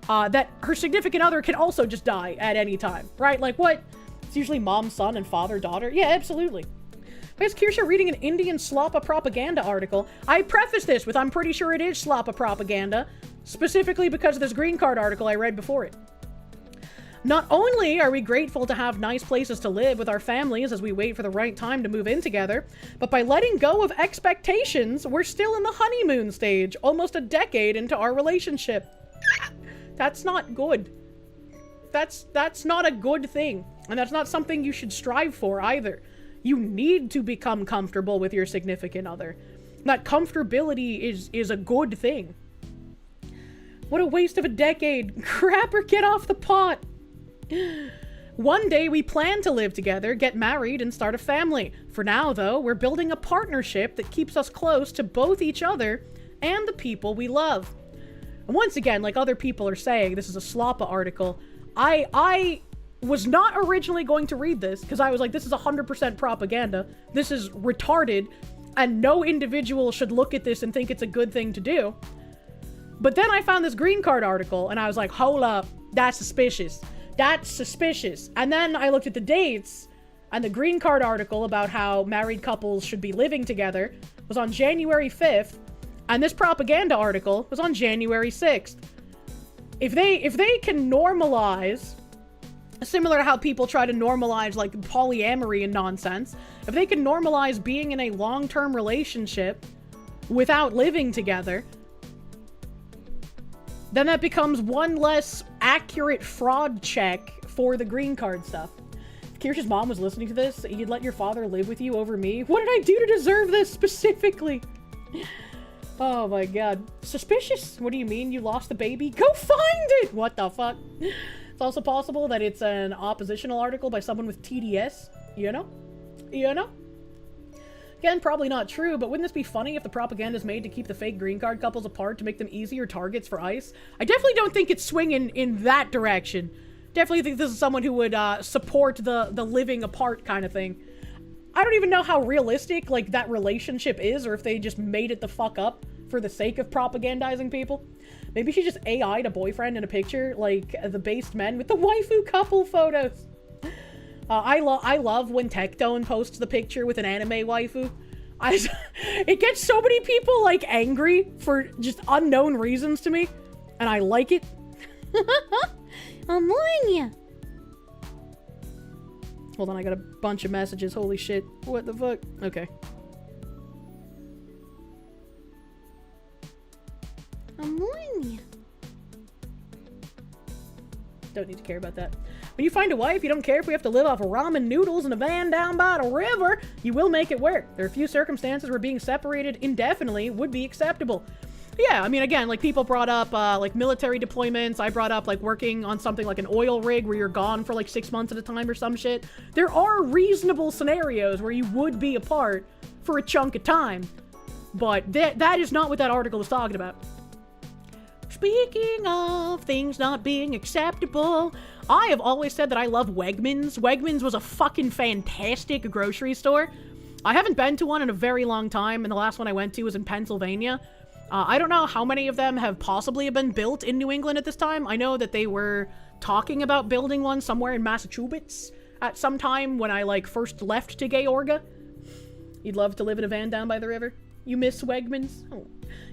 that her significant other can also just die at any time, right? Like, what? It's usually mom, son, and father, daughter. Yeah, absolutely. Is Kirsche reading an Indian sloppa propaganda article? I preface this with I'm pretty sure it is sloppa propaganda, specifically because of this green card article I read before it. Not only are we grateful to have nice places to live with our families as we wait for the right time to move in together, but by letting go of expectations, we're still in the honeymoon stage, almost a decade into our relationship. That's not good. That's not a good thing, and that's not something you should strive for either. You need to become comfortable with your significant other. That comfortability is a good thing. What a waste of a decade. Crapper, get off the pot. One day we plan to live together, get married, and start a family. For now, though, we're building a partnership that keeps us close to both each other and the people we love. And once again, like other people are saying, this is a sloppa article. I was not originally going to read this because I was like, this is 100% propaganda. This is retarded, and no individual should look at this and think it's a good thing to do. But then I found this green card article, and I was like, hold up, that's suspicious. That's suspicious. And then I looked at the dates, and the green card article about how married couples should be living together was on January 5th, and this propaganda article was on January 6th. If they can normalize, similar to how people try to normalize like polyamory and nonsense, if if they can normalize being in a long-term relationship without living together, then that becomes one less accurate fraud check for the green card stuff. If Kirsch's mom was listening to this, you'd let your father live with you over me? What did I do to deserve this specifically? Oh my god. Suspicious? What do you mean you lost the baby? Go find it! What the fuck? It's also possible that it's an oppositional article by someone with TDS. You know? You know? Again, probably not true, but wouldn't this be funny if the propaganda is made to keep the fake green card couples apart to make them easier targets for ICE? I definitely don't think it's swinging in that direction. Definitely think this is someone who would support the living apart kind of thing. I don't even know how realistic, like, that relationship is, or if they just made it the fuck up for the sake of propagandizing people. Maybe she just AI'd a boyfriend in a picture, like the based men with the waifu couple photos. I love when Tectone posts the picture with an anime waifu. It gets so many people, like, angry for just unknown reasons to me, and I like it. I'm warning you. Hold on, I got a bunch of messages. Holy shit. What the fuck? Okay. I'm warning you. Don't need to care about that. When you find a wife, you don't care if we have to live off of ramen noodles in a van down by the river. You will make it work. There are a few circumstances where being separated indefinitely would be acceptable. Yeah, I mean, again, like, people brought up, like, military deployments. I brought up, like, working on something like an oil rig where you're gone for, like, 6 months at a time or some shit. There are reasonable scenarios where you would be apart for a chunk of time. But that is not what that article was talking about. Speaking of things not being acceptable, I have always said that I love Wegmans. Wegmans was a fucking fantastic grocery store. I haven't been to one in a very long time, and the last one I went to was in Pennsylvania. I don't know how many of them have possibly been built in New England at this time. I know that they were talking about building one somewhere in Massachusetts at some time when I, like, first left to Georgia. You'd love to live in a van down by the river? You miss Wegmans? Oh.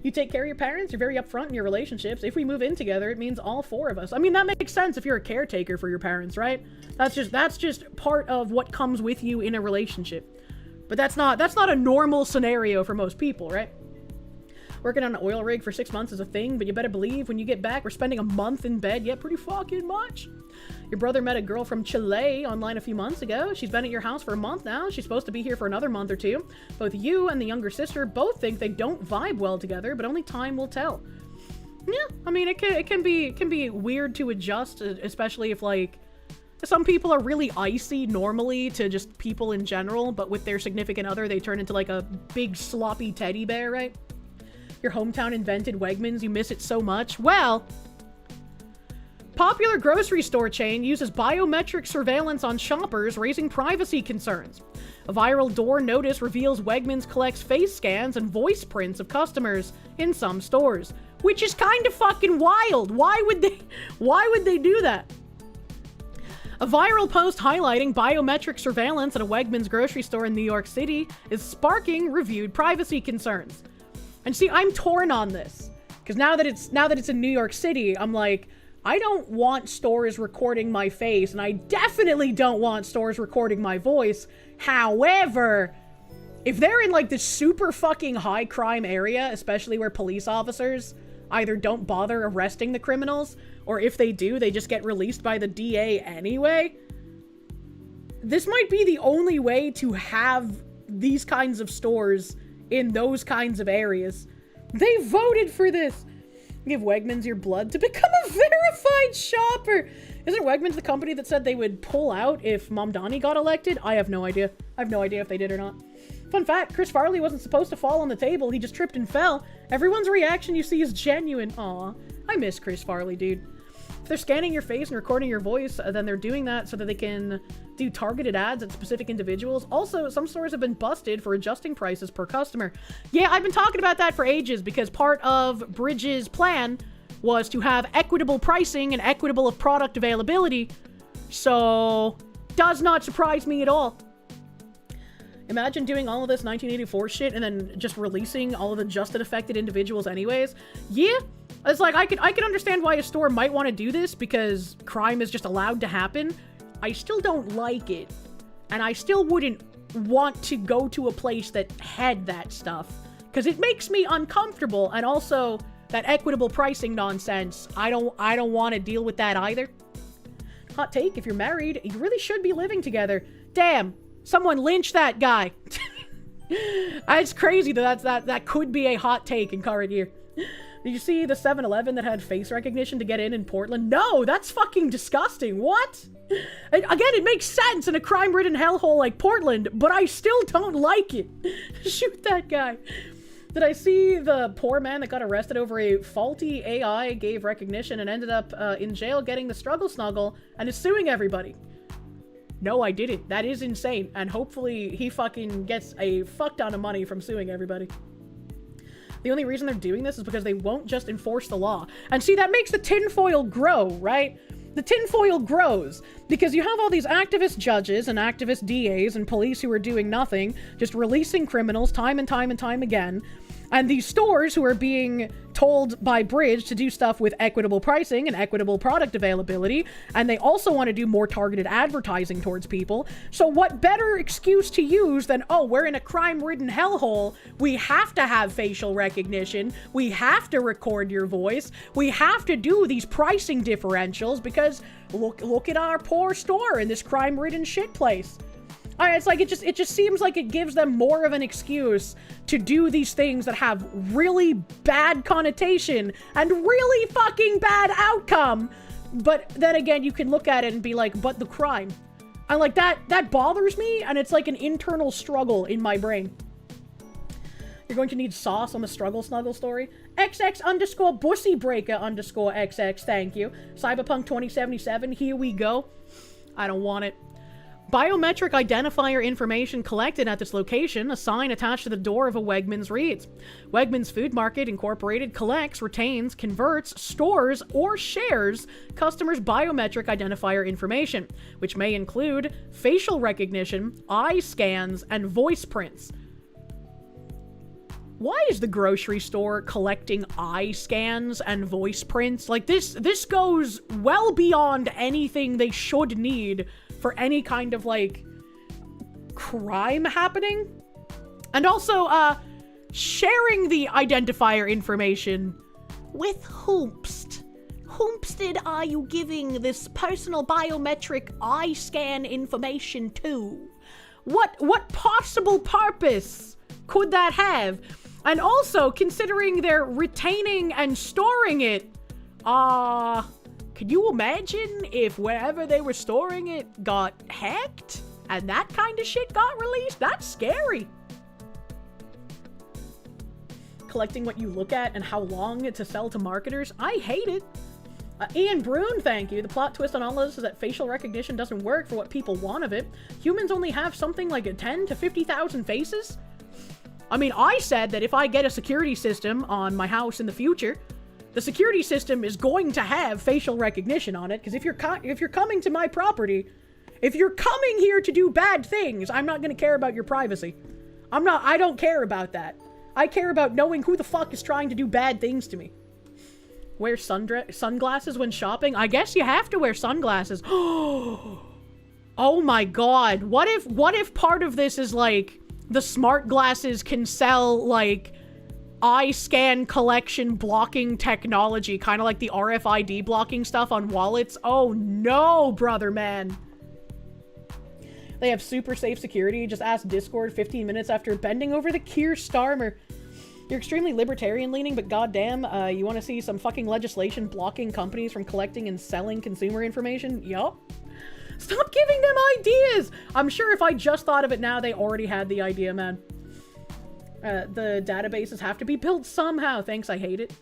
You take care of your parents, you're very upfront in your relationships. If we move in together, it means all four of us. I mean, that makes sense if you're a caretaker for your parents, right? That's just part of what comes with you in a relationship. But that's not a normal scenario for most people, right? Working on an oil rig for 6 months is a thing, but you better believe when you get back, we're spending a month in bed. Yeah, pretty fucking much. Your brother met a girl from Chile online a few months ago. She's been at your house for a month now. She's supposed to be here for another month or two. Both you and the younger sister both think they don't vibe well together, but only time will tell. Yeah, I mean, it can be weird to adjust, especially if, like, some people are really icy normally to just people in general, but with their significant other, they turn into, like, a big sloppy teddy bear, right? Your hometown invented Wegmans, you miss it so much. Well, popular grocery store chain uses biometric surveillance on shoppers, raising privacy concerns. A viral door notice reveals Wegmans collects face scans and voice prints of customers in some stores, which is kind of fucking wild. Why would they do that? A viral post highlighting biometric surveillance at a Wegmans grocery store in New York City is sparking reviewed privacy concerns. And see, I'm torn on this, because now that it's in New York City, I'm like, I don't want stores recording my face, and I definitely don't want stores recording my voice. However, if they're in, like, this super fucking high crime area, especially where police officers either don't bother arresting the criminals, or if they do, they just get released by the DA anyway, this might be the only way to have these kinds of stores in those kinds of areas. They voted for this. Give Wegmans your blood to become a verified shopper. Isn't Wegmans the company that said they would pull out if Mamdani got elected? I have no idea. I have no idea if they did or not. Fun fact, Chris Farley wasn't supposed to fall on the table. He just tripped and fell. Everyone's reaction you see is genuine. Aw, I miss Chris Farley, dude. If they're scanning your face and recording your voice, then they're doing that so that they can do targeted ads at specific individuals. Also, some stores have been busted for adjusting prices per customer. Yeah, I've been talking about that for ages because part of Bridge's plan was to have equitable pricing and equitable product availability. So, does not surprise me at all. Imagine doing all of this 1984 shit and then just releasing all of the adjusted affected individuals anyways. Yeah. It's like, I can understand why a store might want to do this because crime is just allowed to happen. I still don't like it. And I still wouldn't want to go to a place that had that stuff. Because it makes me uncomfortable, and also that equitable pricing nonsense. I don't want to deal with that either. Hot take, if you're married, you really should be living together. Damn, someone lynch that guy. It's crazy that could be a hot take in current year. Did you see the 7-Eleven that had face recognition to get in Portland? No, that's fucking disgusting. What? Again, it makes sense in a crime-ridden hellhole like Portland, but I still don't like it. Shoot that guy. Did I see the poor man that got arrested over a faulty AI gave recognition and ended up in jail getting the struggle snuggle and is suing everybody? No, I didn't. That is insane. And hopefully he fucking gets a fuck ton of money from suing everybody. The only reason they're doing this is because they won't just enforce the law. And see, that makes the tinfoil grow, right? The tinfoil grows because you have all these activist judges and activist DAs and police who are doing nothing, just releasing criminals time and time and time again. And these stores who are being told by Bridge to do stuff with equitable pricing and equitable product availability, and they also want to do more targeted advertising towards people. So what better excuse to use than, oh, we're in a crime-ridden hellhole, we have to have facial recognition, we have to record your voice, we have to do these pricing differentials because look at our poor store in this crime-ridden shit place. It's like, it just seems like it gives them more of an excuse to do these things that have really bad connotation and really fucking bad outcome. But then again, you can look at it and be like, but the crime. And like, that bothers me, and it's like an internal struggle in my brain. You're going to need sauce on the struggle snuggle story. XX_bussybreaker_XX, thank you. Cyberpunk 2077, here we go. I don't want it. Biometric identifier information collected at this location, a sign attached to the door of a Wegmans reads, Wegmans Food Market Incorporated collects, retains, converts, stores, or shares customers' biometric identifier information, which may include facial recognition, eye scans, and voice prints. Why is the grocery store collecting eye scans and voice prints? Like, this goes well beyond anything they should need for any kind of, like, crime happening. And also, sharing the identifier information with whomst. Whomsted are you giving this personal biometric eye scan information to? What possible purpose could that have? And also, considering they're retaining and storing it, could you imagine if wherever they were storing it got hacked and that kind of shit got released? That's scary. Collecting what you look at and how long to sell to marketers. I hate it. Ian Brune, thank you. The plot twist on all of this is that facial recognition doesn't work for what people want of it. Humans only have something like 10 to 50,000 faces. I mean, I said that if I get a security system on my house in the future, the security system is going to have facial recognition on it, because if you're coming to my property, if you're coming here to do bad things, I'm not going to care about your privacy. I don't care about that. I care about knowing who the fuck is trying to do bad things to me. Wear sunglasses when shopping? I guess you have to wear sunglasses. Oh my god. What if part of this is like, the smart glasses can sell, like, eye scan collection blocking technology, kind of like the RFID blocking stuff on wallets? Oh no, brother man. They have super safe security. Just ask Discord 15 minutes after bending over the Kirsche Starmer. You're extremely libertarian leaning, but goddamn, you want to see some fucking legislation blocking companies from collecting and selling consumer information? Yup. Stop giving them ideas! I'm sure if I just thought of it now, they already had the idea, man. The databases have to be built somehow. Thanks, I hate it.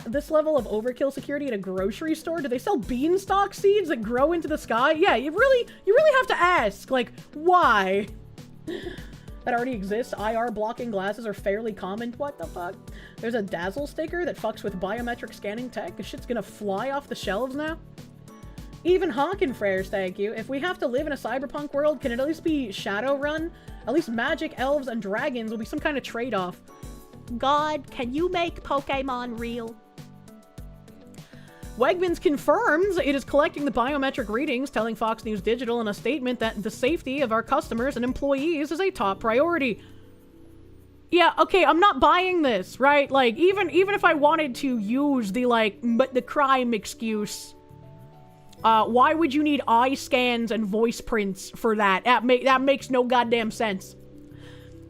This level of overkill security at a grocery store? Do they sell beanstalk seeds that grow into the sky? Yeah, you really have to ask, like, why? That already exists. IR blocking glasses are fairly common. What the fuck? There's a Dazzle sticker that fucks with biometric scanning tech. This shit's gonna fly off the shelves now. Even Hawkenfrares, thank you. If we have to live in a cyberpunk world, can it at least be Shadowrun? At least magic, elves, and dragons will be some kind of trade-off. God, can you make Pokemon real? Wegmans confirms it is collecting the biometric readings, telling Fox News Digital in a statement that the safety of our customers and employees is a top priority. Yeah, okay, I'm not buying this, right? Like, even if I wanted to use the crime excuse, why would you need eye scans and voice prints for that? That makes no goddamn sense.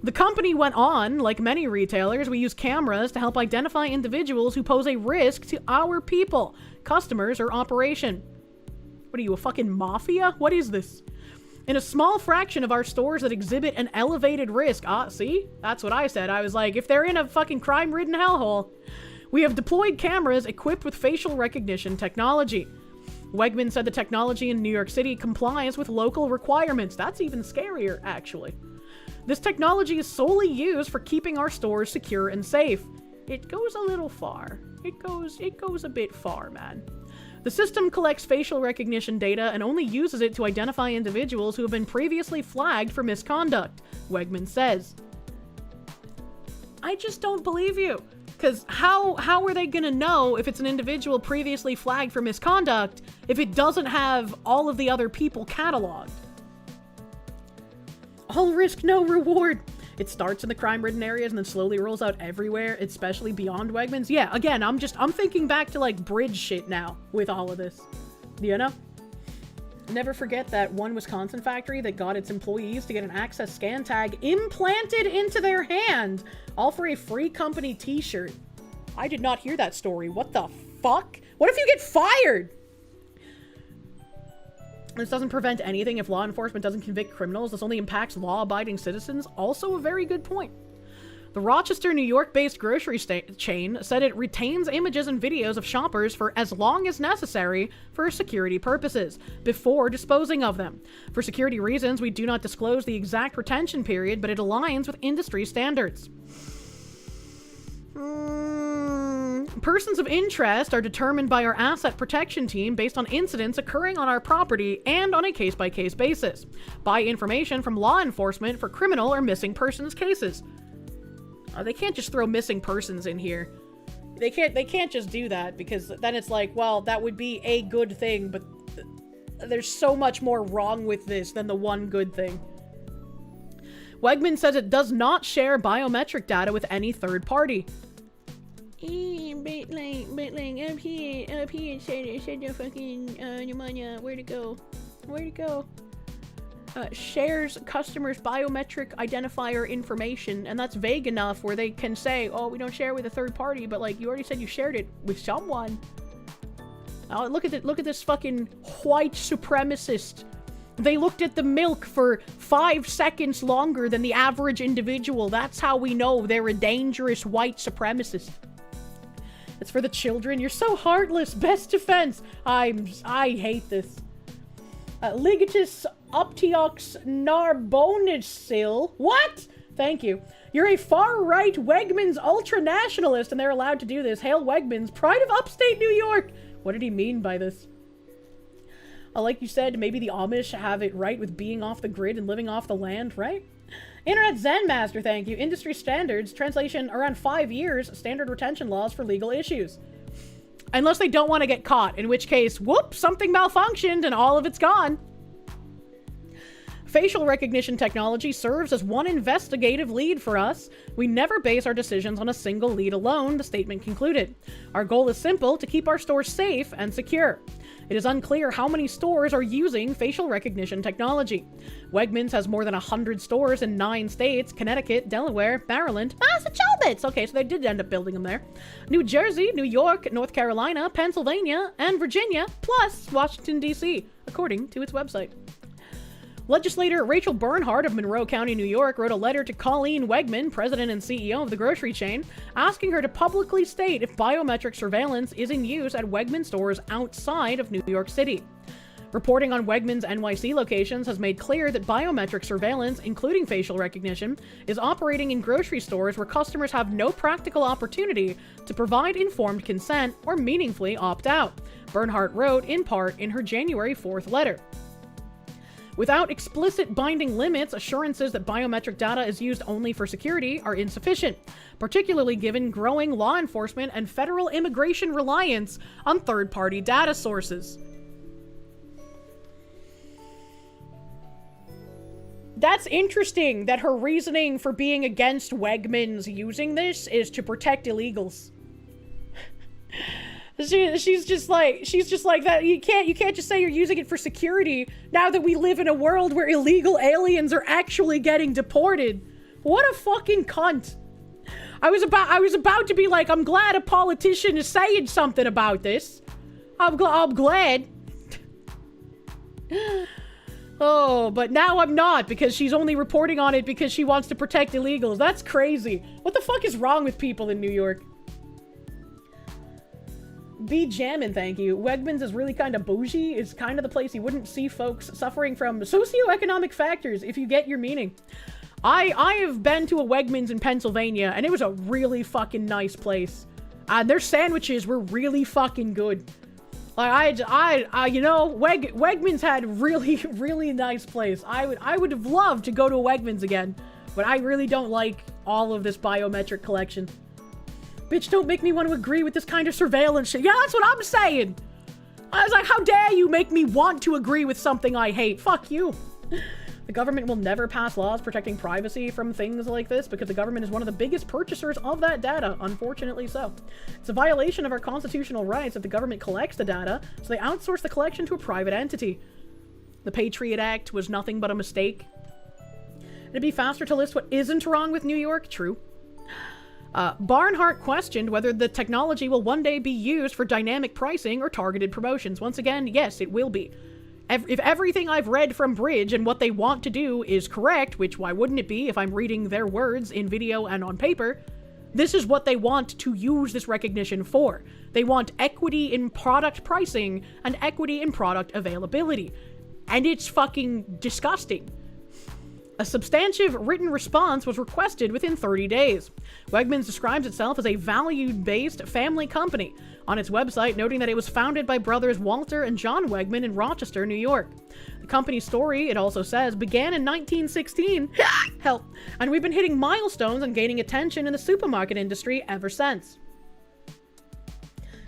The company went on, like many retailers, we use cameras to help identify individuals who pose a risk to our people, customers, or operation. What are you, a fucking mafia? What is this? In a small fraction of our stores that exhibit an elevated risk. Ah, see? That's what I said. I was like, if they're in a fucking crime-ridden hellhole, we have deployed cameras equipped with facial recognition technology. Wegman said the technology in New York City complies with local requirements. That's even scarier, actually. This technology is solely used for keeping our stores secure and safe. It goes a little far. It goes a bit far, man. The system collects facial recognition data and only uses it to identify individuals who have been previously flagged for misconduct, Wegman says. I just don't believe you. Because how are they gonna know if it's an individual previously flagged for misconduct if it doesn't have all of the other people cataloged? All risk, no reward. It starts in the crime-ridden areas and then slowly rolls out everywhere, especially beyond Wegmans. Yeah, again, I'm thinking back to like bridge shit now with all of this. You know? Never forget that one Wisconsin factory that got its employees to get an access scan tag implanted into their hand, all for a free company t-shirt. I did not hear that story. What the fuck? What if you get fired? This doesn't prevent anything if law enforcement doesn't convict criminals. This only impacts law-abiding citizens. Also a very good point. The Rochester, New York-based grocery chain said it retains images and videos of shoppers for as long as necessary for security purposes, before disposing of them. For security reasons, we do not disclose the exact retention period, but it aligns with industry standards. Persons of interest are determined by our asset protection team based on incidents occurring on our property and on a case-by-case basis. Buy information from law enforcement for criminal or missing persons cases. They can't just throw missing persons in here. They can't just do that, because then it's like, well, that would be a good thing, but there's so much more wrong with this than the one good thing. Wegman says it does not share biometric data with any third party. But like up here it said the fucking pneumonia. Where'd it go? Shares customers' biometric identifier information, and that's vague enough where they can say, oh, we don't share with a third party, but like you already said you shared it with someone. Oh, look at this fucking white supremacist. They looked at the milk for 5 seconds longer than the average individual. That's how we know they're a dangerous white supremacist. It's for the children. You're so heartless. Best defense. I hate this. Ligatus optiox narbonisil. What? Thank you. You're a far-right Wegmans ultra-nationalist, and they're allowed to do this. Hail Wegmans, pride of upstate New York. What did he mean by this? Like you said, maybe the Amish have it right with being off the grid and living off the land, right? Internet Zen Master, thank you. Industry standards, translation, around 5 years, standard retention laws for legal issues. Unless they don't want to get caught, in which case, whoops, something malfunctioned and all of it's gone. Facial recognition technology serves as one investigative lead for us. We never base our decisions on a single lead alone, the statement concluded. Our goal is simple, to keep our stores safe and secure. It is unclear how many stores are using facial recognition technology. Wegmans has more than 100 stores in 9 states: Connecticut, Delaware, Maryland, Massachusetts. Okay, so they did end up building them there. New Jersey, New York, North Carolina, Pennsylvania, and Virginia, plus Washington, D.C., according to its website. Legislator Rachel Bernhardt of Monroe County, New York, wrote a letter to Colleen Wegman, president and CEO of the grocery chain, asking her to publicly state if biometric surveillance is in use at Wegman stores outside of New York City. Reporting on Wegmans NYC locations has made clear that biometric surveillance, including facial recognition, is operating in grocery stores where customers have no practical opportunity to provide informed consent or meaningfully opt out, Bernhardt wrote in part in her January 4th letter. Without explicit binding limits, assurances that biometric data is used only for security are insufficient, particularly given growing law enforcement and federal immigration reliance on third-party data sources. That's interesting that her reasoning for being against Wegmans using this is to protect illegals. She's just like that. You can't just say you're using it for security now that we live in a world where illegal aliens are actually getting deported. What a fucking cunt. I was about to be like, I'm glad a politician is saying something about this. I'm glad. Oh, but now I'm not, because she's only reporting on it because she wants to protect illegals. That's crazy. What the fuck is wrong with people in New York? Be jammin', thank you. Wegmans is really kind of bougie. It's kind of the place you wouldn't see folks suffering from socioeconomic factors, if you get your meaning. I have been to a Wegmans in Pennsylvania, and it was a really fucking nice place. Their sandwiches were really fucking good. Like, you know, Wegmans had really nice place. I would have loved to go to a Wegmans again, but I really don't like all of this biometric collection. Bitch, don't make me want to agree with this kind of surveillance shit. Yeah, that's what I'm saying. I was like, how dare you make me want to agree with something I hate? Fuck you. The government will never pass laws protecting privacy from things like this because the government is one of the biggest purchasers of that data, unfortunately so. It's a violation of our constitutional rights if the government collects the data, so they outsource the collection to a private entity. The Patriot Act was nothing but a mistake. It'd be faster to list what isn't wrong with New York, true. Barnhart questioned whether the technology will one day be used for dynamic pricing or targeted promotions. Once again, yes, it will be. If everything I've read from Bridge and what they want to do is correct, which why wouldn't it be if I'm reading their words in video and on paper, this is what they want to use this recognition for. They want equity in product pricing and equity in product availability. And it's fucking disgusting. A substantive written response was requested within 30 days. Wegmans describes itself as a value-based family company on its website, noting that it was founded by brothers Walter and John Wegman in Rochester, New York. The company's story, it also says, began in 1916, help, and we've been hitting milestones and gaining attention in the supermarket industry ever since.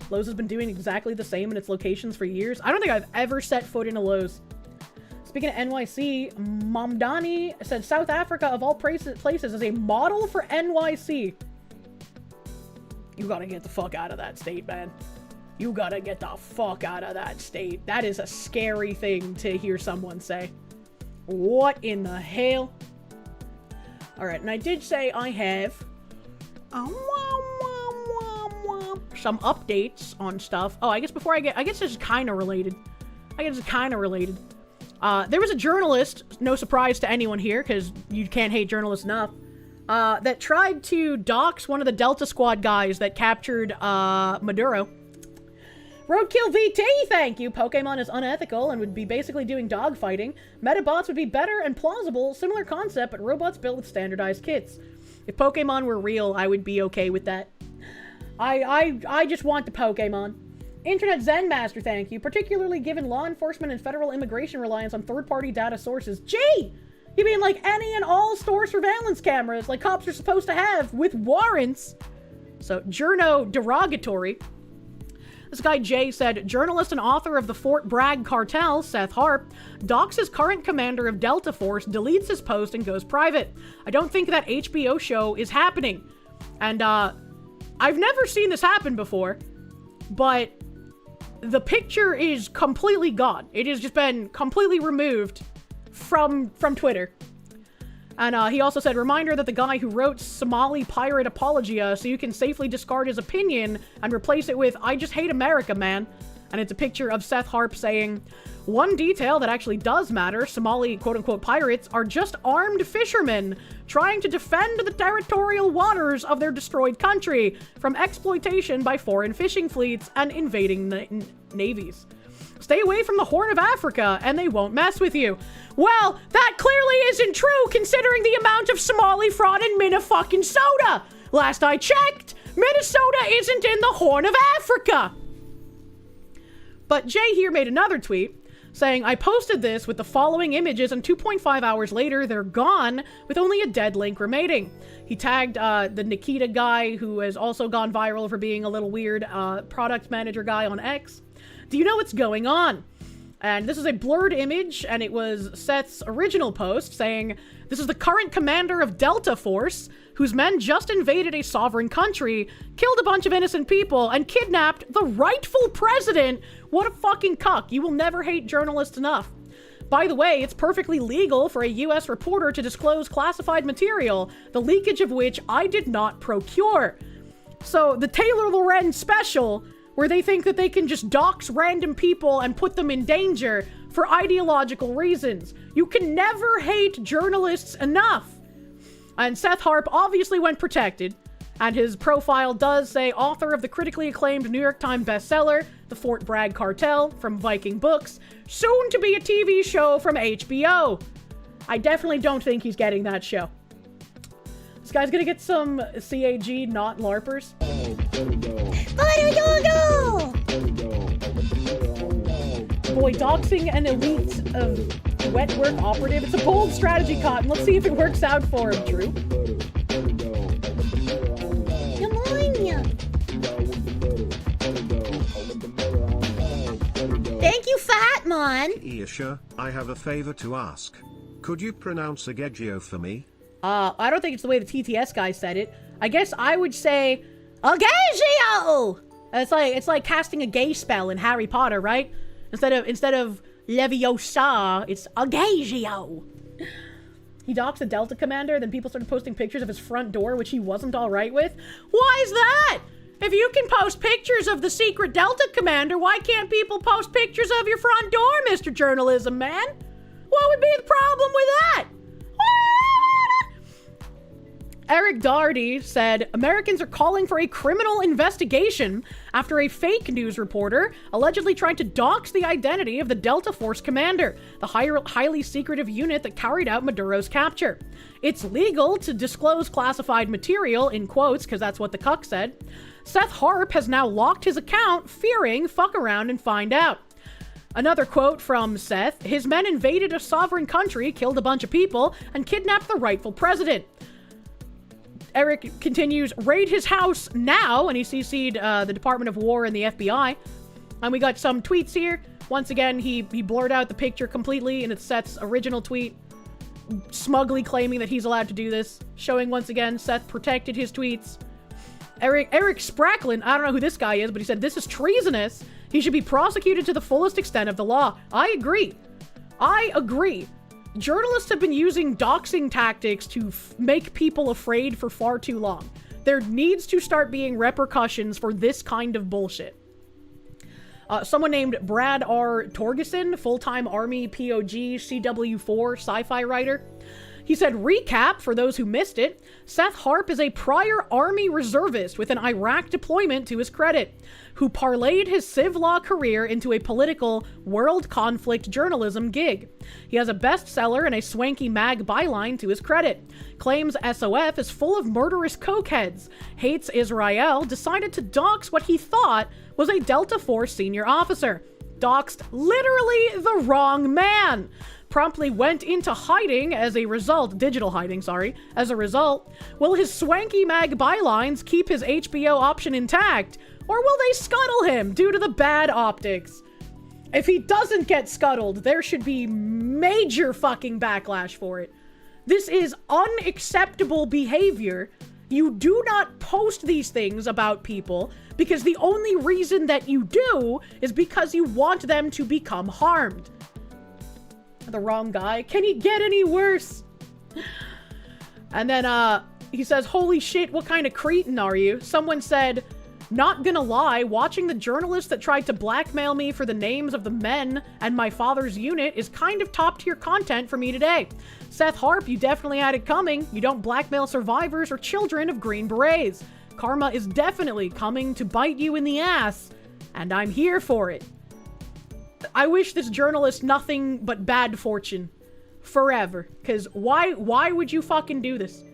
Lowe's has been doing exactly the same in its locations for years. I don't think I've ever set foot in a Lowe's. Speaking of NYC, Mamdani said South Africa, of all places, is a model for NYC. You gotta get the fuck out of that state, man. You gotta get the fuck out of that state. That is a scary thing to hear someone say. What in the hell? Alright, and I did say I have some updates on stuff. Oh, I guess before I guess this is kind of related. There was a journalist, no surprise to anyone here, because you can't hate journalists enough, that tried to dox one of the Delta Squad guys that captured Maduro. Roadkill VT, thank you. Pokemon is unethical and would be basically doing dogfighting. Metabots would be better and plausible, similar concept, but robots built with standardized kits. If Pokemon were real, I would be okay with that. I just want the Pokemon. Internet Zen Master, thank you. Particularly given law enforcement and federal immigration reliance on third-party data sources. Gee! You mean like any and all store surveillance cameras like cops are supposed to have with warrants? So, journo derogatory. This guy Jay said, journalist and author of the Fort Bragg cartel, Seth Harp, doxes current commander of Delta Force, deletes his post, and goes private. I don't think that HBO show is happening. And, I've never seen this happen before, but the picture is completely gone. It has just been completely removed from Twitter. And he also said, reminder that the guy who wrote Somali pirate apologia so you can safely discard his opinion and replace it with, I just hate America, man. And it's a picture of Seth Harp saying, one detail that actually does matter, Somali quote-unquote pirates are just armed fishermen trying to defend the territorial waters of their destroyed country from exploitation by foreign fishing fleets and invading navies. Stay away from the Horn of Africa and they won't mess with you. Well, that clearly isn't true considering the amount of Somali fraud in Minnesota. Last I checked, Minnesota isn't in the Horn of Africa. But Jay here made another tweet. saying, I posted this with the following images and 2.5 hours later, they're gone with only a dead link remaining. He tagged the Nikita guy who has also gone viral for being a little weird product manager guy on X. Do you know what's going on? And this is a blurred image, and it was Seth's original post saying, this is the current commander of Delta Force, whose men just invaded a sovereign country, killed a bunch of innocent people, and kidnapped the rightful president. What a fucking cuck. You will never hate journalists enough. By the way, it's perfectly legal for a US reporter to disclose classified material, the leakage of which I did not procure. So the Taylor Loren special, where they think that they can just dox random people and put them in danger for ideological reasons. You can never hate journalists enough. And Seth Harp obviously went protected, and his profile does say author of the critically acclaimed New York Times bestseller, The Fort Bragg Cartel, from Viking Books, soon to be a TV show from HBO. I definitely don't think he's getting that show. This guy's gonna get some CAG, not LARPers. Boy, doxing an elite of wet work operative. It's a bold strategy, Cotton. Let's see if it works out for him, Drew. Thank you, Fatmon. Kirsche, I have a favor to ask. Could you pronounce Agegio for me? I don't think it's the way the TTS guy said it. I guess I would say Agegio. It's like casting a gay spell in Harry Potter, right? Instead of Leviosa, it's Agegio. He doxed the Delta commander, then people started posting pictures of his front door, which he wasn't all right with. Why is that? If you can post pictures of the secret Delta commander, why can't people post pictures of your front door, Mr. Journalism Man? What would be the problem with that? Eric Daugherty said, Americans are calling for a criminal investigation after a fake news reporter allegedly tried to dox the identity of the Delta Force commander, the highly secretive unit that carried out Maduro's capture. It's legal to disclose classified material, in quotes, because that's what the cuck said. Seth Harp has now locked his account, fearing fuck around and find out. Another quote from Seth, his men invaded a sovereign country, killed a bunch of people, and kidnapped the rightful president. Eric continues, raid his house now, and he CC'd the Department of War and the FBI. And we got some tweets here. Once again, he blurred out the picture completely, and it's Seth's original tweet, smugly claiming that he's allowed to do this, showing once again Seth protected his tweets. Eric Spracklin, I don't know who this guy is, but he said, this is treasonous. He should be prosecuted to the fullest extent of the law. I agree. Journalists have been using doxing tactics to make people afraid for far too long. There needs to start being repercussions for this kind of bullshit. Someone named Brad R. Torgeson, full-time Army POG CW4 sci-fi writer. He said, recap, for those who missed it, Seth Harp is a prior Army reservist with an Iraq deployment to his credit, who parlayed his civ law career into a political world conflict journalism gig. He has a bestseller and a swanky mag byline to his credit. Claims SOF is full of murderous cokeheads. Hates Israel, decided to dox what he thought was a Delta Force senior officer. Doxed literally the wrong man. Promptly went into hiding as a result, digital hiding, sorry. As a result, will his swanky mag bylines keep his HBO option intact, or will they scuttle him due to the bad optics? If he doesn't get scuttled, there should be major fucking backlash for it. This is unacceptable behavior. You do not post these things about people because the only reason that you do is because you want them to become harmed. The wrong guy. Can he get any worse? And then he says, holy shit, what kind of cretin are you? Someone said, not gonna lie, watching the journalist that tried to blackmail me for the names of the men and my father's unit is kind of top tier content for me today. Seth Harp, you definitely had it coming. You don't blackmail survivors or children of Green Berets. Karma is definitely coming to bite you in the ass, and I'm here for it. I wish this journalist nothing but bad fortune forever. Because why would you fucking do this?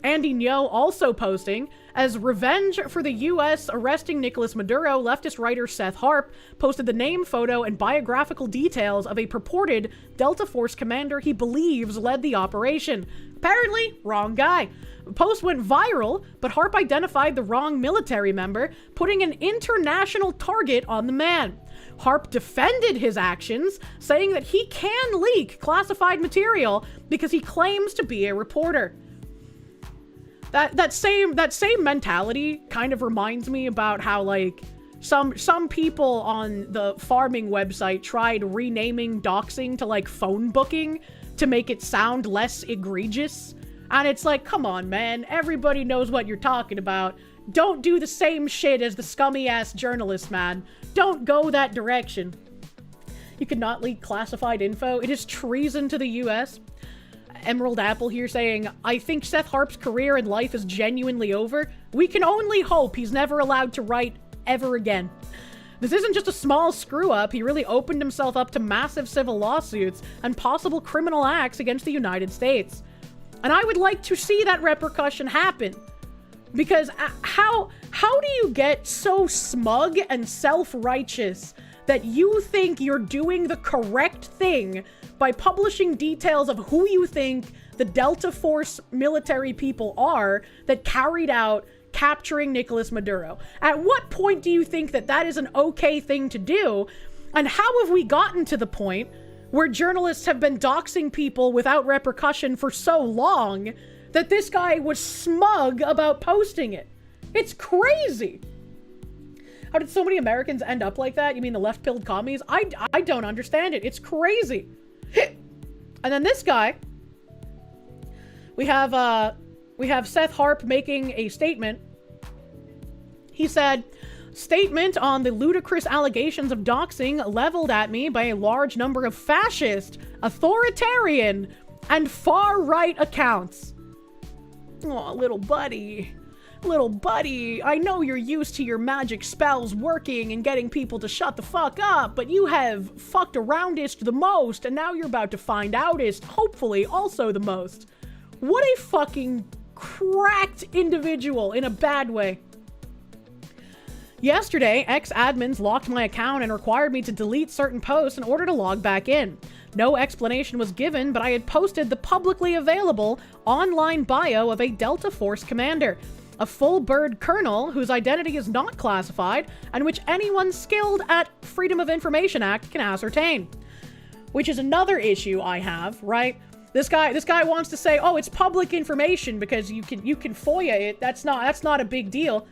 Andy Ngo also posting, as revenge for the U.S. arresting Nicolas Maduro, leftist writer Seth Harp posted the name, photo, and biographical details of a purported Delta Force commander he believes led the operation. Apparently, wrong guy. The post went viral, but Harp identified the wrong military member, putting an international target on the man. Harp defended his actions, saying that he can leak classified material because he claims to be a reporter. That same mentality kind of reminds me about how, like, some people on the farming website tried renaming doxing to, like, phone booking to make it sound less egregious. And it's like, come on, man. Everybody knows what you're talking about. Don't do the same shit as the scummy-ass journalist, man. Don't go that direction. You cannot leak classified info. It is treason to the U.S. Emerald Apple here saying, I think Seth Harp's career in life is genuinely over. We can only hope he's never allowed to write ever again. This isn't just a small screw-up. He really opened himself up to massive civil lawsuits and possible criminal acts against the United States. And I would like to see that repercussion happen. Because how do you get so smug and self-righteous that you think you're doing the correct thing by publishing details of who you think the Delta Force military people are that carried out capturing Nicolas Maduro? At what point do you think that that is an okay thing to do? And how have we gotten to the point where journalists have been doxing people without repercussion for so long that this guy was smug about posting it? It's crazy. How did so many Americans end up like that? You mean the left-pilled commies? I don't understand it. It's crazy. And then this guy, we have Seth Harp making a statement. He said, statement on the ludicrous allegations of doxing leveled at me by a large number of fascist, authoritarian, and far-right accounts. Oh, little buddy. Little buddy, I know you're used to your magic spells working and getting people to shut the fuck up, but you have fucked aroundest the most, and now you're about to find outest, hopefully, also the most. What a fucking cracked individual in a bad way. Yesterday, ex-admins locked my account and required me to delete certain posts in order to log back in. No explanation was given, but I had posted the publicly available online bio of a Delta Force commander, a full-bird colonel whose identity is not classified and which anyone skilled at Freedom of Information Act can ascertain. Which is another issue I have, right? This guy wants to say, oh, it's public information because you can FOIA it. That's not a big deal.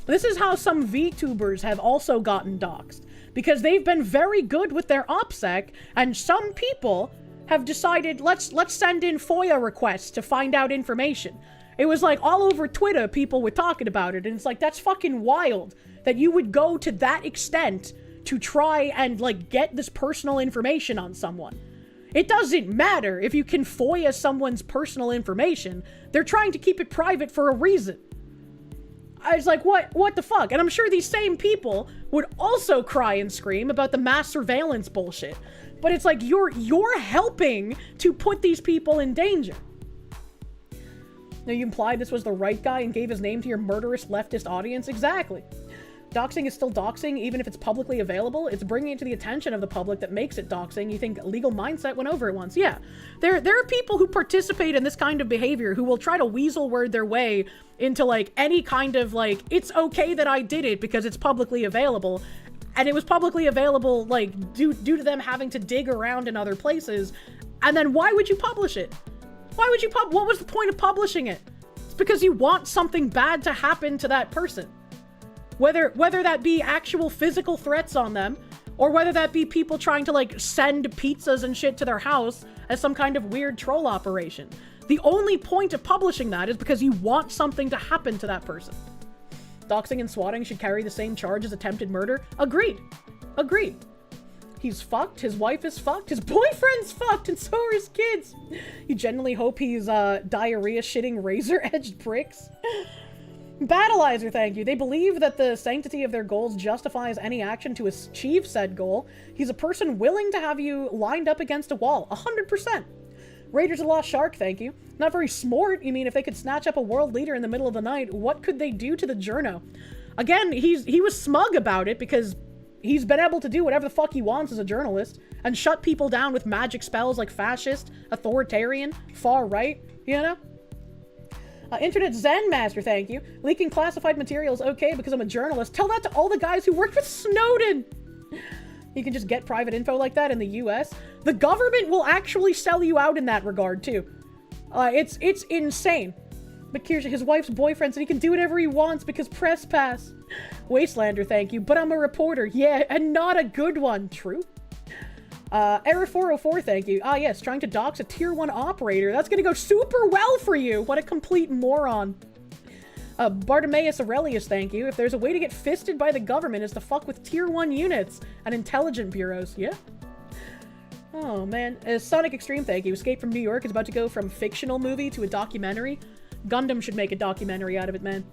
This is how some VTubers have also gotten doxxed, because they've been very good with their OPSEC, and some people have decided, let's send in FOIA requests to find out information. It was like all over Twitter, people were talking about it, and it's like, that's fucking wild that you would go to that extent to try and, like, get this personal information on someone. It doesn't matter if you can FOIA someone's personal information. They're trying to keep it private for a reason. I was like, what the fuck? And I'm sure these same people would also cry and scream about the mass surveillance bullshit. But it's like, you're helping to put these people in danger. Now, you implied this was the right guy and gave his name to your murderous leftist audience? Exactly. Doxing is still doxing, even if it's publicly available. It's bringing it to the attention of the public that makes it doxing. You think legal mindset went over it once. Yeah. There are people who participate in this kind of behavior who will try to weasel word their way into, like, any kind of, like, it's okay that I did it because it's publicly available. And it was publicly available, like, due to them having to dig around in other places. And then why would you publish it? Why would you what was the point of publishing it? It's because you want something bad to happen to that person. Whether that be actual physical threats on them, or whether that be people trying to, like, send pizzas and shit to their house as some kind of weird troll operation. The only point of publishing that is because you want something to happen to that person. Doxing and swatting should carry the same charge as attempted murder. Agreed. Agreed. He's fucked, his wife is fucked, his boyfriend's fucked, and so are his kids. You genuinely hope he's, diarrhea-shitting razor-edged bricks? Battleizer, thank you. They believe that the sanctity of their goals justifies any action to achieve said goal. He's a person willing to have you lined up against a wall. 100%. Raiders of the Lost Shark, thank you. Not very smart. You mean, if they could snatch up a world leader in the middle of the night, what could they do to the journo? Again, he was smug about it because he's been able to do whatever the fuck he wants as a journalist and shut people down with magic spells like fascist, authoritarian, far right, you know? Internet Zen Master, thank you. Leaking classified materials, okay, because I'm a journalist. Tell that to all the guys who worked with Snowden. You can just get private info like that in the US. The government will actually sell you out in that regard, too. It's insane. But Kirsche, his wife's boyfriend, said he can do whatever he wants because press pass. Wastelander, thank you. But I'm a reporter. Yeah, and not a good one. True. Error 404, thank you. Ah, yes, trying to dox a tier 1 operator. That's gonna go super well for you. What a complete moron. Bartimaeus Aurelius, thank you. If there's a way to get fisted by the government, it's to fuck with tier 1 units and intelligence bureaus. Yeah. Oh, man. Sonic Extreme, thank you. Escape from New York is about to go from fictional movie to a documentary. Gundam should make a documentary out of it, man.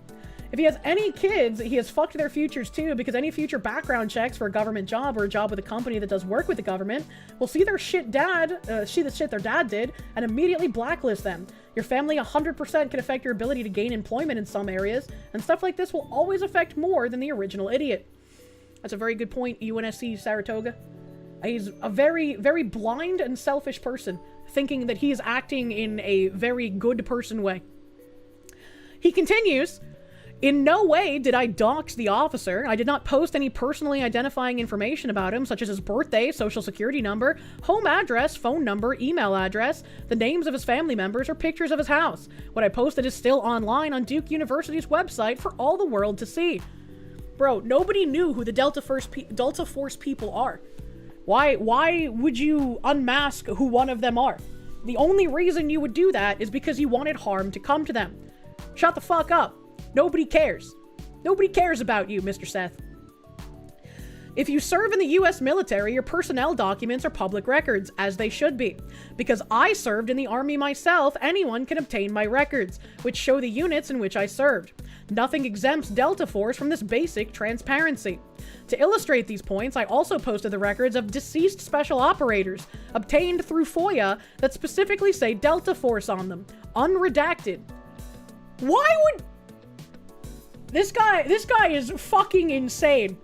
If he has any kids, he has fucked their futures too, because any future background checks for a government job or a job with a company that does work with the government will see their shit see the shit their dad did and immediately blacklist them. Your family 100% can affect your ability to gain employment in some areas, and stuff like this will always affect more than the original idiot. That's a very good point, UNSC Saratoga. He's a very, very blind and selfish person, thinking that he is acting in a very good person way. He continues, in no way did I dox the officer. I did not post any personally identifying information about him, such as his birthday, social security number, home address, phone number, email address, the names of his family members, or pictures of his house. What I posted is still online on Duke University's website for all the world to see. Bro, nobody knew who the Delta Force people are. Why would you unmask who one of them are? The only reason you would do that is because you wanted harm to come to them. Shut the fuck up. Nobody cares. Nobody cares about you, Mr. Seth. If you serve in the US military, your personnel documents are public records, as they should be. Because I served in the Army myself, anyone can obtain my records, which show the units in which I served. Nothing exempts Delta Force from this basic transparency. To illustrate these points, I also posted the records of deceased special operators, obtained through FOIA, that specifically say Delta Force on them, unredacted. Why would... This guy is fucking insane.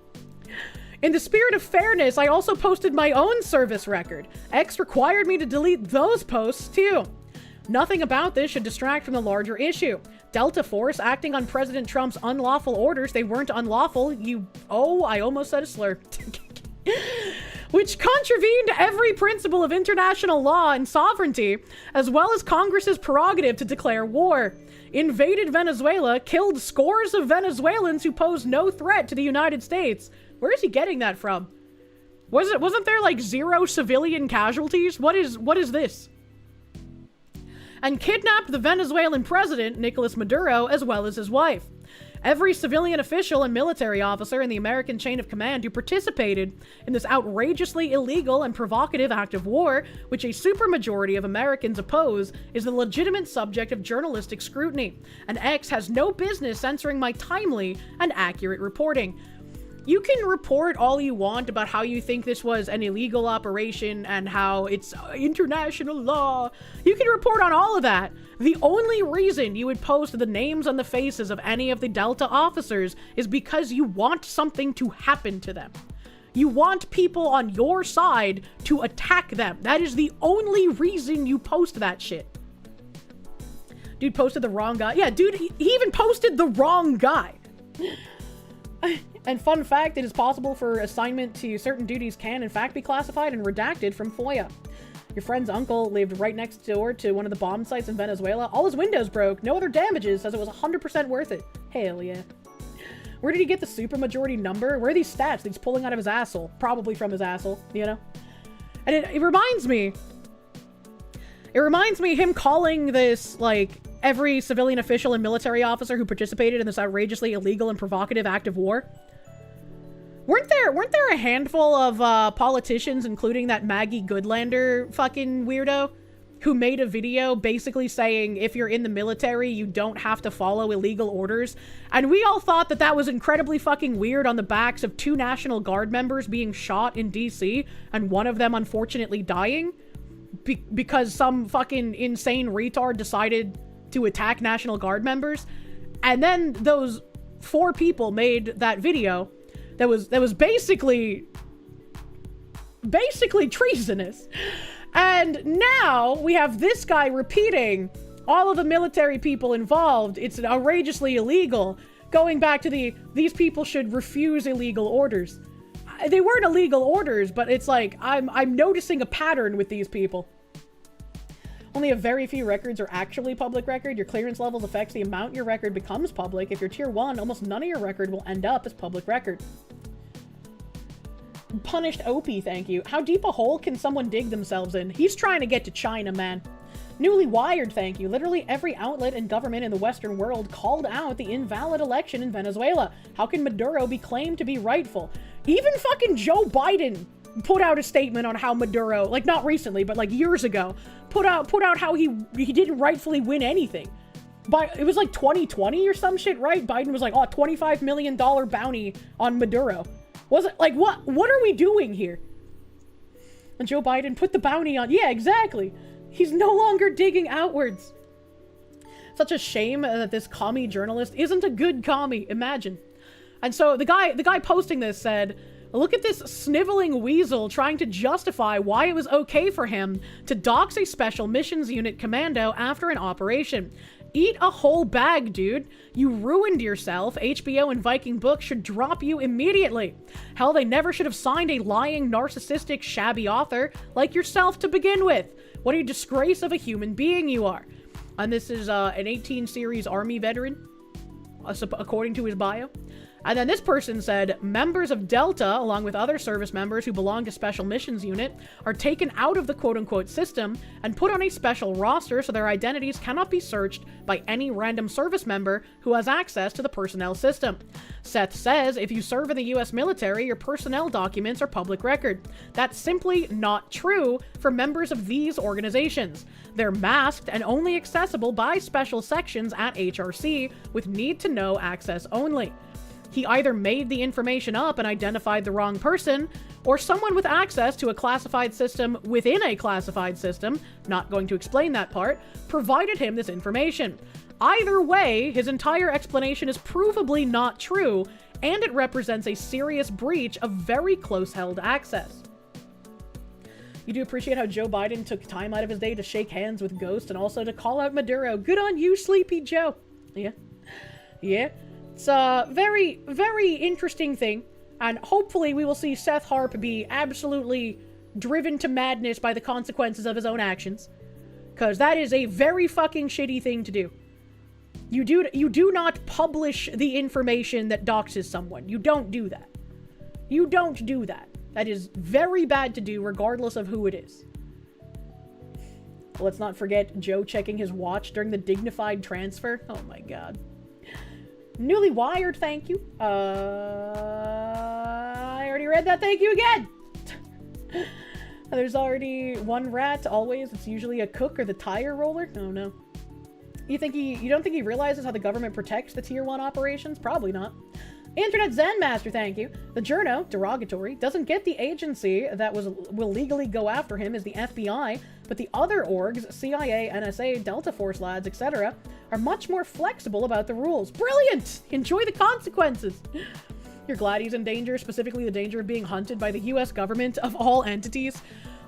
In the spirit of fairness, I also posted my own service record. X required me to delete those posts too. Nothing about this should distract from the larger issue. Delta Force acting on President Trump's unlawful orders, they weren't unlawful, I almost said a slur. Which contravened every principle of international law and sovereignty, as well as Congress's prerogative to declare war. Invaded Venezuela, killed scores of Venezuelans who posed no threat to the United States. Where is he getting that from? Wasn't there like 0 civilian casualties? What is this? And kidnapped the Venezuelan president, Nicolas Maduro, as well as his wife. Every civilian official and military officer in the American chain of command who participated in this outrageously illegal and provocative act of war, which a supermajority of Americans oppose, is the legitimate subject of journalistic scrutiny, and X has no business censoring my timely and accurate reporting. You can report all you want about how you think this was an illegal operation and how it's international law. You can report on all of that. The only reason you would post the names on the faces of any of the Delta officers is because you want something to happen to them. You want people on your side to attack them. That is the only reason you post that shit. Dude posted the wrong guy. Yeah, dude, he even posted the wrong guy. And fun fact, it is possible for assignment to certain duties can in fact be classified and redacted from FOIA. Your friend's uncle lived right next door to one of the bomb sites in Venezuela. All his windows broke, no other damages, says it was 100% worth it. Hell yeah. Where did he get the supermajority number? Where are these stats that he's pulling out of his asshole? Probably from his asshole, you know? And it reminds me him calling this, like, every civilian official and military officer who participated in this outrageously illegal and provocative act of war. Weren't there a handful of politicians, including that Maggie Goodlander fucking weirdo, who made a video basically saying if you're in the military, you don't have to follow illegal orders? And we all thought that that was incredibly fucking weird on the backs of 2 National Guard members being shot in DC and one of them unfortunately dying. because some fucking insane retard decided to attack National Guard members. And then those 4 people made that video that was basically treasonous. And now we have this guy repeating all of the military people involved. It's outrageously illegal. Going back to these people should refuse illegal orders. They weren't illegal orders, but it's like, I'm noticing a pattern with these people. Only a very few records are actually public record. Your clearance levels affects the amount your record becomes public. If you're tier 1, almost none of your record will end up as public record. Punished OP, thank you. How deep a hole can someone dig themselves in? He's trying to get to China, man. Newly wired, thank you. Literally every outlet and government in the Western world called out the invalid election in Venezuela. How can Maduro be claimed to be rightful? Even fucking Joe Biden put out a statement on how Maduro, like not recently, but like years ago, put out how he didn't rightfully win anything. But it was like 2020 or some shit, right? Biden was like, oh, $25 million bounty on Maduro. Was it like, what are we doing here? And Joe Biden put the bounty on. Yeah, exactly. He's no longer digging outwards. Such a shame that this commie journalist isn't a good commie. Imagine. And so the guy posting this said, look at this sniveling weasel trying to justify why it was okay for him to dox a special missions unit commando after an operation. Eat a whole bag, dude. You ruined yourself. HBO and Viking Books should drop you immediately. Hell, they never should have signed a lying, narcissistic, shabby author like yourself to begin with. What a disgrace of a human being you are. And this is an 18 series Army veteran, according to his bio. And then this person said, members of Delta, along with other service members who belong to Special Missions Unit, are taken out of the quote-unquote system and put on a special roster so their identities cannot be searched by any random service member who has access to the personnel system. Seth says, if you serve in the US military, your personnel documents are public record. That's simply not true for members of these organizations. They're masked and only accessible by special sections at HRC with need-to-know access only. He either made the information up and identified the wrong person, or someone with access to a classified system within a classified system, not going to explain that part, provided him this information. Either way, his entire explanation is provably not true, and it represents a serious breach of very close-held access. You do appreciate how Joe Biden took time out of his day to shake hands with Ghost and also to call out Maduro. Good on you, Sleepy Joe. Yeah. Yeah. It's a very, very interesting thing, and hopefully we will see Seth Harp be absolutely driven to madness by the consequences of his own actions, because that is a very fucking shitty thing to do. You do not publish the information that doxes someone. You don't do that. You don't do that. That is very bad to do, regardless of who it is. Let's not forget Joe checking his watch during the dignified transfer. Oh my god. Newly wired, thank you. I already read that, thank you again! There's already one rat, always. It's usually a cook or the tire roller. Oh no. You don't think he realizes how the government protects the tier 1 operations? Probably not. Internet Zen Master, thank you. The journo, derogatory, doesn't get the agency that will legally go after him as the FBI, but the other orgs, CIA, NSA, Delta Force lads, etc., are much more flexible about the rules. Brilliant! Enjoy the consequences! You're glad he's in danger, specifically the danger of being hunted by the US government of all entities.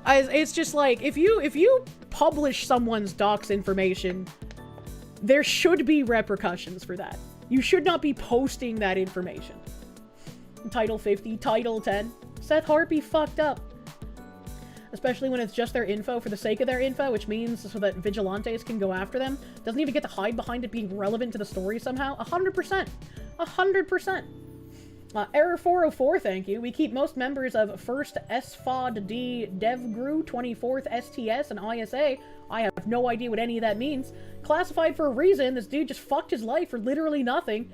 It's just like, if you publish someone's docs information, there should be repercussions for that. You should not be posting that information. Title 50, Title 10. Seth Harpy fucked up. Especially when it's just their info for the sake of their info, which means so that vigilantes can go after them. Doesn't even get to hide behind it being relevant to the story somehow. 100%. 100%. Error 404, thank you. We keep most members of 1st SFOD-D DevGru, 24th STS, and ISA. I have no idea what any of that means. Classified for a reason. This dude just fucked his life for literally nothing.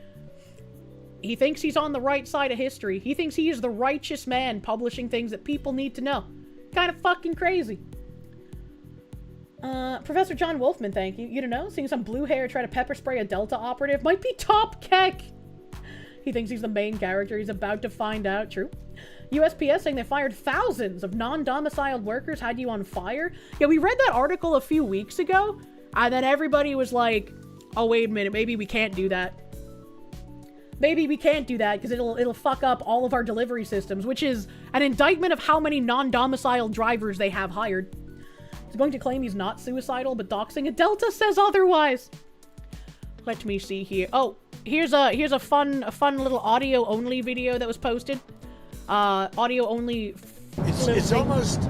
He thinks he's on the right side of history. He thinks he is the righteous man publishing things that people need to know. Kind of fucking crazy. Professor John Wolfman, thank you. You don't know? Seeing some blue hair try to pepper spray a Delta operative might be top keck. He thinks he's the main character. He's about to find out. True. USPS saying they fired thousands of non-domiciled workers, had you on fire. Yeah, we read that article a few weeks ago, and then everybody was like, oh, wait a minute, maybe we can't do that. Maybe we can't do that because it'll fuck up all of our delivery systems, which is an indictment of how many non-domiciled drivers they have hired. He's going to claim he's not suicidal, but doxing a Delta says otherwise. Let me see here. Oh, here's a fun little audio-only video that was posted. Audio-only. It's almost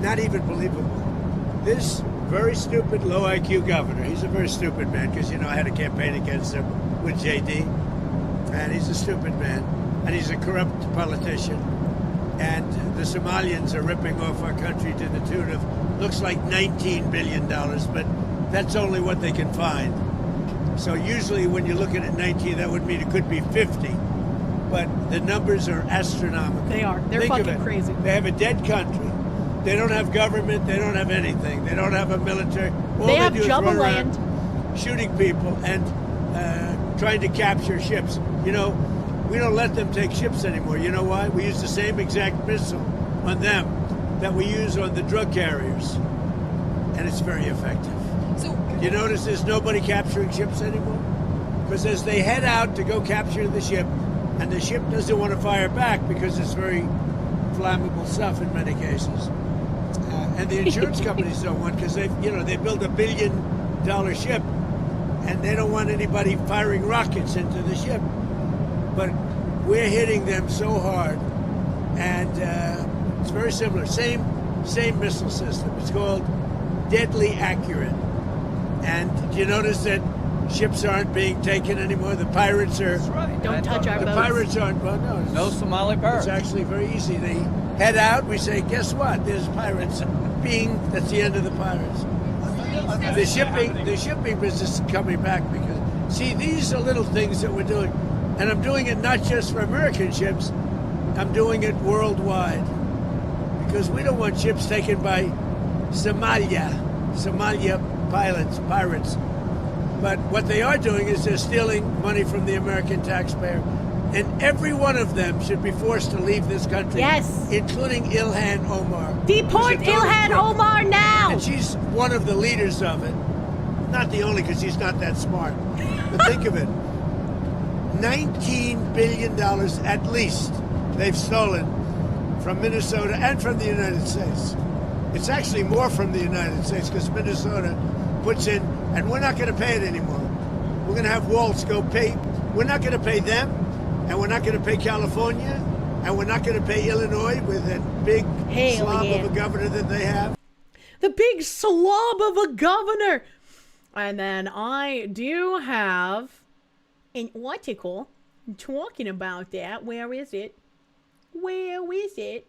not even believable. This very stupid, low IQ governor, he's a very stupid man because, you know, I had a campaign against him with JD. And he's a stupid man, and he's a corrupt politician. And the Somalians are ripping off our country to the tune of, looks like $19 billion, but that's only what they can find. So usually when you're looking at 19, that would mean it could be 50. But the numbers are astronomical. They are. They're fucking crazy. They have a dead country. They don't have government. They don't have anything. They don't have a military. All they have do is run land, around shooting people and trying to capture ships. You know, we don't let them take ships anymore. You know why? We use the same exact missile on them that we use on the drug carriers. And it's very effective. So you notice there's nobody capturing ships anymore? Because as they head out to go capture the ship, and the ship doesn't want to fire back because it's very flammable stuff in many cases. And the insurance companies don't want, because they build $1 billion ship, and they don't want anybody firing rockets into the ship. But we're hitting them so hard, and it's very similar. Same missile system. It's called Deadly Accurate. And do you notice that ships aren't being taken anymore? The pirates are. That's right. Don't touch our boats. The pirates aren't. Well, No Somali pirates. It's actually very easy. They head out. We say, guess what? There's pirates. Bing. That's the end of the pirates. The shipping business is coming back because, see, these are little things that we're doing. And I'm doing it not just for American ships. I'm doing it worldwide. Because we don't want ships taken by Somalia pirates. But what they are doing is they're stealing money from the American taxpayer. And every one of them should be forced to leave this country. Yes. Including Ilhan Omar. Deport Ilhan Omar now! And she's one of the leaders of it. Not the only, because she's not that smart. But think of it. $19 billion at least they've stolen from Minnesota and from the United States. It's actually more from the United States because Minnesota puts in, and we're not going to pay it anymore. We're going to have Waltz go pay. We're not going to pay them, and we're not going to pay California, and we're not going to pay Illinois with that big slob of a governor that they have. The big slob of a governor! And then I do have an article talking about that. Where is it? Where is it?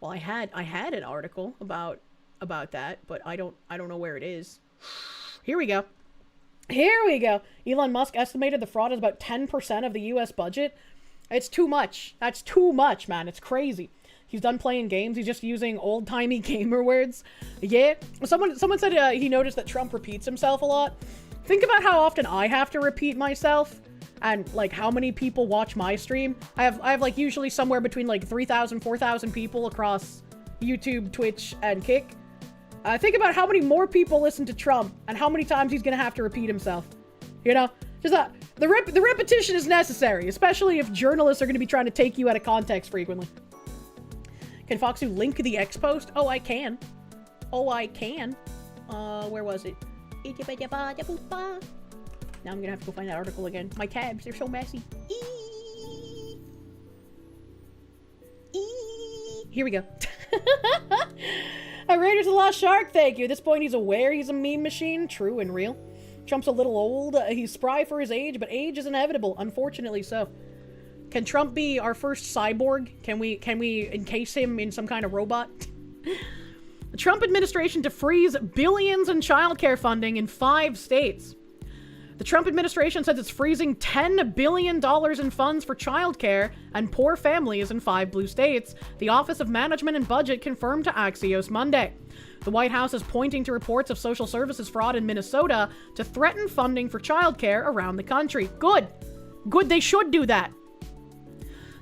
Well, I had an article about that, but I don't know where it is. Here we go. Elon Musk estimated the fraud is about 10% of the US budget. It's too much. That's too much, man. It's crazy. He's done playing games. He's just using old-timey gamer words. Yeah. Someone said he noticed that Trump repeats himself a lot. Think about how often I have to repeat myself and like how many people watch my stream. I have like usually somewhere between like 3,000, 4,000 people across YouTube, Twitch, and Kick. Think about how many more people listen to Trump and how many times he's gonna have to repeat himself. You know? Just the repetition is necessary, especially if journalists are gonna be trying to take you out of context frequently. Can Foxu link the X post? Oh, I can. Where was it? Now I'm gonna have to go find that article again. My tabs, they're so messy. Here we go. Raiders of the Lost Shark, thank you. At this point, he's aware he's a meme machine. True and real. Trump's a little old. He's spry for his age, but age is inevitable. Unfortunately so. Can Trump be our first cyborg? Can we encase him in some kind of robot? The Trump administration to freeze billions in childcare funding in 5 states. The Trump administration says it's freezing $10 billion in funds for childcare and poor families in 5 blue states, the Office of Management and Budget confirmed to Axios Monday. The White House is pointing to reports of social services fraud in Minnesota to threaten funding for childcare around the country. Good. Good, they should do that.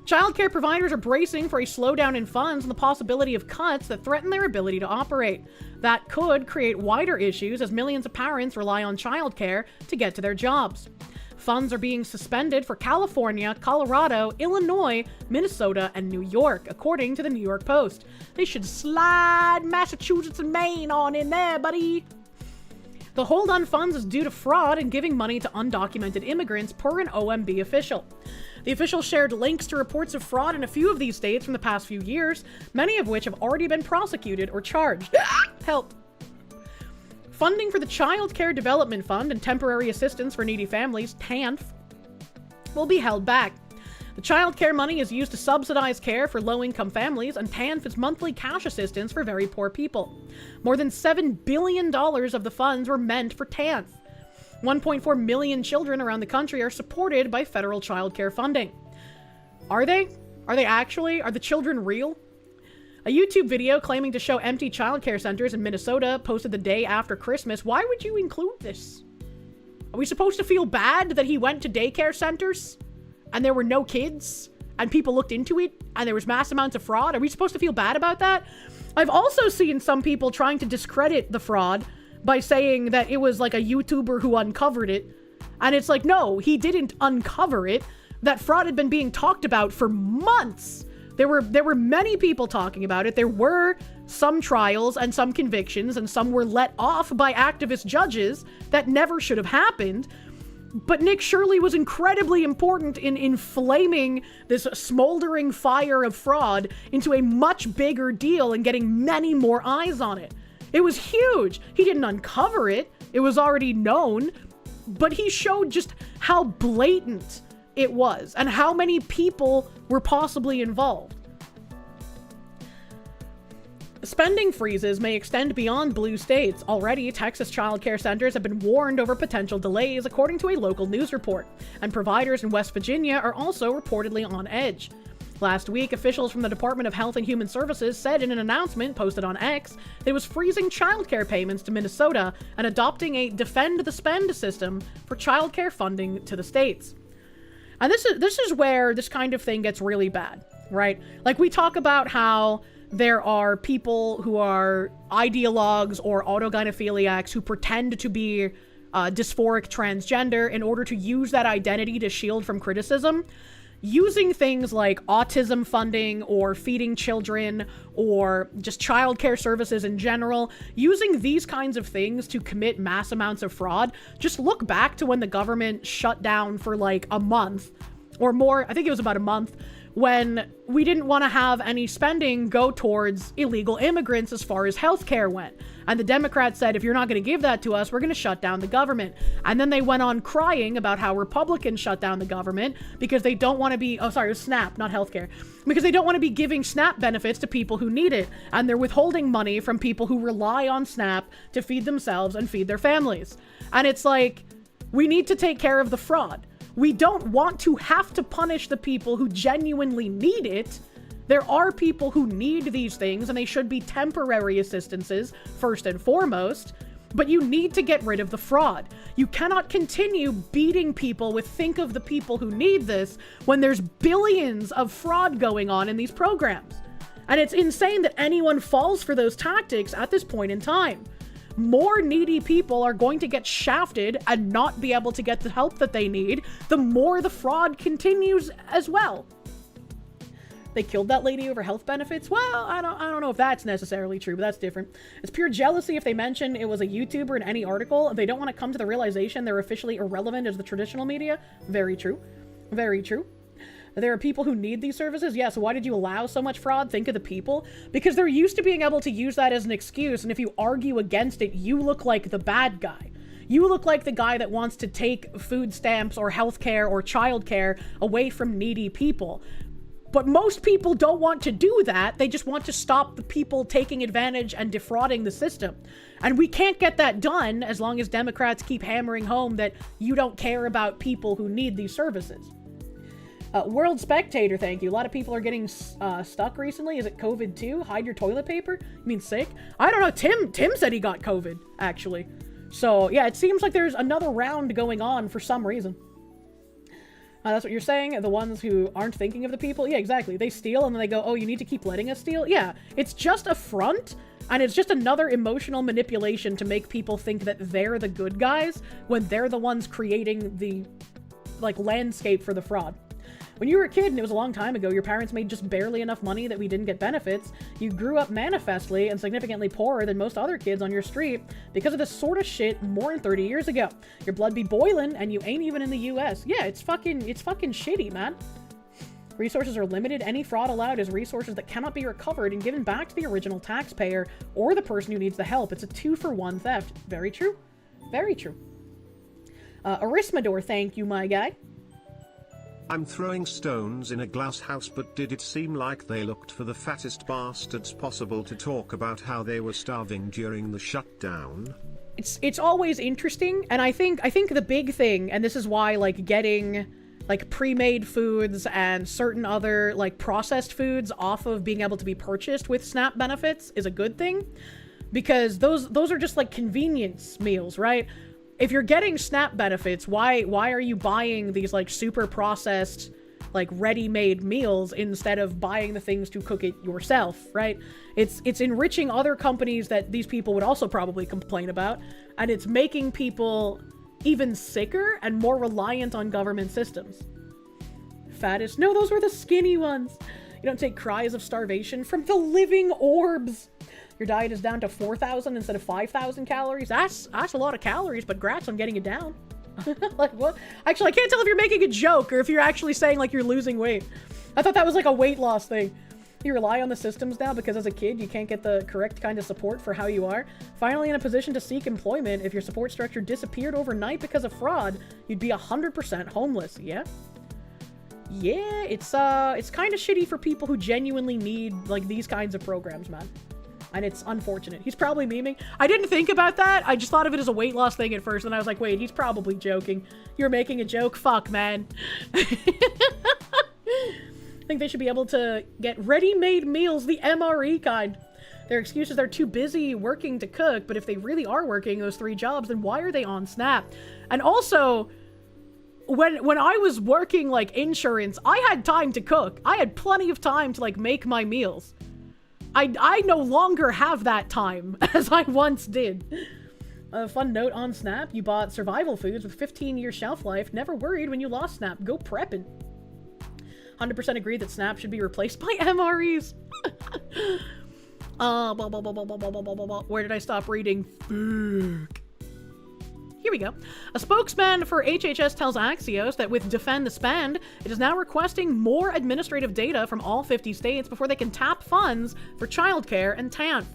Childcare providers are bracing for a slowdown in funds and the possibility of cuts that threaten their ability to operate. That could create wider issues as millions of parents rely on childcare to get to their jobs. Funds are being suspended for California, Colorado, Illinois, Minnesota, and New York, according to the New York Post. They should slide Massachusetts and Maine on in there, buddy. The hold on funds is due to fraud and giving money to undocumented immigrants, per an OMB official. The official shared links to reports of fraud in a few of these states from the past few years, many of which have already been prosecuted or charged. Help. Funding for the Child Care Development Fund and Temporary Assistance for Needy Families, TANF, will be held back. The child care money is used to subsidize care for low-income families, and TANF is monthly cash assistance for very poor people. More than $7 billion of the funds were meant for TANF. 1.4 million children around the country are supported by federal child care funding. Are they? Are they actually? Are the children real? A YouTube video claiming to show empty childcare centers in Minnesota posted the day after Christmas. Why would you include this? Are we supposed to feel bad that he went to daycare centers and there were no kids and people looked into it and there was mass amounts of fraud? Are we supposed to feel bad about that? I've also seen some people trying to discredit the fraud by saying that it was like a YouTuber who uncovered it. And it's like, no, he didn't uncover it. That fraud had been being talked about for months. There were many people talking about it. There were some trials and some convictions, and some were let off by activist judges that never should have happened. But Nick Shirley was incredibly important in inflaming this smoldering fire of fraud into a much bigger deal and getting many more eyes on it. It was huge. He didn't uncover it. It was already known, but he showed just how blatant it was and how many people were possibly involved. Spending freezes may extend beyond blue states. Already, Texas child care centers have been warned over potential delays, according to a local news report, and providers in West Virginia are also reportedly on edge. Last week, officials from the Department of Health and Human Services said in an announcement posted on X that it was freezing childcare payments to Minnesota and adopting a defend the spend system for childcare funding to the states. And this is where this kind of thing gets really bad, right? Like, we talk about how there are people who are ideologues or autogynephiliacs who pretend to be dysphoric transgender in order to use that identity to shield from criticism. Using things like autism funding or feeding children or just childcare services in general, using these kinds of things to commit mass amounts of fraud. Just look back to when the government shut down for like a month or more. I think it was about a month, when we didn't want to have any spending go towards illegal immigrants as far as healthcare went. And the Democrats said, if you're not going to give that to us, we're going to shut down the government. And then they went on crying about how Republicans shut down the government because they don't want to be, oh, sorry, it was SNAP, not healthcare. Because they don't want to be giving SNAP benefits to people who need it. And they're withholding money from people who rely on SNAP to feed themselves and feed their families. And it's like, we need to take care of the fraud. We don't want to have to punish the people who genuinely need it. There are people who need these things, and they should be temporary assistances, first and foremost, but you need to get rid of the fraud. You cannot continue beating people with think of the people who need this when there's billions of fraud going on in these programs. And it's insane that anyone falls for those tactics at this point in time. More needy people are going to get shafted and not be able to get the help that they need, the more the fraud continues as well. They killed that lady over health benefits? Well, I don't know if that's necessarily true, but that's different. It's pure jealousy if they mention it was a YouTuber in any article. They don't want to come to the realization they're officially irrelevant as the traditional media. Very true. Very true. There are people who need these services. Yeah, so why did you allow so much fraud? Think of the people. Because they're used to being able to use that as an excuse, and if you argue against it, you look like the bad guy. You look like the guy that wants to take food stamps or healthcare or childcare away from needy people. But most people don't want to do that. They just want to stop the people taking advantage and defrauding the system. And we can't get that done as long as Democrats keep hammering home that you don't care about people who need these services. World Spectator, thank you. A lot of people are getting stuck recently. Is it COVID too? Hide your toilet paper? You mean sick? I don't know. Tim said he got COVID, actually. So, yeah, it seems like there's another round going on for some reason. That's what you're saying? The ones who aren't thinking of the people? Yeah, exactly. They steal and then they go, oh, you need to keep letting us steal? Yeah, it's just a front, and it's just another emotional manipulation to make people think that they're the good guys when they're the ones creating the, like, landscape for the fraud. When you were a kid, and it was a long time ago, your parents made just barely enough money that we didn't get benefits. You grew up manifestly and significantly poorer than most other kids on your street because of this sort of shit more than 30 years ago. Your blood be boiling, and you ain't even in the US. Yeah, it's fucking shitty, man. Resources are limited. Any fraud allowed is resources that cannot be recovered and given back to the original taxpayer or the person who needs the help. It's a 2-for-1 theft. Very true. Very true. Arismador, thank you, my guy. I'm throwing stones in a glass house, but did it seem like they looked for the fattest bastards possible to talk about how they were starving during the shutdown? It's always interesting, and I think the big thing, and this is why, like, getting, like, pre-made foods and certain other, like, processed foods off of being able to be purchased with SNAP benefits is a good thing, because those are just, like, convenience meals, right? If you're getting SNAP benefits, why are you buying these, like, super processed, like, ready-made meals instead of buying the things to cook it yourself, right? It's enriching other companies that these people would also probably complain about, and it's making people even sicker and more reliant on government systems. Fattest? No, those were the skinny ones. You don't take cries of starvation from the living orbs. Your diet is down to 4,000 instead of 5,000 calories. That's a lot of calories, but grats on getting it down. Like, what? Actually, I can't tell if you're making a joke or if you're actually saying, like, you're losing weight. I thought that was, like, a weight loss thing. You rely on the systems now because as a kid, you can't get the correct kind of support for how you are. Finally in a position to seek employment, if your support structure disappeared overnight because of fraud, you'd be 100% homeless. Yeah? Yeah, it's kind of shitty for people who genuinely need, like, these kinds of programs, man. And it's unfortunate. He's probably memeing. I didn't think about that. I just thought of it as a weight loss thing at first, and I was like, wait, he's probably joking. You're making a joke? Fuck, man. I think they should be able to get ready-made meals, the MRE kind. Their excuse is they're too busy working to cook, but if they really are working those 3 jobs, then why are they on SNAP? And also, when I was working, like, insurance, I had time to cook. I had plenty of time to, like, make my meals. I no longer have that time, as I once did. A fun note on SNAP, you bought survival foods with 15-year shelf life, never worried when you lost SNAP. Go prepping. 100% agree that SNAP should be replaced by MREs. Where did I stop reading? Fuck. Here we go. A spokesman for HHS tells Axios that with Defend the Spend, it is now requesting more administrative data from all 50 states before they can tap funds for childcare and TANF.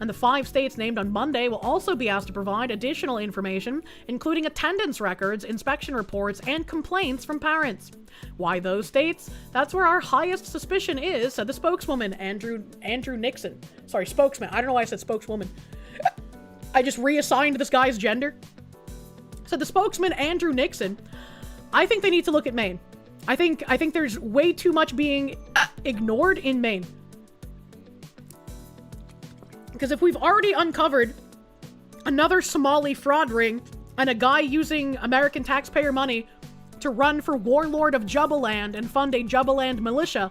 And the 5 states named on Monday will also be asked to provide additional information, including attendance records, inspection reports, and complaints from parents. Why those states? That's where our highest suspicion is, said the spokeswoman, Andrew Nixon. Sorry, spokesman. I don't know why I said spokeswoman. I just reassigned this guy's gender. So the spokesman, Andrew Nixon, I think they need to look at Maine. I think there's way too much being ignored in Maine. Because if we've already uncovered another Somali fraud ring and a guy using American taxpayer money to run for warlord of Jubaland and fund a Jubaland militia,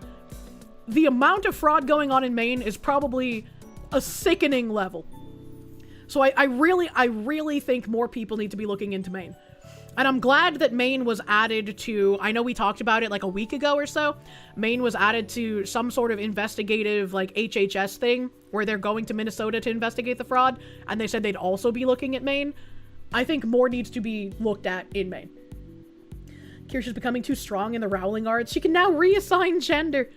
the amount of fraud going on in Maine is probably a sickening level. So I really think more people need to be looking into Maine. And I'm glad that Maine was added to, I know we talked about it like a week ago or so, Maine was added to some sort of investigative like HHS thing where they're going to Minnesota to investigate the fraud, and they said they'd also be looking at Maine. I think more needs to be looked at in Maine. Kirsche is becoming too strong in the Rowling Arts. She can now reassign gender.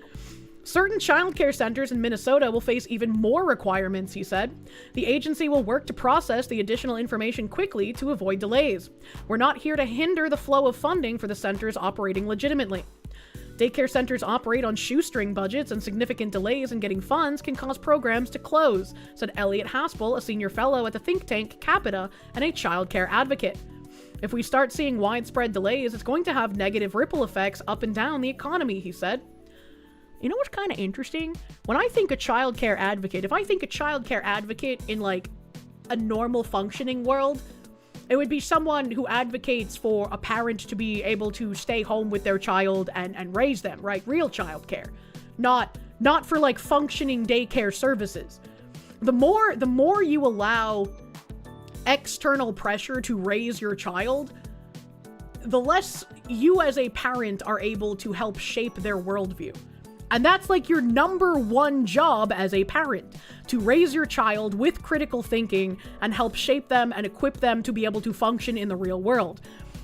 Certain childcare centers in Minnesota will face even more requirements, he said. The agency will work to process the additional information quickly to avoid delays. We're not here to hinder the flow of funding for the centers operating legitimately. Daycare centers operate on shoestring budgets, and significant delays in getting funds can cause programs to close, said Elliot Haspel, a senior fellow at the think tank Capita and a childcare advocate. If we start seeing widespread delays, it's going to have negative ripple effects up and down the economy, he said. You know what's kind of interesting? When I think a childcare advocate, if I think a childcare advocate in, like, a normal functioning world, it would be someone who advocates for a parent to be able to stay home with their child and raise them, right? Real childcare. Not for, like, functioning daycare services. The more you allow external pressure to raise your child, the less you as a parent are able to help shape their worldview. And that's like your number one job as a parent, to raise your child with critical thinking and help shape them and equip them to be able to function in the real world.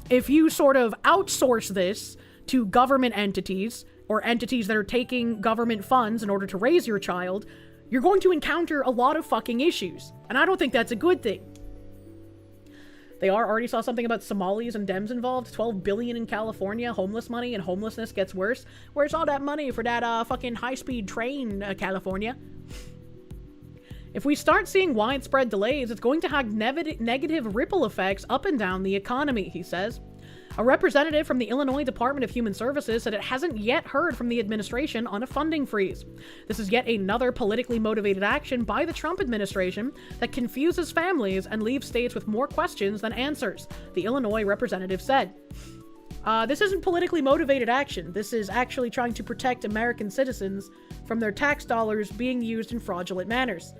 If you sort of outsource this to government entities or entities that are taking government funds in order to raise your child, you're going to encounter a lot of fucking issues. And I don't think that's a good thing. They already saw something about Somalis and Dems involved. 12 billion in California, homeless money, and homelessness gets worse. Where's all that money for that fucking high-speed train, California? If we start seeing widespread delays, it's going to have negative ripple effects up and down the economy, he says. A representative from the Illinois Department of Human Services said it hasn't yet heard from the administration on a funding freeze. This is yet another politically motivated action by the Trump administration that confuses families and leaves states with more questions than answers, the Illinois representative said. This isn't politically motivated action. This is actually trying to protect American citizens from their tax dollars being used in fraudulent manners.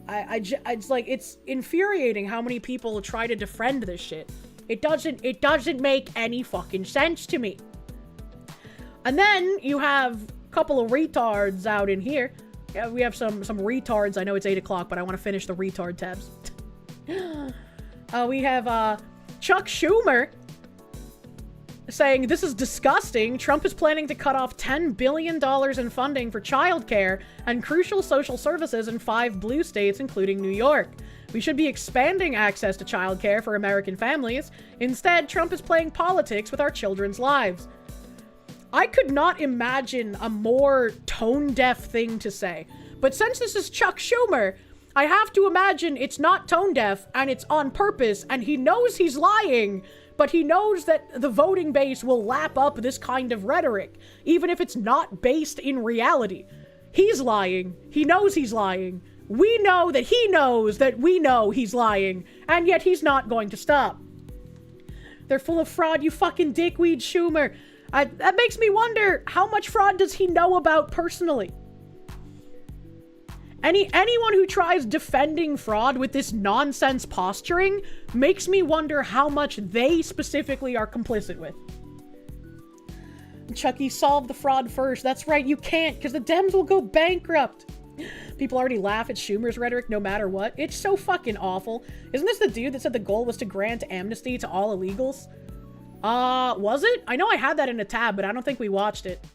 It's like, it's infuriating how many people try to defend this shit. It doesn't make any fucking sense to me. And then you have a couple of retards out in here. Yeah, we have some retards. I know it's 8 o'clock, but I want to finish the retard tabs. We have Chuck Schumer saying, this is disgusting. Trump is planning to cut off $10 billion in funding for childcare and crucial social services in 5 blue states, including New York. We should be expanding access to childcare for American families. Instead, Trump is playing politics with our children's lives. I could not imagine a more tone-deaf thing to say. But since this is Chuck Schumer, I have to imagine it's not tone-deaf and it's on purpose, and he knows he's lying, but he knows that the voting base will lap up this kind of rhetoric, even if it's not based in reality. He's lying. He knows he's lying. We know that he knows that we know he's lying, and yet he's not going to stop. They're full of fraud, you fucking dickweed, Schumer. That makes me wonder, how much fraud does he know about personally? Anyone who tries defending fraud with this nonsense posturing makes me wonder how much they specifically are complicit with. Chucky, solve the fraud first. That's right, you can't, because the Dems will go bankrupt. People already laugh at Schumer's rhetoric no matter what. It's so fucking awful. Isn't this the dude that said the goal was to grant amnesty to all illegals? Was it? I know I had that in a tab, but I don't think we watched it.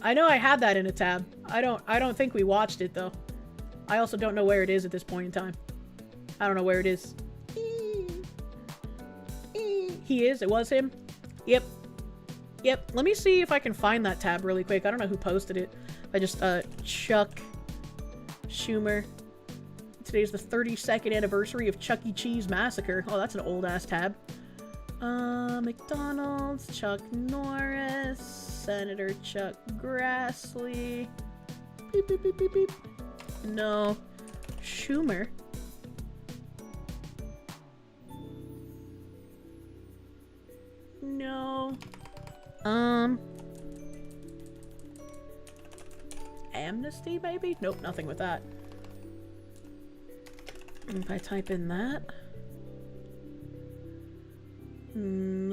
I know I had that in a tab. I don't think we watched it, though. I also don't know where it is at this point in time. I don't know where it is. He is? It was him? Yep. Yep. Let me see if I can find that tab really quick. I don't know who posted it. I just, Chuck Schumer. Today's the 32nd anniversary of Chuck E. Cheese Massacre. Oh, that's an old-ass tab. McDonald's, Chuck Norris, Senator Chuck Grassley. Beep, beep, beep, beep, beep. No. Schumer. No. Amnesty, maybe? Nope, nothing with that. If I type in that. No.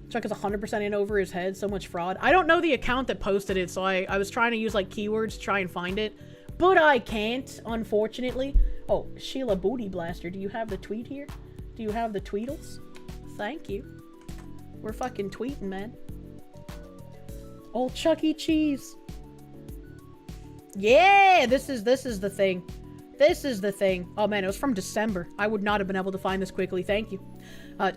Chuck is 100% in over his head. So much fraud. I don't know the account that posted it, so I was trying to use like keywords to try and find it. But I can't, unfortunately. Oh, Sheila Booty Blaster, do you have the tweet here? Do you have the tweetles? Thank you. We're fucking tweeting, man. Old Chuck E. Cheese. Yeah, this is the thing. This is the thing. Oh man, it was from December. I would not have been able to find this quickly. Thank you.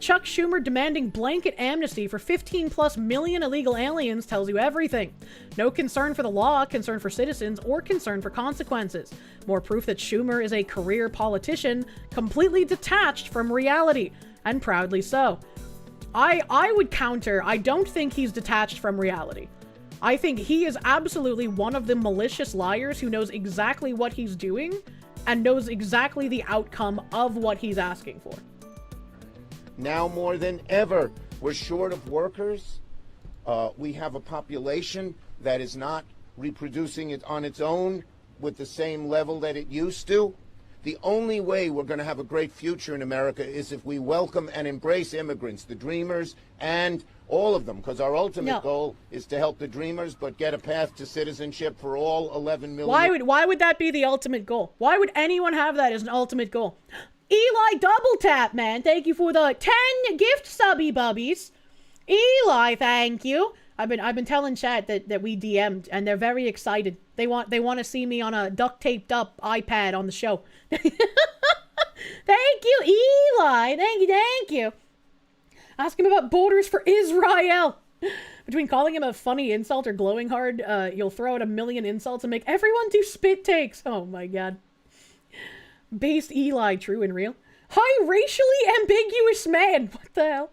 Chuck Schumer demanding blanket amnesty for 15+ million illegal aliens tells you everything. No concern for the law, concern for citizens, or concern for consequences. More proof that Schumer is a career politician, completely detached from reality, and proudly so. I would counter, I don't think he's detached from reality. I think he is absolutely one of the malicious liars who knows exactly what he's doing and knows exactly the outcome of what he's asking for. Now more than ever, we're short of workers. We have a population that is not reproducing it on its own with the same level that it used to. The only way we're going to have a great future in America is if we welcome and embrace immigrants, the dreamers, and all of them, because our ultimate goal is to help the dreamers, but get a path to citizenship for all 11 million. Why would that be the ultimate goal? Why would anyone have that as an ultimate goal? Eli Double Tap, man. Thank you for the 10 gift subby bubbies. Eli, thank you. I've been telling chat that we DM'd, and they're very excited. They want to see me on a duct taped up iPad on the show. Thank you, Eli. Thank you. Ask him about borders for Israel. Between calling him a funny insult or glowing hard, you'll throw out a million insults and make everyone do spit takes. Oh my god. Based Eli, true and real. Hi, racially ambiguous man. What the hell?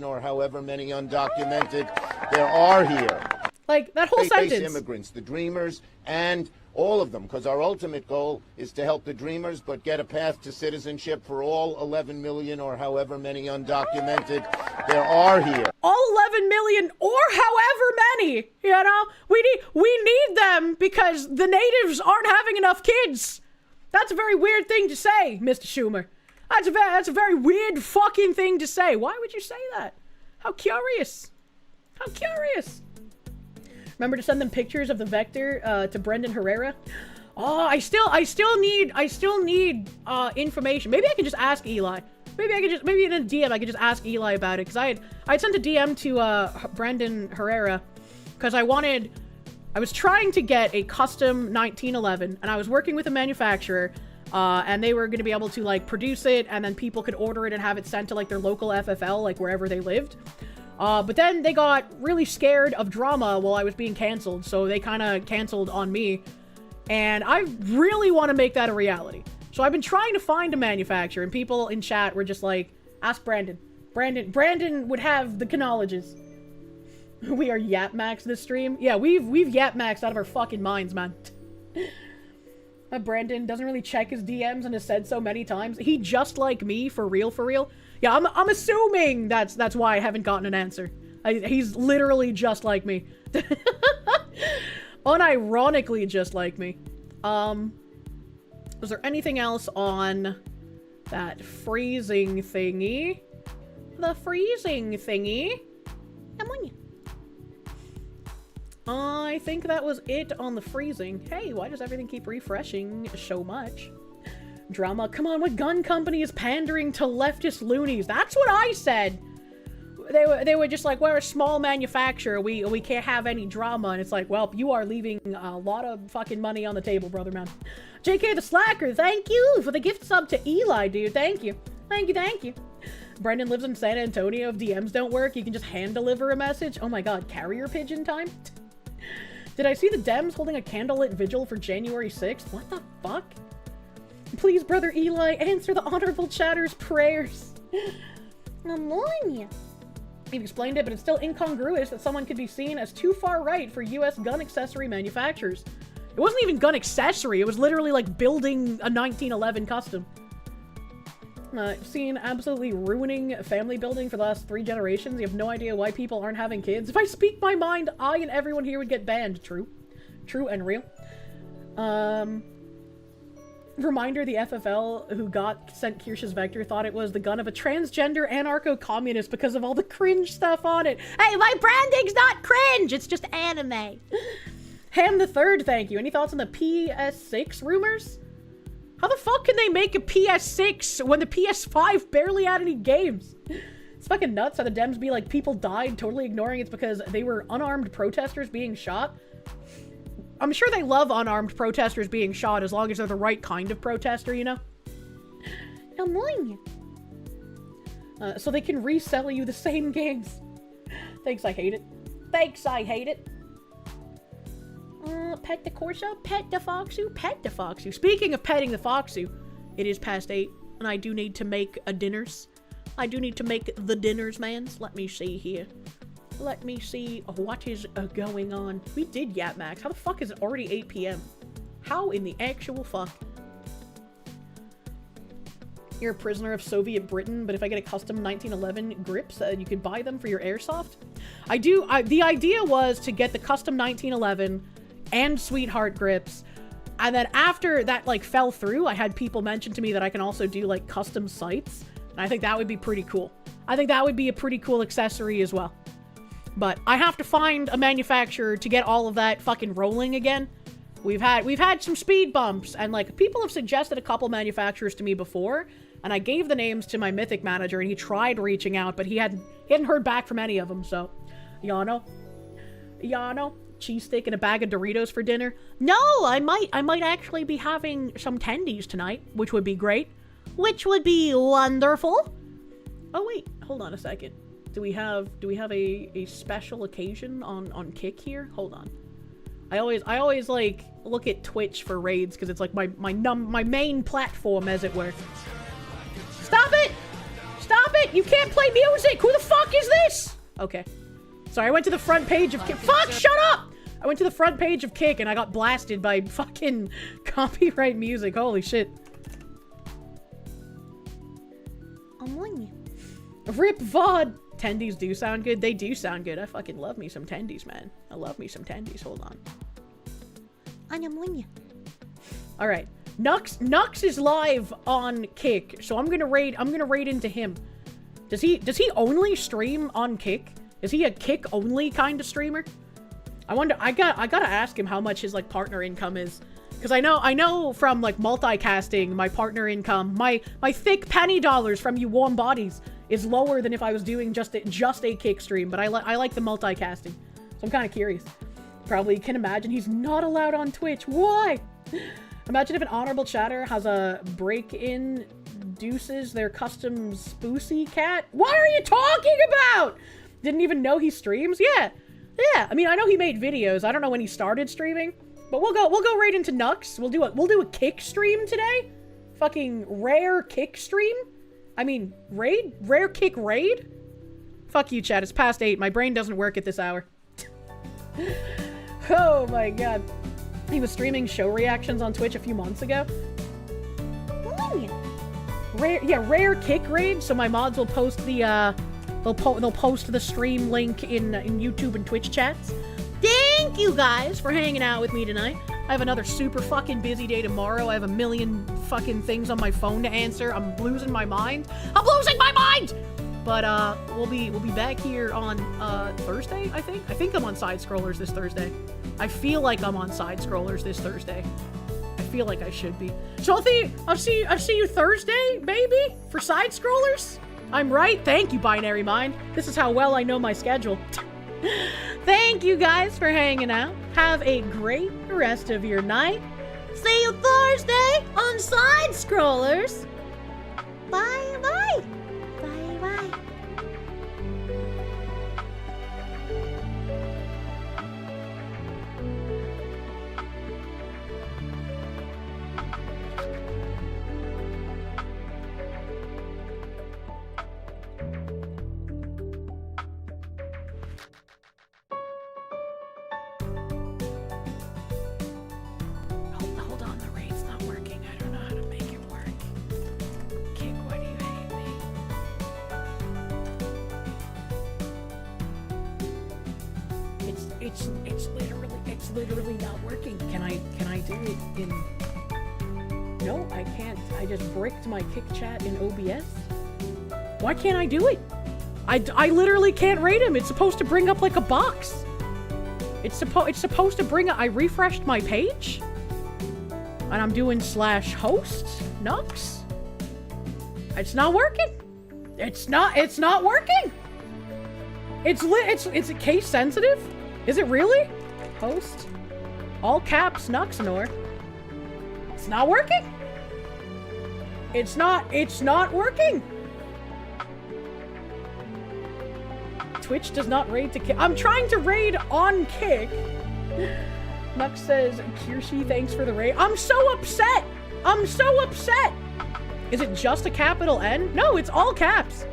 Or however many undocumented there are here. Like, that whole sentence. Immigrants, the dreamers, and all of them, because our ultimate goal is to help the dreamers, but get a path to citizenship for all 11 million or however many undocumented there are here. All 11 million or however many, you know? We need them because the natives aren't having enough kids. That's a very weird thing to say, Mr. Schumer. That's a very weird fucking thing to say. Why would you say that? How curious. How curious. Remember to send them pictures of the vector to Brendan Herrera? Oh, I still need information. Maybe I can just ask Eli. Maybe in a DM I could just ask Eli about it, because I sent a DM to Brendan Herrera because I was trying to get a custom 1911, and I was working with a manufacturer, and they were going to be able to like produce it, and then people could order it and have it sent to like their local FFL, like wherever they lived. But then they got really scared of drama while I was being canceled, so they kind of canceled on me. And I really want to make that a reality. So I've been trying to find a manufacturer, and people in chat were just like, ask Brandon. Brandon would have the knowledges. We are Yap Max this stream. Yeah, we've Yap Maxed out of our fucking minds, man. Brandon doesn't really check his DMs and has said so many times. He just like me, for real. Yeah, I'm assuming that's why I haven't gotten an answer. He's literally just like me. Unironically just like me. Was there anything else on that freezing thingy? The freezing thingy? Come on. I think that was it on the freezing. Hey, why does everything keep refreshing so much? Drama. Come on, what gun company is pandering to leftist loonies? That's what I said. They were just like, we're a small manufacturer. We can't have any drama. And it's like, well, you are leaving a lot of fucking money on the table, brother man. JK the Slacker, thank you for the gift sub to Eli, dude. Thank you. Brendan lives in San Antonio. If DMs don't work, you can just hand deliver a message. Oh my god, carrier pigeon time? Did I see the Dems holding a candlelit vigil for January 6th? What the fuck? Please, brother Eli, answer the honorable chatter's prayers. Ammonia. You've explained it, but it's still incongruous that someone could be seen as too far right for US gun accessory manufacturers. It wasn't even gun accessory, it was literally like building a 1911 custom. Seen absolutely ruining family building for the last 3 generations. You have no idea why people aren't having kids. If I speak my mind, I and everyone here would get banned. True and real. Reminder, the FFL who sent Kirsche's vector thought it was the gun of a transgender anarcho-communist because of all the cringe stuff on it. Hey, my branding's not cringe, it's just anime. Ham the Third, thank you. Any thoughts on the PS6 rumors? How the fuck can they make a PS6 when the PS5 barely had any games? It's fucking nuts how the Dems be like, people died, totally ignoring it's because they were unarmed protesters being shot. I'm sure they love unarmed protesters being shot as long as they're the right kind of protester, you know? So they can resell you the same games. Thanks, I hate it. Thanks, I hate it. Pet the Corsa, pet the Foxu, pet the Foxu. Speaking of petting the Foxu, it is past 8, and I do need to make a dinners. I do need to make the dinners, mans. Let me see here. Let me see what is going on. We did Yap Max. How the fuck is it already 8 p.m.? How in the actual fuck? You're a prisoner of Soviet Britain, but if I get a custom 1911 grips, you can buy them for your airsoft. The idea was to get the custom 1911 and Sweetheart grips, and then after that like fell through, I had people mention to me that I can also do like custom sights, and I think that would be pretty cool. I think that would be a pretty cool accessory as well. But I have to find a manufacturer to get all of that fucking rolling again. We've had some speed bumps, and like people have suggested a couple manufacturers to me before, and I gave the names to my Mythic manager, and he tried reaching out, but he hadn't heard back from any of them. So, Yano, cheese steak and a bag of Doritos for dinner. No, I might actually be having some tendies tonight, which would be great, which would be wonderful. Oh wait, hold on a second. Do we have a special occasion on Kick here? Hold on. I always like look at Twitch for raids because it's like my main platform, as it were. Stop it! Stop it! You can't play music! Who the fuck is this? Okay. Sorry, I went to the front page of Kick. Fuck! Shut up! I went to the front page of Kick and I got blasted by fucking copyright music. Holy shit. I'm on you. Rip VoD. Tendies do sound good. They do sound good. I fucking love me some tendies, man. I love me some tendies. Hold on. I'm on you. All right. Nux is live on Kick, so I'm gonna raid into him. Does he only stream on Kick? Is he a Kick only kind of streamer? I wonder. I gotta ask him how much his like partner income is, because I know from like multicasting, my partner income, my thick penny dollars from you warm bodies is lower than if I was doing just a Kick stream. But I like the multicasting, so I'm kind of curious. Probably can imagine he's not allowed on Twitch. Why? Imagine if an honorable chatter has a break-in deuces their custom spoosy cat. What are you talking about? Didn't even know he streams? Yeah. I mean, I know he made videos. I don't know when he started streaming, but we'll go right into Nux. We'll do a Kick stream today. Fucking rare Kick stream. I mean, rare Kick raid. Fuck you, chat. It's past 8. My brain doesn't work at this hour. Oh my god. He was streaming show reactions on Twitch a few months ago. Rare Kick raid. So my mods will post the they'll post the stream link in YouTube and Twitch chats. Thank you guys for hanging out with me tonight. I have another super fucking busy day tomorrow. I have a million fucking things on my phone to answer. I'm losing my mind. I'm losing my mind. But we'll be back here on Thursday, I think. I think I'm on Side Scrollers this Thursday. I feel like I'm on Side Scrollers this Thursday. I feel like I should be. So I'll see you Thursday, maybe, for Side Scrollers. I'm right. Thank you, Binary Mind. This is how well I know my schedule. Thank you guys for hanging out. Have a great rest of your night. See you Thursday on Side Scrollers. Bye bye. Bye bye. Hold on, the raid's not working. I don't know how to make it work. Kick, why do you hate me? It's literally not working. Can I do it in? No, I can't. I just bricked my Kick chat in OBS. Why can't I do it? I literally can't raid him. It's supposed to bring up like a box. It's supposed to bring. I refreshed my page, and I'm doing /host Nux. It's not working. It's not working. It's case sensitive. Is it really? Host All caps Nuxanor. It's not working. It's not working. Twitch does not raid to kick. I'm trying to raid on kick. Nux says, Kirsche, thanks for the raid. I'm so upset. I'm so upset. Is it just a capital N? No, it's all caps.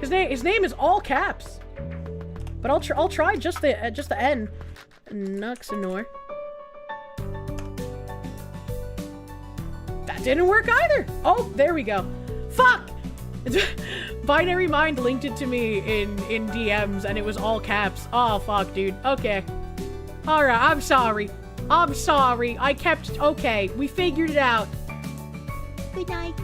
His name is all caps. But I'll try just the N. Nuxanor. That didn't work either. Oh, there we go. Fuck! Binary Mind linked it to me in DMs and it was all caps. Oh, fuck, dude. Okay. Alright, I'm sorry. I'm sorry. Okay, we figured it out. Good night.